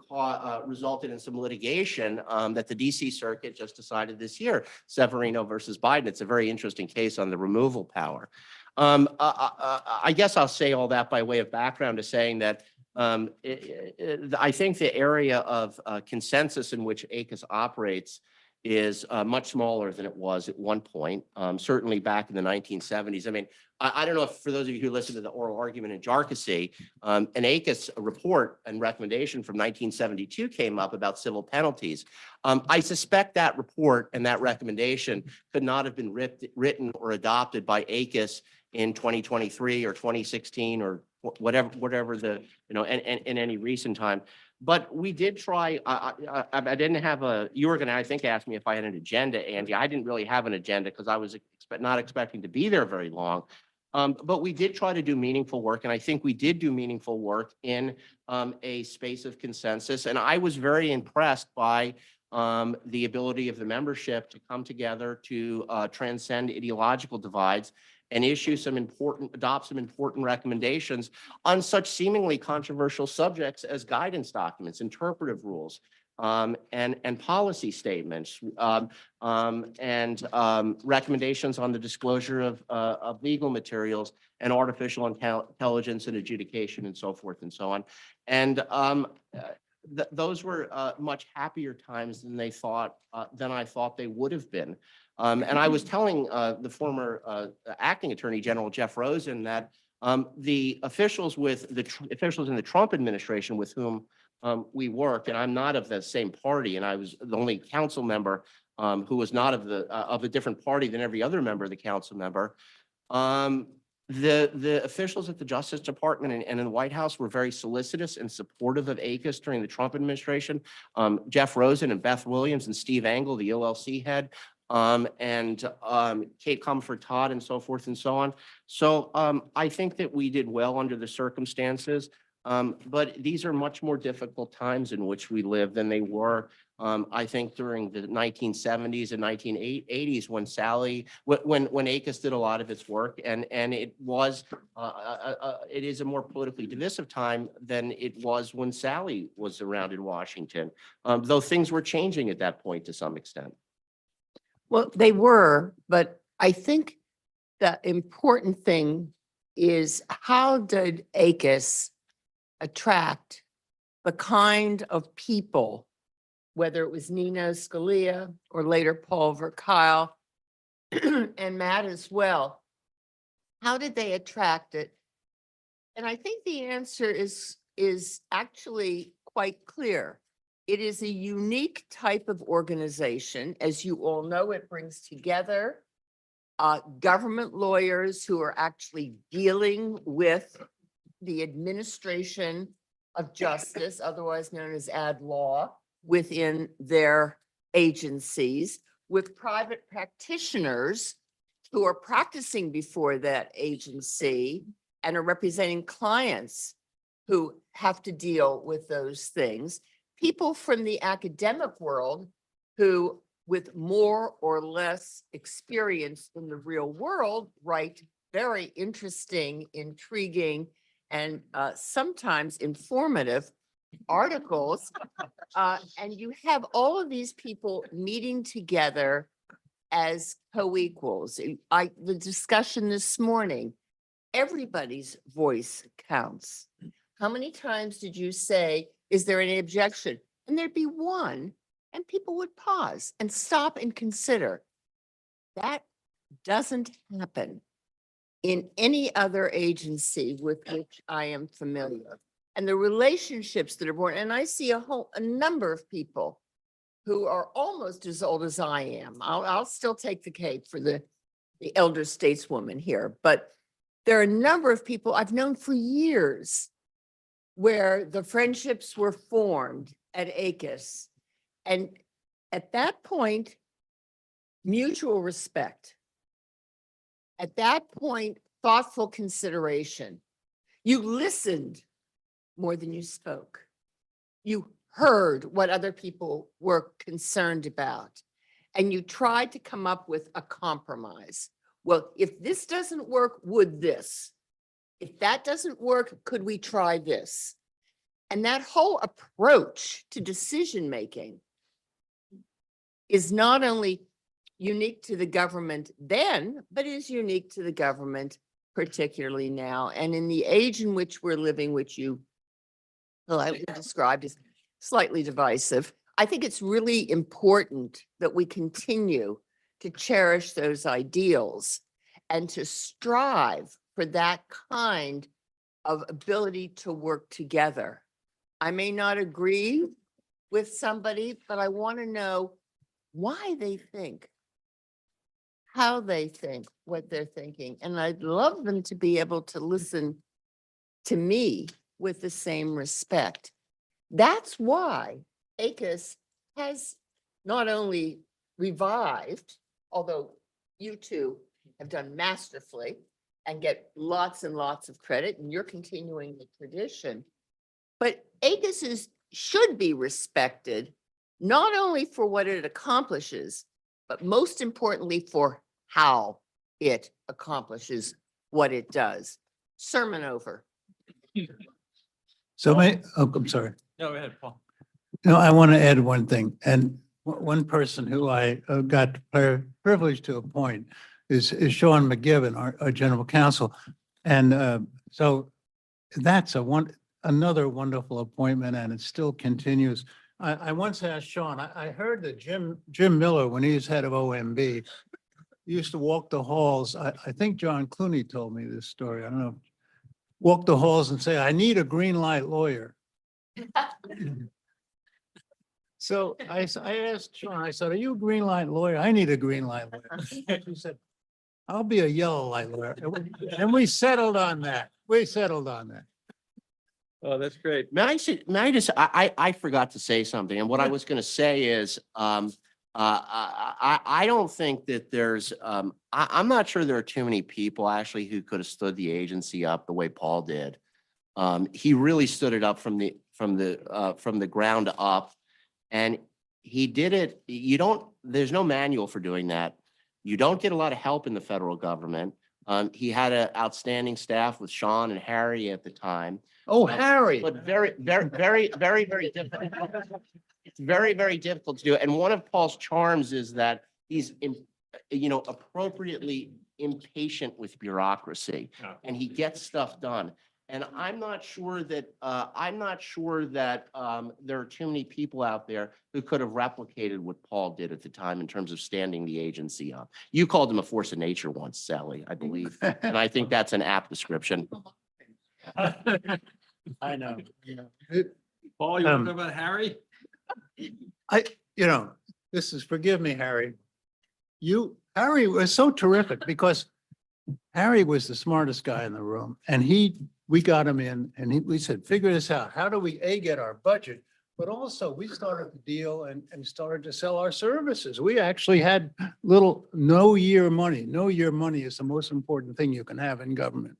resulted in some litigation that the DC Circuit just decided this year, Severino versus Biden. It's a very interesting case on the removal power. I guess I'll say all that by way of background to saying that I think the area of consensus in which ACUS operates is much smaller than it was at one point, certainly back in the 1970s. I mean, I don't know if for those of you who listened to the oral argument in Jarkissi, an ACUS report and recommendation from 1972 came up about civil penalties. I suspect that report and that recommendation could not have been written or adopted by ACUS in 2023 or 2016 or whatever the, in any recent time. But we did try, I didn't have you were gonna, I think, ask me if I had an agenda, Andy. I didn't really have an agenda because I was not expecting to be there very long. But we did try to do meaningful work, and I think we did do meaningful work in a space of consensus. And I was very impressed by the ability of the membership to come together to transcend ideological divides and adopt some important recommendations on such seemingly controversial subjects as guidance documents, interpretive rules, and policy statements, and recommendations on the disclosure of legal materials and artificial intelligence and adjudication and so forth and so on. And those were much happier times than I thought they would have been. And I was telling the former acting Attorney General Jeff Rosen that the officials officials in the Trump administration with whom we work, and I'm not of the same party, and I was the only council member who was not of a different party than every other member of the council member. The officials at the Justice Department and in the White House were very solicitous and supportive of ACUS during the Trump administration. Jeff Rosen and Beth Williams and Steve Engel, the OLC head, and Kate Comfort Todd and so forth and so on. So I think that we did well under the circumstances, but these are much more difficult times in which we live than they were, I think, during the 1970s and 1980s when when ACUS did a lot of its work, and it is a more politically divisive time than it was when Sally was around in Washington, though things were changing at that point to some extent.
Well, they were, but I think the important thing is how did ACUS attract the kind of people, whether it was Nino Scalia or later Paul Verkyle and Matt as well, how did they attract it? And I think the answer is actually quite clear. It is a unique type of organization. As you all know, it brings together government lawyers who are actually dealing with the administration of justice, otherwise known as ad law, within their agencies, with private practitioners who are practicing before that agency and are representing clients who have to deal with those things. People from the academic world who, with more or less experience in the real world, write very interesting, intriguing, and sometimes informative articles. And you have all of these people meeting together as co-equals. The discussion this morning, everybody's voice counts. How many times did you say, is there any objection? And there'd be one, and people would pause and stop and consider. That doesn't happen in any other agency with which I am familiar. And the relationships that are born, and I see a number of people who are almost as old as I am. I'll still take the cake for the elder stateswoman here, but there are a number of people I've known for years where the friendships were formed at ACUS. And at that point, mutual respect. At that point, thoughtful consideration. You listened more than you spoke. You heard what other people were concerned about, and you tried to come up with a compromise. Well, if this doesn't work, would this? If that doesn't work, could we try this? And that whole approach to decision-making is not only unique to the government then, but is unique to the government particularly now. And in the age in which we're living, which you politely described as slightly divisive, I think it's really important that we continue to cherish those ideals and to strive for that kind of ability to work together. I may not agree with somebody, but I want to know why they think, how they think, what they're thinking. And I'd love them to be able to listen to me with the same respect. That's why ACUS has not only revived, although you two have done masterfully and get lots and lots of credit, and you're continuing the tradition, but ACUS should be respected, not only for what it accomplishes, but most importantly for how it accomplishes what it does. Sermon over.
So I'm sorry.
No, go ahead, Paul.
No, I want to add one thing. And one person who I got privilege to appoint is Sean McGibbon, our general counsel. And so that's another wonderful appointment, and it still continues. I once asked Sean, I heard that Jim Miller, when he was head of OMB, used to walk the halls. I think John Clooney told me this story. I don't know. Walk the halls and say, I need a green light lawyer. So I asked Sean, I said, are you a green light lawyer? I need a green light lawyer. He said, I'll be a yellow light lawyer. And we settled on that. We settled on that.
Oh, that's great.
May I just, I forgot to say something, and what I was gonna say is, I don't think that there's, I'm not sure there are too many people actually who could have stood the agency up the way Paul did. He really stood it up from the ground up, and he did it. There's no manual for doing that. You don't get a lot of help in the federal government. He had an outstanding staff with Sean and Harry at the time.
Oh, Harry.
But very difficult. It's very difficult to do. And one of Paul's charms is that he's, appropriately impatient with bureaucracy, and he gets stuff done. And I'm not sure that there are too many people out there who could have replicated what Paul did at the time in terms of standing the agency up. You called him a force of nature once, Sally, I believe, and I think that's an apt description.
I know.
Paul, you want to talk about Harry?
Forgive me, Harry. Harry was so terrific because Harry was the smartest guy in the room, and we got him in and we said, figure this out. How do we get our budget? But also we started the deal and started to sell our services. We actually had no year money. No year money is the most important thing you can have in government.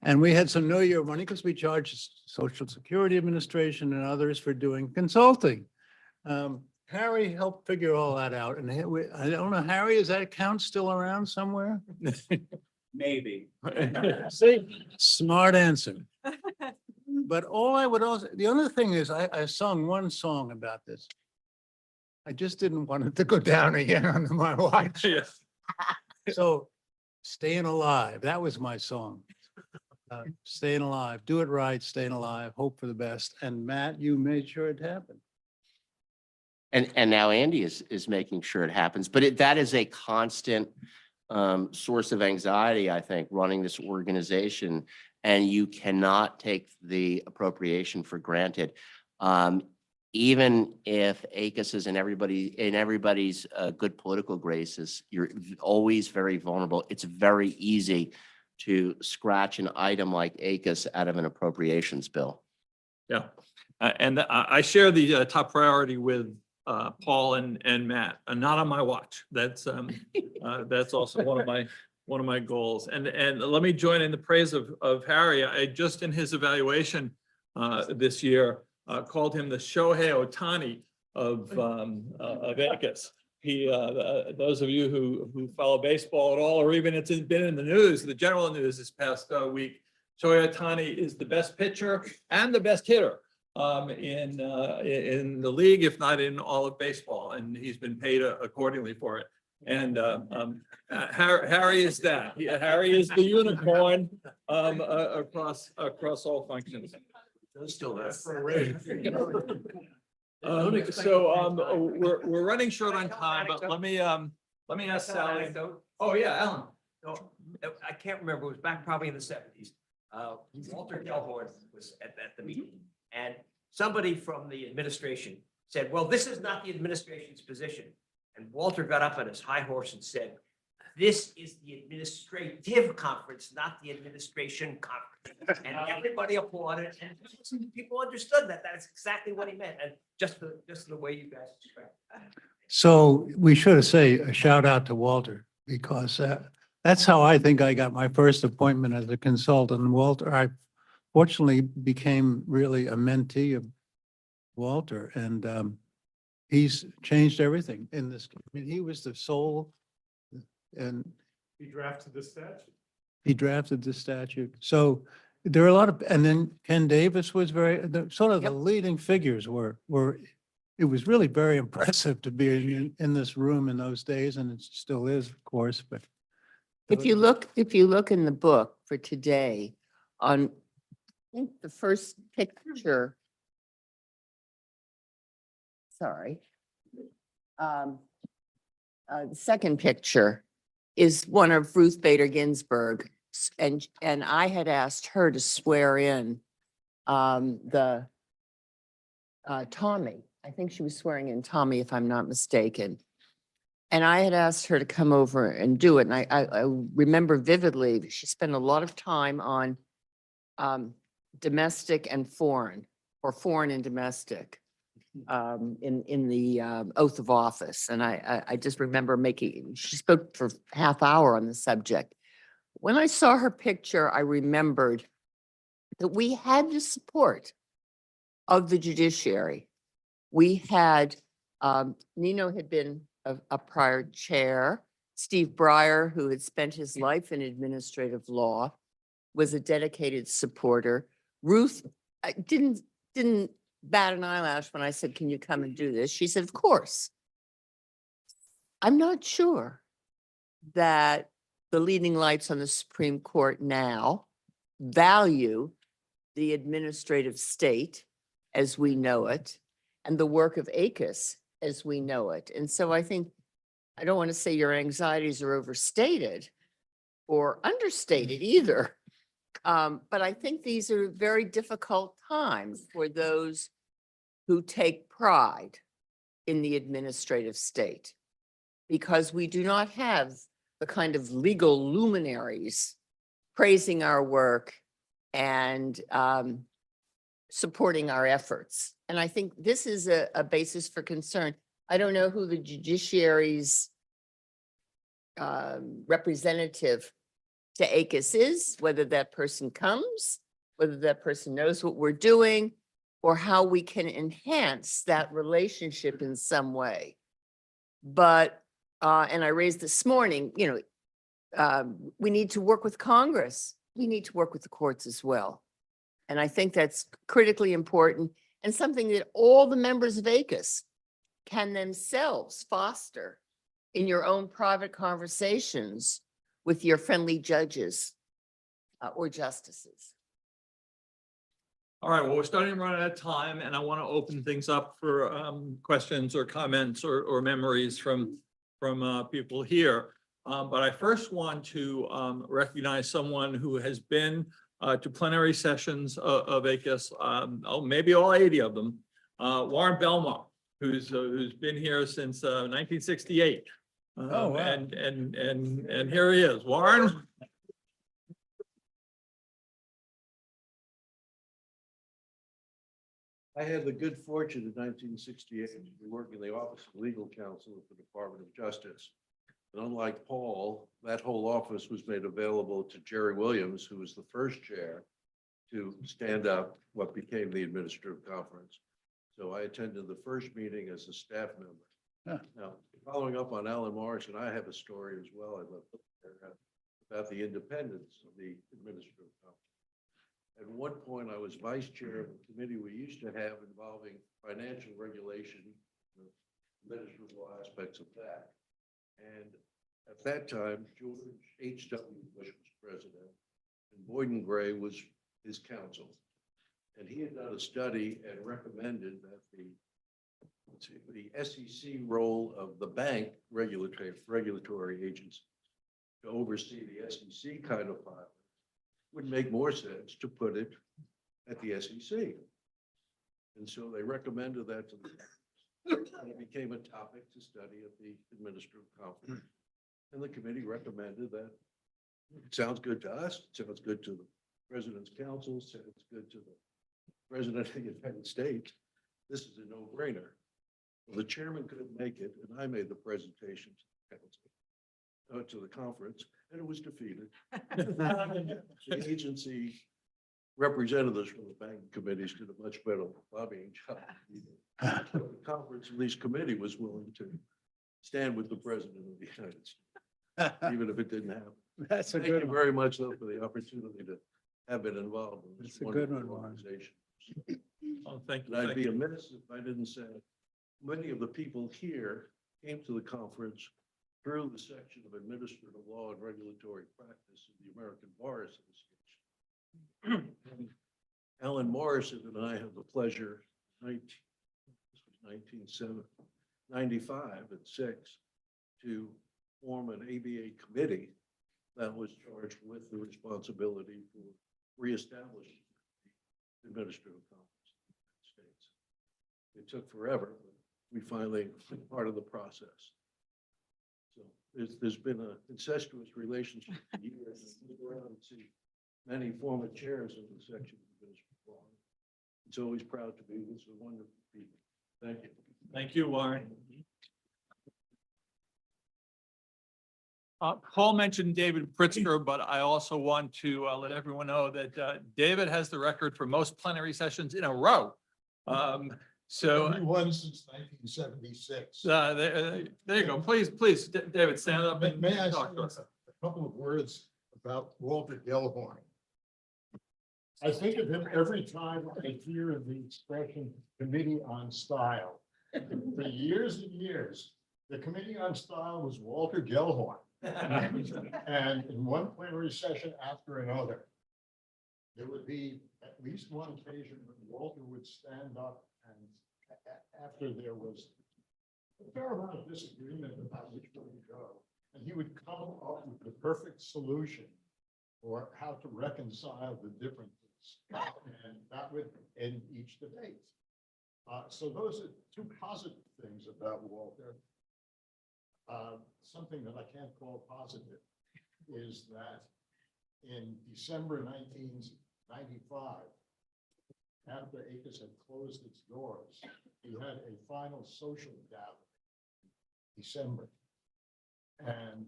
And we had some no-year money because we charged Social Security Administration and others for doing consulting. Harry helped figure all that out. And I don't know, Harry, is that account still around somewhere?
Maybe.
See, smart answer. But the other thing is I sung one song about this. I just didn't want it to go down again under my watch.
Yes.
So staying alive, that was my song. Staying alive, do it right, staying alive, hope for the best. And Matt, you made sure it happened.
And now Andy is making sure it happens, but that is a constant source of anxiety, I think, running this organization, and you cannot take the appropriation for granted. Even if ACUS is in everybody's good political graces, you're always very vulnerable. It's very easy to scratch an item like ACUS out of an appropriations bill.
Yeah, and I share the top priority with Paul and Matt, not on my watch. That's also one of my goals. And let me join in the praise of Harry. I just in his evaluation this year called him the Shohei Ohtani of ACUS. Those of you who follow baseball at all, or even it's been in the news, the general news this past week, Shohei Ohtani is the best pitcher and the best hitter in the league, if not in all of baseball, and he's been paid accordingly for it. And Harry is that. Harry is the unicorn across all functions.
Still there.
We're running short on time, but let me ask Sally. Oh, yeah, Alan.
No, I can't remember. It was back probably in the seventies. Walter Gellhorn was at the meeting. And somebody from the administration said, well, this is not the administration's position. And Walter got up on his high horse and said, this is the administrative conference, not the administration conference. And everybody applauded and people understood that. That's exactly what he meant. And just the way you guys described it.
So we should say a shout out to Walter because that's how I think I got my first appointment as a consultant. Walter, I fortunately became really a mentee of Walter and he's changed everything in this. I mean, he was the soul and
He drafted the statute.
he drafted the statute. So there are a lot of, and then Ken Davis was sort of the leading figures were, it was really very impressive to be in this room in those days and it still is, of course, but.
If you look in the book for today on, I think the first picture. Sorry. The second picture is one of Ruth Bader Ginsburg. And I had asked her to swear in Tommy. I think she was swearing in Tommy, if I'm not mistaken. And I had asked her to come over and do it. And I remember vividly, she spent a lot of time on domestic and foreign, or foreign and domestic in the oath of office. And I just remember she spoke for half hour on the subject. When I saw her picture, I remembered that we had the support of the judiciary. We had, Nino had been a prior chair. Steve Breyer, who had spent his life in administrative law, was a dedicated supporter. Ruth didn't bat an eyelash when I said, can you come and do this? She said, of course. I'm not sure that the leading lights on the Supreme Court now value the administrative state as we know it and the work of ACUS as we know it. And so I think, I don't want to say your anxieties are overstated or understated either. But I think these are very difficult times for those who take pride in the administrative state, because we do not have the kind of legal luminaries praising our work and supporting our efforts. And I think this is a basis for concern. I don't know who the judiciary's representative to ACUS is, whether that person comes, whether that person knows what we're doing, or how we can enhance that relationship in some way. But, and I raised this morning, we need to work with Congress. We need to work with the courts as well. And I think that's critically important and something that all the members of ACUS can themselves foster in your own private conversations with your friendly judges or justices.
All right, well, we're starting to run out of time and I want to open things up for questions or comments or memories from people here. But I first want to recognize someone who has been to plenary sessions of ACUS, maybe all 80 of them. Warren Belmar, who's been here since 1968.
Oh, wow.
And here he is, Warren.
I had the good fortune in 1968 to be working in the Office of Legal Counsel at the Department of Justice. And unlike Paul, that whole office was made available to Jerry Williams, who was the first chair, to stand up what became the Administrative Conference. So I attended the first meeting as a staff member.
Huh.
Now, following up on Alan Morrison, I have a story as well I'd love to share about the independence of the Administrative Conference. At one point, I was vice chair of a committee we used to have involving financial regulation, administrative law aspects of that. And at that time, George H.W. Bush was president, and Boyden Gray was his counsel. And he had done a study and recommended that the the SEC role of the bank regulatory agency to oversee the SEC kind of filing, would make more sense to put it at the SEC. And so they recommended that to the, and it became a topic to study at the administrative conference. And the committee recommended that. It sounds good to us, it sounds good to the President's Council, sounds good to the President of the United States. This is a no-brainer. Well, the chairman couldn't make it, and I made the presentation to the council, to the conference, and it was defeated. The agency representatives from the bank committees did a much better lobbying job. The conference, at least committee, was willing to stand with the President of the United States, even if it didn't happen.
That's a
Thank
good
you
one.
very much, though, for the opportunity to have been involved in this
That's a good
wonderful
one, Warren.
organization.
Oh, thank you.
And I'd
Thank
be
you.
amiss if I didn't say, many of the people here came to the conference through the section of administrative law and regulatory practice of the American Bar Association. Alan Morrison and I have the pleasure, this was 1995 at 6, to form an ABA committee that was charged with the responsibility for reestablishing the administrative conference of the United States. It took forever, but we finally were part of the process. So there's been an incestuous relationship for years. Look around and see many former chairs in the section of administrative law. It's always proud to be with some wonderful people. Thank you.
Thank you, Warren. Paul mentioned David Pritzker, but I also want to let everyone know that David has the record for most plenary sessions in a row. So
Everyone since 1976.
there you go. Please, David, stand up and
May I
talk to us.
say a couple of words about Walter Gellhorn? I think of him every time I hear the expression Committee on Style. For years and years, the Committee on Style was Walter Gellhorn. And in one plenary session after another, there would be at least one occasion when Walter would stand up and after there was a fair amount of disagreement about which way to go, and he would come up with the perfect solution for how to reconcile the differences. And that would end each debate. So those are two positive things about Walter. Something that I can't call positive is that in December 1995, after ACUS had closed its doors, we had a final social gathering in December. And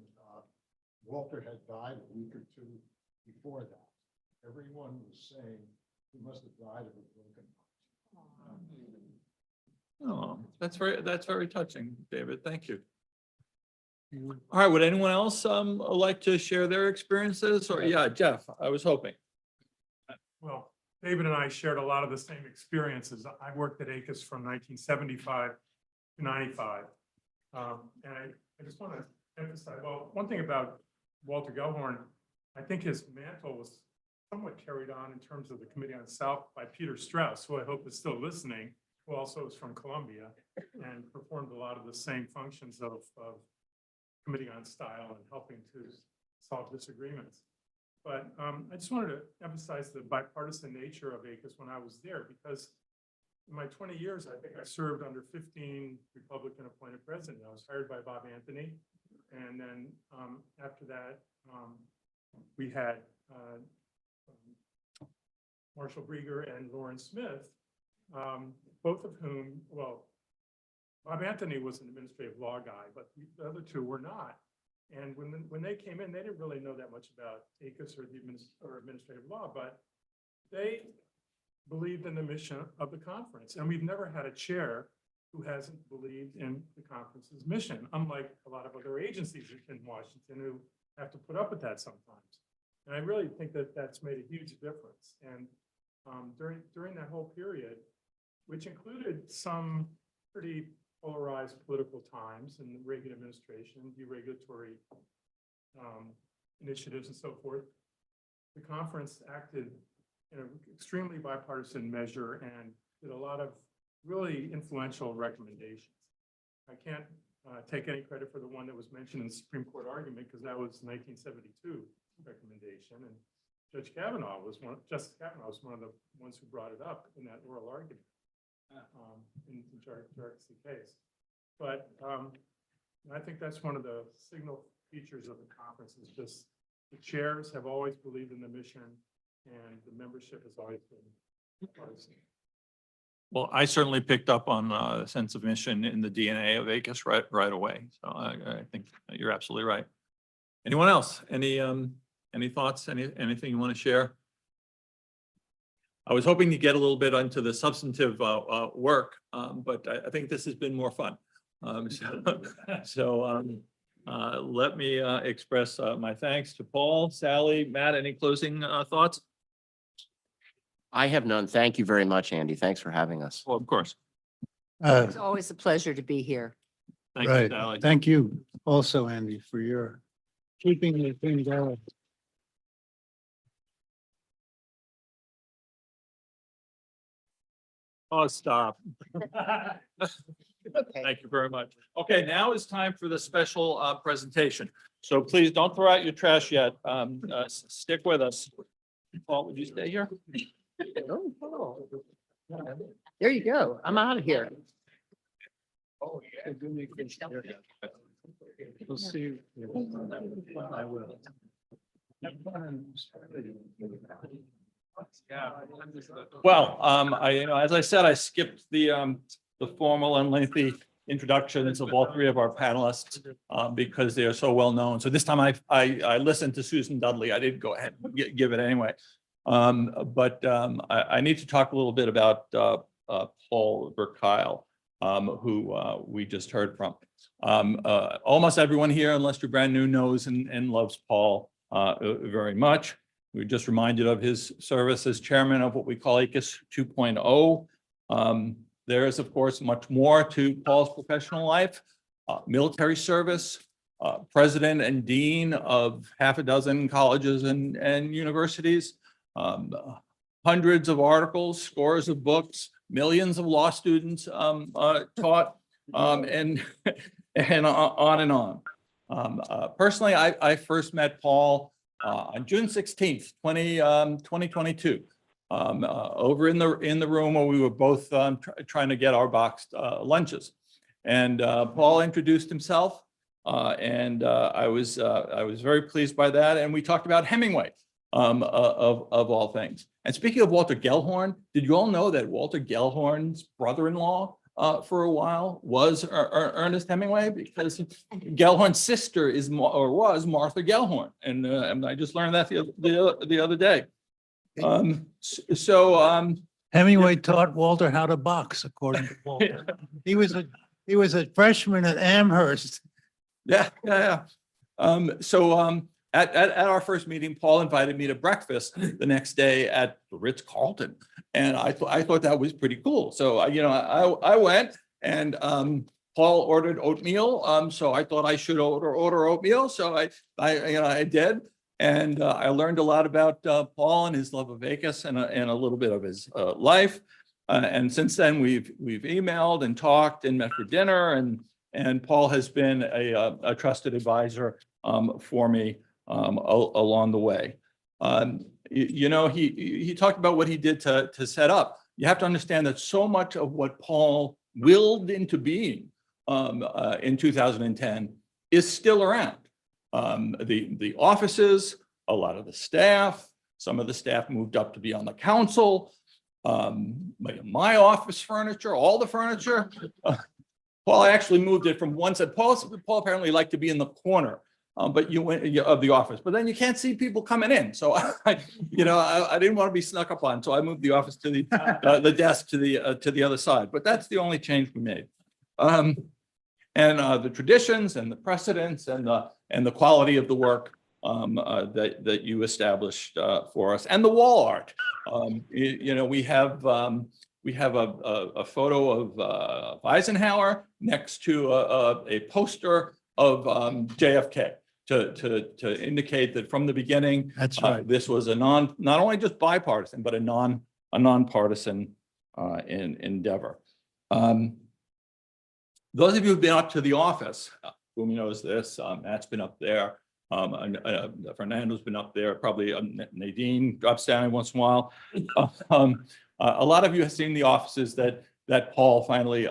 Walter had died a week or two before that. Everyone was saying he must have died of a broken heart.
Oh, that's very touching, David. Thank you. All right, would anyone else like to share their experiences? Or yeah, Jeff, I was hoping.
Well, David and I shared a lot of the same experiences. I worked at ACUS from 1975 to 95. And I just want to emphasize, well, one thing about Walter Gellhorn, I think his mantle was somewhat carried on in terms of the Committee on South by Peter Strauss, who I hope is still listening, who also is from Columbia and performed a lot of the same functions of Committee on Style and helping to solve disagreements. But I just wanted to emphasize the bipartisan nature of ACUS when I was there, because in my 20 years, I think I served under 15 Republican appointed presidents. I was hired by Bob Anthony. And then after that, we had Marshall Brieger and Lawrence Smith, both of whom, well, Bob Anthony was an administrative law guy, but the other two were not. And when they came in, they didn't really know that much about ACUS or administrative law, but they believed in the mission of the conference. And we've never had a chair who hasn't believed in the conference's mission, unlike a lot of other agencies in Washington who have to put up with that sometimes. And I really think that that's made a huge difference. And during that whole period, which included some pretty polarized political times in the Reagan administration, deregulatory initiatives and so forth, the conference acted in an extremely bipartisan measure and did a lot of really influential recommendations. I can't take any credit for the one that was mentioned in the Supreme Court argument because that was 1972 recommendation, and Justice Kavanaugh was one of the ones who brought it up in that oral argument in the Jarczy case. But I think that's one of the signal features of the conference is just the chairs have always believed in the mission, and the membership has always been partisan.
Well, I certainly picked up on a sense of mission in the DNA of ACUS right away. So I think you're absolutely right. Anyone else? Any thoughts? Anything you want to share? I was hoping to get a little bit into the substantive work, but I think this has been more fun. Let me express my thanks to Paul, Sally, Matt. Any closing thoughts?
I have none. Thank you very much, Andy. Thanks for having us.
Well, of course.
It's always a pleasure to be here.
Thank you,
Right.
Sally.
Thank you also, Andy, for your keeping the thing going.
Oh, stop. Thank you very much. Okay, now is time for the special presentation. So please don't throw out your trash yet. Stick with us. Paul, would you stay here?
There you go. I'm out of here.
We'll see. I will.
Well, as I said, I skipped the formal and lengthy introductions of all three of our panelists because they are so well known. So this time I listened to Susan Dudley. I didn't go ahead and give it anyway. I need to talk a little bit about Paul Verkyle, who we just heard from. Almost everyone here, unless you're brand new, knows and loves Paul very much. We're just reminded of his service as chairman of what we call ACUS 2.0. There is, of course, much more to Paul's professional life, military service, president and dean of half a dozen colleges and universities, hundreds of articles, scores of books, millions of law students taught, and on and on. Personally, I first met Paul on June 16th, 2022, over in the room where we were both trying to get our boxed lunches. And Paul introduced himself, and I was very pleased by that. And we talked about Hemingway, of all things. And speaking of Walter Gellhorn, did you all know that Walter Gellhorn's brother-in-law for a while was Ernest Hemingway, because Gellhorn's sister was Martha Gellhorn, and I just learned that the other day.
Hemingway taught Walter how to box, according to Walter. He was a freshman at Amherst.
Yeah. At our first meeting, Paul invited me to breakfast the next day at the Ritz-Carlton, and I thought that was pretty cool. So I went, and Paul ordered oatmeal, so I thought I should order oatmeal. So I did, and I learned a lot about Paul and his love of ACUS and a little bit of his life. And since then, we've emailed and talked and met for dinner, and Paul has been a trusted advisor for me along the way. He talked about what he did to set up. You have to understand that so much of what Paul willed into being in 2010 is still around. The offices, a lot of the staff, some of the staff moved up to be on the council, my office furniture, all the furniture. Paul actually moved it from one side. Paul apparently liked to be in the corner of the office, but then you can't see people coming in. So I didn't want to be snuck up on, so I moved the office to the desk to the other side. But that's the only change we made. And the traditions and the precedents and the quality of the work that you established for us, and the wall art. We have a photo of Eisenhower next to a poster of JFK to indicate that from the beginning,
That's right.
This was not only just bipartisan, but a nonpartisan endeavor. Those of you who've been up to the office, Boomy knows this, Matt's been up there, Fernando's been up there, probably Nadine drops down every once in a while. A lot of you have seen the offices that Paul finally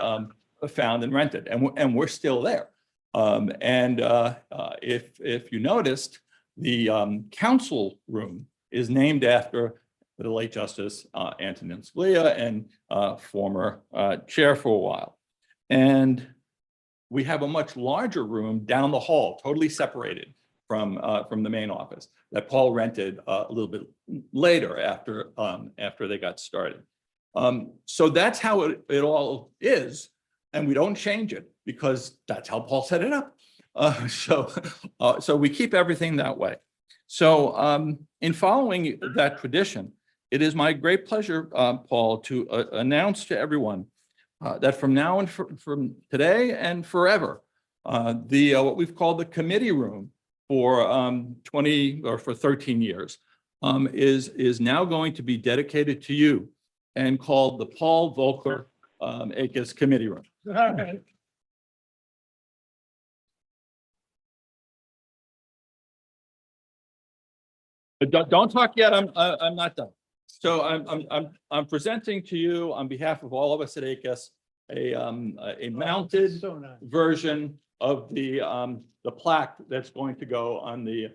found and rented, and we're still there. If you noticed, the council room is named after the late Justice Antonin Scalia and former chair for a while. And we have a much larger room down the hall, totally separated from the main office that Paul rented a little bit later after they got started. So that's how it all is, and we don't change it because that's how Paul set it up. So we keep everything that way. So in following that tradition, it is my great pleasure, Paul, to announce to everyone that from now and from today and forever, what we've called the committee room for 13 years is now going to be dedicated to you and called the Paul Volcker ACUS Committee Room.
All right.
But don't talk yet. I'm not done. So I'm presenting to you on behalf of all of us at ACUS a mounted
So nice.
version of the plaque that's going to go on the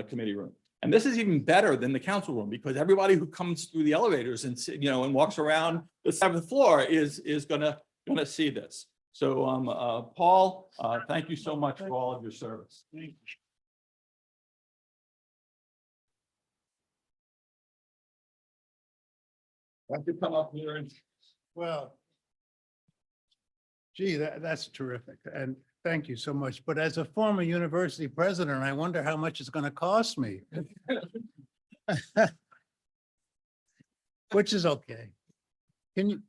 committee room. And this is even better than the council room because everybody who comes through the elevators and and walks around the 7th floor is gonna see this. So Paul, thank you so much for all of your service.
Thank you.
Have to come up here and
Well, gee, that's terrific. And thank you so much. But as a former university president, I wonder how much it's going to cost me. Which is okay. Can you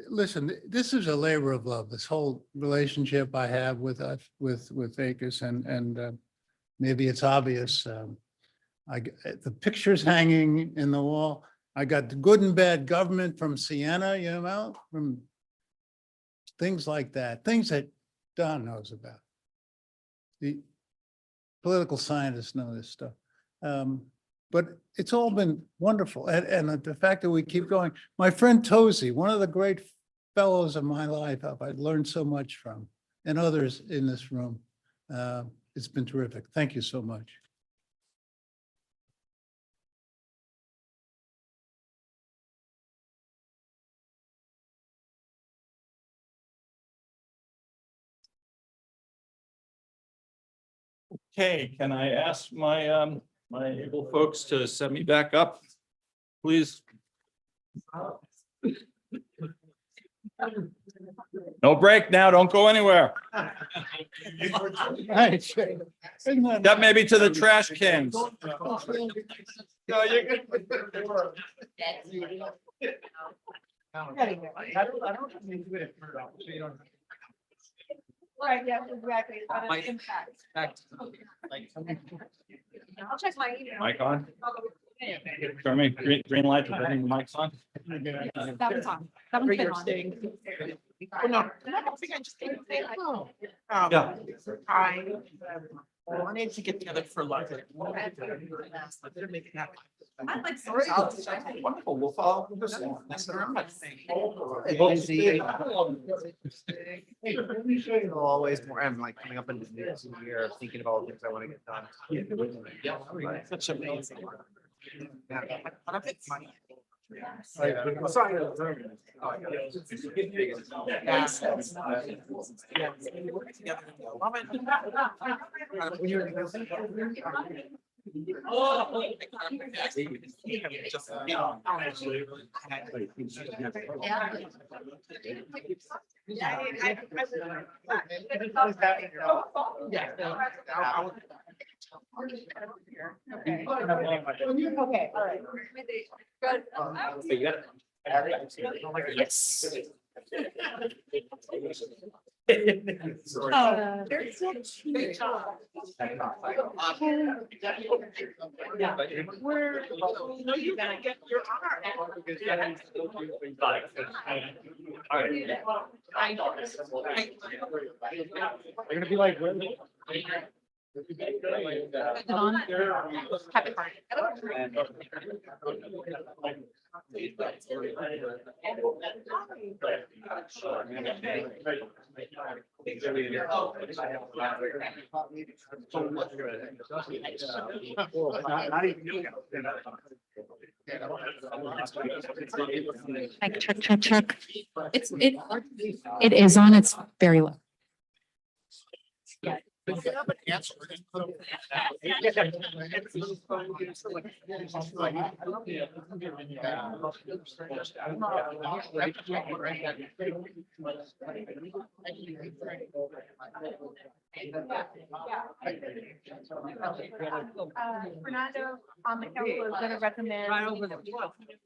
listen, this is a labor of love, this whole relationship I have with ACUS and maybe it's obvious. The pictures hanging in the wall. I got the good and bad government from Siena, from things like that, things that Don knows about. The political scientists know this stuff. But it's all been wonderful. And the fact that we keep going, my friend Tozy, one of the great fellows of my life, I've learned so much from, and others in this room. It's been terrific. Thank you so much.
Okay, can I ask my my able folks to set me back up, please? No break now, don't go anywhere. That may be to the trash cans. No, you're good.
Right, yeah, exactly. But it's impact. I'll check my email.
Mic on? Turn me green light, is that the mic's on?
That was on. That one's been on.
Oh, no, I think I just didn't say,
Yeah.
I need to get together for lunch.
I like
Wonderful, we'll follow this along. Thanks very much.
Always more, I'm like coming up in the new year, thinking of all the things I want to get done.
Such amazing.
Okay, all right. Good.
Yes.
Oh, they're still cheap. We're. No, you gotta get your
They're gonna be like.
Like check, check, check. It is on, it's very low. Fernando on the council is gonna recommend.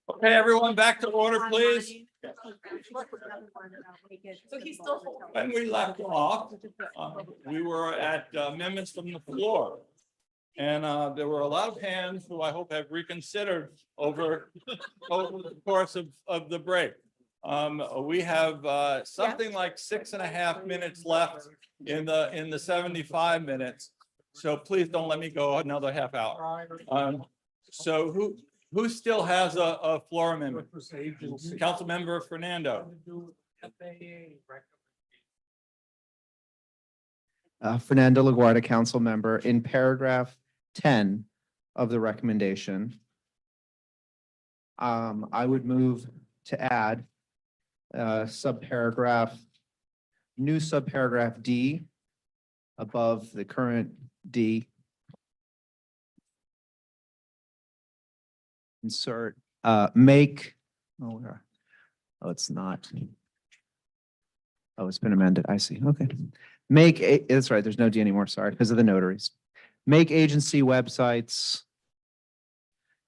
Okay, everyone, back to order, please.
So he's still.
When we left off, we were at amendments from the floor. And there were a lot of hands who I hope have reconsidered over the course of the break. We have something like 6.5 minutes left in the 75 minutes. So please don't let me go another half hour. So who still has a floor amendment? Councilmember Fernando.
Fernando LaGuardia, council member, in paragraph 10 of the recommendation, I would move to add new subparagraph D above the current D. Insert, make, it's not. Oh, it's been amended. I see. Okay. That's right. There's no D anymore. Sorry, because of the notaries. Make agency websites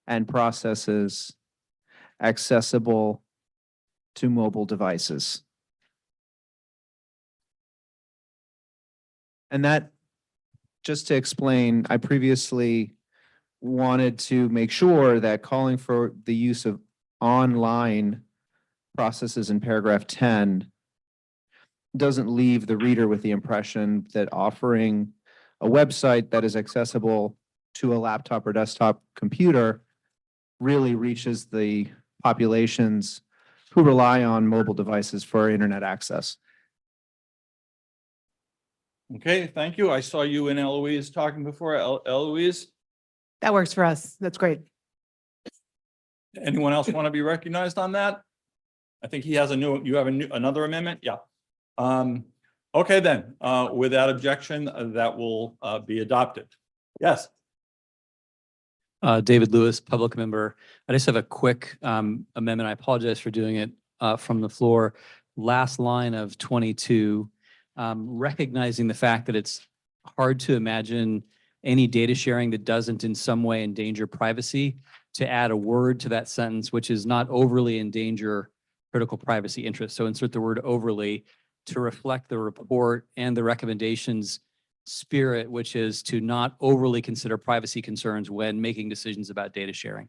and processes accessible to mobile devices. And that, just to explain, I previously wanted to make sure that calling for the use of online processes in paragraph 10 doesn't leave the reader with the impression that offering a website that is accessible to a laptop or desktop computer really reaches the populations who rely on mobile devices for internet access.
Okay, thank you. I saw you and Eloise talking before. Eloise,
That works for us. That's great.
anyone else want to be recognized on that? I think you have another amendment? Yeah. Okay, then, without objection, that will be adopted. Yes.
David Lewis, public member. I just have a quick amendment. I apologize for doing it from the floor. Last line of 22, recognizing the fact that it's hard to imagine any data sharing that doesn't in some way endanger privacy, to add a word to that sentence, which is not overly endanger critical privacy interests. So insert the word overly to reflect the report and the recommendations spirit, which is to not overly consider privacy concerns when making decisions about data sharing.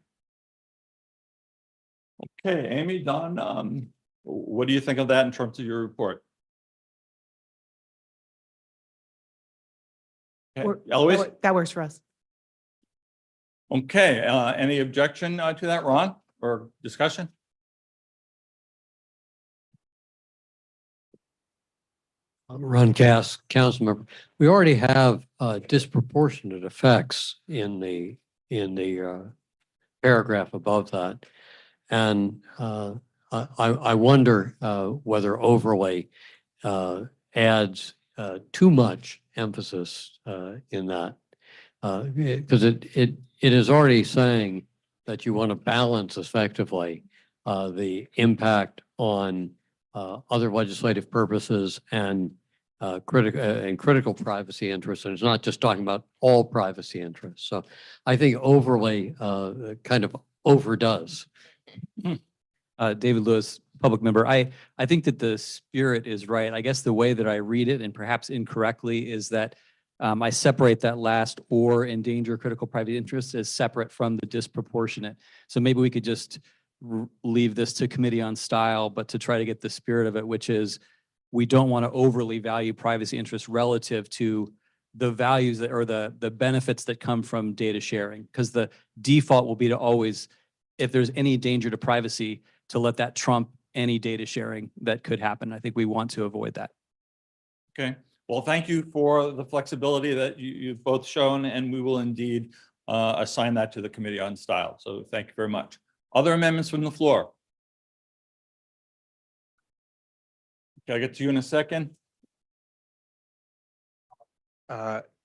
Okay, Amy, Don, what do you think of that in terms of your report? Okay, Eloise?
That works for us.
Okay, any objection to that, Ron, or discussion?
Ron Cass, council member. We already have disproportionate effects in the paragraph above that. And I wonder whether overlay adds too much emphasis in that. Because it is already saying that you want to balance effectively the impact on other legislative purposes and critical privacy interests. And it's not just talking about all privacy interests. So I think overlay kind of overdoes.
David Lewis, public member. I think that the spirit is right. I guess the way that I read it, and perhaps incorrectly, is that I separate that last or endanger critical private interests as separate from the disproportionate. So maybe we could just leave this to committee on style, but to try to get the spirit of it, which is we don't want to overly value privacy interests relative to the values that, or the benefits that come from data sharing. Because the default will be to always, if there's any danger to privacy, to let that trump any data sharing that could happen. I think we want to avoid that.
Okay, well, thank you for the flexibility that you've both shown, and we will indeed assign that to the Committee on Style. So thank you very much. Other amendments from the floor? Okay, I'll get to you in a second.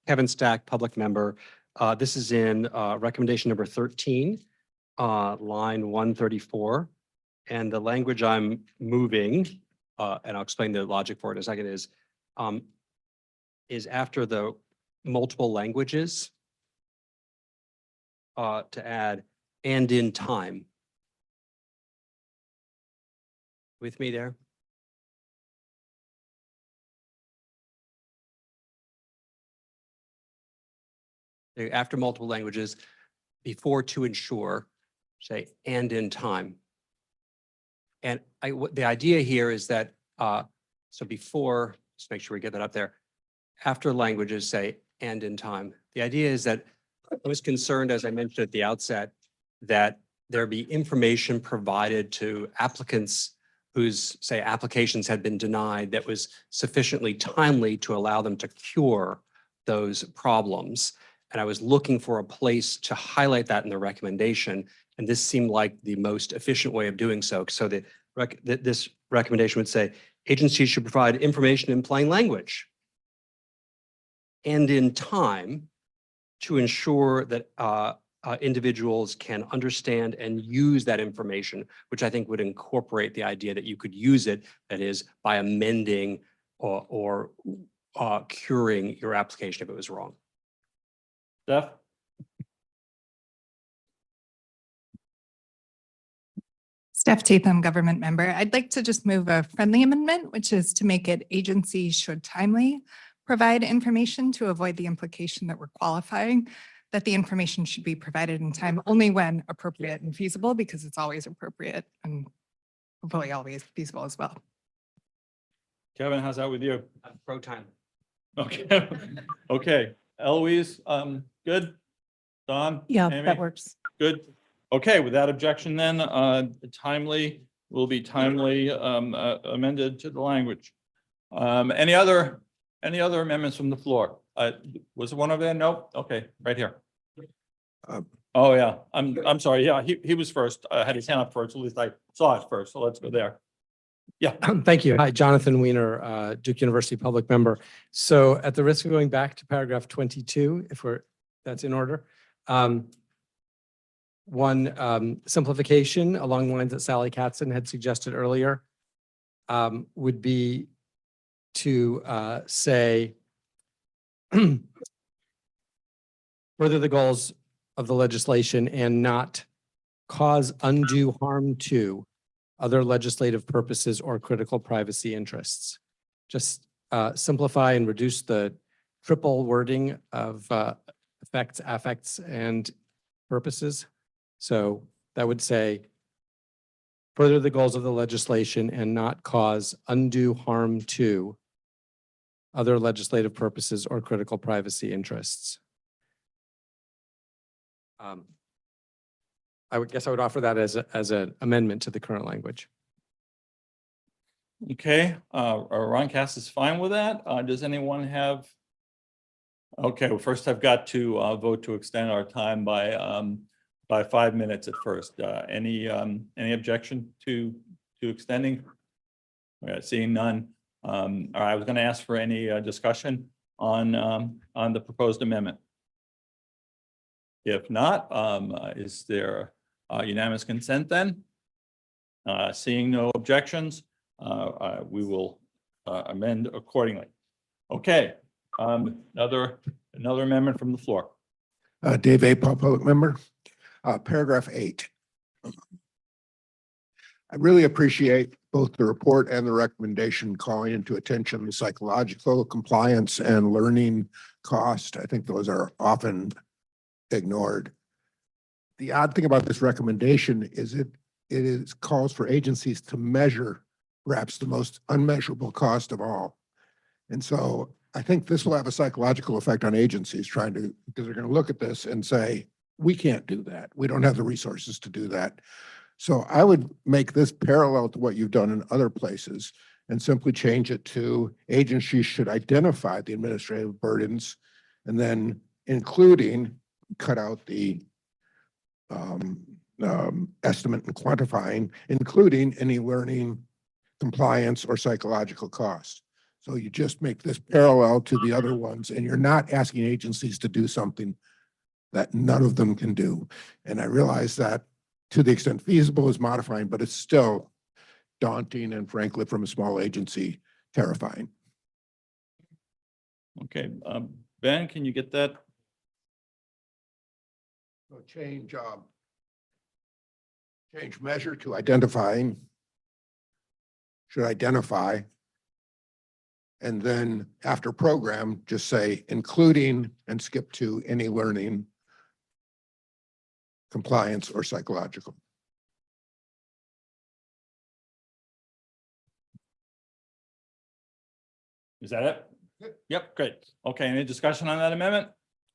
Kevin Stack, public member. This is in recommendation number 13, line 134. And the language I'm moving, and I'll explain the logic for it in a second, is after the multiple languages to add and in time. With me there? After multiple languages, before to ensure, say, and in time. And the idea here is that, so before, let's make sure we get that up there. After languages say, and in time. The idea is that I was concerned, as I mentioned at the outset, that there be information provided to applicants whose, say, applications had been denied that was sufficiently timely to allow them to cure those problems. And I was looking for a place to highlight that in the recommendation. And this seemed like the most efficient way of doing so. So that this recommendation would say, agencies should provide information in plain language and in time to ensure that individuals can understand and use that information, which I think would incorporate the idea that you could use it, that is, by amending or curing your application if it was wrong.
Steph?
Steph Tatham, government member. I'd like to just move a friendly amendment, which is to make it agencies should timely provide information to avoid the implication that we're qualifying that the information should be provided in time only when appropriate and feasible, because it's always appropriate and hopefully always feasible as well.
Kevin, how's that with you?
Pro time.
Okay. Okay. Eloise, good? Don?
Yeah,
Amy?
that works.
Good. Okay, without objection then, timely will be timely amended to the language. Any other amendments from the floor? Was there one over there? No? Okay, right here. Oh, yeah, I'm sorry. Yeah, he was first. I had his hand up first. At least I saw it first. So let's go there. Yeah.
Thank you. Hi, Jonathan Weiner, Duke University public member. So at the risk of going back to paragraph 22, if that's in order. One simplification along the lines that Sally Katzen had suggested earlier would be to say further the goals of the legislation and not cause undue harm to other legislative purposes or critical privacy interests. Just simplify and reduce the triple wording of effects, affects, and purposes. So that would say further the goals of the legislation and not cause undue harm to other legislative purposes or critical privacy interests. I would guess I would offer that as an amendment to the current language.
Okay, Ron Cass is fine with that. Does anyone have? Okay, well, first I've got to vote to extend our time by 5 minutes at first. Any objection to extending? Okay, seeing none. All right, I was going to ask for any discussion on the proposed amendment. If not, is there unanimous consent then? Seeing no objections, we will amend accordingly. Okay, another amendment from the floor.
Dave A. public member, paragraph 8. I really appreciate both the report and the recommendation calling into attention psychological compliance and learning cost. I think those are often ignored. The odd thing about this recommendation is it is calls for agencies to measure perhaps the most unmeasurable cost of all. And so I think this will have a psychological effect on agencies because they're going to look at this and say, we can't do that. We don't have the resources to do that. So I would make this parallel to what you've done in other places and simply change it to agencies should identify the administrative burdens and then including cut out the estimate and quantifying, including any learning, compliance, or psychological costs. So you just make this parallel to the other ones, and you're not asking agencies to do something that none of them can do. And I realize that to the extent feasible is modifying, but it's still daunting and frankly, from a small agency, terrifying.
Okay, Ben, can you get that?
So change measure to identifying, should identify. And then after program, just say including and skip to any learning, compliance, or psychological.
Is that it? Yep, great. Okay, any discussion on that amendment?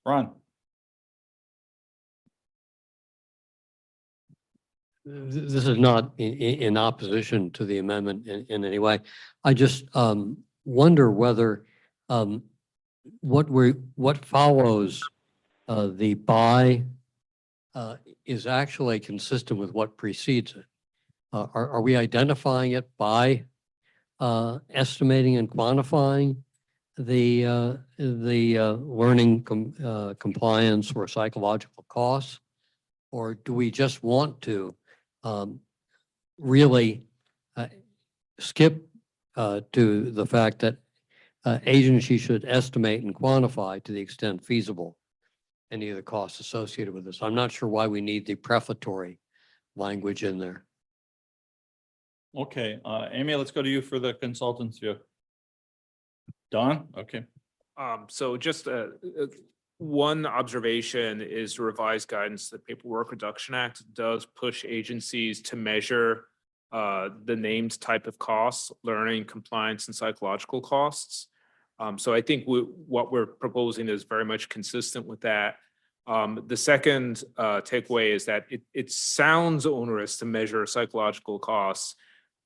Ron?
This is not in opposition to the amendment in any way. I just wonder whether what follows the by is actually consistent with what precedes it. Are we identifying it by estimating and quantifying the learning compliance or psychological costs? Or do we just want to really skip to the fact that agencies should estimate and quantify to the extent feasible any of the costs associated with this? I'm not sure why we need the prefatory language in there.
Okay, Amy, let's go to you for the consultant's view. Don? Okay.
So just one observation is the revised guidance. The Paperwork Reduction Act does push agencies to measure the named type of costs, learning, compliance, and psychological costs. So I think what we're proposing is very much consistent with that. The second takeaway is that it sounds onerous to measure psychological costs,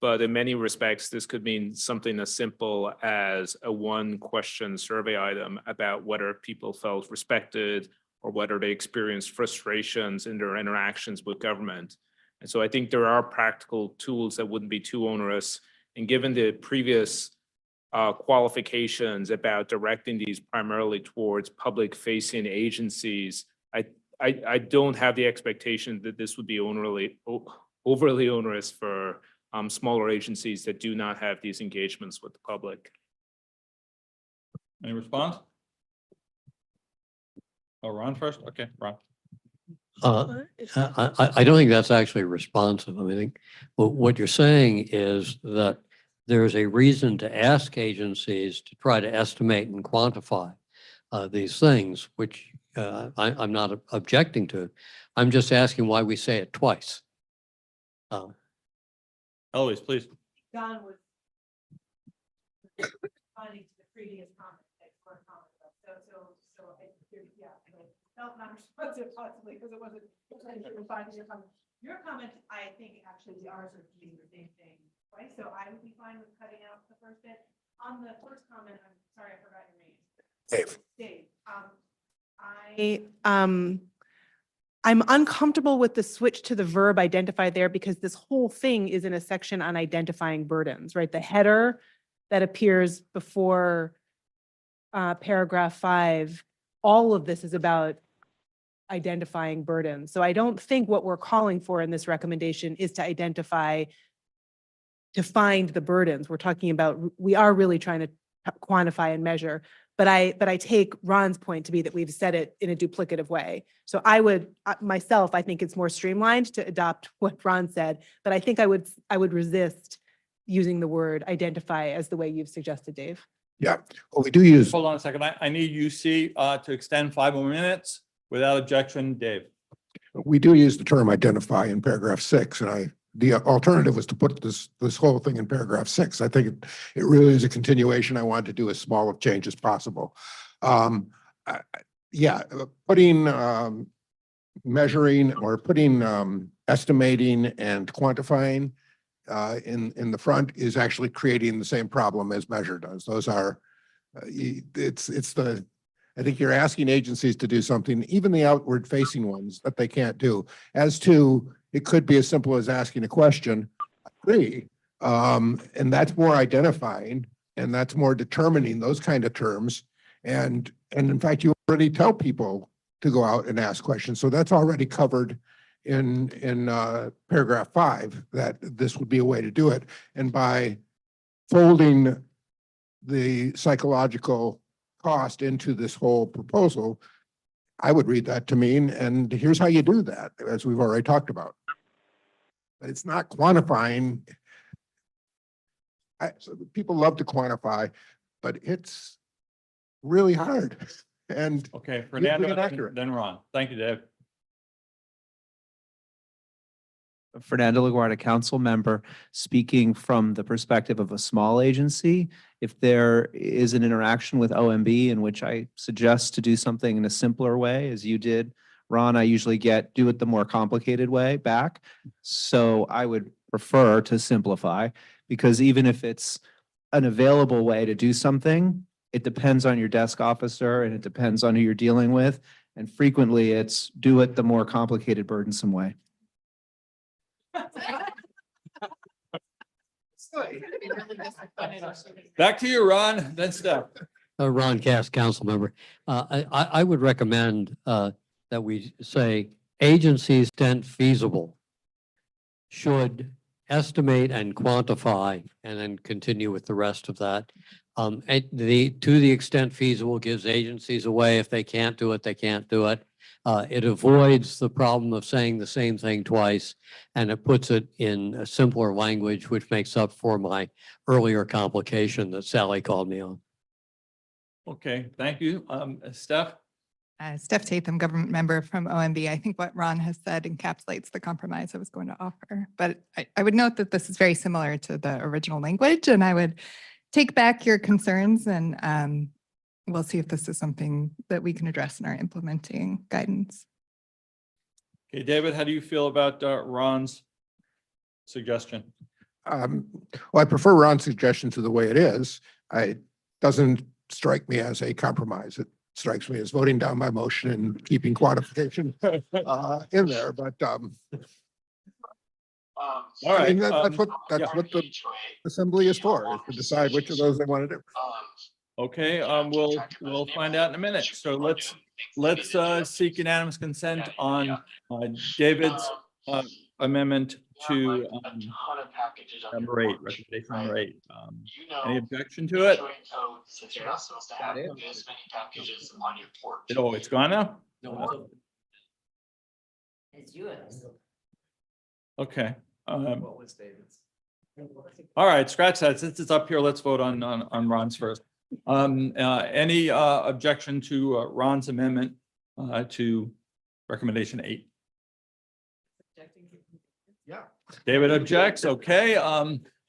but in many respects, this could mean something as simple as a one-question survey item about whether people felt respected or whether they experienced frustrations in their interactions with government. And so I think there are practical tools that wouldn't be too onerous. And given the previous qualifications about directing these primarily towards public-facing agencies, I don't have the expectation that this would be overly onerous for smaller agencies that do not have these engagements with the public.
Any response? Oh, Ron first? Okay, Ron.
I don't think that's actually responsive. I think what you're saying is that there's a reason to ask agencies to try to estimate and quantify these things, which I'm not objecting to. I'm just asking why we say it twice.
Eloise, please.
Don was responding to the previous comment, so yeah, felt not responsive possibly because it wasn't responding to your comment. Your comment, I think actually we are sort of doing the same thing twice, so I would be fine with cutting out the first bit. On the first comment, I'm sorry, I forgot your name.
Dave.
Dave, I'm uncomfortable with the switch to the verb identify there because this whole thing is in a section on identifying burdens, right? The header that appears before paragraph 5, all of this is about identifying burdens. So I don't think what we're calling for in this recommendation is to find the burdens. We're talking about, we are really trying to quantify and measure. But I take Ron's point to be that we've said it in a duplicative way. So I would myself, I think it's more streamlined to adopt what Ron said, but I think I would resist using the word identify as the way you've suggested, Dave.
Yeah, well, we do use,
Hold on a second. I need UC to extend 5 more minutes without objection. Dave.
we do use the term identify in paragraph 6, and the alternative was to put this whole thing in paragraph 6. I think it really is a continuation. I wanted to do as small of change as possible. Yeah, putting measuring or putting estimating and quantifying in the front is actually creating the same problem as measure does. Those are, I think you're asking agencies to do something, even the outward facing ones, that they can't do. As to, it could be as simple as asking a question, I agree. And that's more identifying and that's more determining those kind of terms. And in fact, you already tell people to go out and ask questions. So that's already covered in paragraph 5, that this would be a way to do it. And by folding the psychological cost into this whole proposal, I would read that to mean, and here's how you do that, as we've already talked about. But it's not quantifying. So people love to quantify, but it's really hard. And
Okay,
really
Fernando,
inaccurate.
then Ron. Thank you, Dave.
Fernando LaGuardia, council member, speaking from the perspective of a small agency. If there is an interaction with OMB in which I suggest to do something in a simpler way, as you did, Ron, I usually do it the more complicated way back. So I would prefer to simplify, because even if it's an available way to do something, it depends on your desk officer and it depends on who you're dealing with. And frequently it's do it the more complicated, burdensome way.
Back to you, Ron, then Steph.
Ron Cass, council member. I would recommend that we say agencies extent feasible should estimate and quantify and then continue with the rest of that. To the extent feasible gives agencies a way. If they can't do it, they can't do it. It avoids the problem of saying the same thing twice, and it puts it in a simpler language, which makes up for my earlier complication that Sally called me on.
Okay, thank you. Steph?
Steph Tatham, government member from OMB. I think what Ron has said encapsulates the compromise I was going to offer. But I would note that this is very similar to the original language, and I would take back your concerns, and we'll see if this is something that we can address in our implementing guidance.
Okay, David, how do you feel about Ron's suggestion?
Well, I prefer Ron's suggestion to the way it is. It doesn't strike me as a compromise. It strikes me as voting down my motion and keeping quantification in there, but
all right.
I mean, that's what the assembly is for, is to decide which of those they want to do.
Okay, we'll find out in a minute. So let's seek unanimous consent on David's amendment to number 8, recommendation number 8. Any objection to it? Oh, it's gone now? No.
It's yours.
Okay. All right, scratch that. Since it's up here, let's vote on Ron's first. Any objection to Ron's amendment to recommendation 8?
Yeah.
David objects. Okay.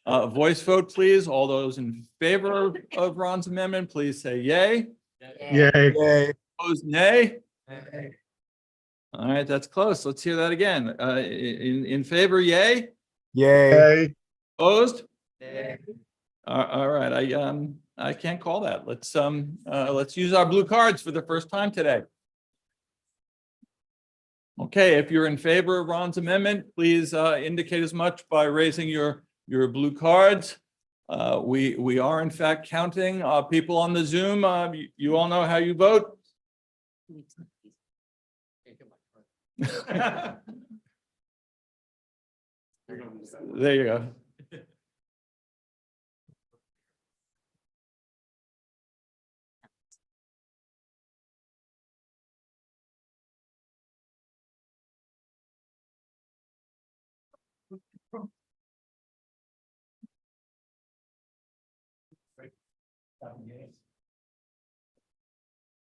Voice vote, please. All those in favor of Ron's amendment, please say yay.
Yay.
Opposed, nay. All right, that's close. Let's hear that again. In favor, yay.
Yay.
Opposed? All right, I can't call that. Let's use our blue cards for the first time today. Okay, if you're in favor of Ron's amendment, please indicate as much by raising your blue cards. We are in fact counting people on the Zoom. You all know how you vote. There you go.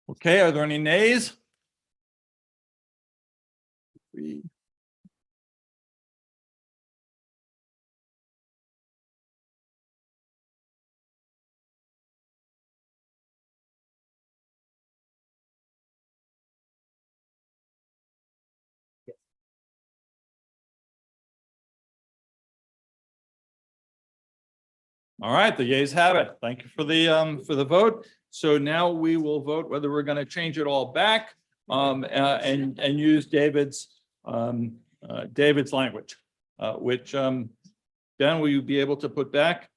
Okay, are there any nays? All right, the yeas have it. Thank you for the vote. So now we will vote whether we're going to change it all back and use David's language, which Ben, will you be able to put back?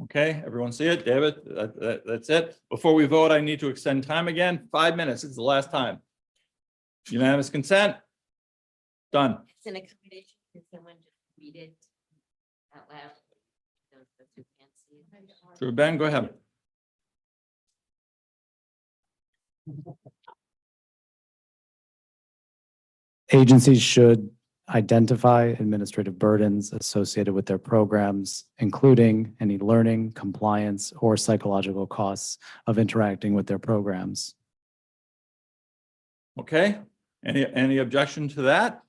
Okay, everyone see it? David, that's it. Before we vote, I need to extend time again. 5 minutes. It's the last time. Unanimous consent? Done.
It's an accommodation. Can someone just read it out loud? Those who can't see it.
Sure, Ben, go ahead.
Agencies should identify administrative burdens associated with their programs, including any learning, compliance, or psychological costs of interacting with their programs.
Okay, any objection to that?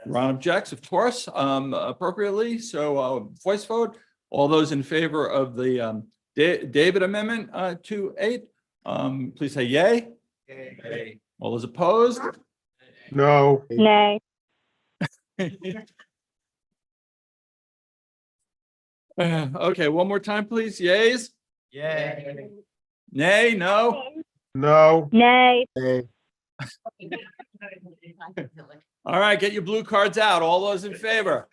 Ron objects, of course, appropriately. So voice vote. All those in favor of the David amendment to 8, please say yay. Yay. All those opposed?
No.
Nay.
Okay, one more time, please. Yays?
Yay.
Nay, no?
No.
Nay.
All right, get your blue cards out. All those in favor?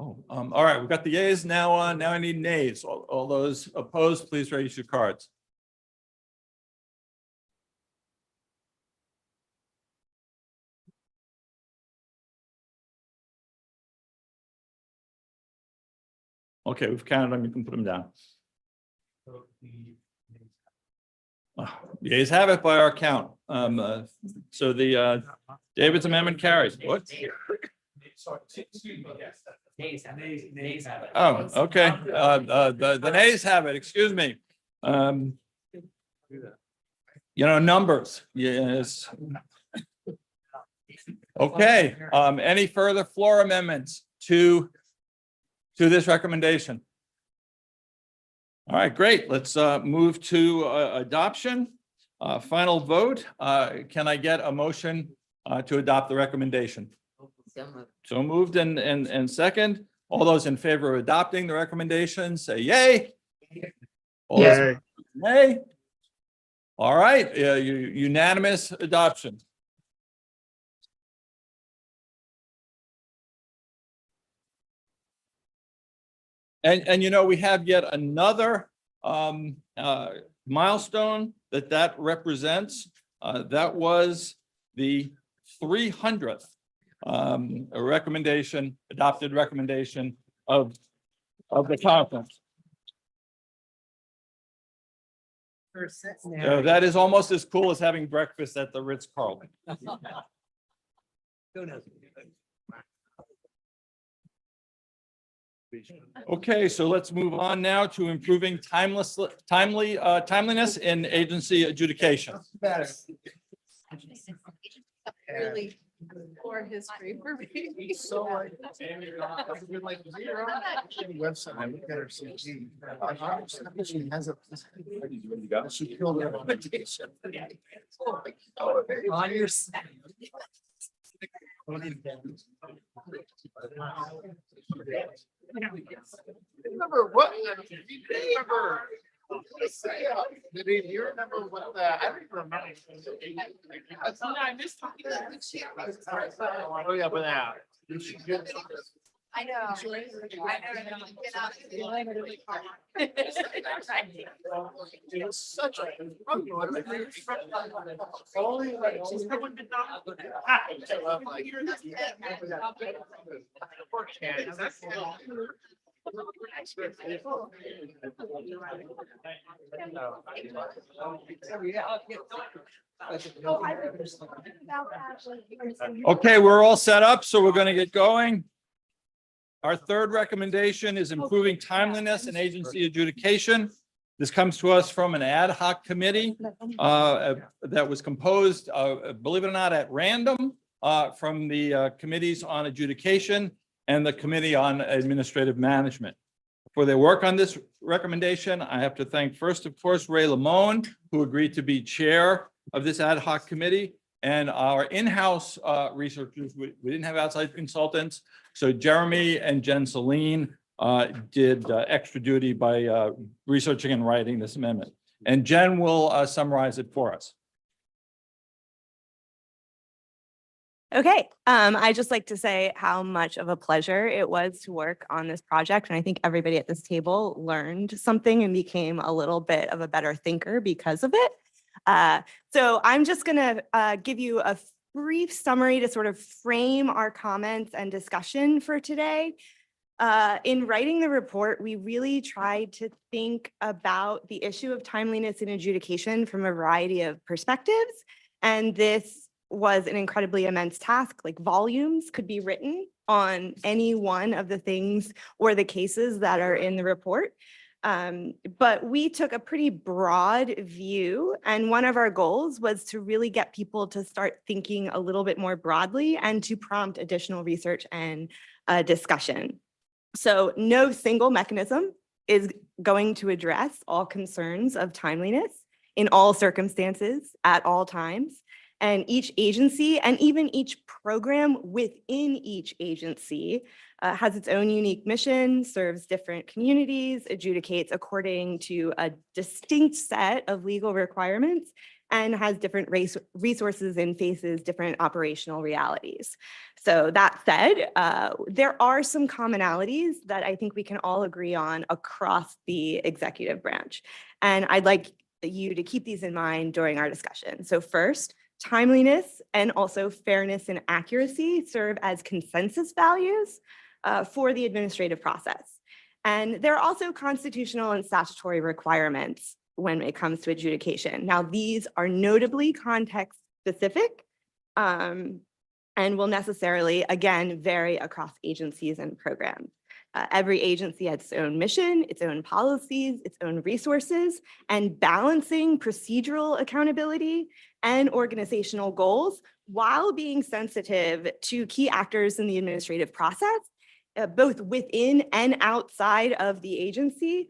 Oh, all right, we've got the yeas now. Now I need nays. All those opposed, please raise your cards. Okay, we've counted them. You can put them down. Yeas have it by our count. So the David's amendment carries. What? Oh, okay. The nays have it. Excuse me. Numbers. Yes. Okay. Any further floor amendments to this recommendation? All right, great. Let's move to adoption. Final vote. Can I get a motion to adopt the recommendation? So moved and second. All those in favor of adopting the recommendation, say yay. All those nay. All right, unanimous adoption. And we have yet another milestone that represents. That was the 300th adopted recommendation of the conference. So that is almost as cool as having breakfast at the Ritz-Carlton. Okay, so let's move on now to improving timeliness in agency adjudication.
Really poor history for me.
So website, I look at her CV. She has a. She killed her reputation. On your. Remember what? Remember Did you remember what the, I don't even remember. I missed talking about this. Oh, yeah, but now.
I know.
It's such a.
Okay, we're all set up, so we're going to get going. Our third recommendation is improving timeliness and agency adjudication. This comes to us from an ad hoc committee that was composed, believe it or not, at random from the committees on adjudication and the committee on administrative management. For their work on this recommendation, I have to thank first, of course, Ray Lamone, who agreed to be chair of this ad hoc committee, and our in-house researchers. We didn't have outside consultants. So Jeremy and Jen Celine did extra duty by researching and writing this amendment. And Jen will summarize it for us.
Okay, I'd just like to say how much of a pleasure it was to work on this project. And I think everybody at this table learned something and became a little bit of a better thinker because of it. So I'm just gonna give you a brief summary to sort of frame our comments and discussion for today. In writing the report, we really tried to think about the issue of timeliness in adjudication from a variety of perspectives. And this was an incredibly immense task. Like, volumes could be written on any one of the things or the cases that are in the report. But we took a pretty broad view, and one of our goals was to really get people to start thinking a little bit more broadly and to prompt additional research and discussion. So no single mechanism is going to address all concerns of timeliness in all circumstances at all times. And each agency and even each program within each agency has its own unique mission, serves different communities, adjudicates according to a distinct set of legal requirements, and has different resources and faces different operational realities. So that said, there are some commonalities that I think we can all agree on across the executive branch. And I'd like you to keep these in mind during our discussion. So first, timeliness and also fairness and accuracy serve as consensus values for the administrative process. And there are also constitutional and statutory requirements when it comes to adjudication. Now, these are notably context specific and will necessarily, again, vary across agencies and programs. Every agency has its own mission, its own policies, its own resources, and balancing procedural accountability and organizational goals while being sensitive to key actors in the administrative process, both within and outside of the agency,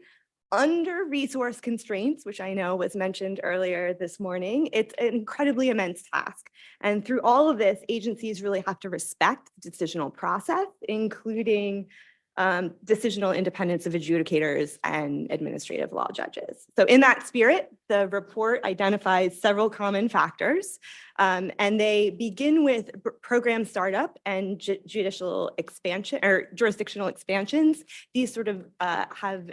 under resource constraints, which I know was mentioned earlier this morning. It's an incredibly immense task. And through all of this, agencies really have to respect the decisional process, including decisional independence of adjudicators and administrative law judges. So in that spirit, the report identifies several common factors, and they begin with program startup and judicial expansion or jurisdictional expansions. These sort of have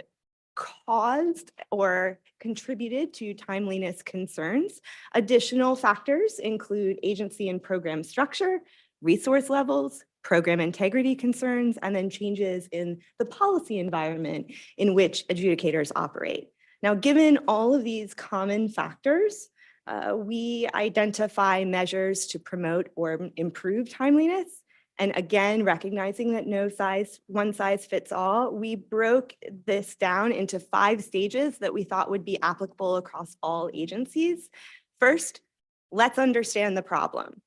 caused or contributed to timeliness concerns. Additional factors include agency and program structure, resource levels, program integrity concerns, and then changes in the policy environment in which adjudicators operate. Now, given all of these common factors, we identify measures to promote or improve timeliness. And again, recognizing that no one size fits all, we broke this down into 5 stages that we thought would be applicable across all agencies. First, let's understand the problem.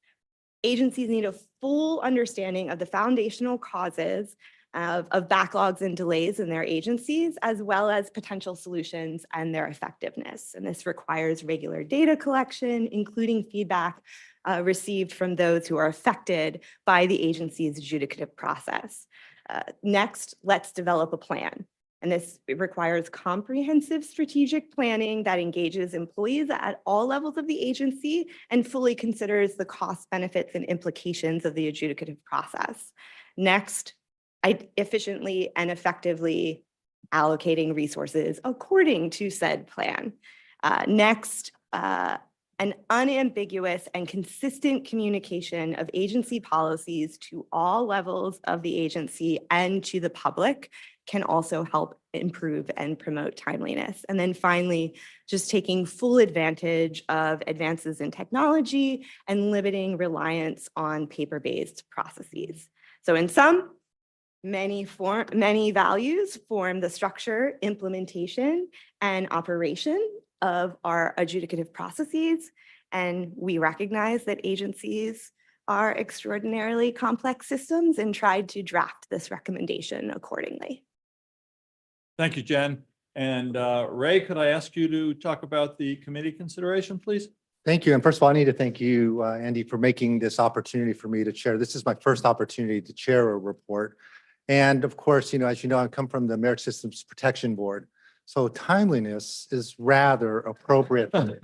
Agencies need a full understanding of the foundational causes of backlogs and delays in their agencies, as well as potential solutions and their effectiveness. And this requires regular data collection, including feedback received from those who are affected by the agency's adjudicative process. Next, let's develop a plan. And this requires comprehensive strategic planning that engages employees at all levels of the agency and fully considers the costs, benefits, and implications of the adjudicative process. Next, efficiently and effectively allocating resources according to said plan. Next, an unambiguous and consistent communication of agency policies to all levels of the agency and to the public can also help improve and promote timeliness. And then finally, just taking full advantage of advances in technology and limiting reliance on paper-based processes. So in sum, many values form the structure, implementation, and operation of our adjudicative processes. And we recognize that agencies are extraordinarily complex systems and tried to draft this recommendation accordingly.
Thank you, Jen. And Ray, could I ask you to talk about the committee consideration, please?
Thank you. And first of all, I need to thank you, Andy, for making this opportunity for me to chair. This is my first opportunity to chair a report. And of course, as you know, I come from the Merit Systems Protection Board. So timeliness is rather appropriate for me.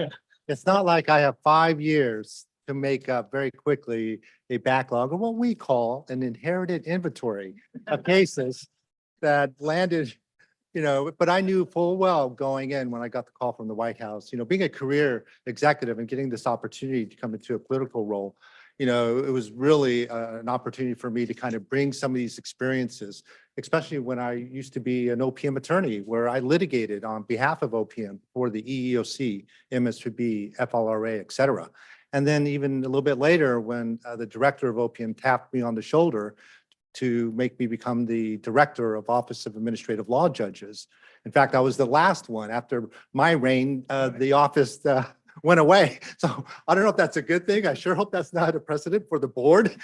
It's not like I have 5 years to make up very quickly a backlog of what we call an inherited inventory of cases that landed, but I knew full well going in when I got the call from the White House, being a career executive and getting this opportunity to come into a political role, it was really an opportunity for me to kind of bring some of these experiences, especially when I used to be an OPM attorney, where I litigated on behalf of OPM for the EEOC, MSPB, FLRA, et cetera. And then even a little bit later, when the director of OPM tapped me on the shoulder to make me become the director of Office of Administrative Law Judges. In fact, I was the last one. After my reign, the office went away. So I don't know if that's a good thing. I sure hope that's not a precedent for the board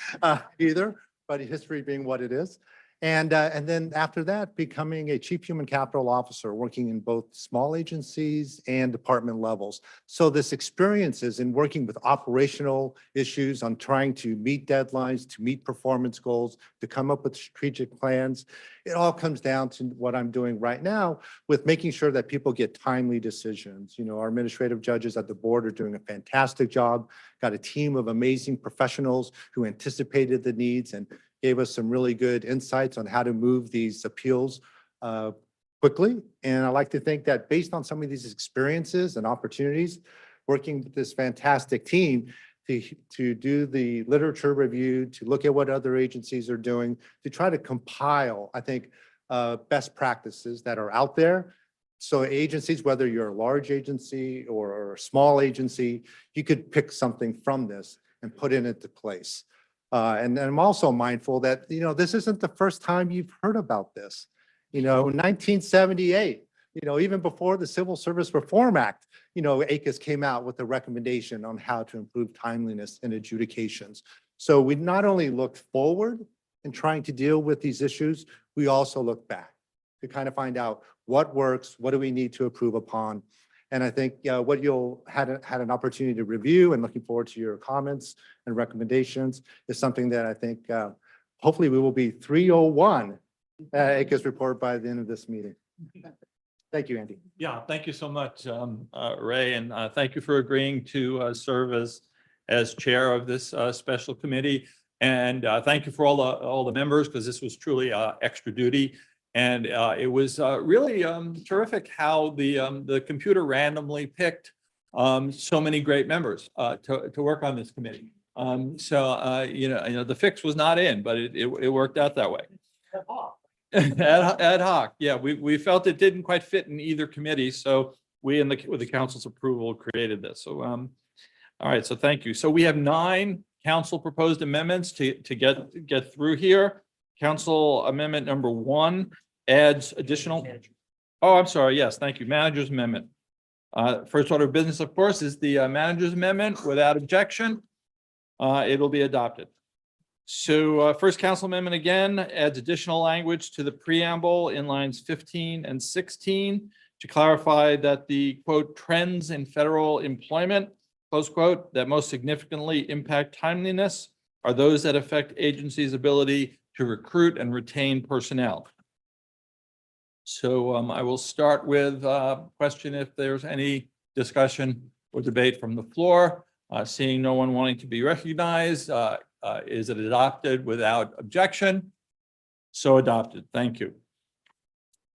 either, but history being what it is. And then after that, becoming a chief human capital officer, working in both small agencies and department levels. So this experience is in working with operational issues on trying to meet deadlines, to meet performance goals, to come up with strategic plans. It all comes down to what I'm doing right now with making sure that people get timely decisions. Our administrative judges at the board are doing a fantastic job, got a team of amazing professionals who anticipated the needs and gave us some really good insights on how to move these appeals quickly. And I like to think that based on some of these experiences and opportunities, working with this fantastic team to do the literature review, to look at what other agencies are doing, to try to compile, I think, best practices that are out there. So agencies, whether you're a large agency or a small agency, you could pick something from this and put it into place. And I'm also mindful that, this isn't the first time you've heard about this. In 1978, even before the Civil Service Reform Act, ACUS came out with a recommendation on how to improve timeliness in adjudications. So we not only looked forward in trying to deal with these issues, we also look back to kind of find out what works, what do we need to improve upon. And I think what you'll had an opportunity to review and looking forward to your comments and recommendations is something that I think hopefully we will be 301 ACUS report by the end of this meeting. Thank you, Andy.
Yeah, thank you so much, Ray, and thank you for agreeing to serve as chair of this special committee. And thank you for all the members, because this was truly extra duty. And it was really terrific how the computer randomly picked so many great members to work on this committee. The fix was not in, but it worked out that way. Ad hoc. Yeah, we felt it didn't quite fit in either committee, so we, with the council's approval, created this. So, all right. So thank you. So we have 9 council proposed amendments to get through here. Council amendment number 1 adds additional. Oh, I'm sorry. Yes, thank you. Manager's amendment. First order of business, of course, is the manager's amendment. Without objection, it'll be adopted. So first council amendment again adds additional language to the preamble in lines 15 and 16 to clarify that the quote trends in federal employment, close quote, that most significantly impact timeliness are those that affect agencies' ability to recruit and retain personnel. So I will start with question if there's any discussion or debate from the floor. Seeing no one wanting to be recognized, is it adopted without objection? So adopted. Thank you.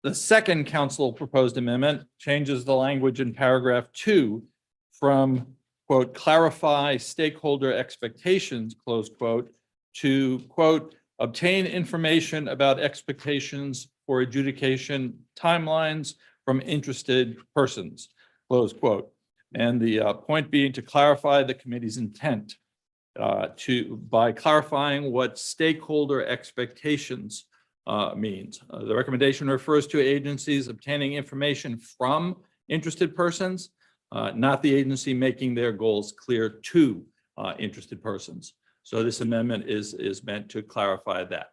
The second council proposed amendment changes the language in paragraph 2 from, quote, clarify stakeholder expectations, close quote, to, quote, obtain information about expectations for adjudication timelines from interested persons, close quote. And the point being to clarify the committee's intent by clarifying what stakeholder expectations means. The recommendation refers to agencies obtaining information from interested persons, not the agency making their goals clear to interested persons. So this amendment is meant to clarify that.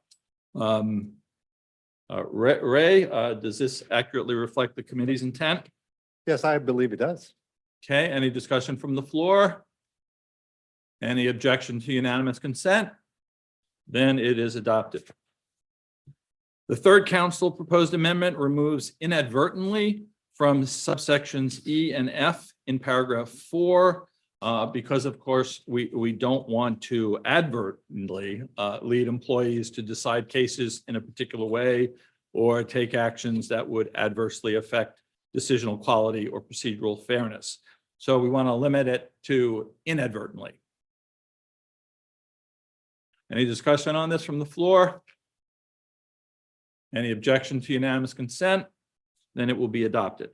Ray, does this accurately reflect the committee's intent?
Yes, I believe it does.
Okay, any discussion from the floor? Any objection to unanimous consent? Then it is adopted. The third council proposed amendment removes inadvertently from subsections E and F in paragraph 4, because of course we don't want to advertently lead employees to decide cases in a particular way or take actions that would adversely affect decisional quality or procedural fairness. So we want to limit it to inadvertently. Any discussion on this from the floor? Any objection to unanimous consent? Then it will be adopted.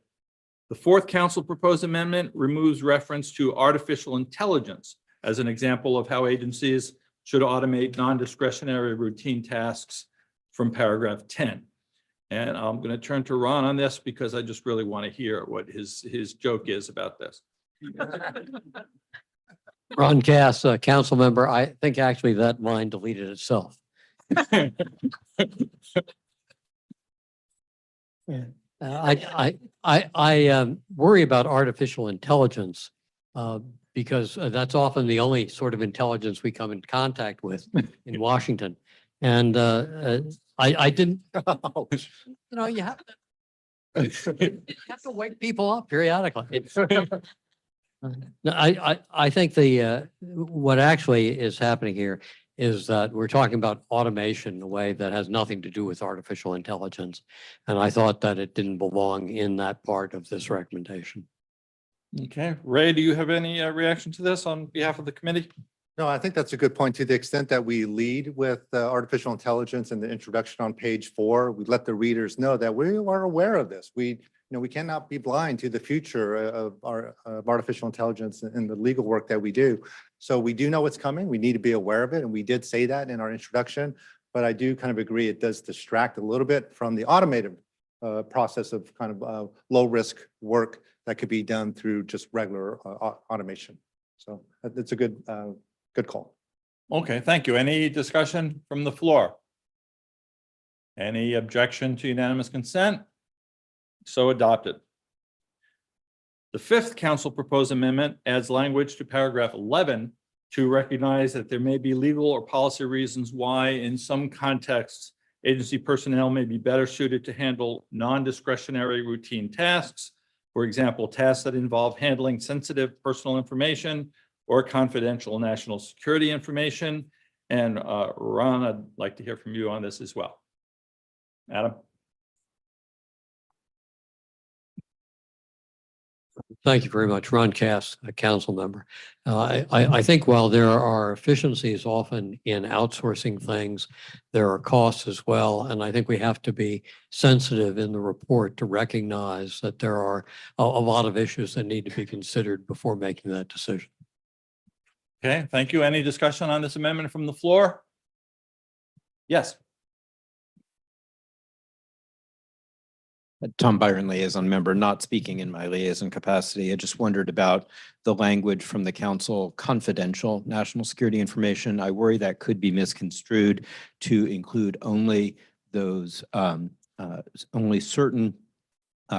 The fourth council proposed amendment removes reference to artificial intelligence as an example of how agencies should automate non-discretionary routine tasks from paragraph 10. And I'm going to turn to Ron on this because I just really want to hear what his joke is about this.
Ron Cass, council member, I think actually that line deleted itself. I worry about artificial intelligence because that's often the only sort of intelligence we come in contact with in Washington. And I didn't, you have to wake people up periodically. No, I think what actually is happening here is that we're talking about automation in a way that has nothing to do with artificial intelligence. And I thought that it didn't belong in that part of this recommendation.
Okay, Ray, do you have any reaction to this on behalf of the committee?
No, I think that's a good point. To the extent that we lead with artificial intelligence in the introduction on page 4, we let the readers know that we are aware of this. We cannot be blind to the future of artificial intelligence in the legal work that we do. So we do know what's coming. We need to be aware of it. And we did say that in our introduction, but I do kind of agree it does distract a little bit from the automated process of kind of low risk work that could be done through just regular automation. So that's a good call.
Okay, thank you. Any discussion from the floor? Any objection to unanimous consent? So adopted. The fifth council proposed amendment adds language to paragraph 11 to recognize that there may be legal or policy reasons why in some contexts agency personnel may be better suited to handle non-discretionary routine tasks. For example, tasks that involve handling sensitive personal information or confidential national security information. And Ron, I'd like to hear from you on this as well. Adam?
Thank you very much. Ron Cass, a council member. I think while there are efficiencies often in outsourcing things, there are costs as well. And I think we have to be sensitive in the report to recognize that there are a lot of issues that need to be considered before making that decision.
Okay, thank you. Any discussion on this amendment from the floor? Yes.
Tom Byron, liaison member, not speaking in my liaison capacity. I just wondered about the language from the council, confidential national security information. I worry that could be misconstrued to include only those, only certain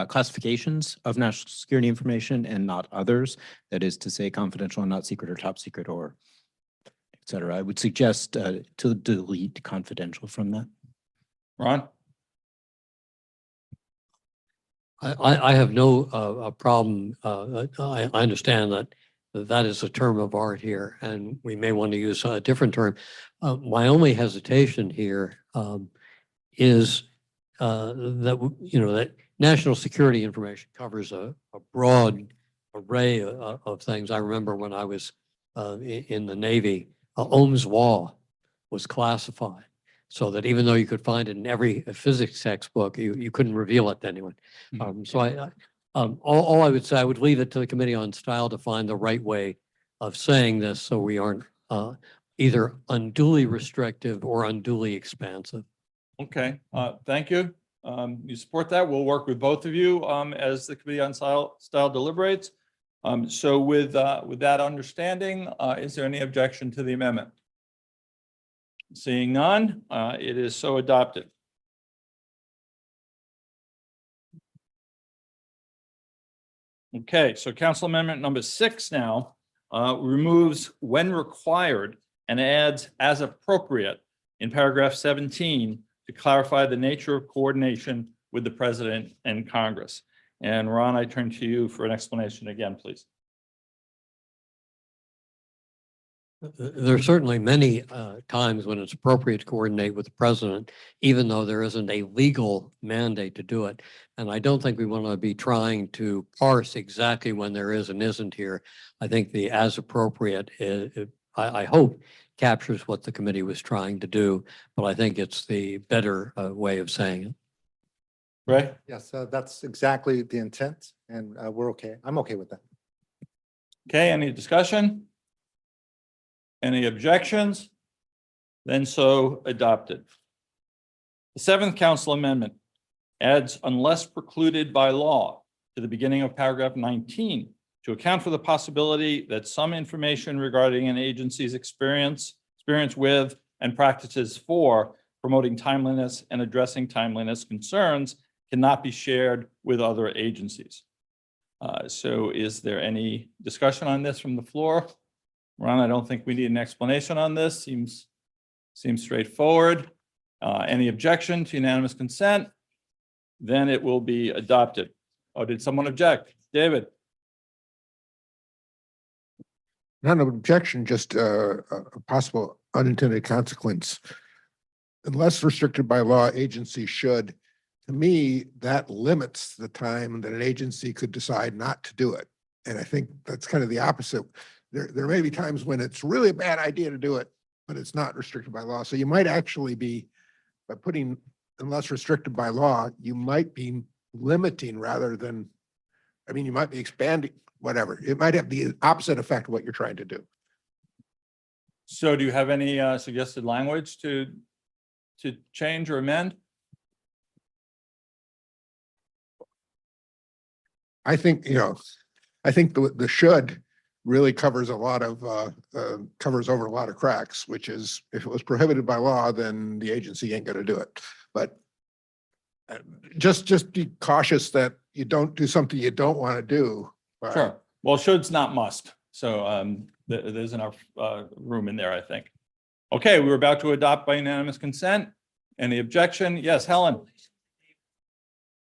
classifications of national security information and not others. That is to say confidential and not secret or top secret or et cetera. I would suggest to delete confidential from that.
Ron?
I have no problem. I understand that that is a term of art here, and we may want to use a different term. My only hesitation here is that, that national security information covers a broad array of things. I remember when I was in the Navy, Ohm's law was classified, so that even though you could find it in every physics textbook, you couldn't reveal it to anyone. So all I would say, I would leave it to the Committee on Style to find the right way of saying this, so we aren't either unduly restrictive or unduly expansive.
Okay, thank you. You support that? We'll work with both of you as the Committee on Style deliberates. So with that understanding, is there any objection to the amendment? Seeing none, it is so adopted. Okay, so Council Amendment number 6 now removes when required and adds as appropriate in paragraph 17 to clarify the nature of coordination with the President and Congress. And Ron, I turn to you for an explanation again, please.
There are certainly many times when it's appropriate to coordinate with the president, even though there isn't a legal mandate to do it. And I don't think we want to be trying to parse exactly when there is and isn't here. I think the as appropriate, I hope, captures what the committee was trying to do, but I think it's the better way of saying it.
Right?
Yes, that's exactly the intent, and we're okay. I'm okay with that.
Okay, any discussion? Any objections? Then so adopted. The 7th Council Amendment adds unless precluded by law to the beginning of paragraph 19 to account for the possibility that some information regarding an agency's experience with and practices for promoting timeliness and addressing timeliness concerns cannot be shared with other agencies. So is there any discussion on this from the floor? Ron, I don't think we need an explanation on this. Seems straightforward. Any objection to unanimous consent? Then it will be adopted. Oh, did someone object? David?
Not an objection, just a possible unintended consequence. Unless restricted by law, agencies should. To me, that limits the time that an agency could decide not to do it. And I think that's kind of the opposite. There may be times when it's really a bad idea to do it, but it's not restricted by law. So you might actually be, by putting unless restricted by law, you might be limiting rather than, I mean, you might be expanding, whatever. It might have the opposite effect of what you're trying to do.
So do you have any suggested language to change or amend?
I think, I think the should really covers a lot of, covers over a lot of cracks, which is if it was prohibited by law, then the agency ain't gonna do it. But just be cautious that you don't do something you don't want to do.
Sure. Well, should's not must. So there's enough room in there, I think. Okay, we were about to adopt by unanimous consent. Any objection? Yes, Helen.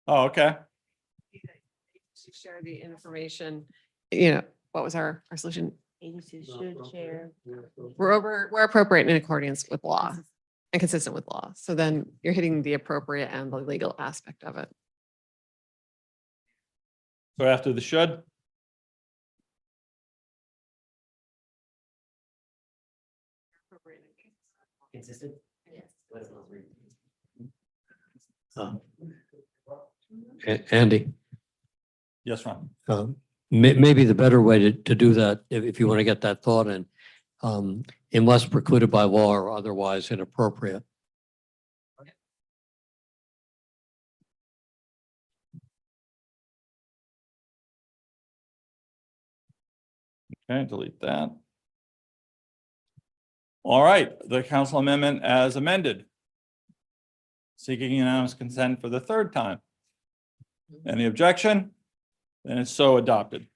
Oh, okay.
To share the information, what was our solution?
Agencies should share.
We're appropriate in accordance with law and consistent with law. So then you're hitting the appropriate and the legal aspect of it.
So after the should?
Consistent?
Yes.
Andy,
Yes, Ron.
maybe the better way to do that, if you want to get that thought in, unless precluded by law or otherwise inappropriate.
Okay, delete that. All right, the council amendment as amended. Seeking unanimous consent for the third time. Any objection? Then it's so adopted.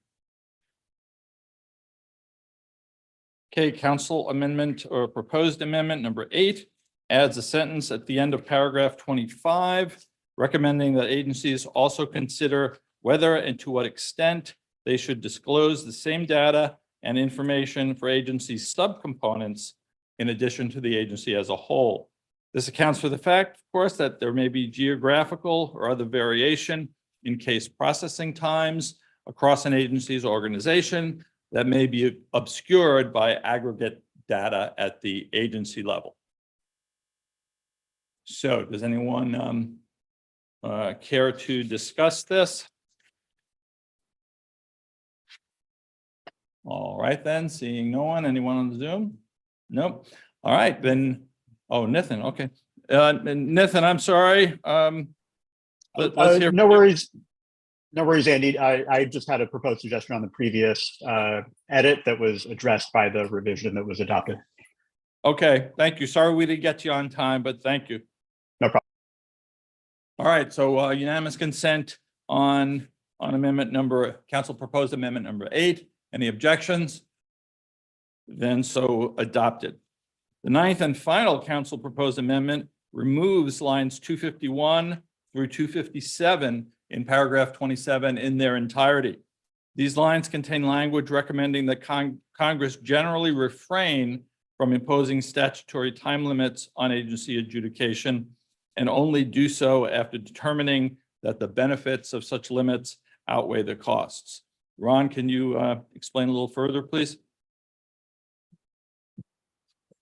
Okay, council amendment or proposed amendment number 8 adds a sentence at the end of paragraph 25 recommending that agencies also consider whether and to what extent they should disclose the same data and information for agency subcomponents in addition to the agency as a whole. This accounts for the fact, of course, that there may be geographical or other variation in case processing times across an agency's organization that may be obscured by aggregate data at the agency level. So does anyone care to discuss this? All right, then, seeing no one, anyone on the Zoom? Nope. All right, then, oh, Nathan, okay. Nathan, I'm sorry. Let's hear.
No worries. No worries, Andy. I just had a proposed suggestion on the previous edit that was addressed by the revision that was adopted.
Okay, thank you. Sorry we didn't get you on time, but thank you.
No problem.
All right, so unanimous consent on amendment number, council proposed amendment number 8. Any objections? Then so adopted. The 9th and final council proposed amendment removes lines 251 through 257 in paragraph 27 in their entirety. These lines contain language recommending that Congress generally refrain from imposing statutory time limits on agency adjudication and only do so after determining that the benefits of such limits outweigh the costs. Ron, can you explain a little further, please?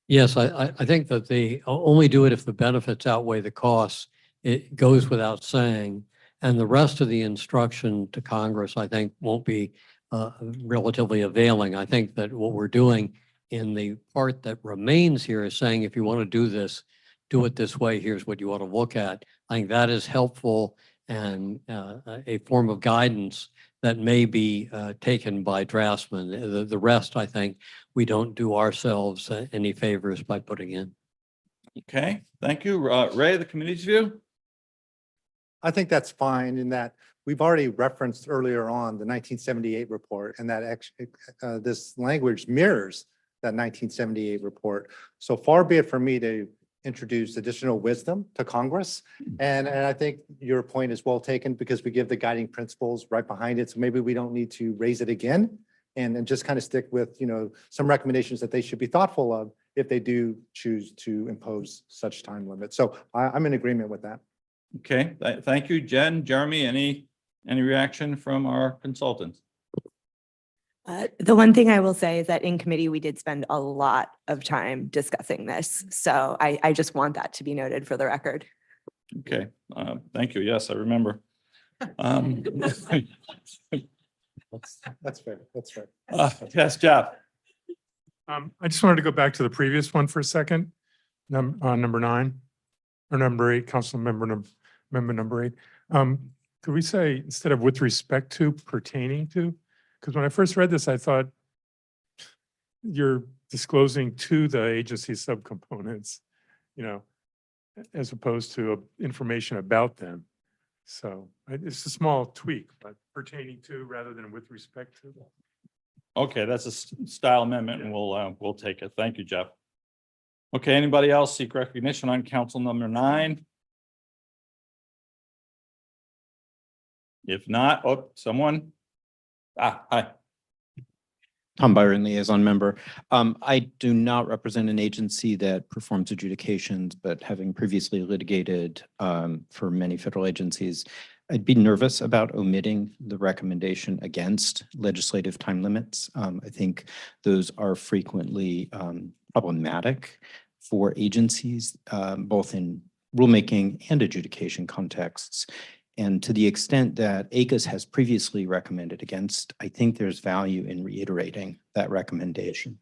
Yes, I think that they only do it if the benefits outweigh the costs. It goes without saying. And the rest of the instruction to Congress, I think, won't be relatively availing. I think that what we're doing in the part that remains here is saying, if you want to do this, do it this way. Here's what you want to look at. I think that is helpful and a form of guidance that may be taken by draftsmen. The rest, I think, we don't do ourselves any favors by putting in.
Okay, thank you. Ray, the committee's view?
I think that's fine in that we've already referenced earlier on the 1978 report, and that actually this language mirrors that 1978 report. So far be it for me to introduce additional wisdom to Congress. And I think your point is well taken because we give the guiding principles right behind it. So maybe we don't need to raise it again and just kind of stick with, some recommendations that they should be thoughtful of if they do choose to impose such time limits. So I'm in agreement with that.
Okay, thank you. Jen, Jeremy, any reaction from our consultants?
The one thing I will say is that in committee, we did spend a lot of time discussing this. So I just want that to be noted for the record.
Okay, thank you. Yes, I remember.
That's fair. That's fair.
Yes, Jeff.
I just wanted to go back to the previous one for a second. Number 9 or number 8, council member number 8. Could we say instead of with respect to, pertaining to? Because when I first read this, I thought you're disclosing to the agency subcomponents, as opposed to information about them. So it's a small tweak, but pertaining to rather than with respect to.
Okay, that's a style amendment and we'll take it. Thank you, Jeff. Okay, anybody else seek recognition on council number 9? If not, someone? Hi.
Tom Byron, liaison member. I do not represent an agency that performs adjudications, but having previously litigated for many federal agencies, I'd be nervous about omitting the recommendation against legislative time limits. I think those are frequently problematic for agencies, both in rulemaking and adjudication contexts. And to the extent that ACUS has previously recommended against, I think there's value in reiterating that recommendation.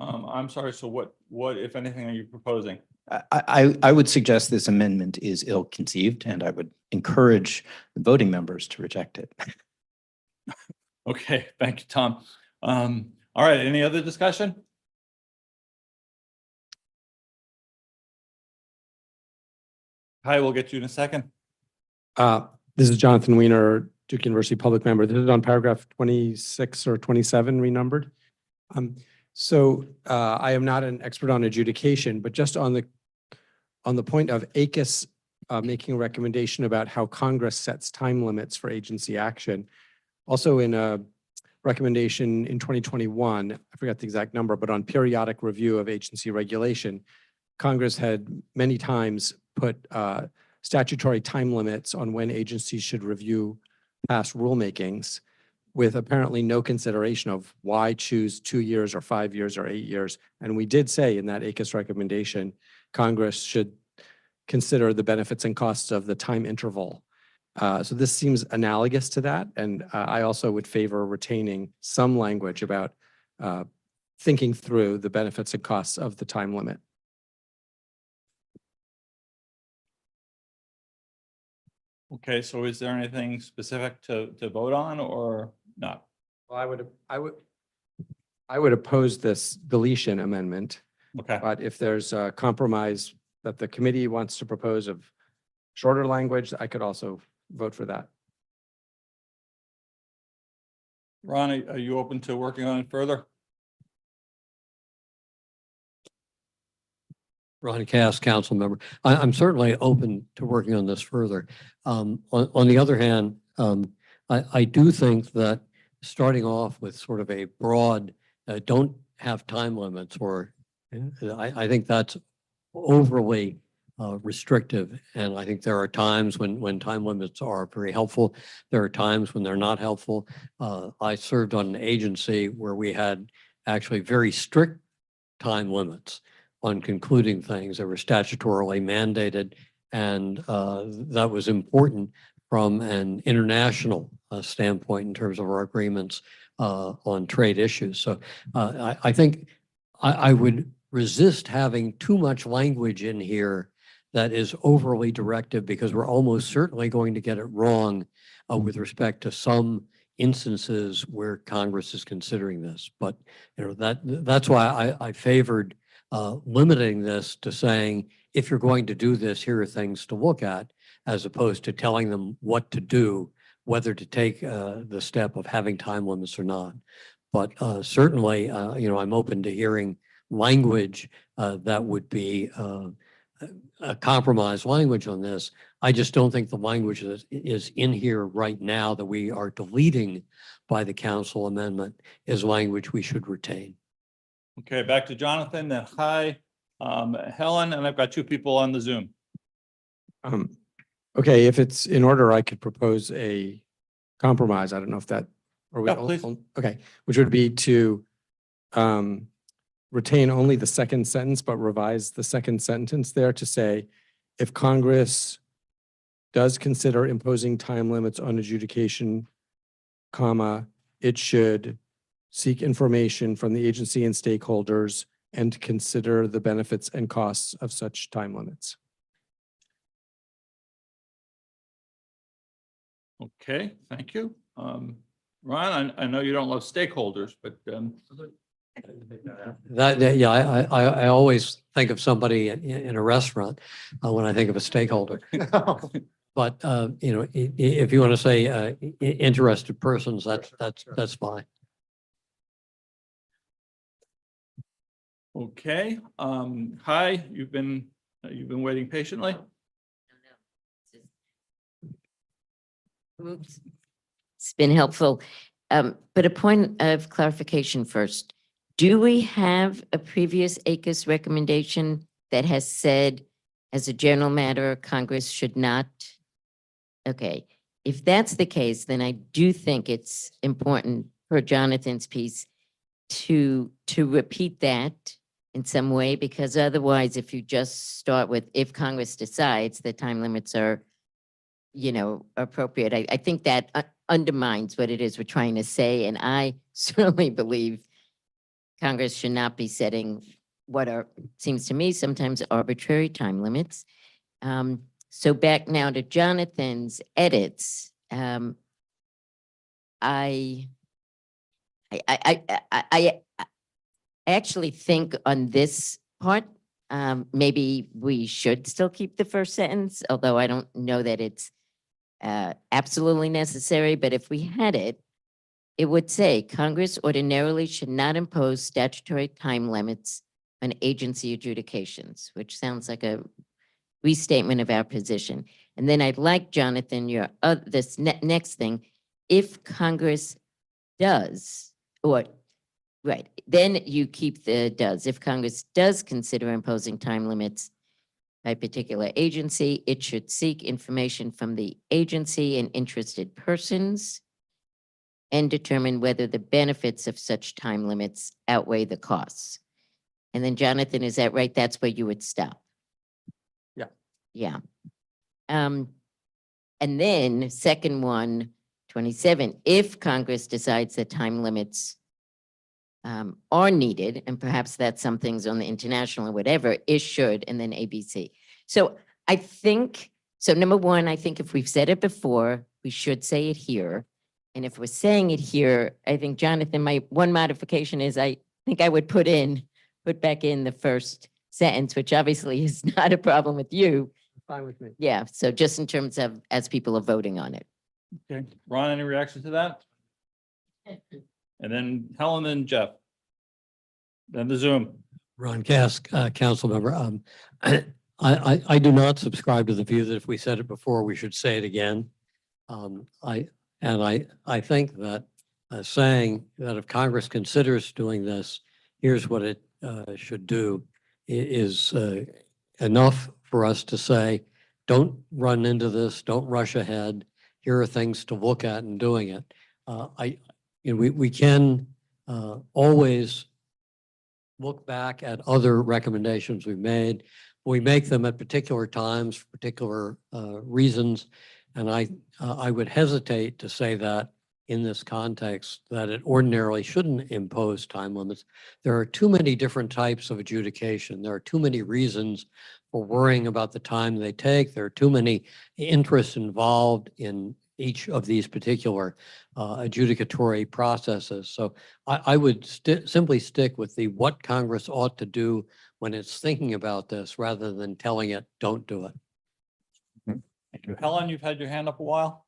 I'm sorry, so what, if anything, are you proposing?
I would suggest this amendment is ill-conceived, and I would encourage the voting members to reject it.
Okay, thank you, Tom. All right, any other discussion? Hi, we'll get you in a second.
This is Jonathan Weiner, Duke University public member. This is on paragraph 26 or 27 renumbered. So I am not an expert on adjudication, but just on the point of ACUS making a recommendation about how Congress sets time limits for agency action. Also in a recommendation in 2021, I forgot the exact number, but on periodic review of agency regulation, Congress had many times put statutory time limits on when agencies should review past rulemakings with apparently no consideration of why choose 2 years or 5 years or 8 years. And we did say in that ACUS recommendation, Congress should consider the benefits and costs of the time interval. So this seems analogous to that. And I also would favor retaining some language about thinking through the benefits and costs of the time limit.
Okay, so is there anything specific to vote on or not?
Well, I would oppose this deletion amendment.
Okay.
But if there's a compromise that the committee wants to propose of shorter language, I could also vote for that.
Ron, are you open to working on it further?
Ron Cass, council member. I'm certainly open to working on this further. On the other hand, I do think that starting off with sort of a broad, don't have time limits, or I think that's overly restrictive. And I think there are times when time limits are very helpful. There are times when they're not helpful. I served on an agency where we had actually very strict time limits on concluding things that were statutorily mandated. And that was important from an international standpoint in terms of our agreements on trade issues. So I think I would resist having too much language in here that is overly directive, because we're almost certainly going to get it wrong with respect to some instances where Congress is considering this. But that's why I favored limiting this to saying, if you're going to do this, here are things to look at, as opposed to telling them what to do, whether to take the step of having time limits or not. But certainly, I'm open to hearing language that would be a compromise language on this. I just don't think the language that is in here right now that we are deleting by the council amendment is language we should retain.
Okay, back to Jonathan, then hi, Helen, and I've got 2 people on the Zoom.
Okay, if it's in order, I could propose a compromise. I don't know if that, or we,
Yeah, please.
okay, which would be to retain only the second sentence, but revise the second sentence there to say, if Congress does consider imposing time limits on adjudication, comma, it should seek information from the agency and stakeholders and consider the benefits and costs of such time limits.
Okay, thank you. Ron, I know you don't love stakeholders, but
Yeah, I always think of somebody in a restaurant when I think of a stakeholder. But if you want to say interested persons, that's fine.
okay. Hi, you've been waiting patiently.
Oops. It's been helpful. But a point of clarification first. Do we have a previous ACUS recommendation that has said, as a general matter, Congress should not? Okay, if that's the case, then I do think it's important for Jonathan's piece to repeat that in some way, because otherwise, if you just start with, if Congress decides that time limits are appropriate, I think that undermines what it is we're trying to say. And I certainly believe Congress should not be setting what are, seems to me, sometimes arbitrary time limits. So back now to Jonathan's edits. I actually think on this part, maybe we should still keep the first sentence, although I don't know that it's absolutely necessary. But if we had it, it would say Congress ordinarily should not impose statutory time limits on agency adjudications, which sounds like a restatement of our position. And then I'd like, Jonathan, your, next thing, if Congress does, or, right, then you keep the does. If Congress does consider imposing time limits by particular agency, it should seek information from the agency and interested persons and determine whether the benefits of such time limits outweigh the costs. And then Jonathan, is that right? That's where you would stop?
Yeah.
Yeah. And then second one, 27, if Congress decides that time limits are needed, and perhaps that's some things on the international or whatever, it should, and then ABC. So I think, so number one, I think if we've said it before, we should say it here. And if we're saying it here, I think, Jonathan, my one modification is I think I would put back in the first sentence, which obviously is not a problem with you.
Fine with me.
Yeah, so just in terms of as people are voting on it.
Okay, Ron, any reaction to that? And then Helen and Jeff. Then the Zoom.
Ron Kask, council member. I do not subscribe to the view that if we said it before, we should say it again. I think that saying that if Congress considers doing this, here's what it should do is enough for us to say, don't run into this, don't rush ahead. Here are things to look at in doing it. We can always look back at other recommendations we've made. We make them at particular times for particular reasons. And I would hesitate to say that in this context, that it ordinarily shouldn't impose time limits. There are too many different types of adjudication. There are too many reasons for worrying about the time they take. There are too many interests involved in each of these particular adjudicatory processes. So I would simply stick with the what Congress ought to do when it's thinking about this rather than telling it, don't do it.
Thank you. Helen, you've had your hand up a while.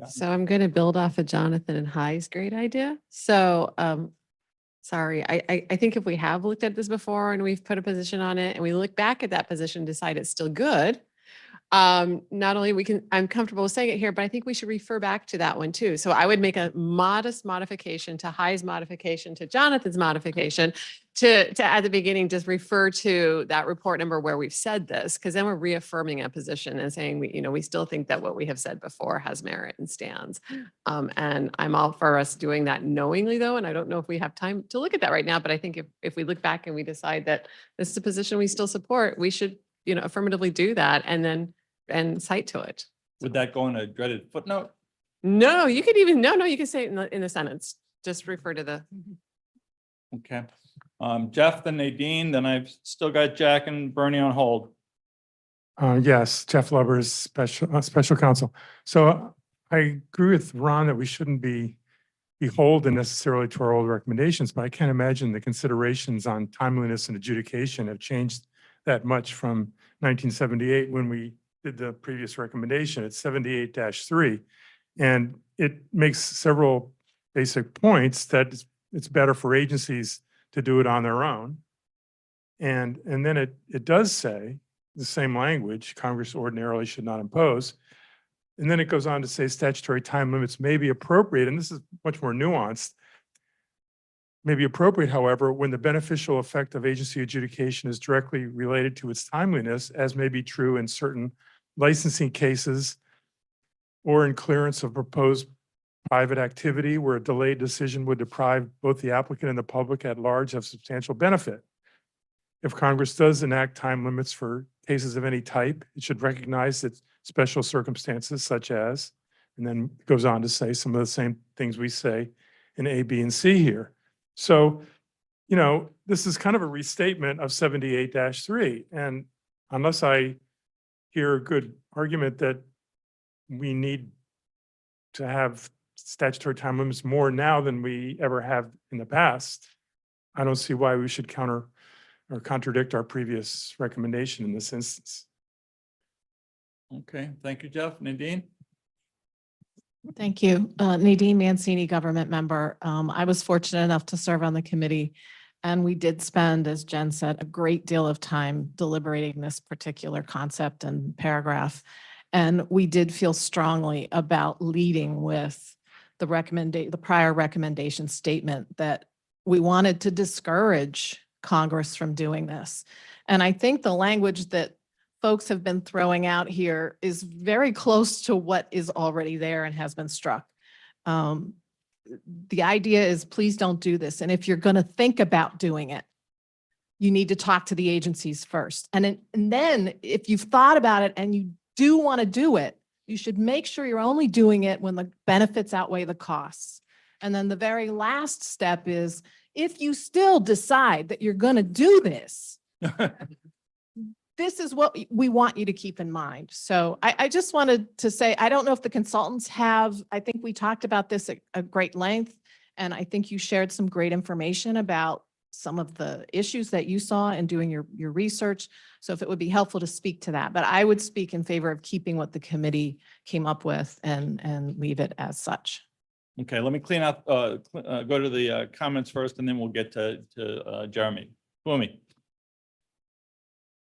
So I'm going to build off of Jonathan and High's great idea. So, sorry, I think if we have looked at this before and we've put a position on it and we look back at that position, decide it's still good, not only I'm comfortable with saying it here, but I think we should refer back to that one too. So I would make a modest modification to High's modification, to Jonathan's modification, to at the beginning, just refer to that report number where we've said this, because then we're reaffirming a position and saying, we still think that what we have said before has merit and stands. And I'm all for us doing that knowingly though. And I don't know if we have time to look at that right now, but I think if we look back and we decide that this is a position we still support, we should, affirmatively do that and cite to it.
Would that go in a dreaded footnote?
No, you could even, no, you could say it in the sentence. Just refer to the.
Okay. Jeff, then Nadine, then I've still got Jack and Bernie on hold.
Yes, Jeff Lubbers, special counsel. So I agree with Ron that we shouldn't be beholden necessarily to our old recommendations, but I can't imagine the considerations on timeliness and adjudication have changed that much from 1978 when we did the previous recommendation. It's 78-3. And it makes several basic points that it's better for agencies to do it on their own. And then it does say the same language, Congress ordinarily should not impose. And then it goes on to say statutory time limits may be appropriate, and this is much more nuanced, may be appropriate, however, when the beneficial effect of agency adjudication is directly related to its timeliness, as may be true in certain licensing cases or in clearance of proposed private activity where a delayed decision would deprive both the applicant and the public at large of substantial benefit. If Congress does enact time limits for cases of any type, it should recognize that special circumstances such as, and then it goes on to say some of the same things we say in A, B, and C here. So, this is kind of a restatement of 78-3. And unless I hear a good argument that we need to have statutory time limits more now than we ever have in the past, I don't see why we should counter or contradict our previous recommendation in this instance.
Okay, thank you, Jeff. Nadine?
Thank you. Nadine Mancini, government member. I was fortunate enough to serve on the committee And we did spend, as Jen said, a great deal of time deliberating this particular concept and paragraph. And we did feel strongly about leading with the prior recommendation statement that we wanted to discourage Congress from doing this. And I think the language that folks have been throwing out here is very close to what is already there and has been struck. The idea is please don't do this. And if you're going to think about doing it, you need to talk to the agencies first. And then if you've thought about it and you do want to do it, you should make sure you're only doing it when the benefits outweigh the costs. And then the very last step is if you still decide that you're going to do this, this is what we want you to keep in mind. So I just wanted to say, I don't know if the consultants have, I think we talked about this at great length, and I think you shared some great information about some of the issues that you saw in doing your research. So if it would be helpful to speak to that, but I would speak in favor of keeping what the committee came up with and leave it as such.
Okay, let me clean up, go to the comments first, and then we'll get to Jeremy. Fumi.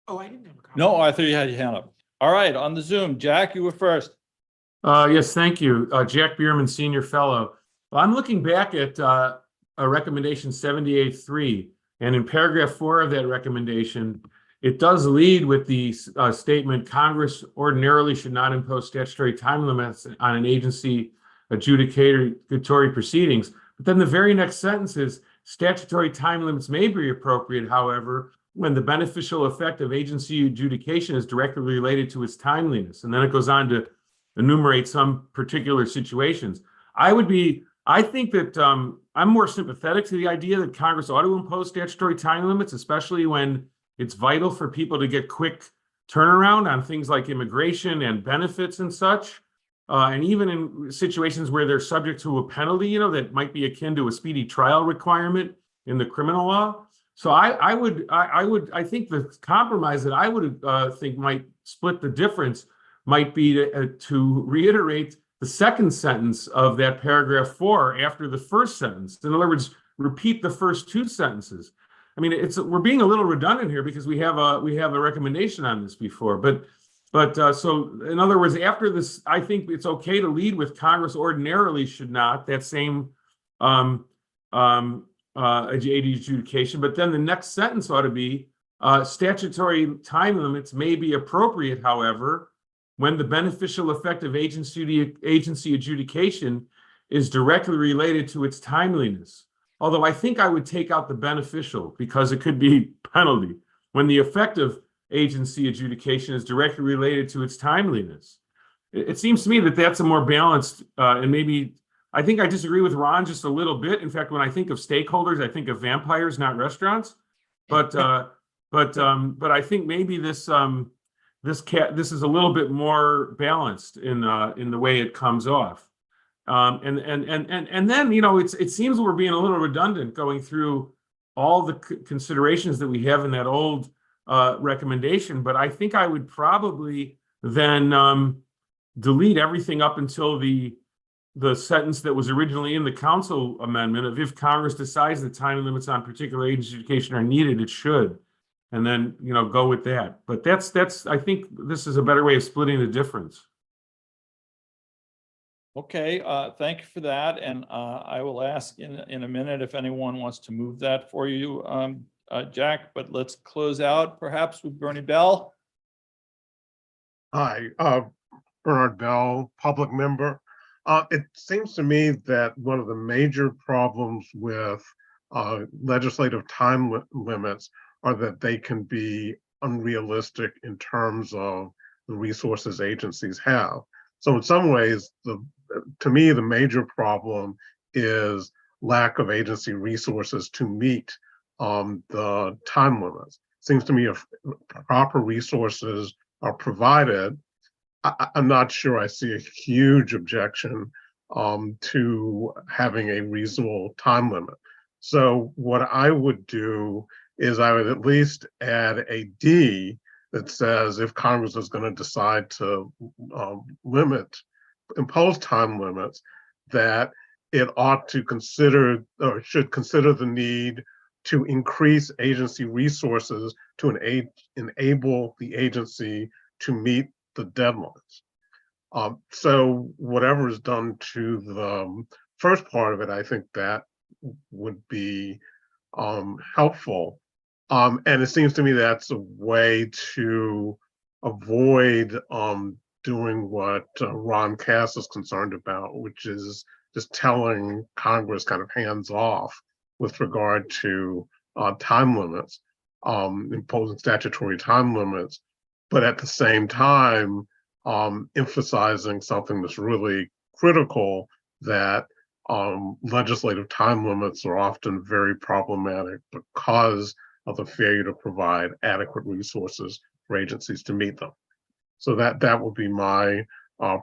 Oh, I didn't have a comment.
No, I thought you had your hand up. All right, on the Zoom, Jack, you were first.
Yes, thank you. Jack Bierman, Senior Fellow. Well, I'm looking back at a recommendation 78.3, and in paragraph 4 of that recommendation, it does lead with the statement, Congress ordinarily should not impose statutory time limits on an agency adjudicatory proceedings. But then the very next sentence is, statutory time limits may be appropriate, however, when the beneficial effect of agency adjudication is directly related to its timeliness. And then it goes on to enumerate some particular situations. I think that I'm more sympathetic to the idea that Congress ought to impose statutory time limits, especially when it's vital for people to get quick turnaround on things like immigration and benefits and such. And even in situations where they're subject to a penalty, that might be akin to a speedy trial requirement in the criminal law. So I think the compromise that I would think might split the difference might be to reiterate the second sentence of that paragraph 4 after the first sentence. In other words, repeat the first 2 sentences. I mean, we're being a little redundant here because we have a recommendation on this before, but so in other words, after this, I think it's okay to lead with Congress ordinarily should not, that same adjudication, but then the next sentence ought to be statutory time limits may be appropriate, however, when the beneficial effect of agency adjudication is directly related to its timeliness. Although I think I would take out the beneficial because it could be penalty when the effect of agency adjudication is directly related to its timeliness. It seems to me that that's a more balanced and maybe I think I disagree with Ron just a little bit. In fact, when I think of stakeholders, I think of vampires, not restaurants. But I think maybe this is a little bit more balanced in the way it comes off. And then it seems we're being a little redundant going through all the considerations that we have in that old recommendation. But I think I would probably then delete everything up until the sentence that was originally in the council amendment of if Congress decides that time limits on particular agency education are needed, it should. And then, go with that. But that's, I think this is a better way of splitting the difference.
Okay, thank you for that. And I will ask in a minute if anyone wants to move that for you, Jack, but let's close out perhaps with Bernie Bell.
Hi, Bernard Bell, public member. It seems to me that one of the major problems with legislative time limits are that they can be unrealistic in terms of the resources agencies have. So in some ways, to me, the major problem is lack of agency resources to meet the time limits. Seems to me if proper resources are provided, I'm not sure I see a huge objection to having a reasonable time limit. So what I would do is I would at least add a D that says if Congress is going to decide to impose time limits, that it ought to consider or should consider the need to increase agency resources to enable the agency to meet the deadlines. So whatever is done to the first part of it, I think that would be helpful. And it seems to me that's a way to avoid doing what Ron Cass is concerned about, which is just telling Congress kind of hands off with regard to time limits, imposing statutory time limits, but at the same time, emphasizing something that's really critical, that legislative time limits are often very problematic because of the failure to provide adequate resources for agencies to meet them. So that would be my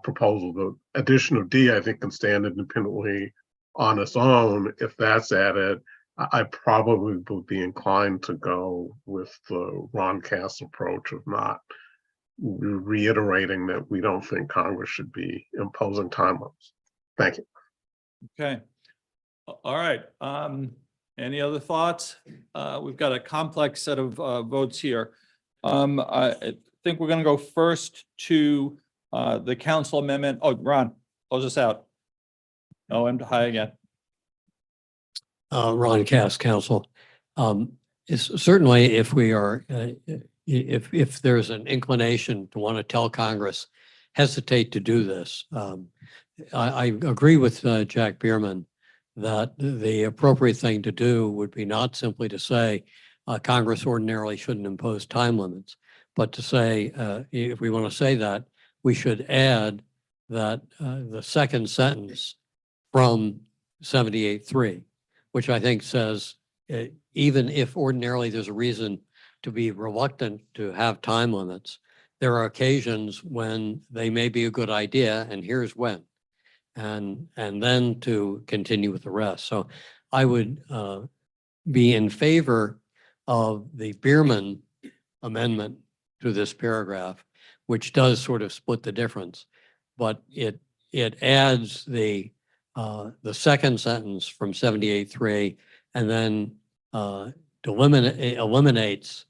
proposal. The addition of D, I think, can stand independently on its own. If that's added, I probably would be inclined to go with the Ron Cass approach of not reiterating that we don't think Congress should be imposing time limits. Thank you.
Okay. All right. Any other thoughts? We've got a complex set of votes here. I think we're going to go first to the council amendment. Oh, Ron, close us out. Oh, I'm high again.
Ron Cass, counsel. Certainly, if we are, if there's an inclination to want to tell Congress, hesitate to do this. I agree with Jack Bierman that the appropriate thing to do would be not simply to say Congress ordinarily shouldn't impose time limits, but to say, if we want to say that, we should add that the second sentence from 78.3, which I think says, even if ordinarily there's a reason to be reluctant to have time limits, there are occasions when they may be a good idea, and here's when. And then to continue with the rest. So I would be in favor of the Bierman amendment to this paragraph, which does sort of split the difference, but it adds the second sentence from 78.3 and then eliminates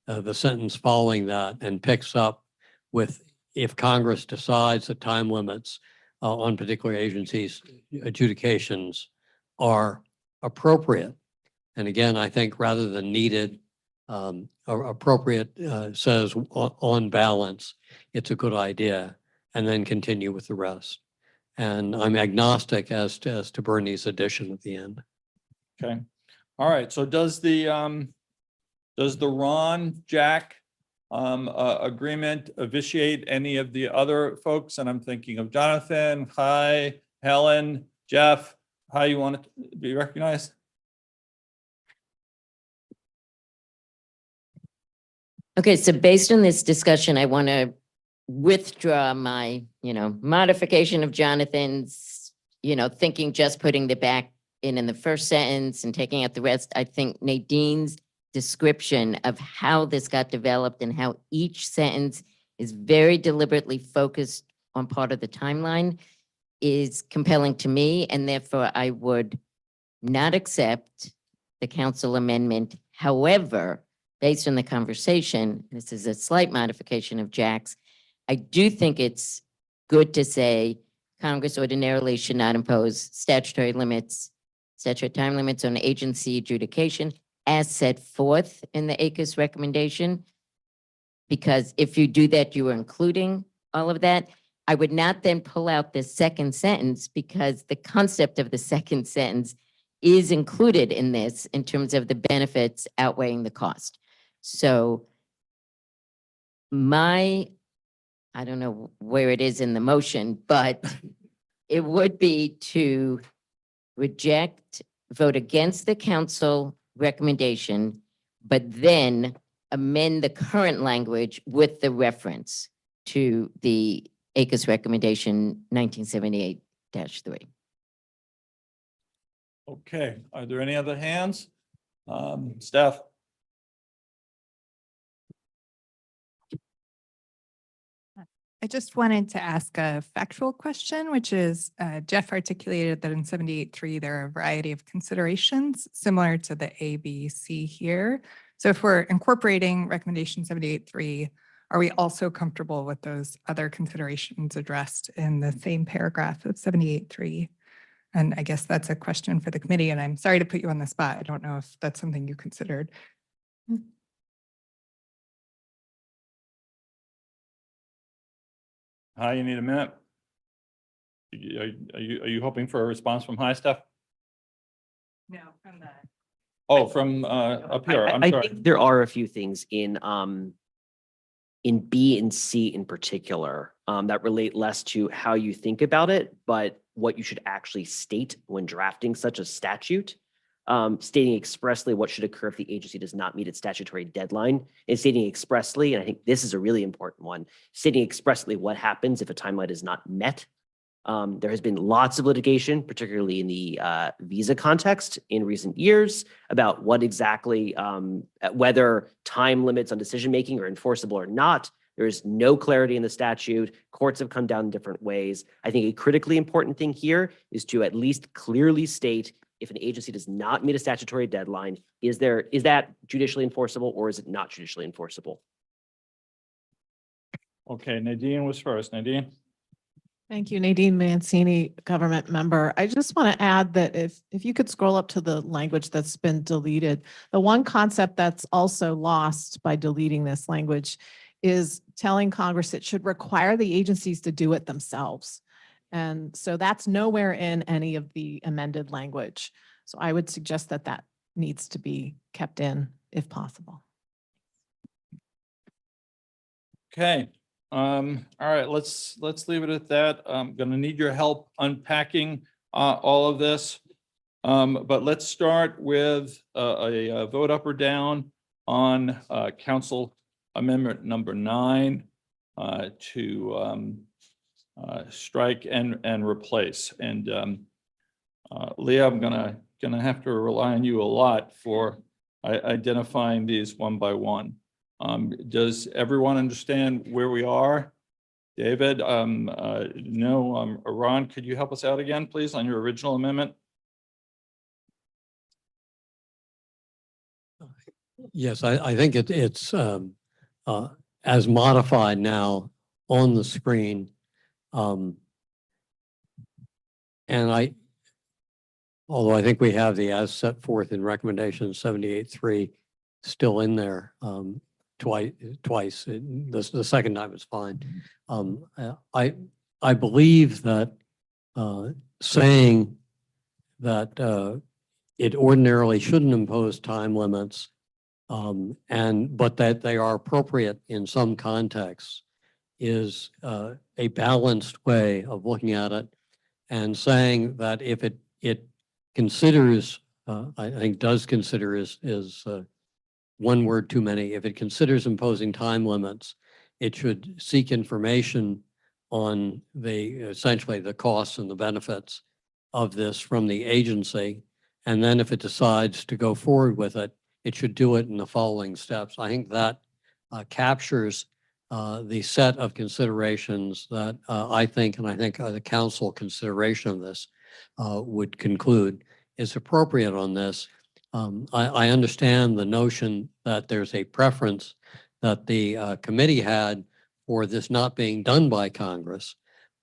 the sentence following that and picks up with, if Congress decides that time limits on particular agencies' adjudications are appropriate. And again, I think rather than needed, appropriate says on balance, it's a good idea, and then continue with the rest. And I'm agnostic as to Bernie's addition at the end.
Okay. All right. So does the Ron, Jack agreement vitiate any of the other folks? And I'm thinking of Jonathan, Hi, Helen, Jeff. How you want to be recognized?
Okay, so based on this discussion, I want to withdraw my, modification of Jonathan's, thinking just putting the back in the first sentence and taking out the rest. I think Nadine's description of how this got developed and how each sentence is very deliberately focused on part of the timeline is compelling to me, and therefore I would not accept the council amendment. However, based on the conversation, this is a slight modification of Jack's, I do think it's good to say Congress ordinarily should not impose statutory time limits on agency adjudication as set forth in the ACUS recommendation. Because if you do that, you are including all of that. I would not then pull out the second sentence, because the concept of the second sentence is included in this in terms of the benefits outweighing the cost. So I don't know where it is in the motion, but it would be to vote against the council recommendation, but then amend the current language with the reference to the ACUS recommendation 1978-3.
Okay. Are there any other hands? Steph?
I just wanted to ask a factual question, which is Jeff articulated that in 78.3, there are a variety of considerations similar to the A, B, C here. So if we're incorporating recommendation 78.3, are we also comfortable with those other considerations addressed in the same paragraph of 78.3? And I guess that's a question for the committee, and I'm sorry to put you on the spot. I don't know if that's something you considered.
Hi, you need a minute? Are you hoping for a response from High Steph?
No, from the.
Oh, from up here, I'm
I
sorry.
think there are a few things in B and C in particular that relate less to how you think about it, but what you should actually state when drafting such a statute. Stating expressly what should occur if the agency does not meet its statutory deadline, and stating expressly, and I think this is a really important one, stating expressly what happens if a timeline is not met. There has been lots of litigation, particularly in the visa context in recent years, about what exactly, whether time limits on decision-making are enforceable or not. There is no clarity in the statute. Courts have come down in different ways. I think a critically important thing here is to at least clearly state if an agency does not meet a statutory deadline, is that judicially enforceable or is it not judicially enforceable?
Okay, Nadine was first. Nadine?
Thank you, Nadine Mancini, government member. I just want to add that if you could scroll up to the language that's been deleted, the one concept that's also lost by deleting this language is telling Congress it should require the agencies to do it themselves. And so that's nowhere in any of the amended language. So I would suggest that that needs to be kept in if possible.
Okay. All right, let's leave it at that. I'm gonna need your help unpacking all of this. But let's start with a vote up or down on Council Amendment number 9 to strike and replace. And Leah, I'm gonna have to rely on you a lot for identifying these one by one. Does everyone understand where we are? David, no, Ron, could you help us out again, please, on your original amendment?
Yes, I think it's as modified now on the screen. And although I think we have the as set forth in recommendation 78.3 still in there twice. The second time is fine. I believe that saying that it ordinarily shouldn't impose time limits, but that they are appropriate in some contexts is a balanced way of looking at it, and saying that if it considers, I think does consider is one word too many. If it considers imposing time limits, it should seek information on essentially the costs and the benefits of this from the agency. And then if it decides to go forward with it, it should do it in the following steps. I think that captures the set of considerations that I think the council consideration of this would conclude is appropriate on this. I understand the notion that there's a preference that the committee had for this not being done by Congress.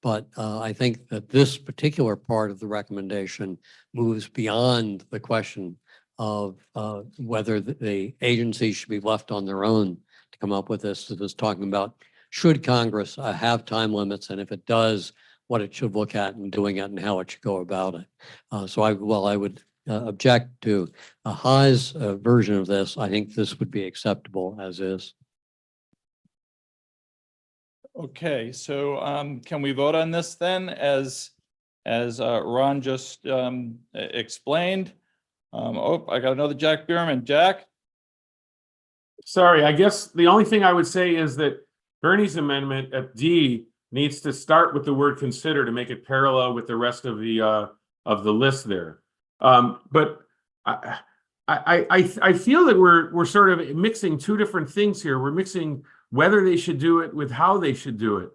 But I think that this particular part of the recommendation moves beyond the question of whether the agency should be left on their own to come up with this. It was talking about, should Congress have time limits, and if it does, what it should look at in doing it and how it should go about it. So I would object to a Haas version of this. I think this would be acceptable as is.
Okay, so can we vote on this then, as Ron just explained? Oh, I got another Jack Bierman. Jack?
Sorry, I guess the only thing I would say is that Bernie's amendment at D needs to start with the word consider to make it parallel with the rest of the list there. But I feel that we're sort of mixing two different things here. We're mixing whether they should do it with how they should do it.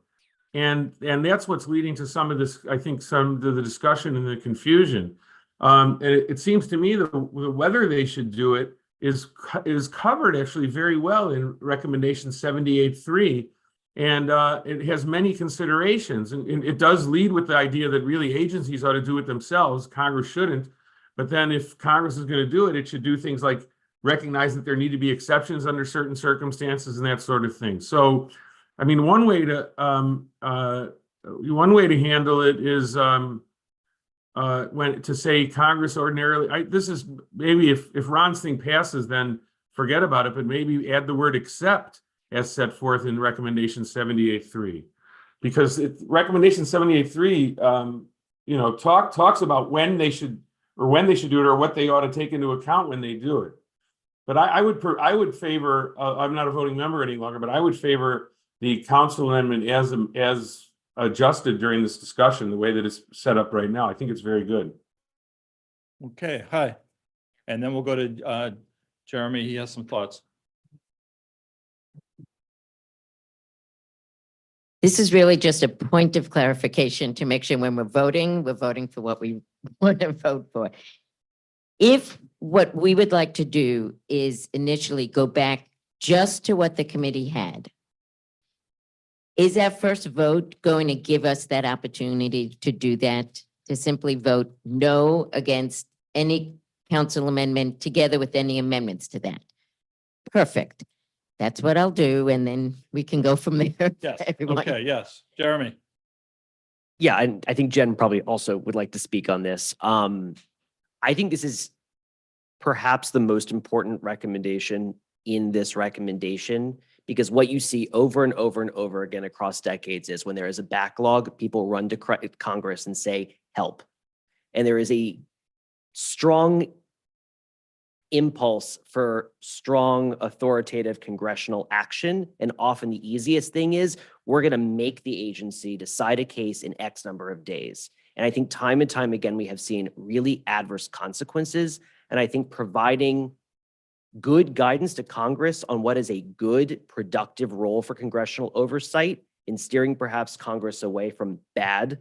And that's what's leading to some of this, I think, some of the discussion and the confusion. And it seems to me that whether they should do it is covered actually very well in recommendation 78.3. And it has many considerations, and it does lead with the idea that really agencies ought to do it themselves. Congress shouldn't. But then if Congress is going to do it, it should do things like recognize that there need to be exceptions under certain circumstances and that sort of thing. So, I mean, one way to handle it is when to say Congress ordinarily. This is maybe if Ron's thing passes, then forget about it. But maybe add the word "except" as set forth in recommendation 78.3, because recommendation 78.3, talks about when they should do it or what they ought to take into account when they do it. But I would favor. I'm not a voting member any longer, but I would favor the council amendment as adjusted during this discussion, the way that it's set up right now. I think it's very good.
Okay, hi. And then we'll go to Jeremy. He has some thoughts.
This is really just a point of clarification to make sure when we're voting for what we want to vote for. If what we would like to do is initially go back just to what the committee had, is our first vote going to give us that opportunity to do that, to simply vote no against any council amendment together with any amendments to that? Perfect. That's what I'll do, and then we can go from there.
Yes.
Everyone.
Okay. Yes. Jeremy.
Yeah, and I think Jen probably also would like to speak on this. I think this is perhaps the most important recommendation in this recommendation, because what you see over and over and over again across decades is when there is a backlog, people run to Congress and say, help. And there is a strong impulse for strong authoritative congressional action. And often the easiest thing is we're going to make the agency decide a case in X number of days. And I think time and time again, we have seen really adverse consequences. And I think providing good guidance to Congress on what is a good, productive role for congressional oversight in steering perhaps Congress away from bad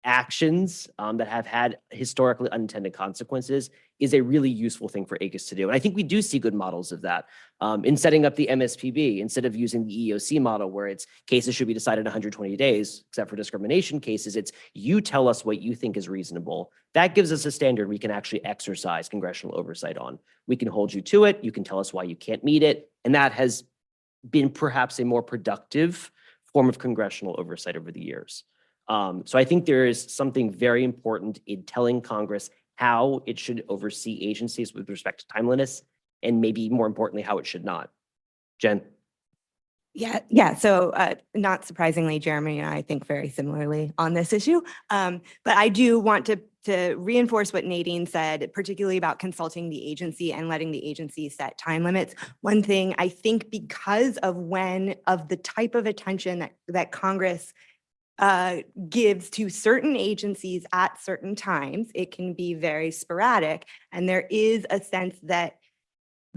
actions that have had historically unintended consequences is a really useful thing for ACUS to do. And I think we do see good models of that in setting up the MSPB. Instead of using the EEOC model where it's cases should be decided in 120 days, except for discrimination cases, it's you tell us what you think is reasonable. That gives us a standard we can actually exercise congressional oversight on. We can hold you to it. You can tell us why you can't meet it. And that has been perhaps a more productive form of congressional oversight over the years. So I think there is something very important in telling Congress how it should oversee agencies with respect to timeliness, and maybe more importantly, how it should not. Jen?
Yeah. So not surprisingly, Jeremy and I think very similarly on this issue. But I do want to reinforce what Nadine said, particularly about consulting the agency and letting the agency set time limits. One thing I think, because of the type of attention that Congress gives to certain agencies at certain times, it can be very sporadic. And there is a sense that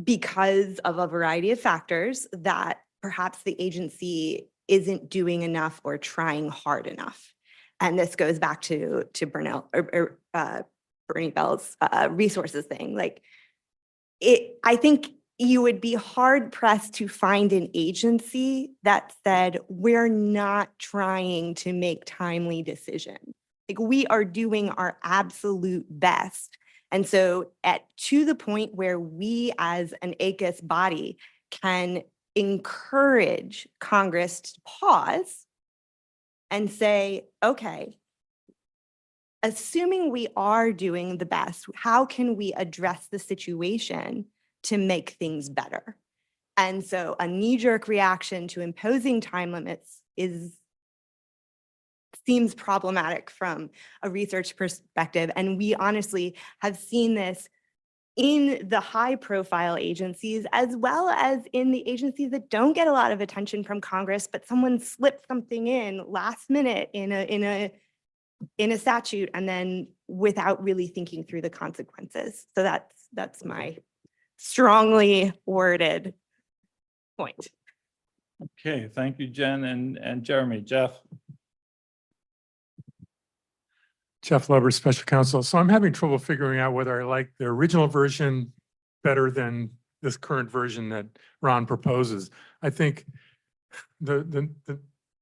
because of a variety of factors, that perhaps the agency isn't doing enough or trying hard enough. And this goes back to Bernie Bell's resources thing. I think you would be hard pressed to find an agency that said, we're not trying to make timely decisions. We are doing our absolute best. And so to the point where we as an ACUS body can encourage Congress to pause and say, okay, assuming we are doing the best, how can we address the situation to make things better? And so a knee-jerk reaction to imposing time limits seems problematic from a research perspective. And we honestly have seen this in the high-profile agencies, as well as in the agencies that don't get a lot of attention from Congress, but someone slipped something in last minute in a statute, and then without really thinking through the consequences. So that's my strongly worded point.
Okay, thank you, Jen and Jeremy. Jeff?
Jeff Luber, Special Counsel. So I'm having trouble figuring out whether I like the original version better than this current version that Ron proposes. I think the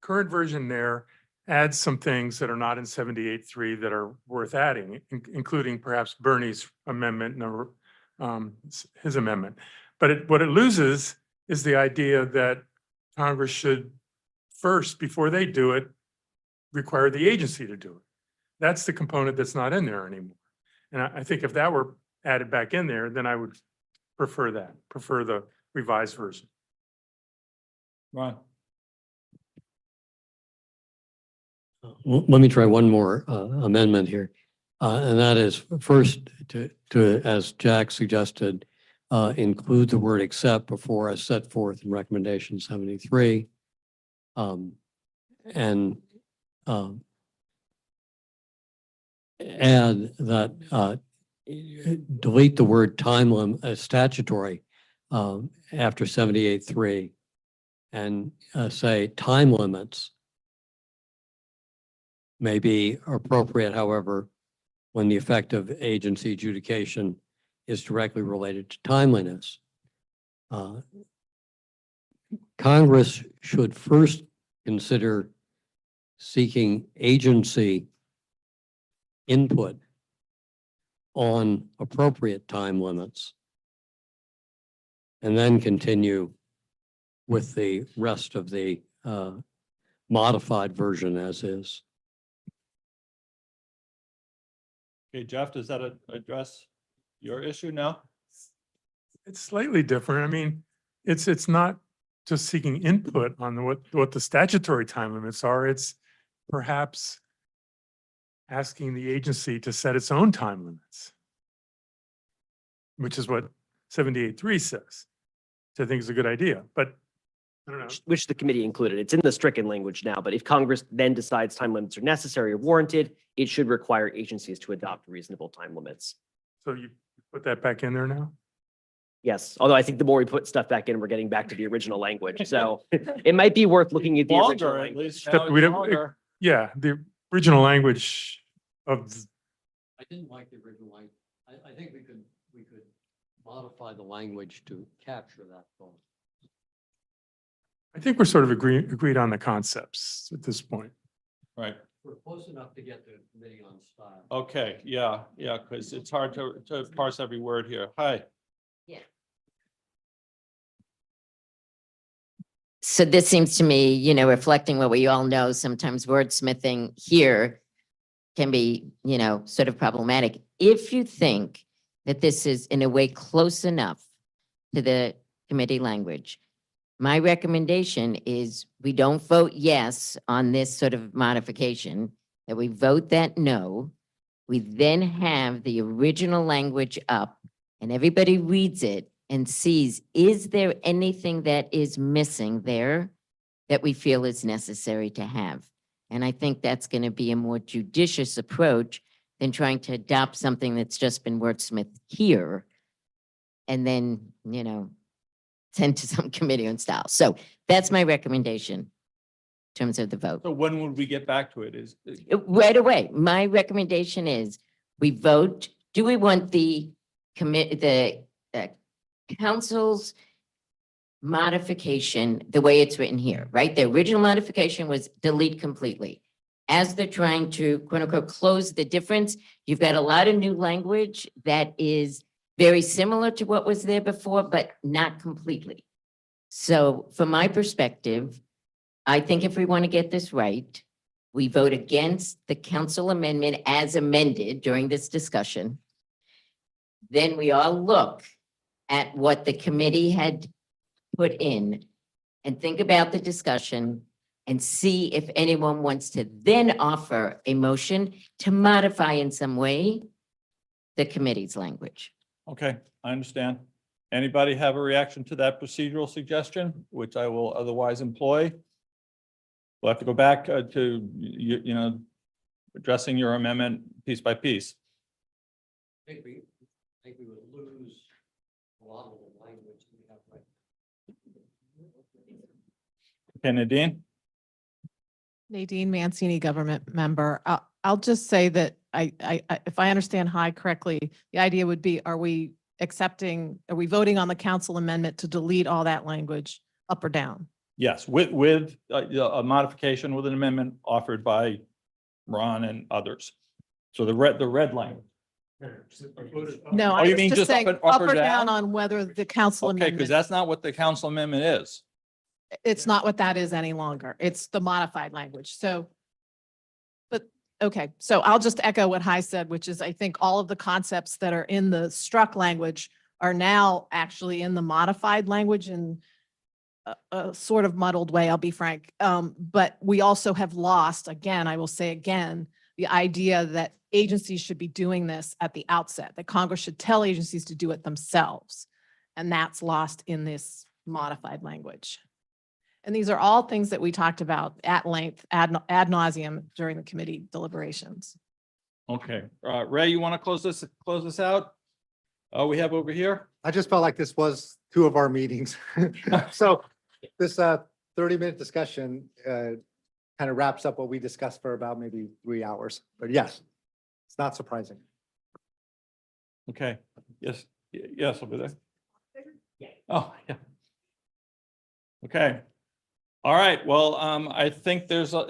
current version there adds some things that are not in 78.3 that are worth adding, including perhaps Bernie's amendment, his amendment. But what it loses is the idea that Congress should first, before they do it, require the agency to do it. That's the component that's not in there anymore. And I think if that were added back in there, then I would prefer the revised version.
Ron?
Let me try one more amendment here. And that is first to, as Jack suggested, include the word except before as set forth in recommendation 73. And add that delete the word time limit statutory after 78.3 and say time limits may be appropriate, however, when the effective agency adjudication is directly related to timeliness. Congress should first consider seeking agency input on appropriate time limits and then continue with the rest of the modified version as is.
Okay, Jeff, does that address your issue now?
It's slightly different. I mean, it's not just seeking input on what the statutory time limits are. It's perhaps asking the agency to set its own time limits, which is what 78.3 says, which I think is a good idea, but I don't know.
Which the committee included. It's in the stricken language now, but if Congress then decides time limits are necessary or warranted, it should require agencies to adopt reasonable time limits.
So you put that back in there now?
Yes, although I think the more we put stuff back in, we're getting back to the original language. So it might be worth looking at the original
Longer, at
language.
least.
Except
Now
we
it's
don't-
longer.
Yeah, the original language of,
I didn't like the original language. I think we could modify the language to capture that thought.
I think we're sort of agreed on the concepts at this point.
Right.
We're close enough to get the committee on style.
Okay, yeah, because it's hard to parse every word here. Hi.
So this seems to me, you know, reflecting what we all know, sometimes wordsmithing here can be, you know, sort of problematic. If you think that this is in a way close enough to the committee language, my recommendation is we don't vote yes on this sort of modification, that we vote that no. We then have the original language up and everybody reads it and sees, is there anything that is missing there that we feel is necessary to have? And I think that's going to be a more judicious approach than trying to adopt something that's just been wordsmithed here and then, you know, send to some committee on style. So that's my recommendation in terms of the vote.
So when would we get back to it?
Right away, my recommendation is we vote, do we want the council's modification the way it's written here, right? The original modification was delete completely. As they're trying to quote unquote close the difference, you've got a lot of new language that is very similar to what was there before, but not completely. So from my perspective, I think if we want to get this right, we vote against the council amendment as amended during this discussion. Then we all look at what the committee had put in and think about the discussion and see if anyone wants to then offer a motion to modify in some way the committee's language.
Okay, I understand. Anybody have a reaction to that procedural suggestion, which I will otherwise employ? We'll have to go back to, you know, addressing your amendment piece by piece.
I think we would lose a lot of the language we have right.
Okay, Nadine?
Nadine Mancini, government member. I'll just say that if I understand High correctly, the idea would be, are we voting on the council amendment to delete all that language up or down?
Yes, with a modification with an amendment offered by Ron and others. So the red line.
No,
Oh,
I
you
was
mean
just
just up
saying
and-
up or down on whether the council
Okay, because
amendment,
that's not what the council amendment is.
it's not what that is any longer. It's the modified language. So, but, okay, so I'll just echo what High said, which is I think all of the concepts that are in the struck language are now actually in the modified language in a sort of muddled way, I'll be frank. But we also have lost, again, I will say again, the idea that agencies should be doing this at the outset, that Congress should tell agencies to do it themselves. And that's lost in this modified language. And these are all things that we talked about at length, ad nauseum during the committee deliberations.
Okay, Ray, you want to close this out? We have over here?
I just felt like this was two of our meetings. So this 30-minute discussion kind of wraps up what we discussed for about maybe 3 hours. But yes, it's not surprising.
Okay, yes, yes, over there. Oh, yeah. Okay. All right, well, I think there's a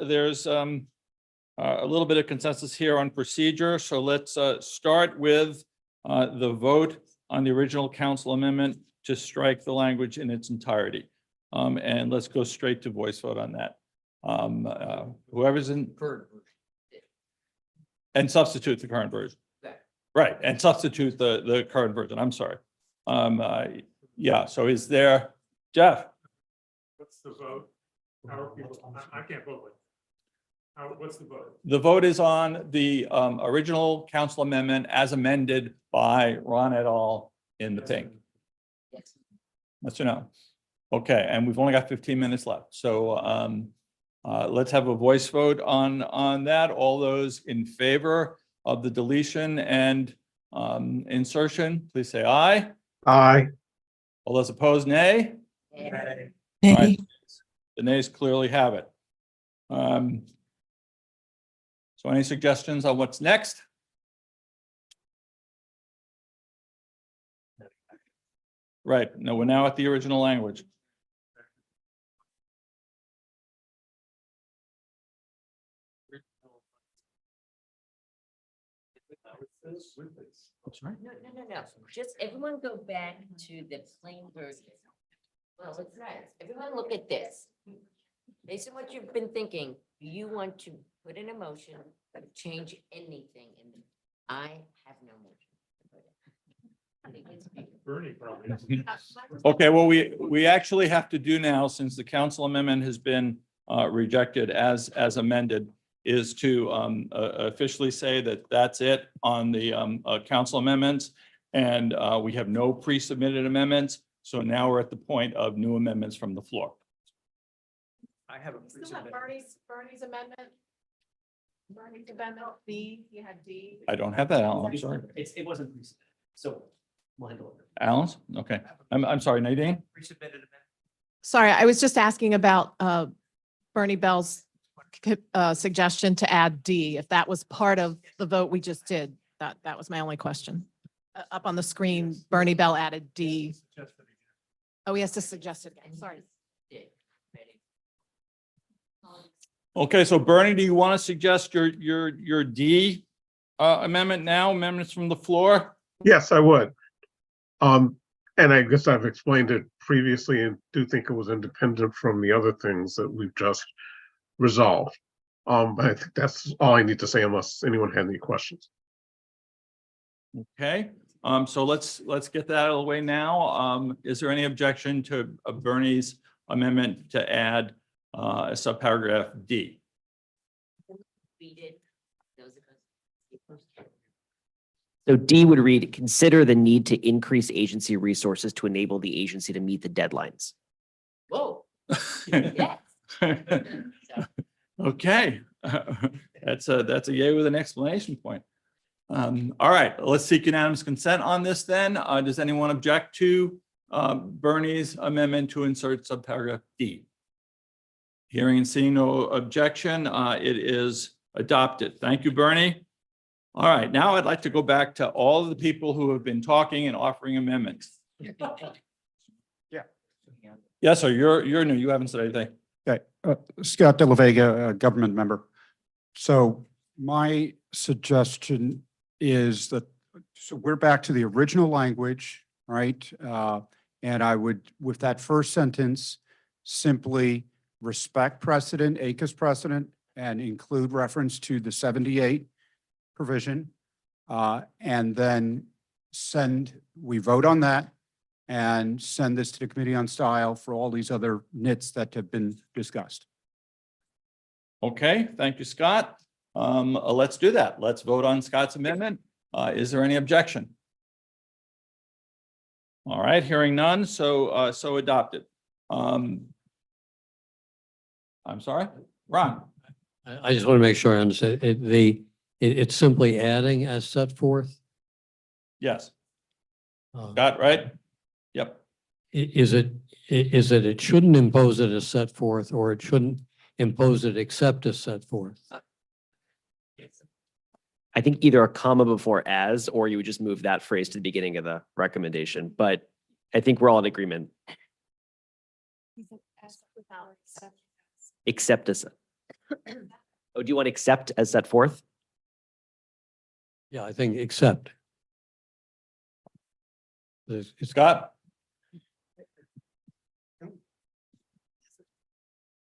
little bit of consensus here on procedure. So let's start with the vote on the original council amendment to strike the language in its entirety. And let's go straight to voice vote on that. Whoever's in. And substitute the current version. Right, and substitute the current version, I'm sorry. Yeah, so is there, Jeff?
What's the vote? How are people, I can't vote. What's the vote?
The vote is on the original council amendment as amended by Ron et al. In the pink. Yes or no? Okay, and we've only got 15 minutes left. So let's have a voice vote on that. All those in favor of the deletion and insertion, please say aye.
Aye.
All those opposed, nay?
Nay.
All right, the nays clearly have it. So any suggestions on what's next? Right, no, we're now at the original language.
No. Just everyone go back to the plain version. Well, it's nice. Everyone look at this. Based on what you've been thinking, do you want to put in a motion to change anything in the, I have no motion.
Bernie probably.
Okay, well, we actually have to do now, since the council amendment has been rejected as amended, is to officially say that that's it on the council amendments. And we have no pre-submitted amendments. So now we're at the point of new amendments from the floor.
I have a.
Still have Bernie's amendment. Bernie's amendment, D, you had D.
I don't have that, Alan, I'm sorry.
It wasn't, so we'll handle it.
Alan's? Okay, I'm sorry, Nadine?
Pre-submitted amendment.
Sorry, I was just asking about Bernie Bell's suggestion to add D, if that was part of the vote we just did. That was my only question. Up on the screen, Bernie Bell added D. Oh, he has to suggest it again, sorry.
Okay, so Bernie, do you want to suggest your D amendment now, amendments from the floor?
Yes, I would. And I guess I've explained it previously and do think it was independent from the other things that we've just resolved. I think that's all I need to say unless anyone had any questions.
Okay, so let's get that out of the way now. Is there any objection to Bernie's amendment to add a subparagraph D?
So D would read, consider the need to increase agency resources to enable the agency to meet the deadlines.
Whoa. Yes.
Okay, that's a yay with an exclamation point. All right, let's seek unanimous consent on this then. Does anyone object to Bernie's amendment to insert subparagraph D? Hearing and seeing no objection, it is adopted. Thank you, Bernie. All right, now I'd like to go back to all of the people who have been talking and offering amendments. Yes, sir, you're new. You haven't said anything.
Okay, Scott De La Vega, government member. So my suggestion is that, so we're back to the original language, right? And I would, with that first sentence, simply respect precedent, ACUS precedent, and include reference to the 78 provision. And then we vote on that and send this to the Committee on Style for all these other nits that have been discussed.
Okay, thank you, Scott. Let's do that. Let's vote on Scott's amendment. Is there any objection? All right, hearing none, so adopted. I'm sorry, Ron.
I just want to make sure I understand. It's simply adding as set forth.
Yes. Scott, right? Yep.
Is it shouldn't impose it as set forth, or it shouldn't impose it except as set forth?
I think either a comma before as, or you would just move that phrase to the beginning of the recommendation, but I think we're all in agreement. Except as, oh, do you want accept as set forth?
Yeah, I think except.
Scott?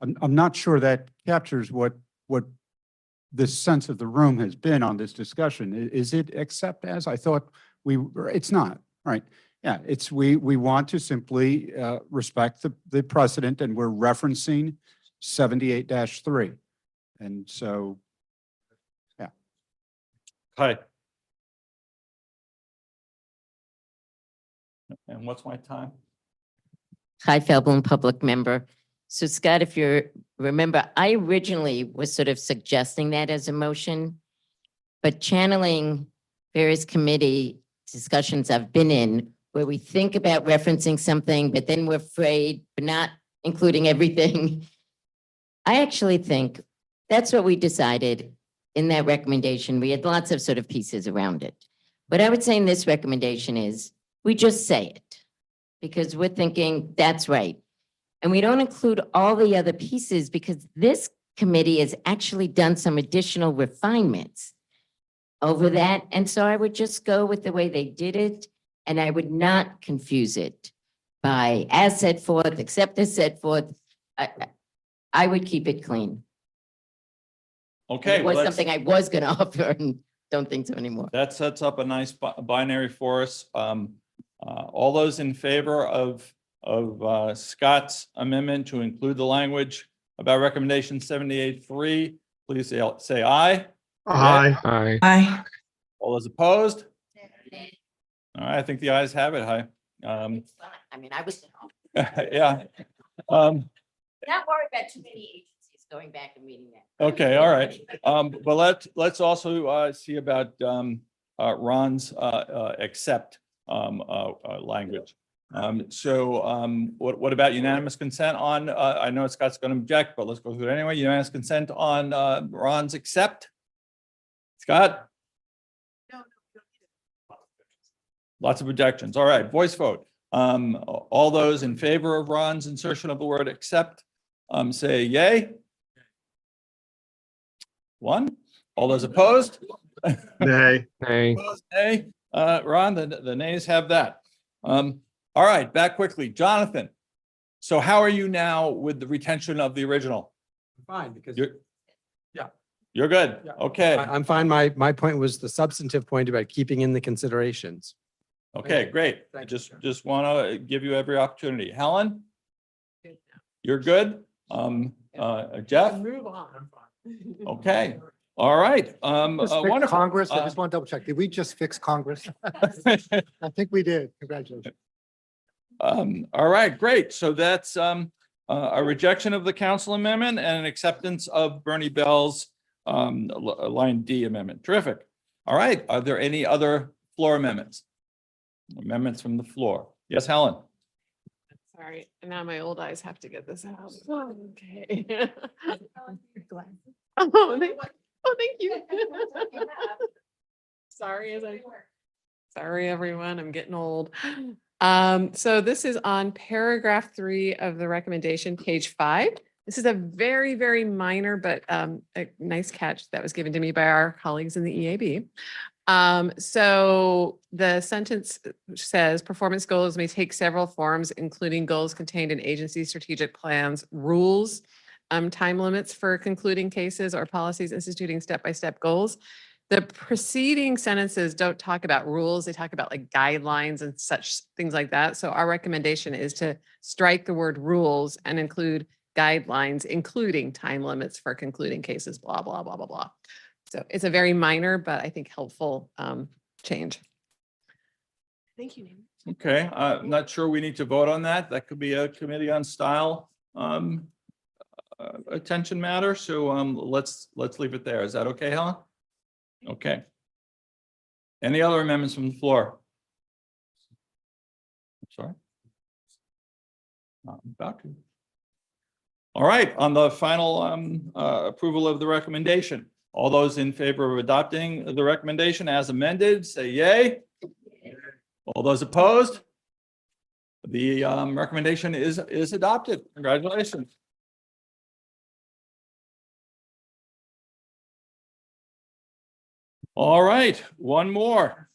I'm not sure that captures what the sense of the room has been on this discussion. Is it except as? I thought it's not, right? Yeah, we want to simply respect the precedent, and we're referencing 78-3. And so, yeah.
Hi. And what's my time?
Hi, Feldblum, public member. So Scott, if you remember, I originally was sort of suggesting that as a motion, but channeling various committee discussions I've been in where we think about referencing something, but then we're afraid but not including everything. I actually think that's what we decided in that recommendation. We had lots of sort of pieces around it. What I would say in this recommendation is we just say it because we're thinking that's right. And we don't include all the other pieces because this committee has actually done some additional refinements over that. And so I would just go with the way they did it, and I would not confuse it by as set forth, except as set forth. I would keep it clean.
Okay.
It was something I was going to offer and don't think so anymore.
That sets up a nice binary for us. All those in favor of Scott's amendment to include the language about recommendation 78-3, please say aye.
Aye.
Aye.
Aye.
All those opposed? All right, I think the ayes have it. Hi.
I mean, I was
Yeah.
not worried about too many agencies going back and reading that.
Okay, all right. But let's also see about Ron's accept language. What about unanimous consent on, I know Scott's going to object, but let's go through it anyway. Unanimous consent on Ron's accept? Scott? No. Lots of objections. All right, voice vote. All those in favor of Ron's insertion of the word accept, say yay. One. All those opposed?
Nay.
Nay. Opposed, nay. Ron, the nays have that. All right, back quickly. Jonathan, so how are you now with the retention of the original?
Fine, because
You're good?
Yeah.
Okay,
I'm fine. My point was the substantive point about keeping in the considerations.
okay, great. I
Thank you,
just want to give you every opportunity. Helen? You're good? Jeff?
Move on.
Okay, all right.
Just fix
Wonderful.
Congress, I just want to double check. Did we just fix Congress? I think we did. Congratulations.
All right, great. So that's a rejection of the council amendment and an acceptance of Bernie Bell's line D amendment. Terrific. All right, are there any other floor amendments? Amendments from the floor? Yes, Helen?
All right, and now my old eyes have to get this out. Okay. Oh, thank you. Sorry, everyone, I'm getting old. So this is on paragraph 3 of the recommendation, page 5. This is a very, very minor, but a nice catch that was given to me by our colleagues in the EAB. So the sentence says performance goals may take several forms, including goals contained in agency strategic plans, rules, time limits for concluding cases, or policies instituting step-by-step goals. The preceding sentences don't talk about rules. They talk about like guidelines and such things like that. So our recommendation is to strike the word rules and include guidelines, including time limits for concluding cases, blah, blah, blah, blah, blah. So it's a very minor, but I think helpful change. Thank you.
Okay, I'm not sure we need to vote on that. That could be a committee on style attention matter. So let's leave it there. Is that okay, Helen? Okay. Any other amendments from the floor? I'm sorry. I'm about to. All right, on the final approval of the recommendation, all those in favor of adopting the recommendation as amended, say yay. All those opposed? The recommendation is adopted. Congratulations. All right, one more.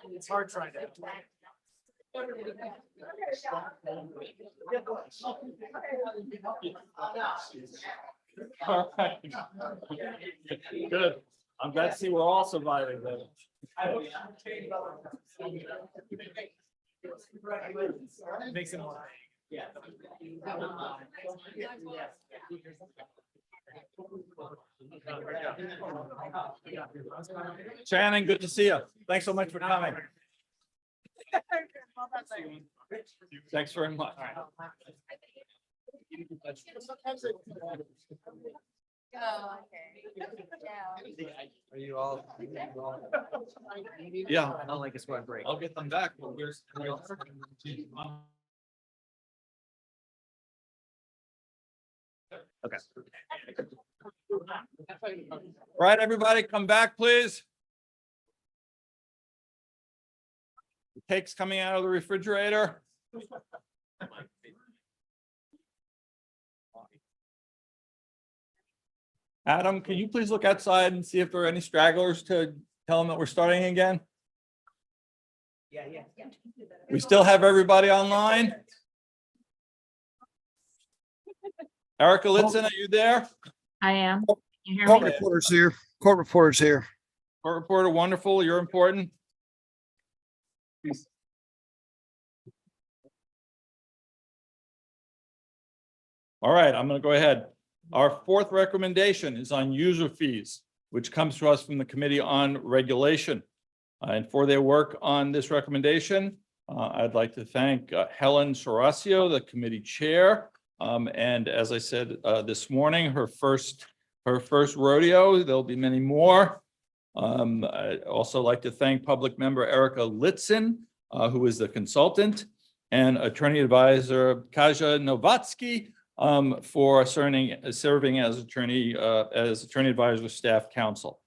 It's hard trying to.
All right. Good. I'm glad to see we're all surviving then.
Makes it more.
Shannon, good to see you. Thanks so much for coming. Thanks very much.
Are you all?
Yeah.
I'll like us one break.
I'll get them back. But where's?
Okay.
Right, everybody, come back, please. The cake's coming out of the refrigerator. Adam, can you please look outside and see if there are any stragglers to tell them that we're starting again?
Yeah.
We still have everybody online? Erica Litzen, are you there?
I am. You hear
Court
me?
reporter's here. Court reporter's here. Court reporter, wonderful. You're important. All right, I'm going to go ahead. Our fourth recommendation is on user fees, which comes to us from the Committee on Regulation. And for their work on this recommendation, I'd like to thank Helen Sorasio, the committee chair. And as I said this morning, her first rodeo. There'll be many more. I'd also like to thank public member Erica Litzen, who is the consultant, and attorney advisor Kaja Novatsky for serving as attorney advisor staff counsel.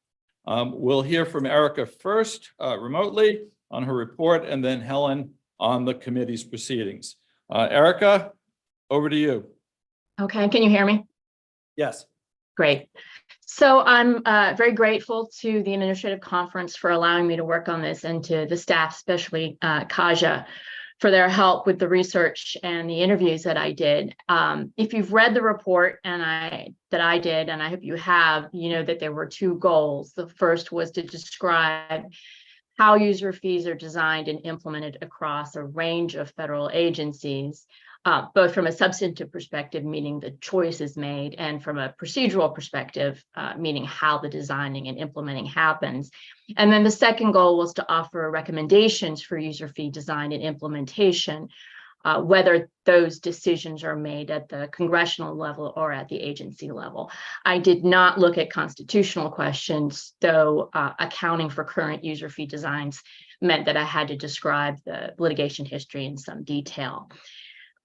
We'll hear from Erica first remotely on her report, and then Helen on the committee's proceedings. Erica, over to you.
Okay, can you hear me?
Yes.
Great. So I'm very grateful to the administrative conference for allowing me to work on this, and to the staff, especially Kaja, for their help with the research and the interviews that I did. If you've read the report that I did, and I hope you have, you know that there were two goals. The first was to describe how user fees are designed and implemented across a range of federal agencies, both from a substantive perspective, meaning the choice is made, and from a procedural perspective, meaning how the designing and implementing happens. And then the second goal was to offer recommendations for user fee design and implementation, whether those decisions are made at the congressional level or at the agency level. I did not look at constitutional questions, though accounting for current user fee designs meant that I had to describe the litigation history in some detail.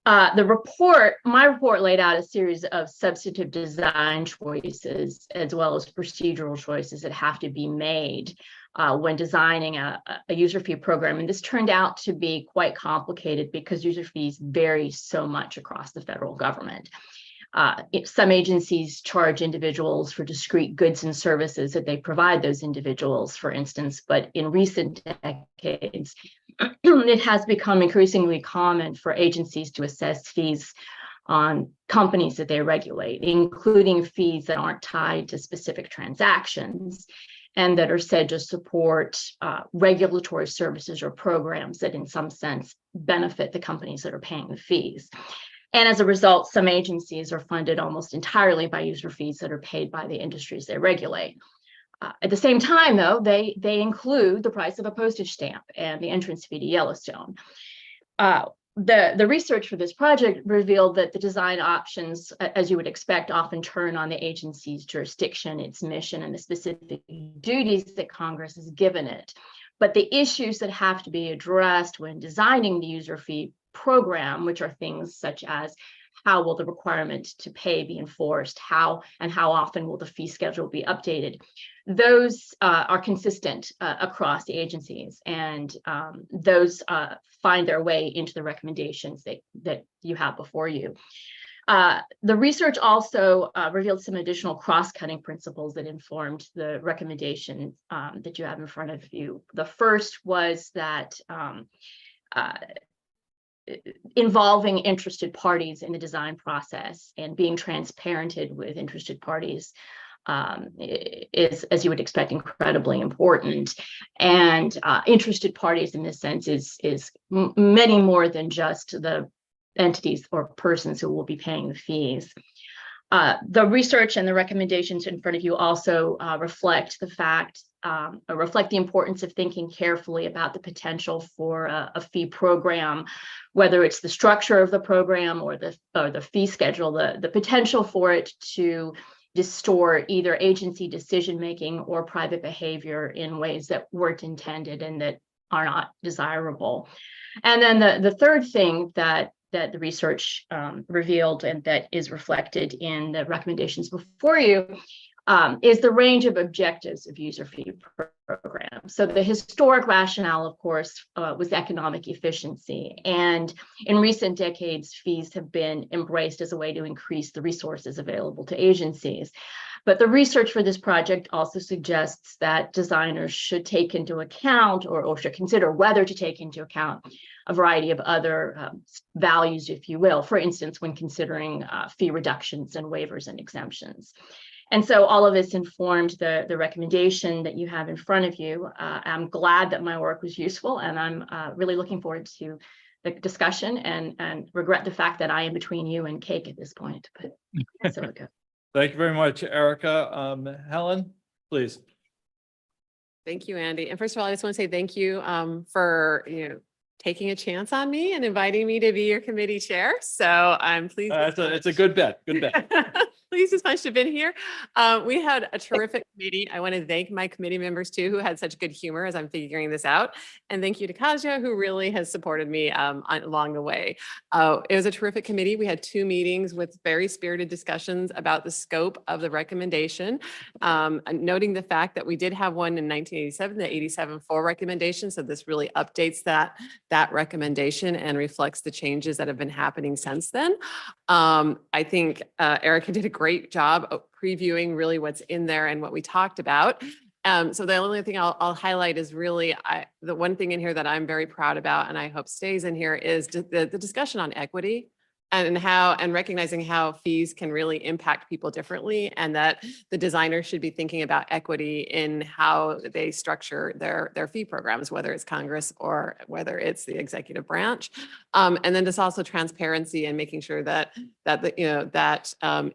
My report laid out a series of substantive design choices as well as procedural choices that have to be made when designing a user fee program. And this turned out to be quite complicated because user fees vary so much across the federal government. Some agencies charge individuals for discrete goods and services that they provide those individuals, for instance, but in recent decades, it has become increasingly common for agencies to assess fees on companies that they regulate, including fees that aren't tied to specific transactions and that are said to support regulatory services or programs that in some sense benefit the companies that are paying the fees. And as a result, some agencies are funded almost entirely by user fees that are paid by the industries they regulate. At the same time, though, they include the price of a postage stamp and the entrance fee to Yellowstone. The research for this project revealed that the design options, as you would expect, often turn on the agency's jurisdiction, its mission, and the specific duties that Congress has given it. But the issues that have to be addressed when designing the user fee program, which are things such as how will the requirement to pay be enforced, how often will the fee schedule be updated, those are consistent across the agencies, and those find their way into the recommendations that you have before you. The research also revealed some additional cross-cutting principles that informed the recommendation that you have in front of you. The first was that involving interested parties in the design process and being transparented with interested parties is, as you would expect, incredibly important. And interested parties in this sense is many more than just the entities or persons who will be paying the fees. The research and the recommendations in front of you also reflect the importance of thinking carefully about the potential for a fee program, whether it's the structure of the program or the fee schedule, the potential for it to distort either agency decision-making or private behavior in ways that weren't intended and that are not desirable. And then the third thing that the research revealed and that is reflected in the recommendations before you is the range of objectives of user fee programs. So the historic rationale, of course, was economic efficiency. And in recent decades, fees have been embraced as a way to increase the resources available to agencies. But the research for this project also suggests that designers should take into account or should consider whether to take into account a variety of other values, if you will, for instance, when considering fee reductions and waivers and exemptions. And so all of this informed the recommendation that you have in front of you. I'm glad that my work was useful, and I'm really looking forward to the discussion and regret the fact that I am between you and cake at this point, but so it goes.
Thank you very much, Erica. Helen, please.
Thank you, Andy. And first of all, I just want to say thank you for taking a chance on me and inviting me to be your committee chair. So I'm pleased.
It's a good bet. Good bet.
Pleased as much to have been here. We had a terrific meeting. I want to thank my committee members too, who had such good humor as I'm figuring this out. And thank you to Kasia, who really has supported me along the way. It was a terrific committee. We had 2 meetings with very spirited discussions about the scope of the recommendation, noting the fact that we did have one in 1987, the 87-4 recommendation. So this really updates that recommendation and reflects the changes that have been happening since then. I think Erica did a great job of previewing really what's in there and what we talked about. So the only thing I'll highlight is really, the one thing in here that I'm very proud about and I hope stays in here is the discussion on equity and recognizing how fees can really impact people differently, and that the designer should be thinking about equity in how they structure their fee programs, whether it's Congress or whether it's the executive branch. And then just also transparency and making sure that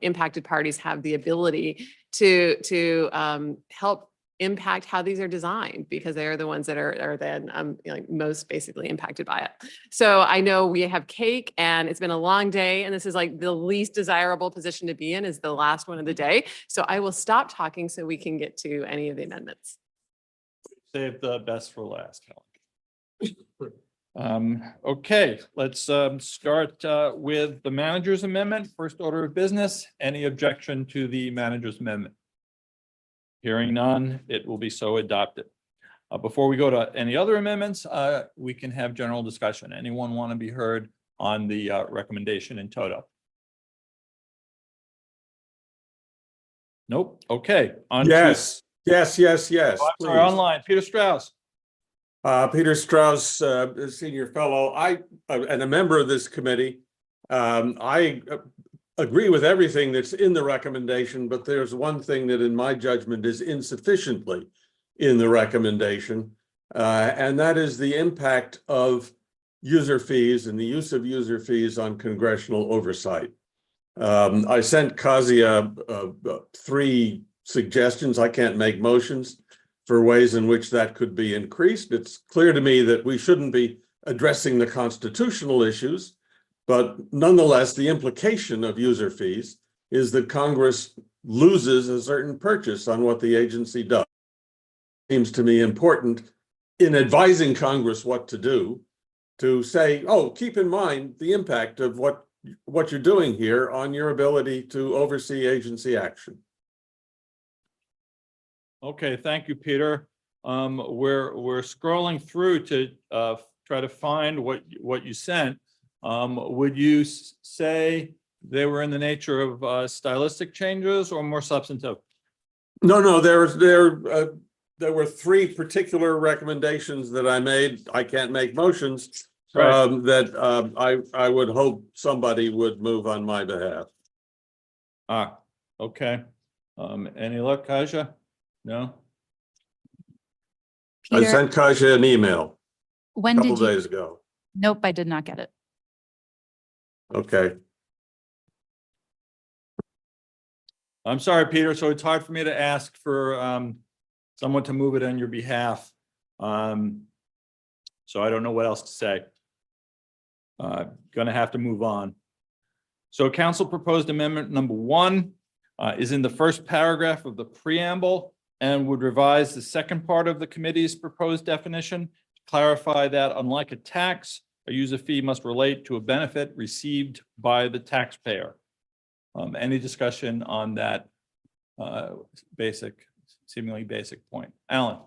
impacted parties have the ability to help impact how these are designed, because they are the ones that are then most basically impacted by it. So I know we have cake and it's been a long day, and this is like the least desirable position to be in, is the last one of the day. So I will stop talking so we can get to any of the amendments.
Save the best for last, Helen. Okay, let's start with the manager's amendment. First order of business. Any objection to the manager's amendment? Hearing none, it will be so adopted. Before we go to any other amendments, we can have general discussion. Anyone want to be heard on the recommendation in toto? Nope. Okay. On to-
Yes.
Oh, I'm sorry,
please.
online. Peter Strauss.
Peter Strauss, senior fellow, and a member of this committee. I agree with everything that's in the recommendation, but there's one thing that in my judgment is insufficiently in the recommendation, and that is the impact of user fees and the use of user fees on congressional oversight. I sent Kasia 3 suggestions. I can't make motions for ways in which that could be increased. It's clear to me that we shouldn't be addressing the constitutional issues, but nonetheless, the implication of user fees is that Congress loses a certain purchase on what the agency does. Seems to me important in advising Congress what to do, to say, oh, keep in mind the impact of what you're doing here on your ability to oversee agency action.
Okay, thank you, Peter. We're scrolling through to try to find what you sent. Would you say they were in the nature of stylistic changes or more substantive?
No, there were 3 particular recommendations that I made. I can't make motions.
Right.
That I would hope somebody would move on my behalf.
Okay. Any luck, Kasia? No?
I sent Kasia an email a
When
couple
did you?
days ago.
Nope, I did not get it.
Okay.
I'm sorry, Peter. So it's hard for me to ask for someone to move it on your behalf. So I don't know what else to say. Gonna have to move on. So council proposed amendment number 1 is in the first paragraph of the preamble and would revise the second part of the committee's proposed definition to clarify that unlike a tax, a user fee must relate to a benefit received by the taxpayer. Any discussion on that seemingly basic point? Alan.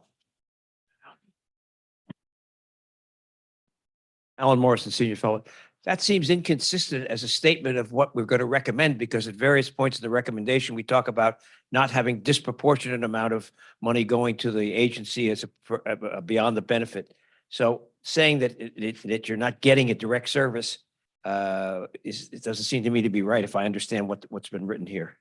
Alan Morrison, senior fellow. That seems inconsistent as a statement of what we're going to recommend, because at various points in the recommendation, we talk about not having disproportionate amount of money going to the agency as beyond the benefit. So saying that you're not getting a direct service it doesn't seem to me to be right if I understand what's been written here.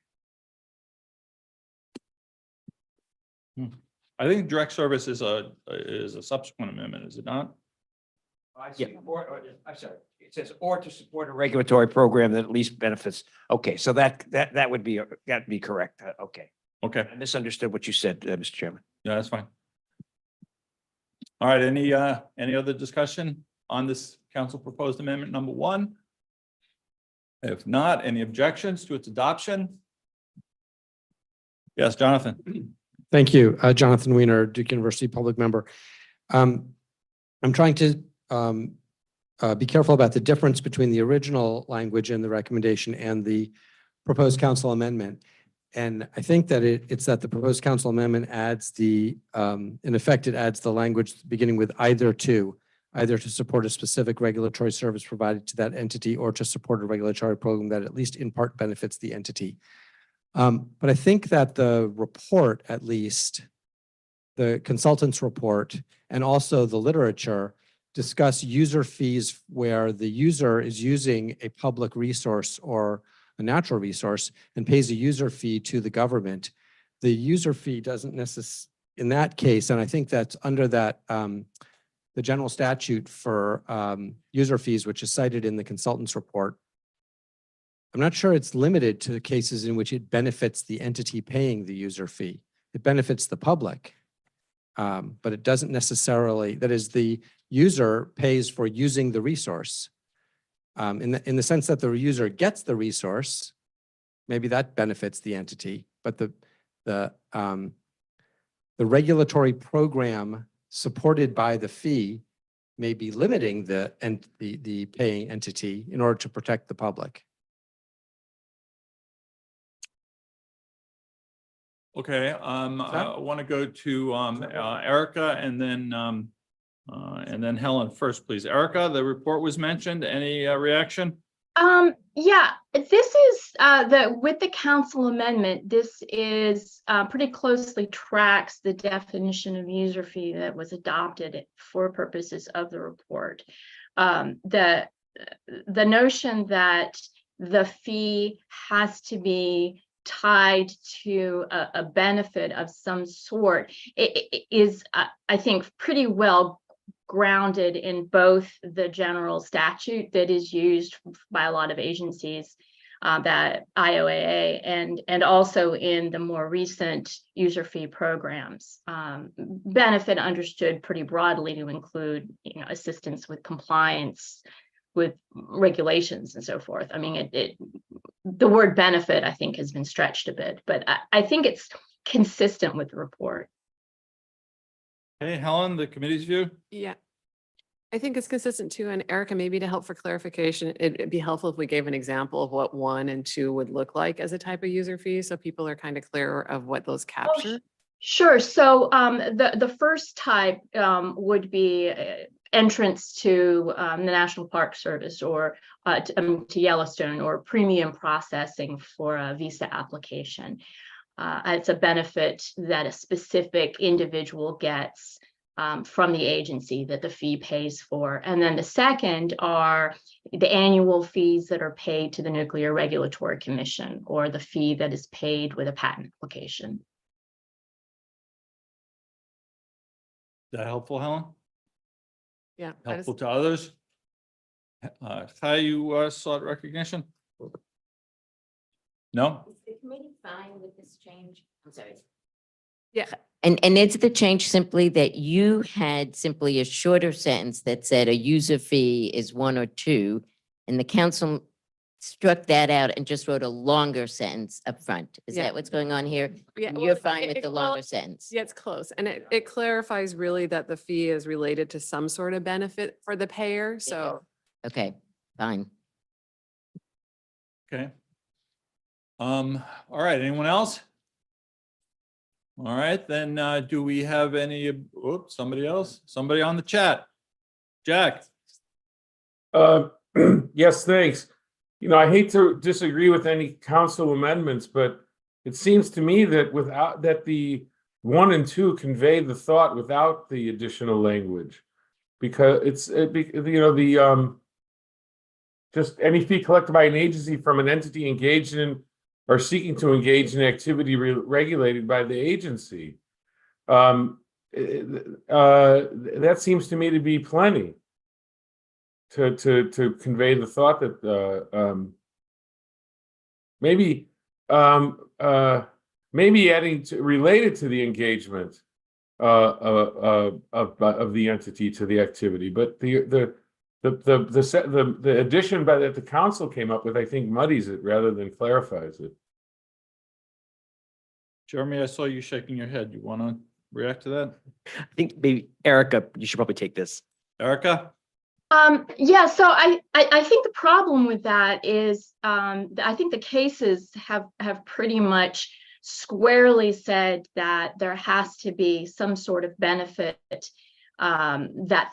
I think direct service is a subsequent amendment, is it not?
Yeah. I'm sorry. It says or to support a regulatory program that at least benefits. Okay, so that would be correct. Okay.
Okay.
I misunderstood what you said, Mr. Chairman.
Yeah, that's fine. All right. Any other discussion on this council proposed amendment number 1? If not, any objections to its adoption? Yes, Jonathan.
Thank you. Jonathan Weiner, Duke University public member. I'm trying to be careful about the difference between the original language in the recommendation and the proposed council amendment. And I think that it's that the proposed council amendment adds in effect, it adds the language beginning with either to support a specific regulatory service provided to that entity or to support a regulatory program that at least in part benefits the entity. But I think that the report at least the consultant's report, and also the literature discuss user fees where the user is using a public resource or a natural resource and pays a user fee to the government. The user fee doesn't necessarily, in that case, and I think that's under that, the general statute for user fees, which is cited in the consultant's report. I'm not sure it's limited to cases in which it benefits the entity paying the user fee. It benefits the public, but it doesn't necessarily, that is, the user pays for using the resource. In the sense that the user gets the resource, maybe that benefits the entity, but the regulatory program supported by the fee may be limiting the paying entity in order to protect the public.
Okay, I want to go to Erica and then Helen first, please. Erica, the report was mentioned. Any reaction?
Yeah, this is with the council amendment, this is pretty closely tracks the definition of user fee that was adopted for purposes of the report. The notion that the fee has to be tied to a benefit of some sort is, I think, pretty well grounded in both the general statute that is used by a lot of agencies, that IOAA, and also in the more recent user fee programs. Benefit understood pretty broadly to include, assistance with compliance with regulations and so forth. I mean, the word benefit, I think, has been stretched a bit, but I think it's consistent with the report.
Hey, Helen, the committee's view?
Yeah. I think it's consistent too. And Erica, maybe to help for clarification, it'd be helpful if we gave an example of what 1 and 2 would look like as a type of user fee, so people are kind of clear of what those capture.
Sure. So the first type would be entrance to the National Park Service or to Yellowstone, or premium processing for a visa application. It's a benefit that a specific individual gets from the agency that the fee pays for. And then the second are the annual fees that are paid to the Nuclear Regulatory Commission, or the fee that is paid with a patent application.
Is that helpful, Helen?
Yeah.
Helpful to others? How you sought recognition? No?
Is the committee fine with this change? I'm sorry.
Yeah.
And is the change simply that you had simply a shorter sentence that said a user fee is 1 or 2, and the council struck that out and just wrote a longer sentence up front? Is
Yeah.
that what's going on here?
Yeah,
And
well,
you're fine with
it-
the
well,
longer sentence?
Yeah, it's close. And it clarifies really that the fee is related to some sort of benefit for the payer. So
Okay, fine.
Okay. All right, anyone else? All right, then do we have any, oops, somebody else? Somebody on the chat? Jack?
Yes, thanks. I hate to disagree with any council amendments, but it seems to me that the 1 and 2 convey the thought without the additional language, because just any fee collected by an agency from an entity engaged in or seeking to engage in activity regulated by the agency. That seems to me to be plenty to convey the thought that maybe adding related to the engagement of the entity to the activity, but the addition that the council came up with, I think, muddies it rather than clarifies it.
Jeremy, I saw you shaking your head. You want to react to that?
I think maybe Erica, you should probably take this.
Erica?
Yeah, so I think the problem with that is I think the cases have pretty much squarely said that there has to be some sort of benefit that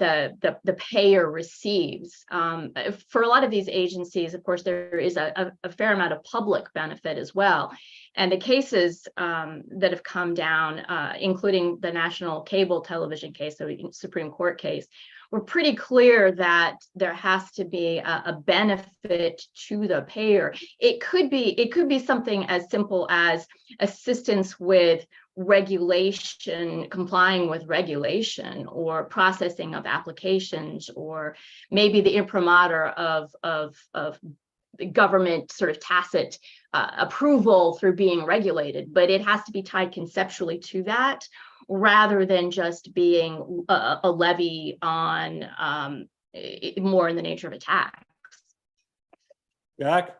the payer receives. For a lot of these agencies, of course, there is a fair amount of public benefit as well. And the cases that have come down, including the national cable television case, so Supreme Court case, were pretty clear that there has to be a benefit to the payer. It could be something as simple as assistance with regulation, complying with regulation, or processing of applications, or maybe the imprimatur of government sort of tacit approval through being regulated. But it has to be tied conceptually to that, rather than just being a levy on more in the nature of a tax.
Jack?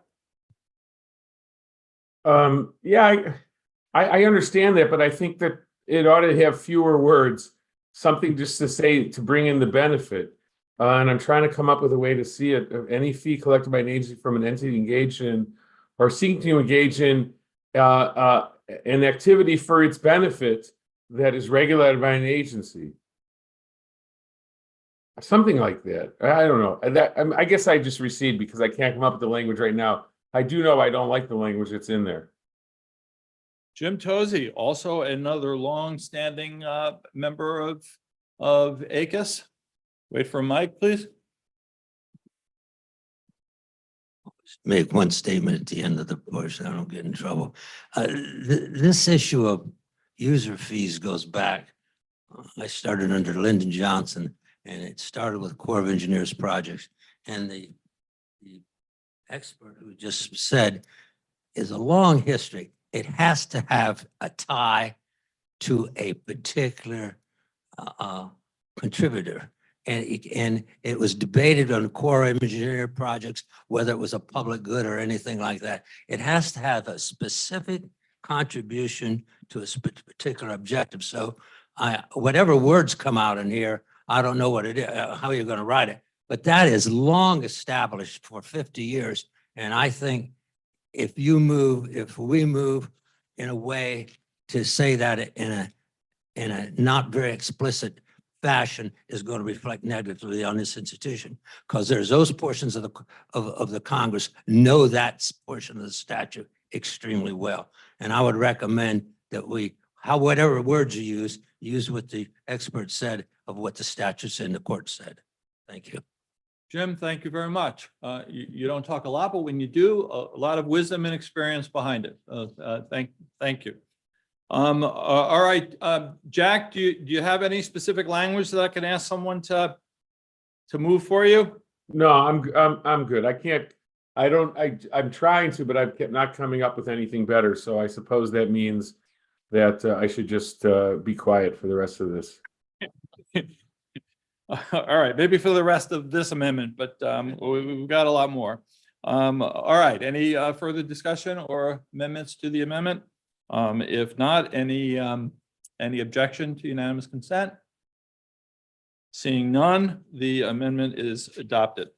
Yeah, I understand that, but I think that it ought to have fewer words, something just to say, to bring in the benefit. And I'm trying to come up with a way to see it. Any fee collected by an agency from an entity engaged in or seeking to engage in an activity for its benefit that is regulated by an agency. Something like that. I don't know. I guess I just recede because I can't come up with the language right now. I do know I don't like the language that's in there.
Jim Tozy, also another long-standing member of ACUS. Wait for Mike, please.
Make one statement at the end of the portion. I don't get in trouble. This issue of user fees goes back. I started under Lyndon Johnson, and it started with Corps of Engineers projects. And the expert who just said is a long history. It has to have a tie to a particular contributor. And it was debated on Corps of Engineer projects, whether it was a public good or anything like that. It has to have a specific contribution to a particular objective. So whatever words come out in here, I don't know what it is, how you're going to write it, but that is long established for 50 years. And I think if we move in a way to say that in a not very explicit fashion, is going to reflect negatively on this institution, because there's those portions of the Congress know that portion of the statute extremely well. And I would recommend that whatever words you use what the expert said of what the statutes in the court said. Thank you.
Jim, thank you very much. You don't talk a lot, but when you do, a lot of wisdom and experience behind it. Thank you. All right, Jack, do you have any specific language that I can ask someone to move for you?
No, I'm good. I'm trying to, but I'm not coming up with anything better. So I suppose that means that I should just be quiet for the rest of this.
All right, maybe for the rest of this amendment, but we've got a lot more. All right, any further discussion or amendments to the amendment? If not, any objection to unanimous consent? Seeing none, the amendment is adopted.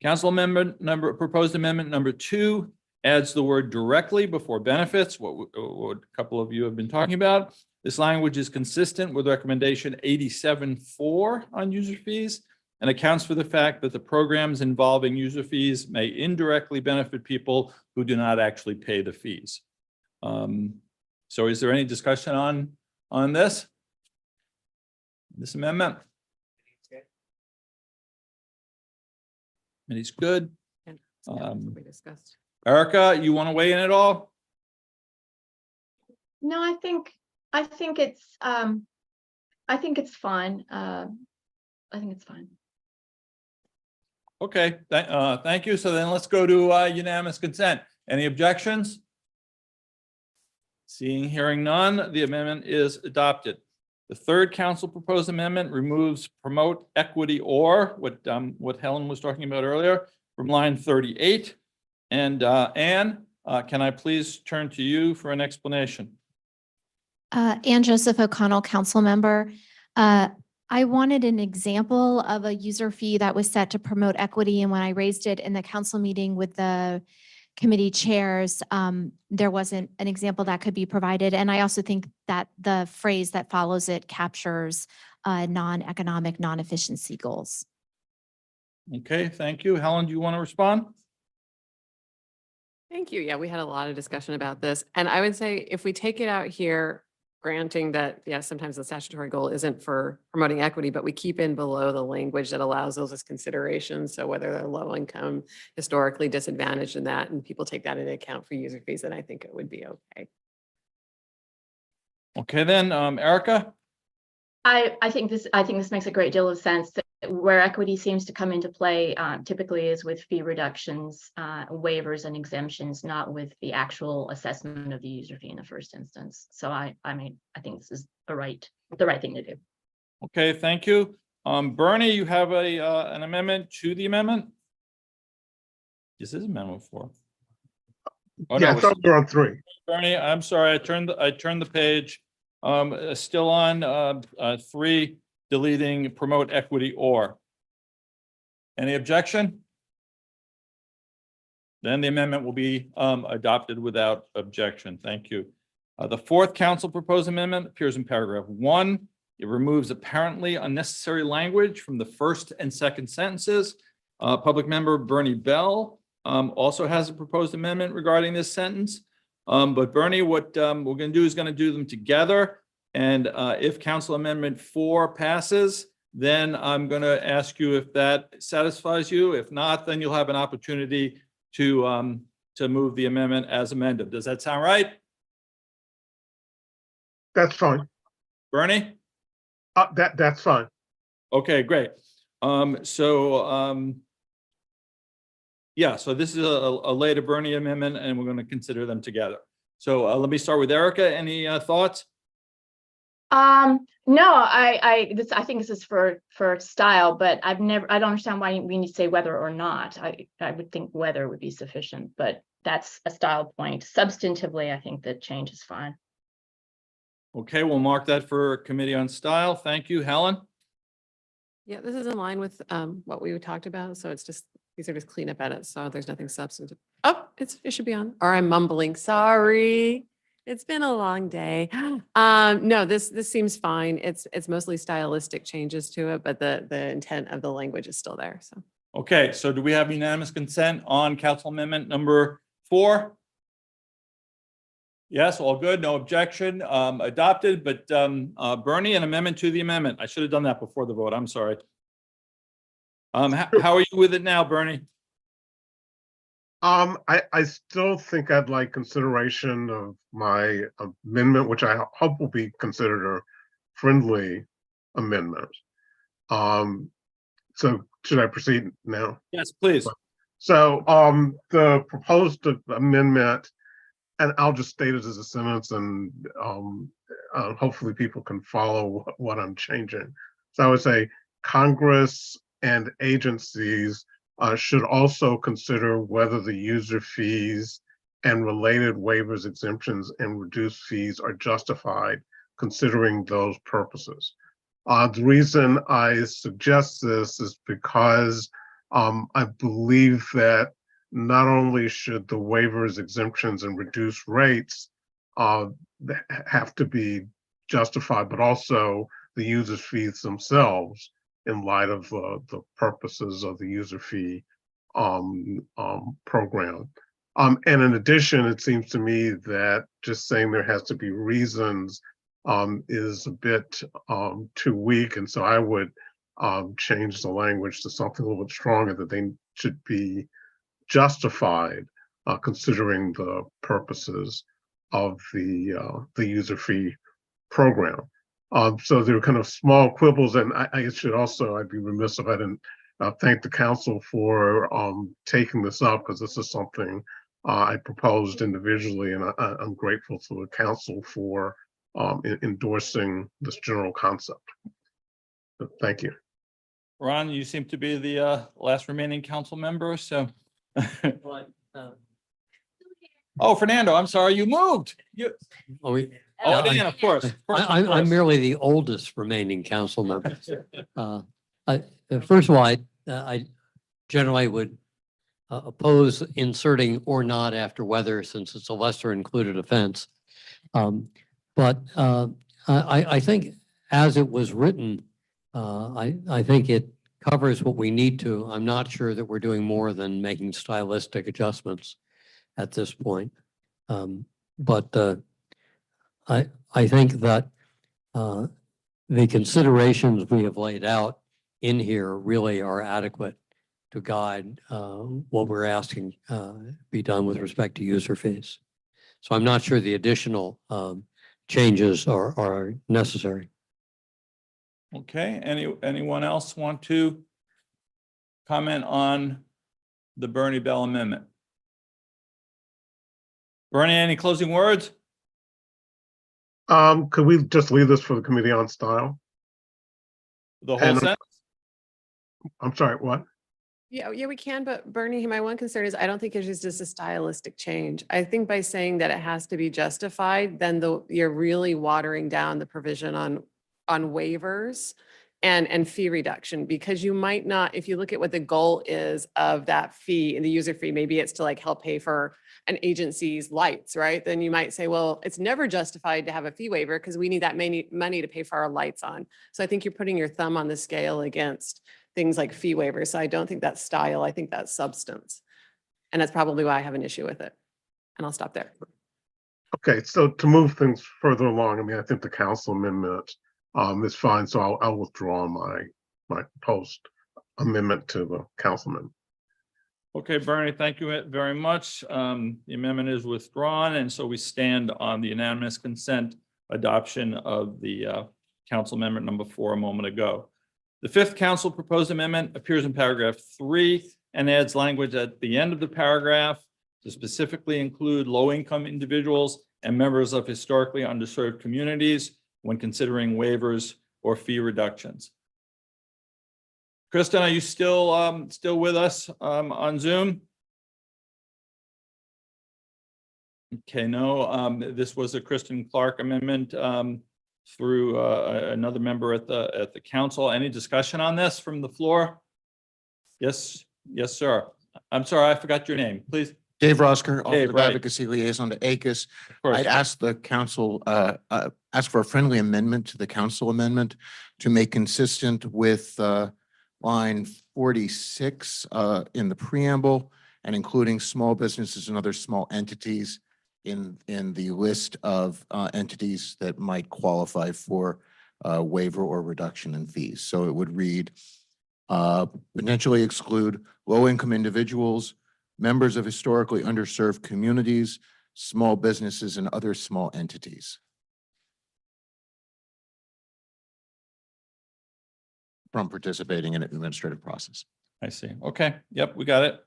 Proposed amendment number 2 adds the word directly before benefits, what a couple of you have been talking about. This language is consistent with recommendation 87.4 on user fees and accounts for the fact that the programs involving user fees may indirectly benefit people who do not actually pay the fees. So is there any discussion on this amendment? It's good.
We discussed.
Erica, you want to weigh in at all?
No, I think it's fine. I think it's fine.
Okay, thank you. So then let's go to unanimous consent. Any objections? Seeing, hearing none, the amendment is adopted. The third council proposed amendment removes promote equity or what Helen was talking about earlier from line 38. And Anne, can I please turn to you for an explanation?
Ann Joseph O'Connell, council member. I wanted an example of a user fee that was set to promote equity. And when I raised it in the council meeting with the committee chairs, there wasn't an example that could be provided. And I also think that the phrase that follows it captures non-economic, non-efficiency goals.
Okay, thank you. Helen, do you want to respond?
Thank you. Yeah, we had a lot of discussion about this. And I would say if we take it out here, granting that, yeah, sometimes the statutory goal isn't for promoting equity, but we keep in below the language that allows those as considerations. So whether they're low income, historically disadvantaged in that, and people take that into account for user fees, then I think it would be okay.
Okay, then, Erica?
I think this makes a great deal of sense. That where equity seems to come into play typically is with fee reductions, waivers and exemptions, not with the actual assessment of the user fee in the first instance. So I think this is the right thing to do.
Okay, thank you. Bernie, you have an amendment to the amendment? This is amendment 4. Oh,
Yeah,
no,
I thought we were on 3.
Bernie, I'm sorry, I turned the page. Still on 3, deleting promote equity or. Any objection? Then the amendment will be adopted without objection. Thank you. The 4th council proposed amendment appears in paragraph 1. It removes apparently unnecessary language from the first and second sentences. Public member Bernie Bell also has a proposed amendment regarding this sentence. But Bernie, what we're going to do is going to do them together. And if Council Amendment 4 passes, then I'm going to ask you if that satisfies you. If not, then you'll have an opportunity to move the amendment as amended. Does that sound right?
That's fine.
Bernie?
That's fine.
Okay, great. Yeah, so this is a later Bernie amendment, and we're going to consider them together. So let me start with Erica. Any thoughts?
No, I think this is for style, but I don't understand why we need to say whether or not. I would think whether would be sufficient, but that's a style point. Substantively, I think that change is fine.
Okay, we'll mark that for Committee on Style. Thank you, Helen.
Yeah, this is in line with what we talked about. So it's just, these are just cleanup edits. So there's nothing substantive. Oh, it should be on, or I'm mumbling. Sorry. It's been a long day. No, this seems fine. It's mostly stylistic changes to it, but the intent of the language is still there. So.
Okay, so do we have unanimous consent on Council Amendment number 4? Yes, all good, no objection, adopted, but Bernie, an amendment to the amendment. I should have done that before the vote, I'm sorry. How are you with it now, Bernie?
I still think I'd like consideration of my amendment, which I hope will be considered a friendly amendment. So should I proceed now?
Yes, please.
So the proposed amendment, and I'll just state it as a sentence, and hopefully people can follow what I'm changing. So I would say Congress and agencies should also consider whether the user fees and related waivers, exemptions, and reduced fees are justified considering those purposes. The reason I suggest this is because I believe that not only should the waivers, exemptions, and reduced rates have to be justified, but also the user fees themselves in light of the purposes of the user fee program. And in addition, it seems to me that just saying there has to be reasons is a bit too weak. And so I would change the language to something a little bit stronger, that they should be justified considering the purposes of the user fee program. So there are kind of small quibbles, and I should also, I'd be remiss if I didn't thank the council for taking this up, because this is something I proposed individually, and I'm grateful to the council for endorsing this general concept. Thank you.
Ron, you seem to be the last remaining council member, so. Oh, Fernando, I'm sorry, you moved. Dan, of course.
I'm merely the oldest remaining council member. First of all, I generally would oppose inserting or not after whether, since it's a lesser included offense. But I think as it was written, I think it covers what we need to. I'm not sure that we're doing more than making stylistic adjustments at this point. But I think that the considerations we have laid out in here really are adequate to guide what we're asking be done with respect to user fees. So I'm not sure the additional changes are necessary.
Okay, anyone else want to comment on the Bernie Bell amendment? Bernie, any closing words?
Could we just leave this for the Committee on Style?
The whole
And-
sentence?
I'm sorry, what?
Yeah, we can, but Bernie, my one concern is I don't think it's just a stylistic change. I think by saying that it has to be justified, then you're really watering down the provision on waivers and fee reduction, because you might not, if you look at what the goal is of that fee and the user fee, maybe it's to like help pay for an agency's lights, right? Then you might say, well, it's never justified to have a fee waiver because we need that money to pay for our lights on. So I think you're putting your thumb on the scale against things like fee waivers. So I don't think that's style. I think that's substance. And that's probably why I have an issue with it. And I'll stop there.
Okay, so to move things further along, I mean, I think the council amendment is fine, so I'll withdraw my post amendment to the councilman.
Okay, Bernie, thank you very much. The amendment is withdrawn, and so we stand on the unanimous consent adoption of the council amendment number 4 a moment ago. The 5th council proposed amendment appears in paragraph 3 and adds language at the end of the paragraph to specifically include low-income individuals and members of historically underserved communities when considering waivers or fee reductions. Kristen, are you still with us on Zoom? Okay, no, this was a Kristen Clark amendment through another member at the council. Any discussion on this from the floor? Yes, sir. I'm sorry, I forgot your name, please.
Dave Rosker, Office
Dave,
of
right.
Advocacy Liaison to ACUS.
Of course.
I'd ask the council, ask for a friendly amendment to the council amendment to make consistent with line 46 in the preamble and including small businesses and other small entities in the list of entities that might qualify for waiver or reduction in fees. So it would read, potentially exclude low-income individuals, members of historically underserved communities, small businesses, and other small entities from participating in an administrative process.
I see. Okay. Yep, we got it.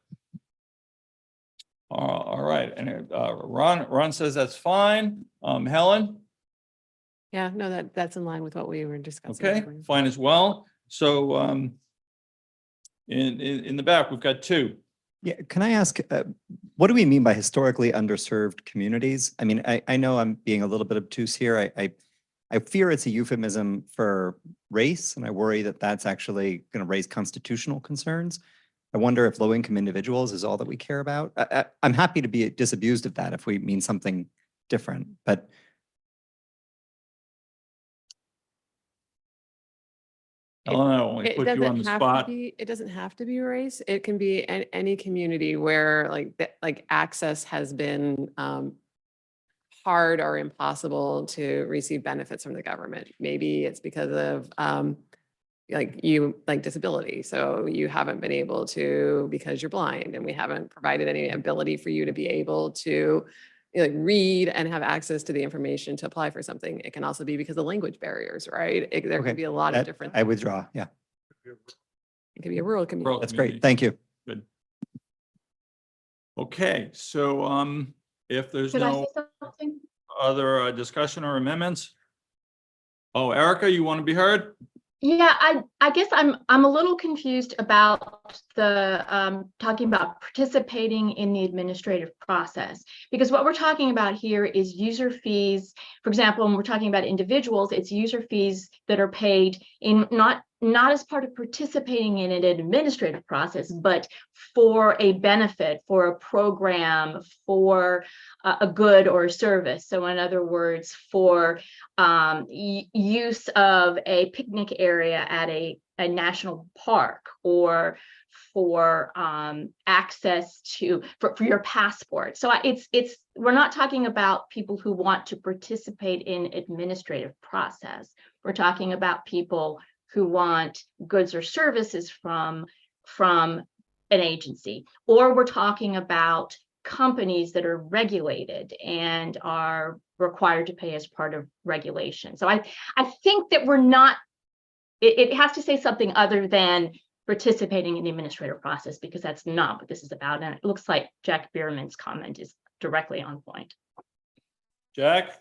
All right. And Ron says that's fine. Helen?
Yeah, no, that's in line with what we were discussing.
Okay, fine as well. So in the back, we've got 2.
Yeah, can I ask, what do we mean by historically underserved communities? I mean, I know I'm being a little bit obtuse here. I fear it's a euphemism for race, and I worry that that's actually going to raise constitutional concerns. I wonder if low-income individuals is all that we care about. I'm happy to be disabused of that if we mean something different, but
I don't know, I put you on the spot.
It doesn't have to be race. It can be any community where like access has been hard or impossible to receive benefits from the government. Maybe it's because of like disability. So you haven't been able to because you're blind, and we haven't provided any ability for you to be able to read and have access to the information to apply for something. It can also be because of language barriers, right? There
okay,
could be a lot of different.
I withdraw, yeah.
It could be a rural community.
That's great, thank you.
Good. Okay, so if there's
Could I
no
say something?
other discussion or amendments? Oh, Erica, you want to be heard?
Yeah, I guess I'm a little confused about the talking about participating in the administrative process, because what we're talking about here is user fees. For example, when we're talking about individuals, it's user fees that are paid in not not as part of participating in an administrative process, but for a benefit, for a program, for a good or a service. So in other words, for use of a picnic area at a national park, or for access to for your passport. So it's we're not talking about people who want to participate in administrative process. We're talking about people who want goods or services from an agency, or we're talking about companies that are regulated and are required to pay as part of regulation. So I think that we're not, it has to say something other than participating in the administrative process, because that's not what this is about. And it looks like Jack Bierman's comment is directly on point.
Jack?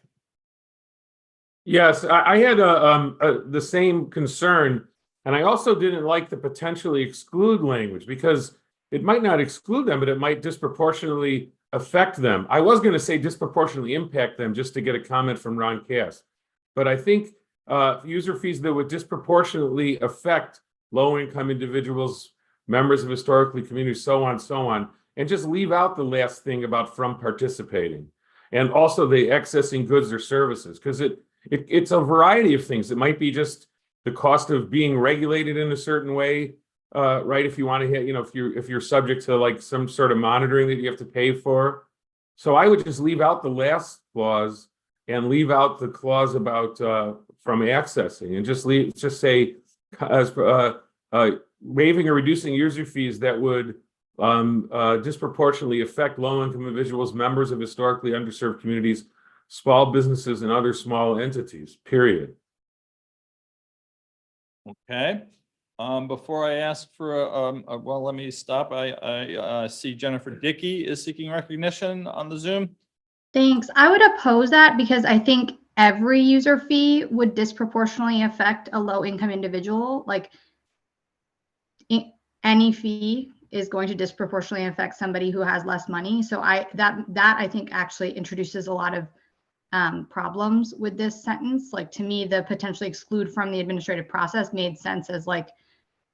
Yes, I had the same concern, and I also didn't like the potentially exclude language, because it might not exclude them, but it might disproportionately affect them. I was going to say disproportionately impact them, just to get a comment from Ron Cass. But I think user fees that would disproportionately affect low-income individuals, members of historically communities, so on, and just leave out the last thing about from participating, and also the accessing goods or services, because it's a variety of things. It might be just the cost of being regulated in a certain way, right? If you want to hit, if you're subject to like some sort of monitoring that you have to pay for. So I would just leave out the last clause and leave out the clause about from accessing, and just say as waiving or reducing user fees that would disproportionately affect low-income individuals, members of historically underserved communities, small businesses, and other small entities, period.
Okay. Before I ask for, well, let me stop. I see Jennifer Dickey is seeking recognition on the Zoom.
Thanks. I would oppose that, because I think every user fee would disproportionately affect a low-income individual. Like any fee is going to disproportionately affect somebody who has less money. So that I think actually introduces a lot of problems with this sentence. Like, to me, the potentially exclude from the administrative process made sense as like,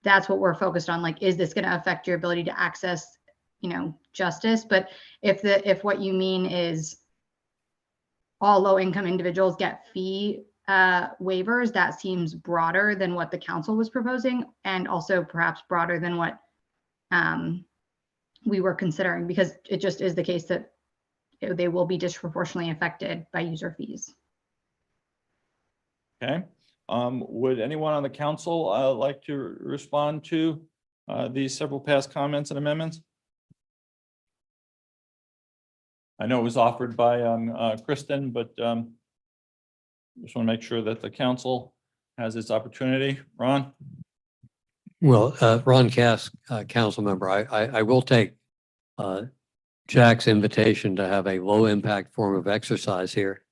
that's what we're focused on. Like, is this going to affect your ability to access, justice? But if what you mean is all low-income individuals get fee waivers, that seems broader than what the council was proposing, and also perhaps broader than what we were considering, because it just is the case that they will be disproportionately affected by user fees.
Okay. Would anyone on the council like to respond to these several past comments and amendments? I know it was offered by Kristen, but just want to make sure that the council has its opportunity. Ron?
Well, Ron Cass, council member, I will take Jack's invitation to have a low impact form of exercise here.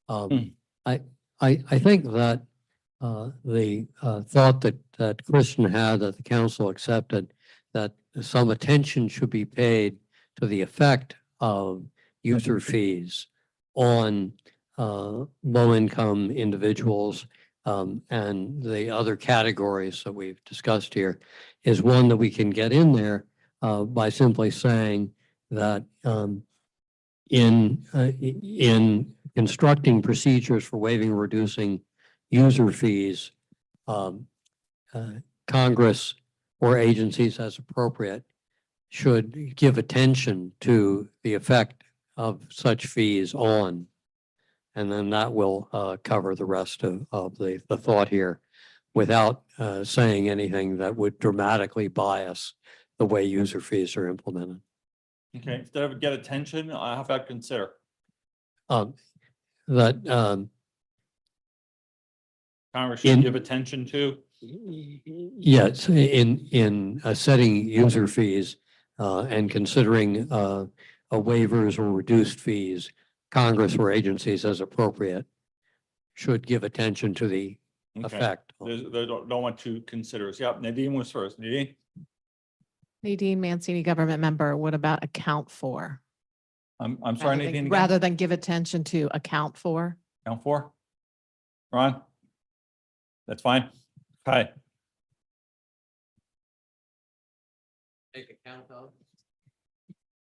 I think that the thought that Kristen had, that the council accepted, that some attention should be paid to the effect of user fees on low-income individuals and the other categories that we've discussed here, is one that we can get in there by simply saying that in constructing procedures for waiving or reducing user fees, Congress or agencies as appropriate should give attention to the effect of such fees on, and then that will cover the rest of the thought here without saying anything that would dramatically bias the way user fees are implemented.
Okay, instead of get attention, how about consider?
That
Congress should give attention to?
yes, in setting user fees and considering waivers or reduced fees, Congress or agencies as appropriate should give attention to the effect.
They don't want to consider us. Yep, Nadine was first. Nadine?
Nadine Mancini, government member. What about account for?
I'm sorry, Nadine. Again?
Rather than give attention to, account for.
Account for? Ron? That's fine. Hi.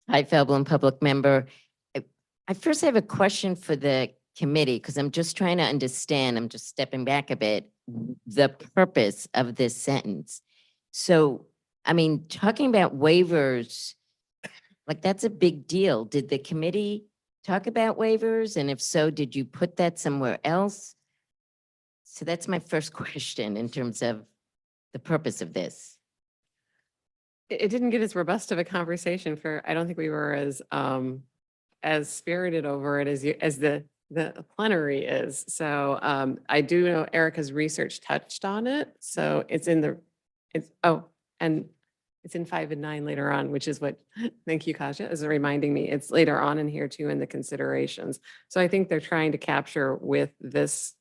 Hi, Feldblum, public member. I first have a question for the committee because I'm just trying to understand, I'm just stepping back a bit, the purpose of this sentence. So, I mean, talking about waivers, like that's a big deal. Did the committee talk about waivers? And if so, did you put that somewhere else? So that's my first question in terms of the purpose of this.
It didn't get as robust of a conversation for, I don't think we were as spirited over it as you, as the plenary is. So I do know Erica's research touched on it. So it's in the, and it's in 5 and 9 later on, which is what, thank you, Kasia, is reminding me. It's later on in here too in the considerations. So I think they're trying to capture with this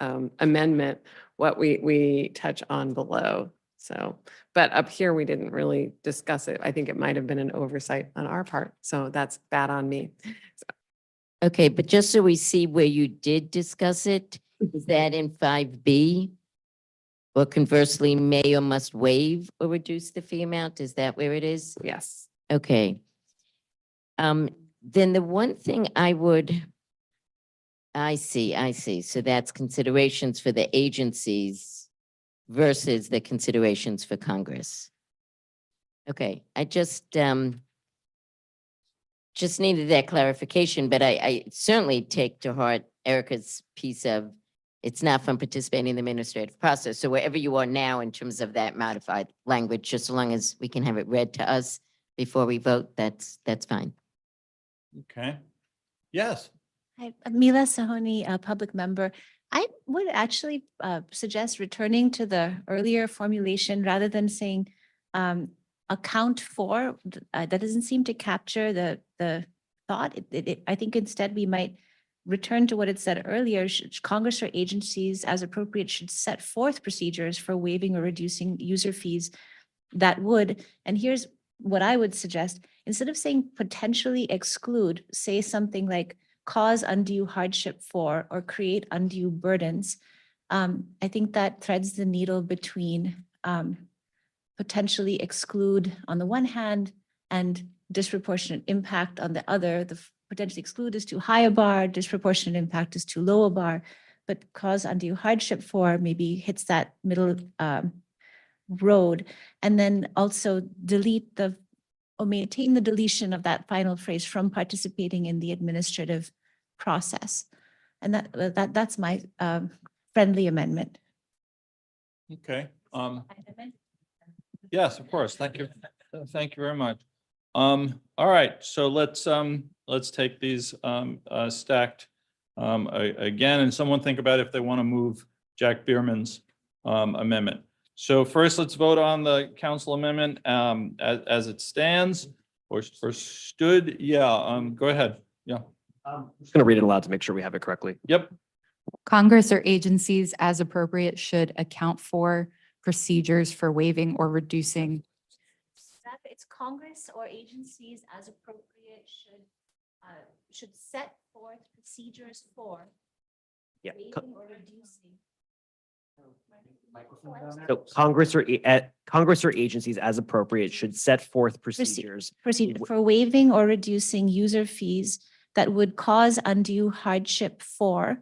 amendment what we touch on below. So, but up here, we didn't really discuss it. I think it might have been an oversight on our part. So that's bad on me.
Okay, but just so we see where you did discuss it, is that in 5B? Or conversely, may or must waive or reduce the fee amount? Is that where it is?
Yes.
Okay. Then the one thing I see. So that's considerations for the agencies versus the considerations for Congress. Okay, I just needed that clarification, but I certainly take to heart Erica's piece of it's not from participating in the administrative process. So wherever you are now in terms of that modified language, just so long as we can have it read to us before we vote, that's fine.
Okay. Yes.
Hi, Mila Sahoni, a public member. I would actually suggest returning to the earlier formulation rather than saying account for. That doesn't seem to capture the thought. I think instead we might return to what it said earlier. Congress or agencies as appropriate should set forth procedures for waiving or reducing user fees that would, and here's what I would suggest, instead of saying potentially exclude, say something like cause undue hardship for or create undue burdens. I think that threads the needle between potentially exclude on the one hand and disproportionate impact on the other. The potentially exclude is too high a bar, disproportionate impact is too low a bar, but cause undue hardship for maybe hits that middle road. And then also delete or maintain the deletion of that final phrase from participating in the administrative process. And that's my friendly amendment.
Okay. Yes, of course. Thank you. Thank you very much. All right. So let's take these stacked again, and someone think about if they want to move Jack Bierman's amendment. So first, let's vote on the council amendment as it stands or stood. Yeah. Go ahead. Yeah.
I'm just going to read it aloud to make sure we have it correctly.
Yep.
Congress or agencies as appropriate should account for procedures for waiving or reducing.
It's Congress or agencies as appropriate should set forth procedures for waiving or reducing.
So Congress or agencies as appropriate should set forth procedures.
For waiving or reducing user fees that would cause undue hardship for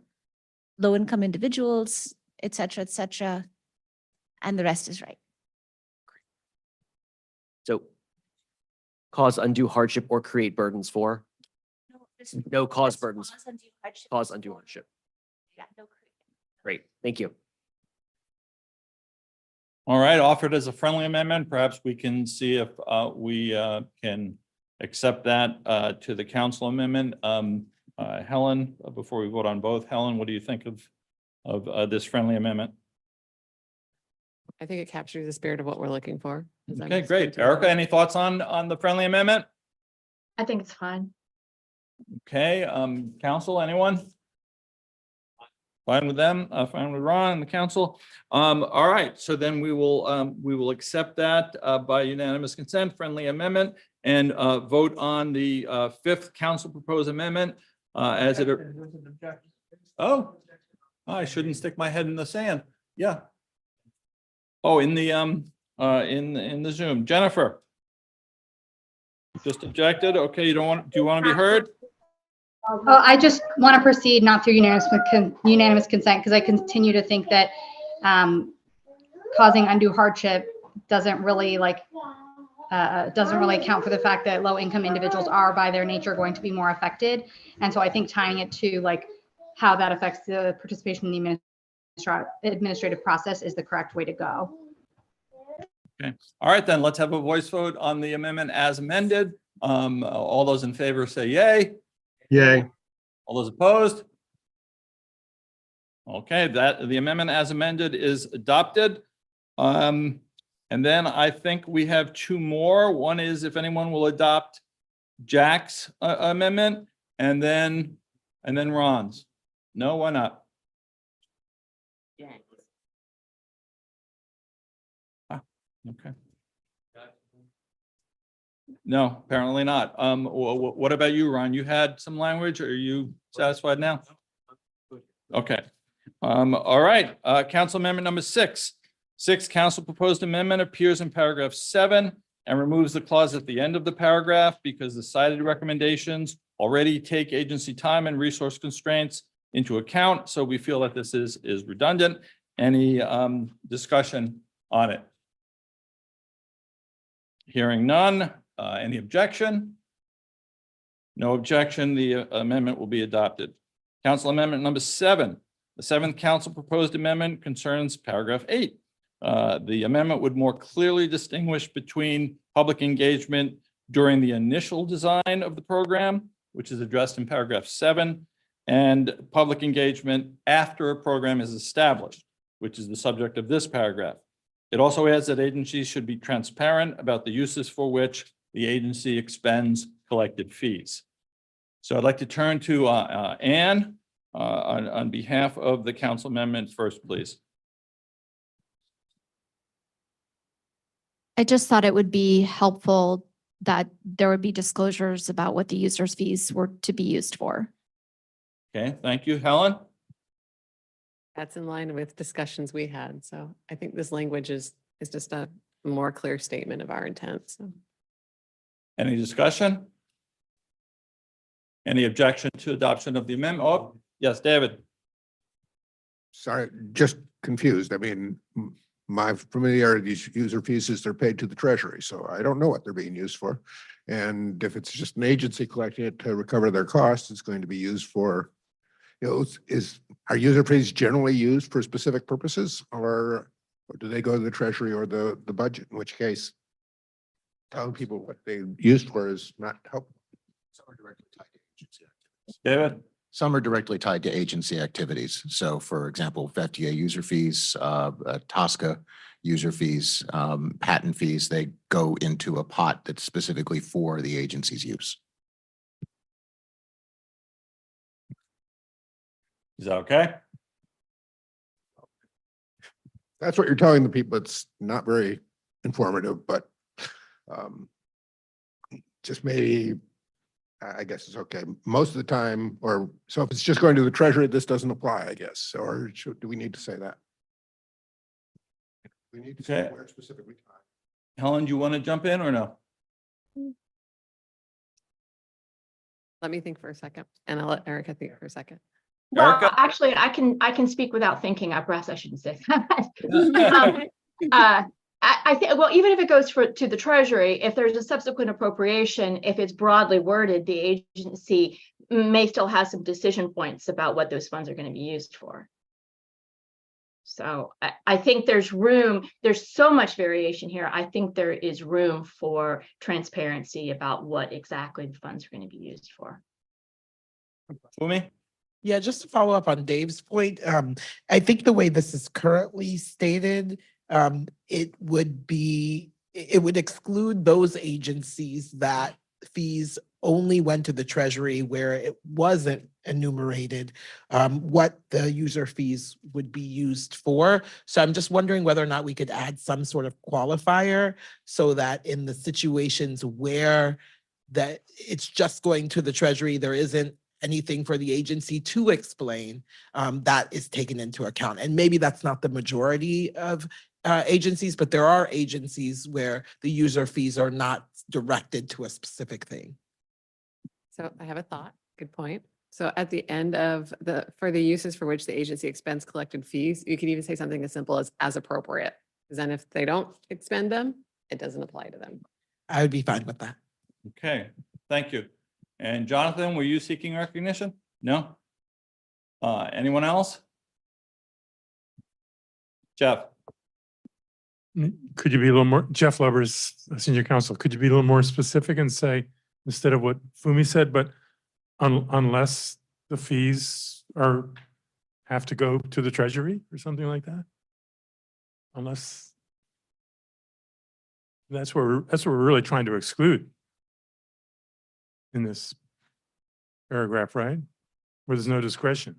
low-income individuals, et cetera, and the rest is right.
So cause undue hardship or create burdens for? No, cause burdens. Cause undue hardship.
Yeah, no.
Great, thank you.
All right, offered as a friendly amendment. Perhaps we can see if we can accept that to the council amendment. Helen, before we vote on both, Helen, what do you think of this friendly amendment?
I think it captures the spirit of what we're looking for.
Okay, great. Erica, any thoughts on the friendly amendment?
I think it's fine.
Okay, council, anyone? Fine with them, fine with Ron and the council. All right, so then we will accept that by unanimous consent, friendly amendment, and vote on the fifth council proposed amendment as it. Oh, I shouldn't stick my head in the sand. Yeah. Oh, in the Zoom, Jennifer. just objected. Okay, you don't want, do you want to be heard?
Oh, I just want to proceed not through unanimous consent because I continue to think that causing undue hardship doesn't really account for the fact that low income individuals are by their nature going to be more affected. And so I think tying it to like how that affects the participation in the administrative process is the correct way to go.
Okay. All right, then let's have a voice vote on the amendment as amended. All those in favor say yay.
Yay.
All those opposed? Okay, that the amendment as amended is adopted. And then I think we have two more. One is if anyone will adopt Jack's amendment, and then Ron's. No, why not? Okay. No, apparently not. What about you, Ron? You had some language. Are you satisfied now? Okay. All right. Council amendment number 6. Council proposed amendment appears in paragraph 7 and removes the clause at the end of the paragraph because the cited recommendations already take agency time and resource constraints into account. So we feel that this is redundant. Any discussion on it? Hearing none. Any objection? No objection. The amendment will be adopted. Council amendment number 7. The 7th council proposed amendment concerns paragraph 8. The amendment would more clearly distinguish between public engagement during the initial design of the program, which is addressed in paragraph 7, and public engagement after a program is established, which is the subject of this paragraph. It also adds that agencies should be transparent about the uses for which the agency expends collected fees. So I'd like to turn to Anne on behalf of the council amendment first, please.
I just thought it would be helpful that there would be disclosures about what the user's fees were to be used for.
Okay, thank you. Helen?
That's in line with discussions we had. So I think this language is just a more clear statement of our intent. So.
Any discussion? Any objection to adoption of the amendment? Oh, yes, David.
Sorry, just confused. I mean, my familiarity, these user fees is they're paid to the treasury, so I don't know what they're being used for. And if it's just an agency collecting it to recover their costs, it's going to be used for, are user fees generally used for specific purposes, or do they go to the treasury or the budget, in which case telling people what they used for is not helpful.
Some are directly tied to agency activities.
David?
Some are directly tied to agency activities. So for example, FDA user fees, TSCA user fees, patent fees, they go into a pot that's specifically for the agency's use.
Is that okay?
That's what you're telling the people. It's not very informative, but just maybe, I guess it's okay. Most of the time, or so if it's just going to the treasury, this doesn't apply, I guess. Or do we need to say that? We need to say where specifically.
Helen, do you want to jump in or no?
Let me think for a second, and I'll let Erica think for a second.
Well,
Erica?
actually, I can speak without thinking. Perhaps I shouldn't say that. I think, well, even if it goes to the treasury, if there's a subsequent appropriation, if it's broadly worded, the agency may still have some decision points about what those funds are going to be used for. So I think there's room, there's so much variation here. I think there is room for transparency about what exactly the funds are going to be used for.
Fumi?
Yeah, just to follow up on Dave's point, I think the way this is currently stated, it would exclude those agencies that fees only went to the treasury where it wasn't enumerated what the user fees would be used for. So I'm just wondering whether or not we could add some sort of qualifier so that in the situations where that it's just going to the treasury, there isn't anything for the agency to explain, that is taken into account. And maybe that's not the majority of agencies, but there are agencies where the user fees are not directed to a specific thing.
So I have a thought, good point. So at the end of for the uses for which the agency expends collected fees, you could even say something as simple as appropriate. Because then if they don't expend them, it doesn't apply to them.
I would be fine with that.
Okay, thank you. And Jonathan, were you seeking recognition? No? Anyone else? Jeff?
Could you be a little more, Jeff Lubbers, Senior Counsel, could you be a little more specific and say, instead of what Fumi said, but unless the fees have to go to the Treasury or something like that? Unless that's what we're really trying to exclude in this paragraph, right? Where there's no discretion.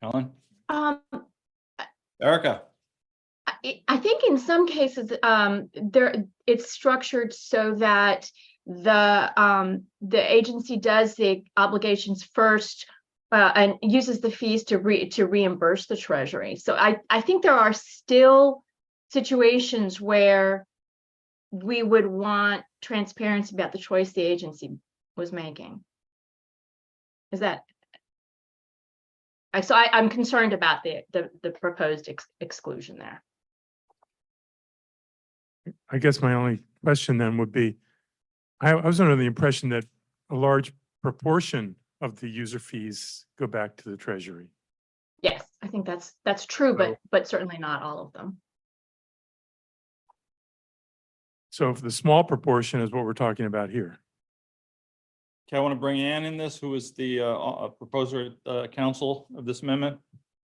Helen?
Erica? I think in some cases, it's structured so that the agency does the obligations first and uses the fees to reimburse the Treasury. So I think there are still situations where we would want transparency about the choice the agency was making. Is that? So I'm concerned about the proposed exclusion there.
I guess my only question then would be, I was under the impression that a large proportion of the user fees go back to the Treasury.
Yes, I think that's true, but certainly not all of them.
So if the small proportion is what we're talking about here.
Okay, I want to bring Ann in this, who is the proposer counsel of this amendment.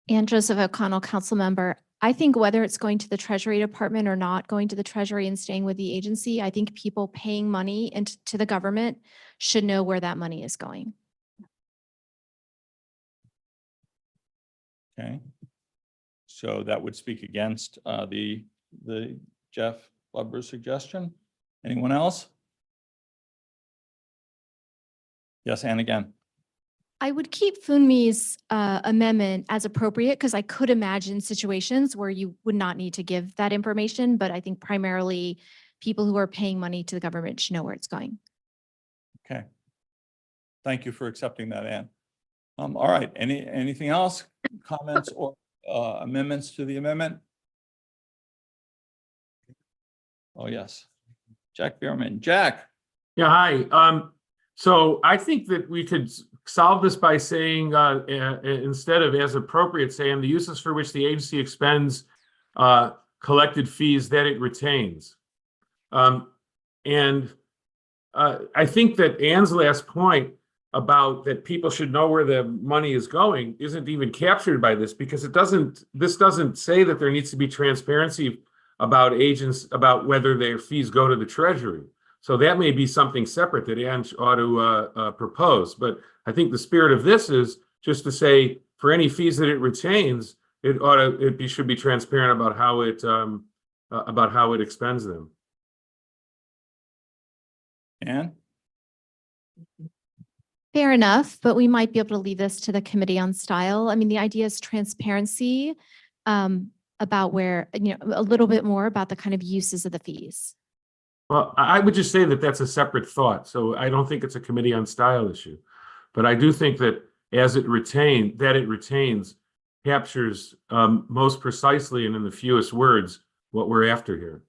And Joseph O'Connell, council member. I think whether it's going to the Treasury Department or not going to the Treasury and staying with the agency, I think people paying money into the government should know where that money is going.
Okay. So that would speak against the Jeff Lubbers suggestion. Anyone else? Yes, Ann again.
I would keep Funmi's amendment as appropriate because I could imagine situations where you would not need to give that information, but I think primarily people who are paying money to the government should know where it's going.
Okay. Thank you for accepting that, Ann. All right, anything else? Comments or amendments to the amendment? Oh, yes. Jack Bierman. Jack.
Yeah, hi. So I think that we could solve this by saying, instead of as appropriate, saying the uses for which the agency expends collected fees that it retains. And I think that Ann's last point about that people should know where the money is going isn't even captured by this, because this doesn't say that there needs to be transparency about agents, about whether their fees go to the Treasury. So that may be something separate that Ann ought to propose. But I think the spirit of this is just to say, for any fees that it retains, it should be transparent about how it expends them.
Ann?
Fair enough, but we might be able to leave this to the Committee on Style. I mean, the idea is transparency about where, a little bit more about the kind of uses of the fees.
Well, I would just say that that's a separate thought. So I don't think it's a Committee on Style issue. But I do think that it retains captures most precisely and in the fewest words what we're after here.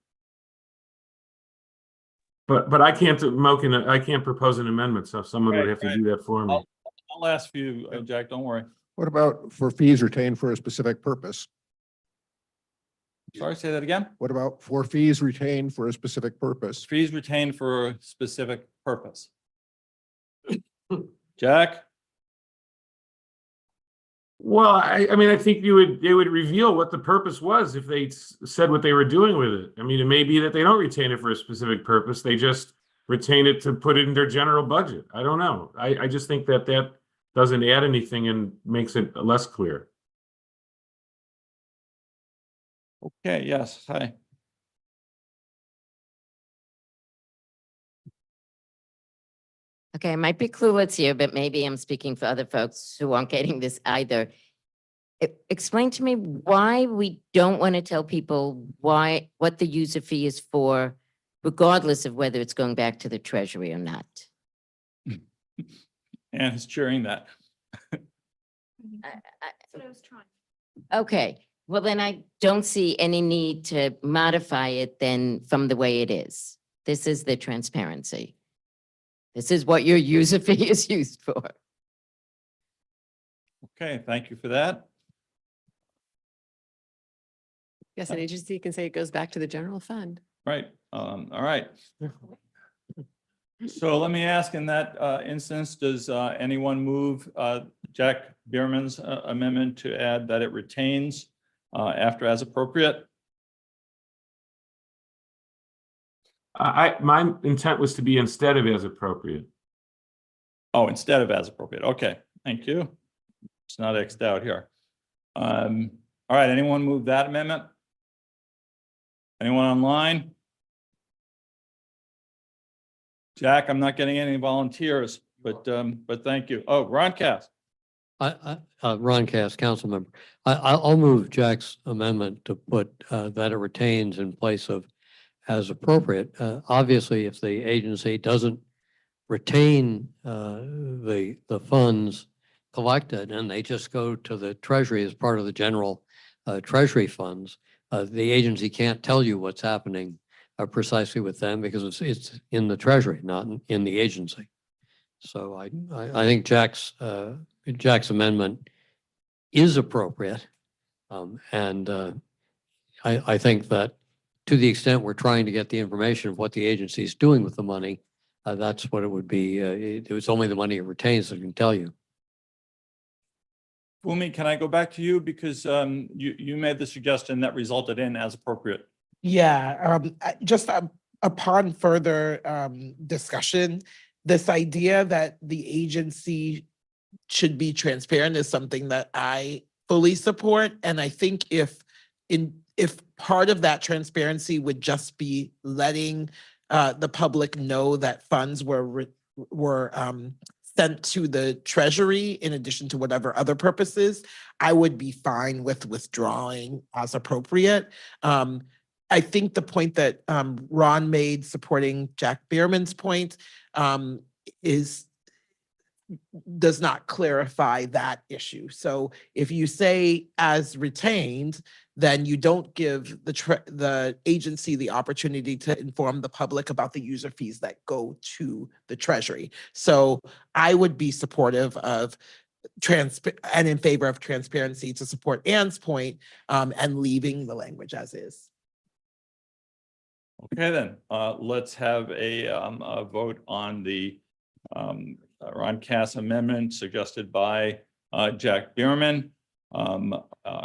But I can't propose an amendment, so someone would have to do that for me.
I'll ask you, Jack, don't worry.
What about for fees retained for a specific purpose?
Sorry, say that again?
What about for fees retained for a specific purpose?
Fees retained for a specific purpose. Jack?
Well, I mean, I think they would reveal what the purpose was if they said what they were doing with it. I mean, it may be that they don't retain it for a specific purpose. They just retain it to put it in their general budget. I don't know. I just think that doesn't add anything and makes it less clear.
Okay, yes, hi.
Okay, I might be clueless here, but maybe I'm speaking for other folks who aren't getting this either. Explain to me why we don't want to tell people what the user fee is for, regardless of whether it's going back to the treasury or not.
Anne is cheering that.
Okay, well, then I don't see any need to modify it then from the way it is. This is the transparency. This is what your user fee is used for.
Okay, thank you for that.
Yes, an agency can say it goes back to the general fund.
Right, all right. So let me ask in that instance, does anyone move Jack Bierman's amendment to add that it retains after as appropriate?
My intent was to be instead of as appropriate.
Oh, instead of as appropriate. Okay, thank you. It's not X'd out here. All right, anyone move that amendment? Anyone online? Jack, I'm not getting any volunteers, but thank you. Oh, Ron Cass.
Ron Cass, council member. I'll move Jack's amendment to put that it retains in place of as appropriate. Obviously, if the agency doesn't retain the funds collected and they just go to the treasury as part of the general treasury funds, the agency can't tell you what's happening precisely with them because it's in the treasury, not in the agency. So I think Jack's amendment is appropriate. And I think that to the extent we're trying to get the information of what the agency is doing with the money, that's what it would be. It was only the money it retains that can tell you.
Fumi, can I go back to you because you made the suggestion that resulted in as appropriate?
Yeah, just upon further discussion, this idea that the agency should be transparent is something that I fully support. And I think if part of that transparency would just be letting the public know that funds were sent to the treasury in addition to whatever other purposes, I would be fine with withdrawing as appropriate. I think the point that Ron made supporting Jack Bierman's point does not clarify that issue. So if you say as retained, then you don't give the agency the opportunity to inform the public about the user fees that go to the treasury. So I would be supportive of and in favor of transparency to support Anne's point and leaving the language as is.
Okay, then let's have a vote on the Ron Cass amendment suggested by Jack Bierman.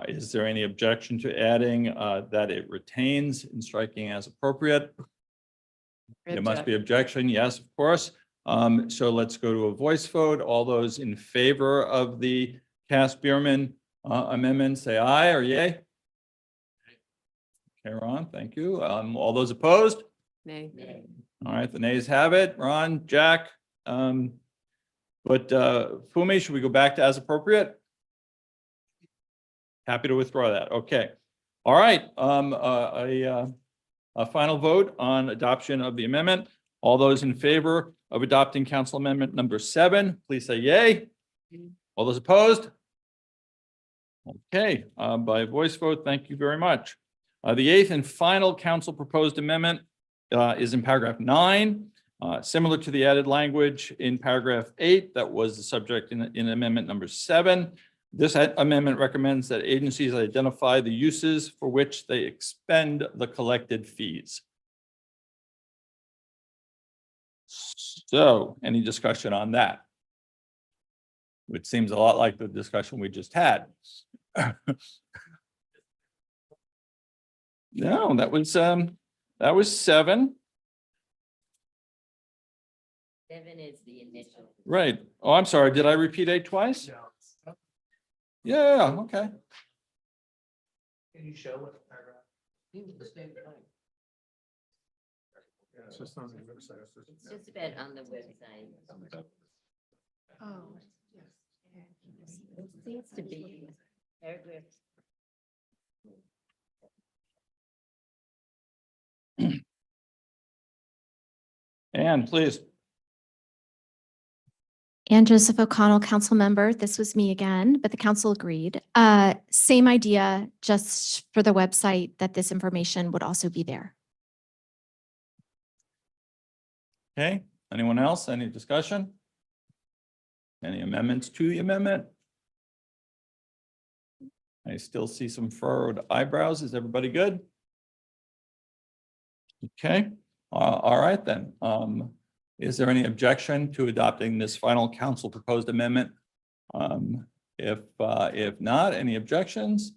Is there any objection to adding that it retains in striking as appropriate? There must be objection. Yes, of course. So let's go to a voice vote. All those in favor of the Cass Bierman amendment, say aye or yay. Okay, Ron, thank you. All those opposed?
Nay.
All right, the nays have it. Ron, Jack. But Fumi, should we go back to as appropriate? Happy to withdraw that. Okay. All right. A final vote on adoption of the amendment. All those in favor of adopting Council Amendment number 7, please say yay. All those opposed? Okay, by voice vote, thank you very much. The 8th and final council proposed amendment is in paragraph 9, similar to the added language in paragraph 8 that was the subject in amendment number 7. This amendment recommends that agencies identify the uses for which they expend the collected fees. So, any discussion on that? Which seems a lot like the discussion we just had. No, that was 7.
7 is the initial.
Right. Oh, I'm sorry. Did I repeat 8 twice?
No.
Yeah, okay.
Can you show what paragraph?
It's just on the website.
It's just about on the website.
Oh,
It seems to be paragraph.
Anne, please.
And Joseph O'Connell, council member. This was me again, but the council agreed. Same idea, just for the website, that this information would also be there.
Okay, anyone else? Any discussion? Any amendments to the amendment? I still see some furrowed eyebrows. Is everybody good? Okay, all right then. Is there any objection to adopting this final council proposed amendment? If not, any objections?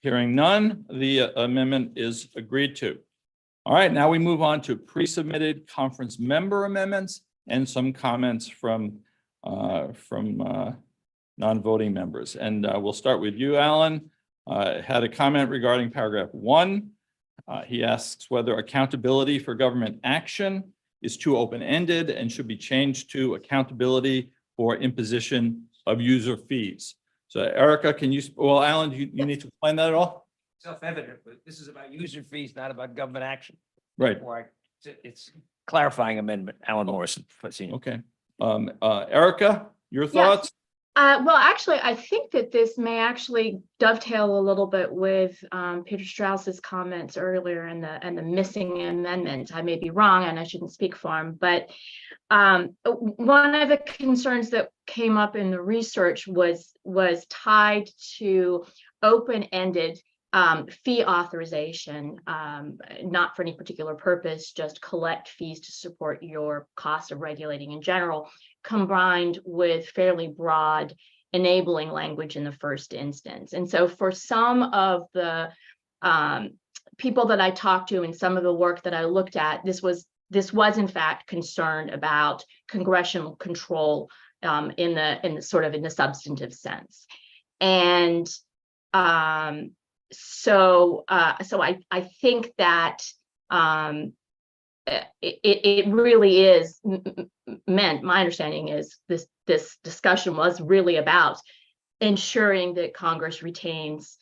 Hearing none, the amendment is agreed to. All right, now we move on to pre-submitted conference member amendments and some comments from non-voting members. And we'll start with you, Alan. Had a comment regarding paragraph 1. He asks whether accountability for government action is too open-ended and should be changed to accountability for imposition of user fees. So Erica, can you, well, Alan, you need to explain that at all?
Self-evident, but this is about user fees, not about government action.
Right.
Therefore, it's clarifying amendment, Alan Morrison. Senior.
Okay. Erica, your
Yes.
thoughts?
Well, actually, I think that this may actually dovetail a little bit with Peter Strauss's comments earlier and the missing amendment. I may be wrong, and I shouldn't speak for him, but one of the concerns that came up in the research was tied to open-ended fee authorization, not for any particular purpose, just collect fees to support your cost of regulating in general, combined with fairly broad enabling language in the first instance. And so for some of the people that I talked to and some of the work that I looked at, this was in fact concerned about congressional control in the substantive sense. And so I think that it really is meant, my understanding is this discussion was really about ensuring that Congress retains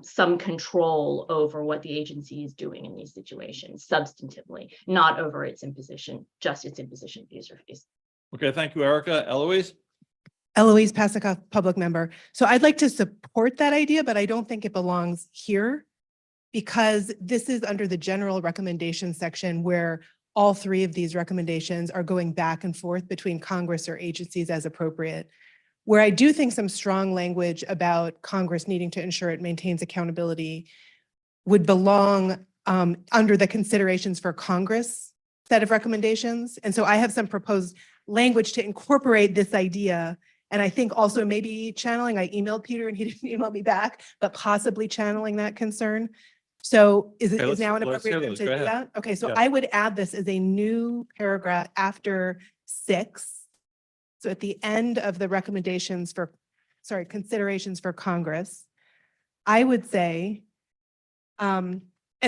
some control over what the agency is doing in these situations substantively, not over its imposition, just its imposition of user fees.
Okay, thank you, Erica. Eloise?
Eloise Pasikoff, public member. So I'd like to support that idea, but I don't think it belongs here because this is under the general recommendation section where all 3 of these recommendations are going back and forth between Congress or agencies as appropriate. Where I do think some strong language about Congress needing to ensure it maintains accountability would belong under the considerations for Congress set of recommendations. And so I have some proposed language to incorporate this idea. And I think also maybe channeling, I emailed Peter and he didn't email me back, but possibly channeling that concern. So is it
Okay,
is now an
let's hear
appropriate time
those.
to
Go
do
ahead.
that? Okay, so
Yeah.
I would add this as a new paragraph after 6. So at the end of the recommendations for, considerations for Congress, I would say, and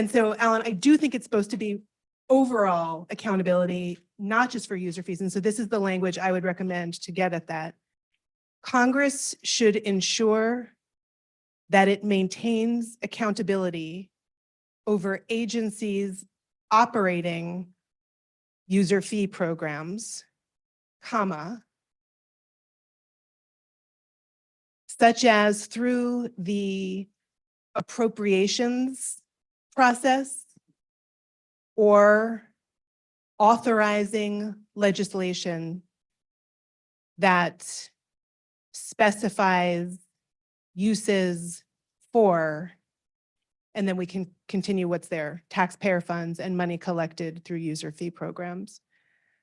so Alan, I do think it's supposed to be overall accountability, not just for user fees. And so this is the language I would recommend to get at that. Congress should ensure that it maintains accountability over agencies operating user fee programs, comma, such as through the appropriations process or authorizing legislation that specifies uses for, and then we can continue what's there, taxpayer funds and money collected through user fee programs.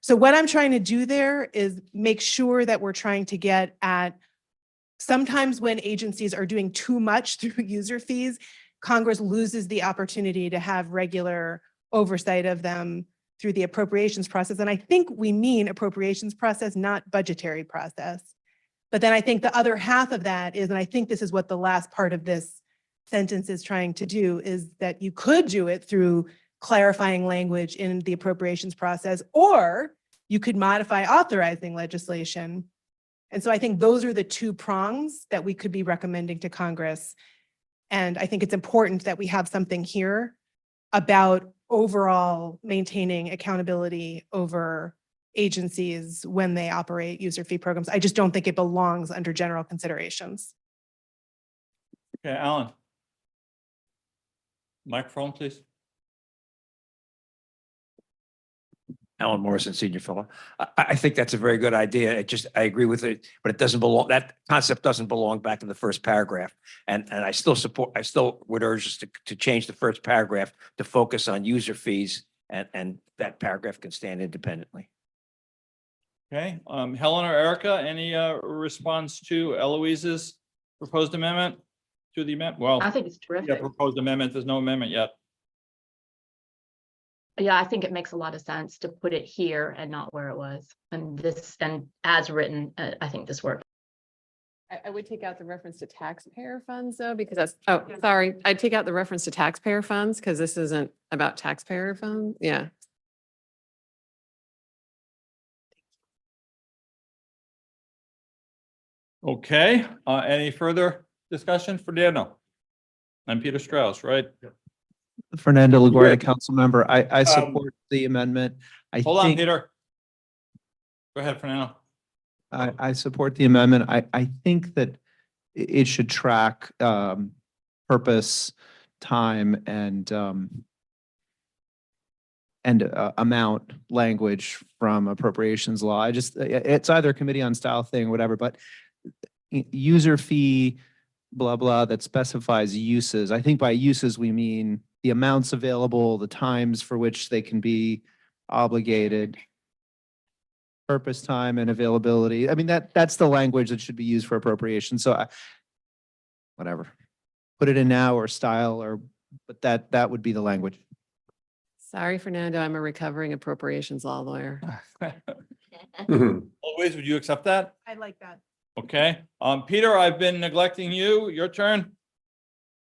So what I'm trying to do there is make sure that we're trying to get at sometimes when agencies are doing too much through user fees, Congress loses the opportunity to have regular oversight of them through the appropriations process. And I think we mean appropriations process, not budgetary process. But then I think the other half of that is, and I think this is what the last part of this sentence is trying to do, is that you could do it through clarifying language in the appropriations process, or you could modify authorizing legislation. And so I think those are the two prongs that we could be recommending to Congress. And I think it's important that we have something here about overall maintaining accountability over agencies when they operate user fee programs. I just don't think it belongs under general considerations.
Okay, Alan. Microphone, please.
Alan Morrison, Senior Fellow. I think that's a very good idea. I agree with it, but it doesn't belong, that concept doesn't belong back in the first paragraph. And I still would urge us to change the first paragraph to focus on user fees, and that paragraph can stand independently.
Okay, Helen or Erica, any response to Eloise's proposed amendment to the amendment? Well,
I think it's
yeah,
terrific.
proposed amendment, there's no amendment yet.
Yeah, I think it makes a lot of sense to put it here and not where it was. And as written, I think this works.
I would take out the reference to taxpayer funds though, because that's, oh, sorry. I'd take out the reference to taxpayer funds because this isn't about taxpayer funds. Yeah.
Okay, any further discussion for Daniel? I'm Peter Strauss, right?
Fernando LaGuardia,
Good.
council member. I support the amendment.
Hold on, Peter. Go ahead, Fernando.
I support the amendment. I think that it should track purpose, time, and amount language from appropriations law. It's either a committee on style thing, whatever, but user fee, blah, blah, that specifies uses. I think by uses, we mean the amounts available, the times for which they can be obligated, purpose, time, and availability. I mean, that's the language that should be used for appropriation. So whatever, put it in now or style, but that would be the language.
Sorry, Fernando. I'm a recovering appropriations law lawyer.
Always, would you accept that?
I like that.
Okay, Peter, I've been neglecting you. Your turn.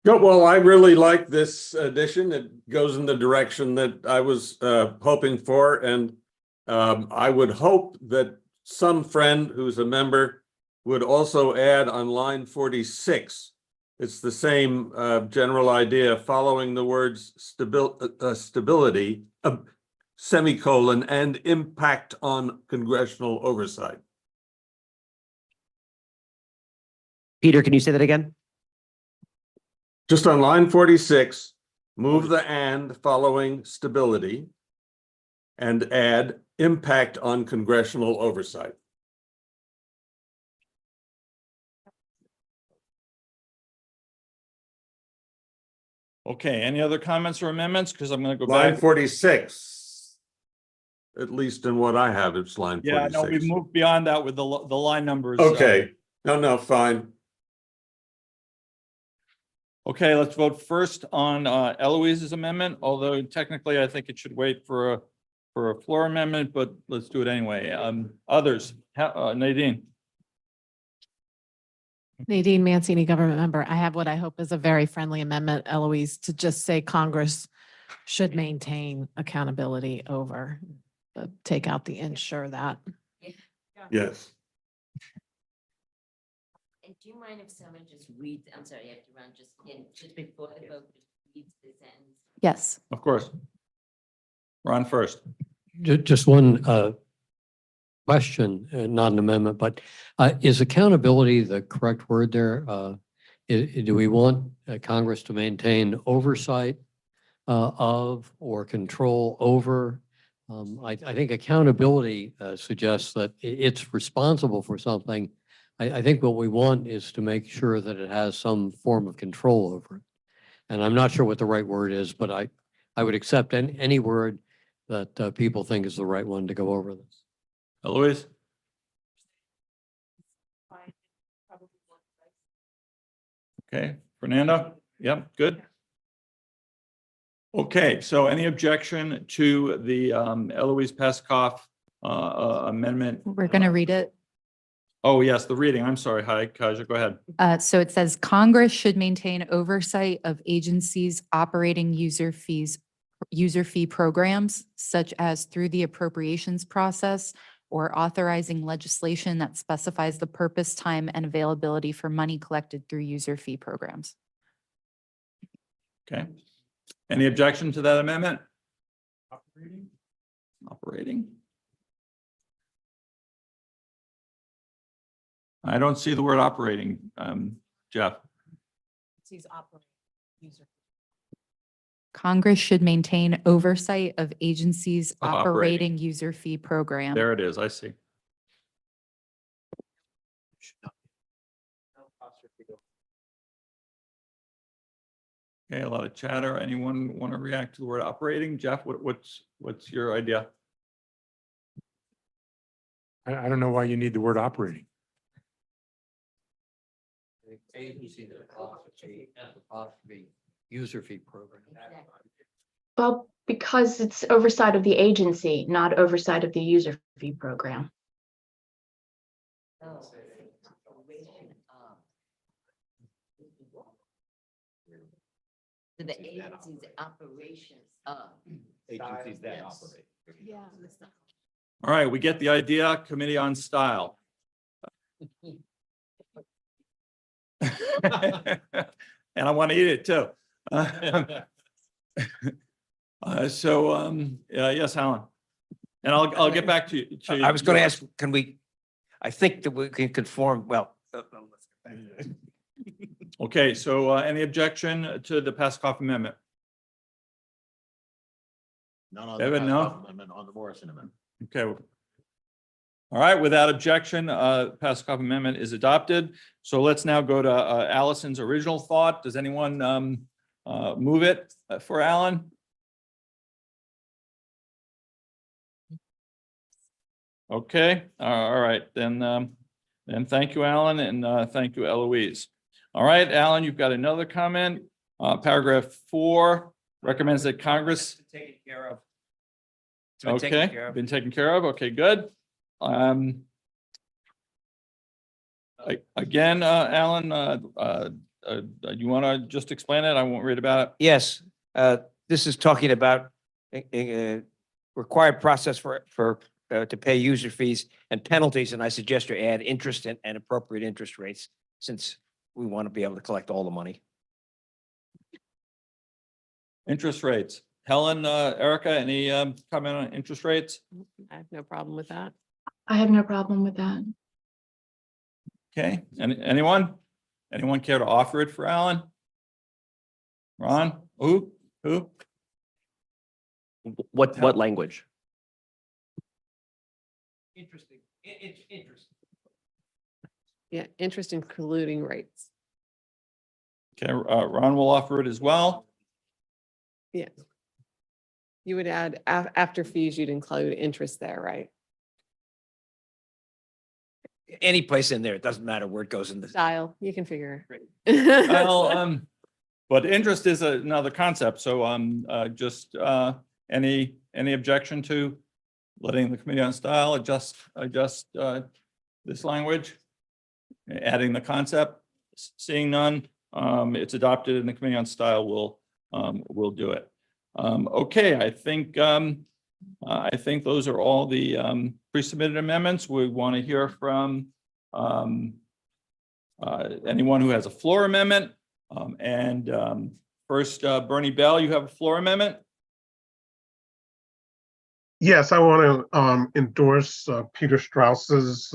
No, well, I really like this addition. It goes in the direction that I was hoping for, and I would hope that some friend who's a member would also add on line 46. It's the same general idea, following the words stability, semicolon, and impact on congressional oversight.
Peter, can you say that again?
Just on line 46, move the and following stability and add impact on congressional oversight.
Okay, any other comments or amendments? Because I'm going to go
Line
back.
46, at least in what I have, it's line 46.
Yeah, no, we've moved beyond that with the line numbers.
Okay, no, fine.
Okay, let's vote first on Eloise's amendment, although technically I think it should wait for a floor amendment, but let's do it anyway. Others, Nadine.
Nadine Mancini, government member. I have what I hope is a very friendly amendment, Eloise, to just say Congress should maintain accountability over, take out the ensure that.
Yes.
And do you mind if someone just reads, I'm sorry, I have to run just before the vote, just reads the sentence?
Yes.
Of course. Ron first.
Just one question, not an amendment, but is accountability the correct word there? Do we want Congress to maintain oversight of or control over? I think accountability suggests that it's responsible for something. I think what we want is to make sure that it has some form of control over it. And I'm not sure what the right word is, but I would accept any word that people think is the right one to go over this.
Eloise? Okay, Fernando? Yep, good. Okay, so any objection to the Eloise Pescoff amendment?
We're going to read it.
Oh, yes, the reading. I'm sorry. Hi, Kaja, go ahead.
So it says Congress should maintain oversight of agencies operating user fees user fee programs, such as through the appropriations process or authorizing legislation that specifies the purpose, time, and availability for money collected through user fee programs.
Okay. Any objection to that amendment? Operating. I don't see the word operating, Jeff.
Congress should maintain oversight of agencies
Of operating.
operating user fee program.
There it is. I see. Okay, a lot of chatter. Anyone want to react to the word operating? Jeff, what's your idea?
I don't know why you need the word operating.
User fee program.
Well, because it's oversight of the agency, not oversight of the user fee program.
The agency's operations of.
Agencies that operate.
Yeah.
All right, we get the idea. Committee on Style. And I want to eat it too. Yes, Alan. And I'll get back to you.
I was going to ask, can we, I think that we can conform, well.
Okay, so any objection to the Pascoff amendment?
None on
Evan, no?
Pascoff amendment, on the Morrison amendment.
Okay. All right, without objection, Pascoff amendment is adopted. So let's now go to Allison's original thought. Does anyone move it for Alan? Okay, all right, then thank you, Alan, and thank you, Eloise. All right, Alan, you've got another comment. Paragraph 4 recommends that Congress.
Taken care of.
Okay, been taken care of. Okay, good. Again, Alan, you want to just explain it? I won't read about it.
Yes, this is talking about required process to pay user fees and penalties, and I suggest you add interest and appropriate interest rates, since we want to be able to collect all the money.
Interest rates. Helen, Erica, any comment on interest rates?
I have no problem with that.
I have no problem with that.
Okay, anyone? Anyone care to offer it for Alan? Ron? Who?
What language?
Interesting. Interest.
Yeah, interest including rates.
Okay, Ron will offer it as well.
Yeah. You would add after fees, you'd include interest there, right?
Any place in there, it doesn't matter where it goes in the.
Style, you can figure. It.
Well, but interest is another concept. So just any objection to letting the Committee on Style adjust this language, adding the concept? Seeing none, it's adopted, and the Committee on Style will do it. Okay, I think those are all the pre-submitted amendments. We want to hear from anyone who has a floor amendment. First, Bernie Bell, you have a floor amendment?
Yes, I want to endorse Peter Strauss's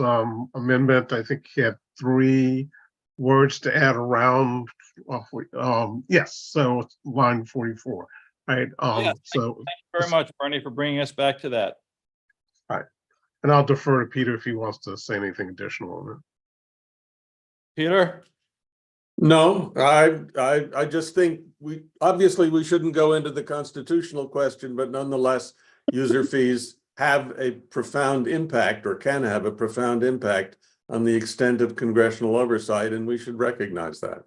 amendment. I think he had 3 words to add around. Yes, so it's line 44. Right.
Thank you very much, Bernie, for bringing us back to that.
All right. And I'll defer to Peter if he wants to say anything additional on it.
Peter?
No, I just think we shouldn't go into the constitutional question, but nonetheless, user fees have a profound impact, or can have a profound impact, on the extent of congressional oversight, and we should recognize that.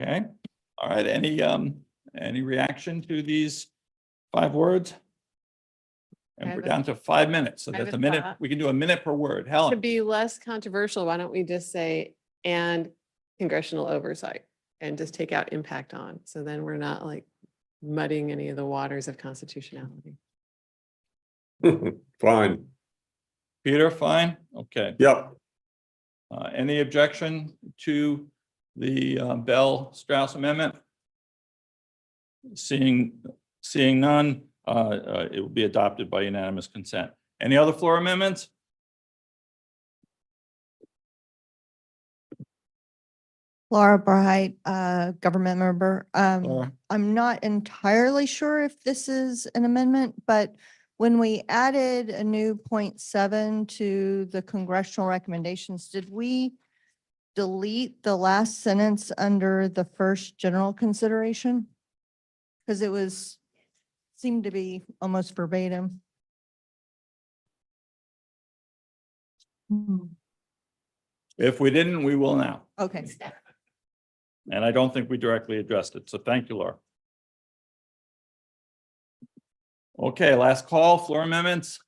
Okay. All right. Any reaction to these 5 words? And we're down to 5 minutes. So that's a minute. We can do a minute per word.
To
Helen?
be less controversial, why don't we just say, and congressional oversight, and just take out impact on? So then we're not like muddying any of the waters of constitutionality.
Fine.
Peter, fine? Okay.
Yep.
Any objection to the Bell Strauss amendment? Seeing none, it will be adopted by unanimous consent. Any other floor amendments?
Laura Bright, government member.
Laura.
I'm not entirely sure if this is an amendment, but when we added a new 0.7 to the congressional recommendations, did we delete the last sentence under the first general consideration? Because it seemed to be almost verbatim.
If we didn't, we will now.
Okay.
And I don't think we directly addressed it. So thank you, Laura. Okay, last call, floor amendments.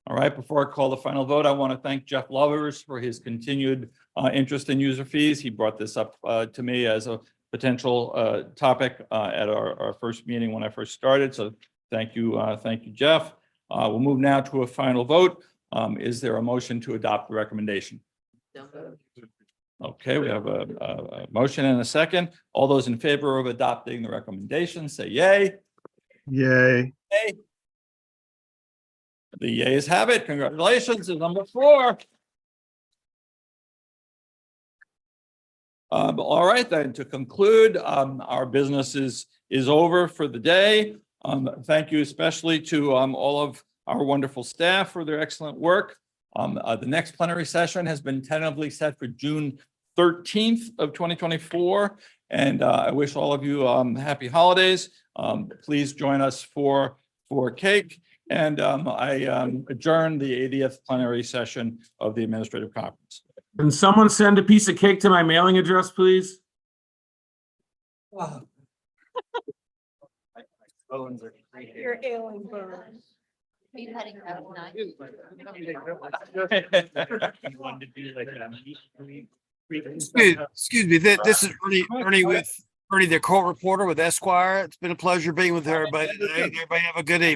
All right, before I call the final vote, I want to thank Jeff Lovers for his continued interest in user fees. He brought this up to me as a potential topic at our first meeting when I first started. So thank you, Jeff. We'll move now to a final vote. Is there a motion to adopt the recommendation? Okay, we have a motion and a second. All those in favor of adopting the recommendation, say yay.
Yay.
Yay. The yeas have it. Congratulations, is number 4. All right, then to conclude, our business is over for the day. Thank you especially to all of our wonderful staff for their excellent work. The next plenary session has been tentatively set for June 13th of 2024. And I wish all of you happy holidays. Please join us for cake. And I adjourn the 80th plenary session of the Administrative Conference.
Can someone send a piece of cake to my mailing address, please?
You're ailing bird.
Excuse me, this is Ernie the court reporter with Esquire. It's been a pleasure being with everybody today. Everybody have a good evening.